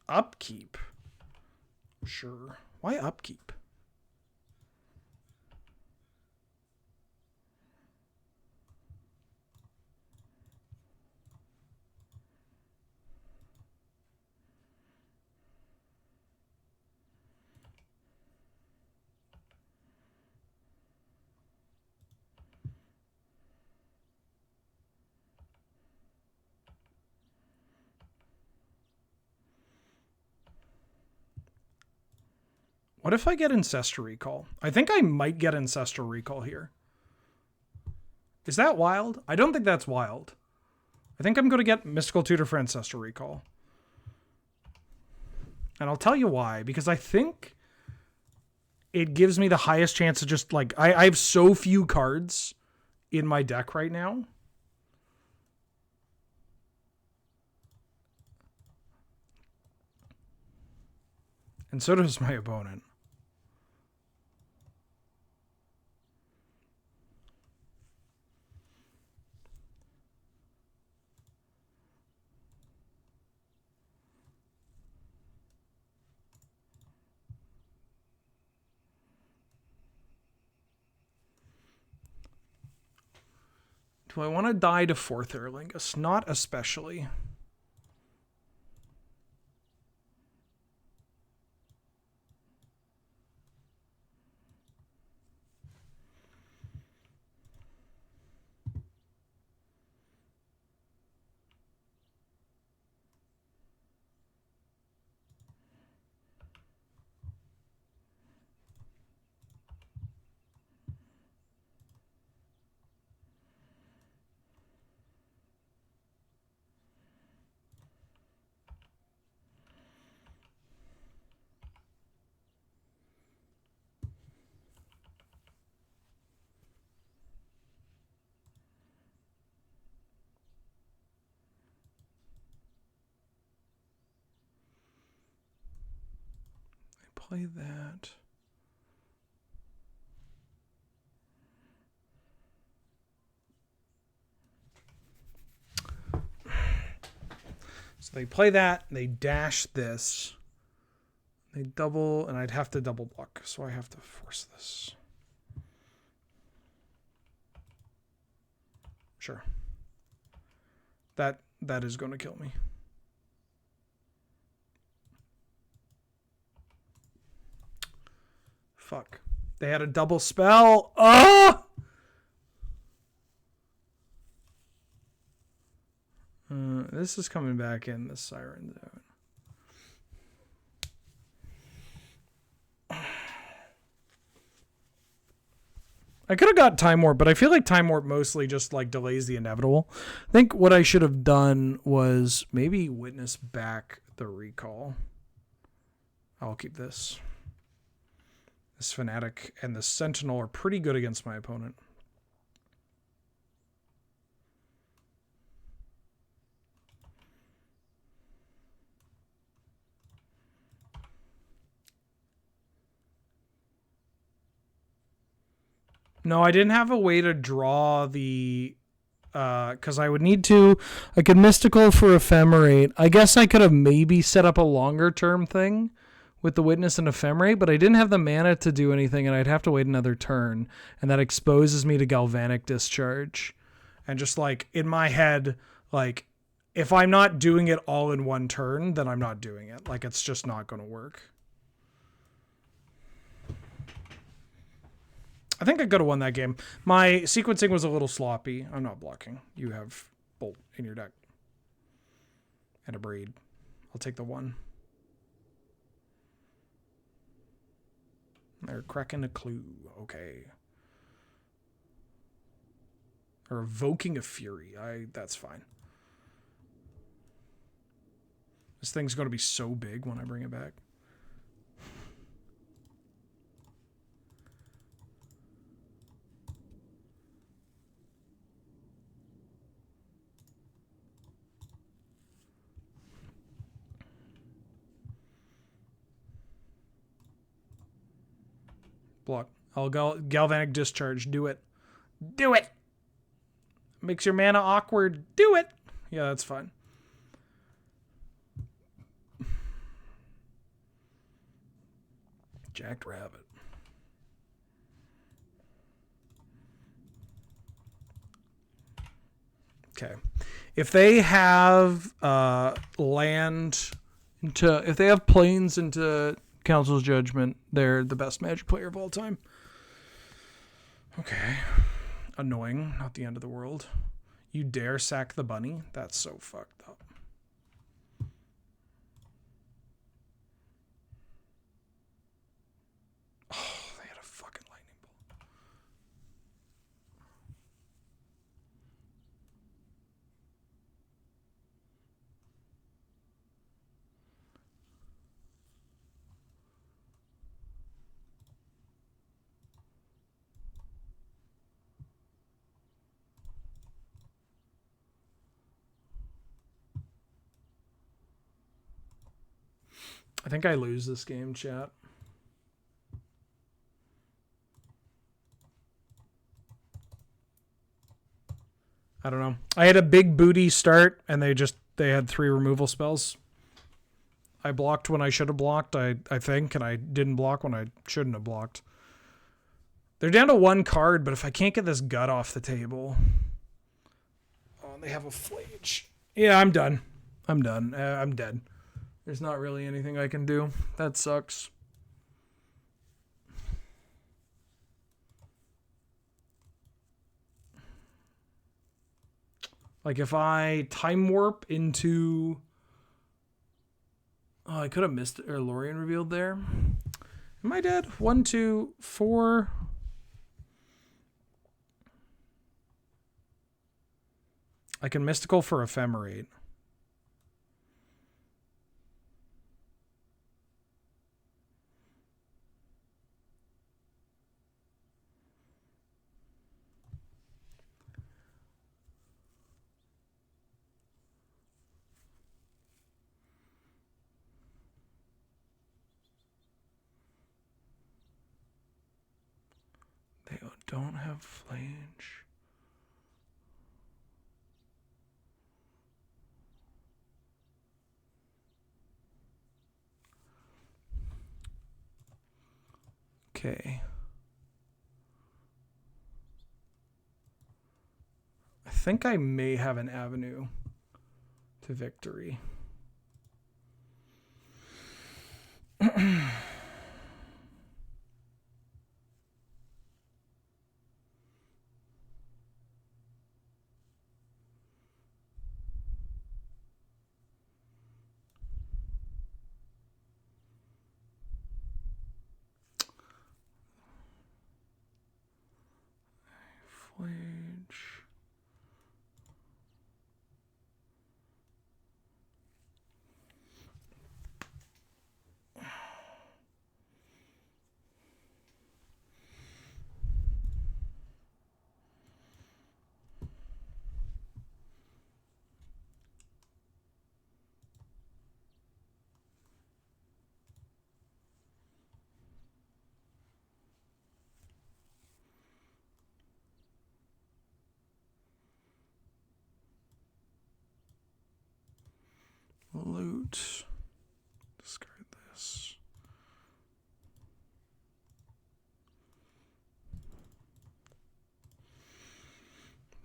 A: Upkeep. Sure. Why upkeep? What if I get Ancestor Recall? I think I might get Ancestor Recall here. Is that wild? I don't think that's wild. I think I'm going to get Mystical Tutor for Ancestor Recall. And I'll tell you why. Because I think it gives me the highest chance to just, like... I have so few cards in my deck right now. And so does my opponent. Do I want to die to 4th Aerlingus? Not especially. Play that. So they play that, they dash this. They double, and I'd have to double block, so I have to force this. Sure. That is going to kill me. Fuck. They had a double spell. Oh! This is coming back in. The Siren's out. I could have got Time Warp, but I feel like Time Warp mostly just like delays the inevitable. I think what I should have done was maybe witness back the recall. I'll keep this. This Fanatic and the Sentinel are pretty good against my opponent. No, I didn't have a way to draw the... because I would need to... I could Mystical for Ephemerate. I guess I could have maybe set up a longer term thing with the Witness and Ephemerate, but I didn't have the mana to do anything, and I'd have to wait another turn, and that exposes me to Galvanic Discharge. And just, like, in my head, like, if I'm not doing it all in one turn, then I'm not doing it. Like, it's just not going to work. I think I could have won that game. My sequencing was a little sloppy. I'm not blocking. You have Bolt in your deck. And a Breed. I'll take the 1. They're cracking a clue. Okay. Or evoking a Fury. That's fine. This thing's going to be so big when I bring it back. Block. I'll Galvanic Discharge. Do it. Do it! Makes your mana awkward. Do it! Yeah, that's fine. Jacked Rabbit. Okay. If they have land into, if they have planes into Council's Judgment, they're the best Magic player of all time. Okay. Annoying, not the end of the world. You dare sack the bunny? That's so fucked up. Oh, they had a fucking lightning bolt. I think I lose this game, chat. I don't know. I had a big booty start, and they had 3 removal spells. I blocked when I should have blocked, I think, and I didn't block when I shouldn't have blocked. They're down to 1 card, but if I can't get this gut off the table... Oh, and they have a Flage. Yeah, I'm done. I'm dead. There's not really anything I can do. That sucks. Like if I time warp into... Oh, I could have missed or Lorien revealed there. Am I dead? 1, 2, 4. I can Mystical for Ephemerate. They don't have Flange. Okay. I think I may have an avenue to victory. Flage. Loot. Discard this.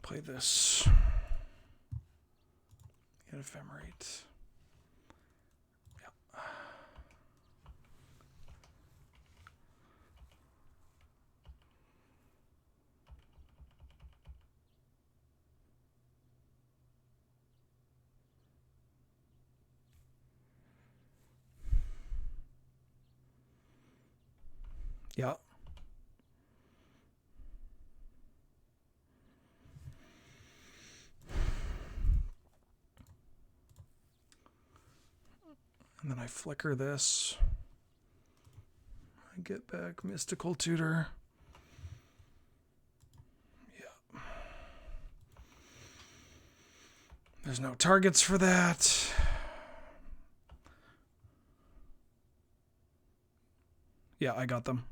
A: Play this. Get Ephemerate. Yep. Yeah. And then I flicker this. I get back Mystical Tutor. Yeah. There's no targets for that. Yeah, I got them.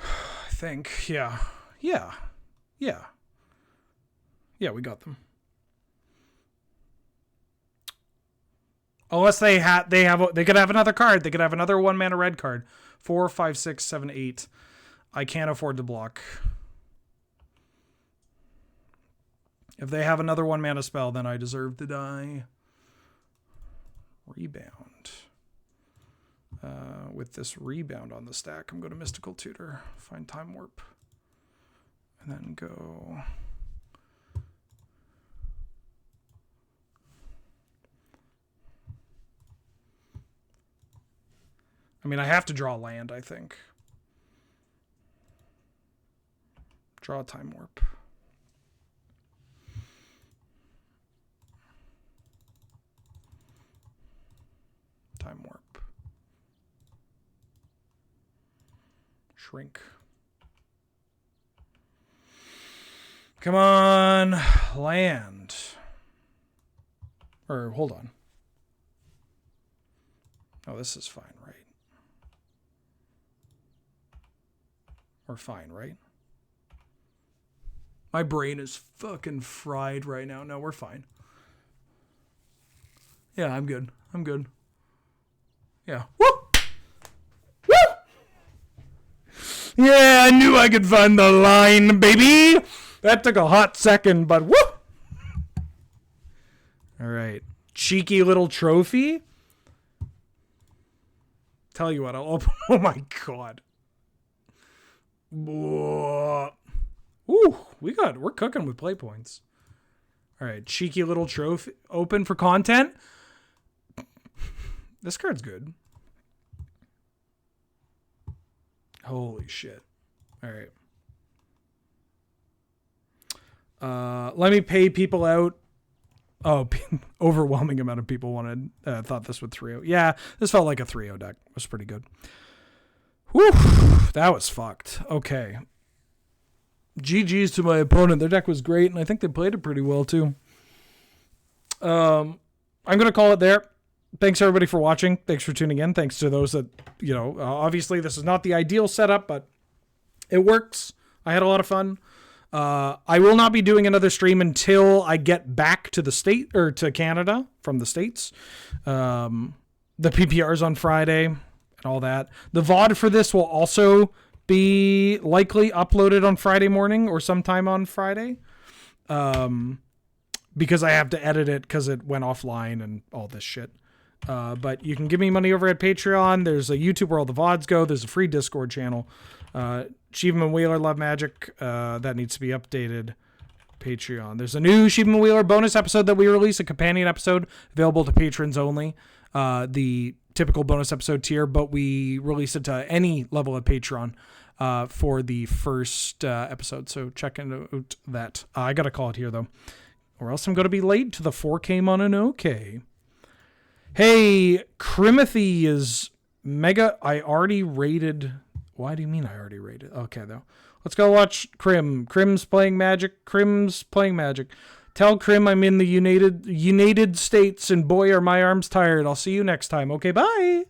A: I think. Yeah. Yeah. Yeah. Yeah, we got them. Unless they could have another card. They could have another 1 mana red card. 4, 5, 6, 7, 8. I can't afford to block. If they have another 1 mana spell, then I deserve to die. Rebound. With this rebound on the stack, I'm going to Mystical Tutor, find Time Warp, and then go. I mean, I have to draw land, I think. Draw a Time Warp. Time Warp. Shrink. Come on, land. Or, hold on. Oh, this is fine, right? We're fine, right? My brain is fucking fried right now. No, we're fine. Yeah, I'm good. I'm good. Yeah. Woo! Woo! Yeah, I knew I could find the line, baby! That took a hot second, but woo! Alright. Cheeky little trophy. Tell you what, I'll open. Oh my god. Ooh, we're cooking with play points. Alright, cheeky little trophy. Open for content. This card's good. Holy shit. Alright. Let me pay people out. Oh, overwhelming amount of people wanted, thought this would 3-0. Yeah, this felt like a 3-0 deck. It was pretty good. Whew, that was fucked. Okay. GG's to my opponent. Their deck was great, and I think they played it pretty well, too. I'm going to call it there. Thanks, everybody, for watching. Thanks for tuning in. Thanks to those that, obviously this is not the ideal setup, but it works. I had a lot of fun. I will not be doing another stream until I get back to the state or to Canada from the States. The PPR's on Friday and all that. The VOD for this will also be likely uploaded on Friday morning or sometime on Friday. Because I have to edit it because it went offline and all this shit. But you can give me money over at Patreon. There's a YouTube where all the VODs go. There's a free Discord channel. Sheepman Wheeler Love Magic. That needs to be updated. Patreon. There's a new Sheepman Wheeler bonus episode that we release, a companion episode available to patrons only. The typical bonus episode tier, but we release it to any level of Patreon for the first episode. So check out that. I got to call it here, though, or else I'm going to be late to the 4K Mononoke. Hey, Crimothy is mega. I already rated. Why do you mean I already rated? Okay, though. Let's go watch Crim. Crim's playing Magic. Crim's playing Magic. Tell Crim I'm in the United States, and boy, are my arms tired. I'll see you next time. Okay, bye.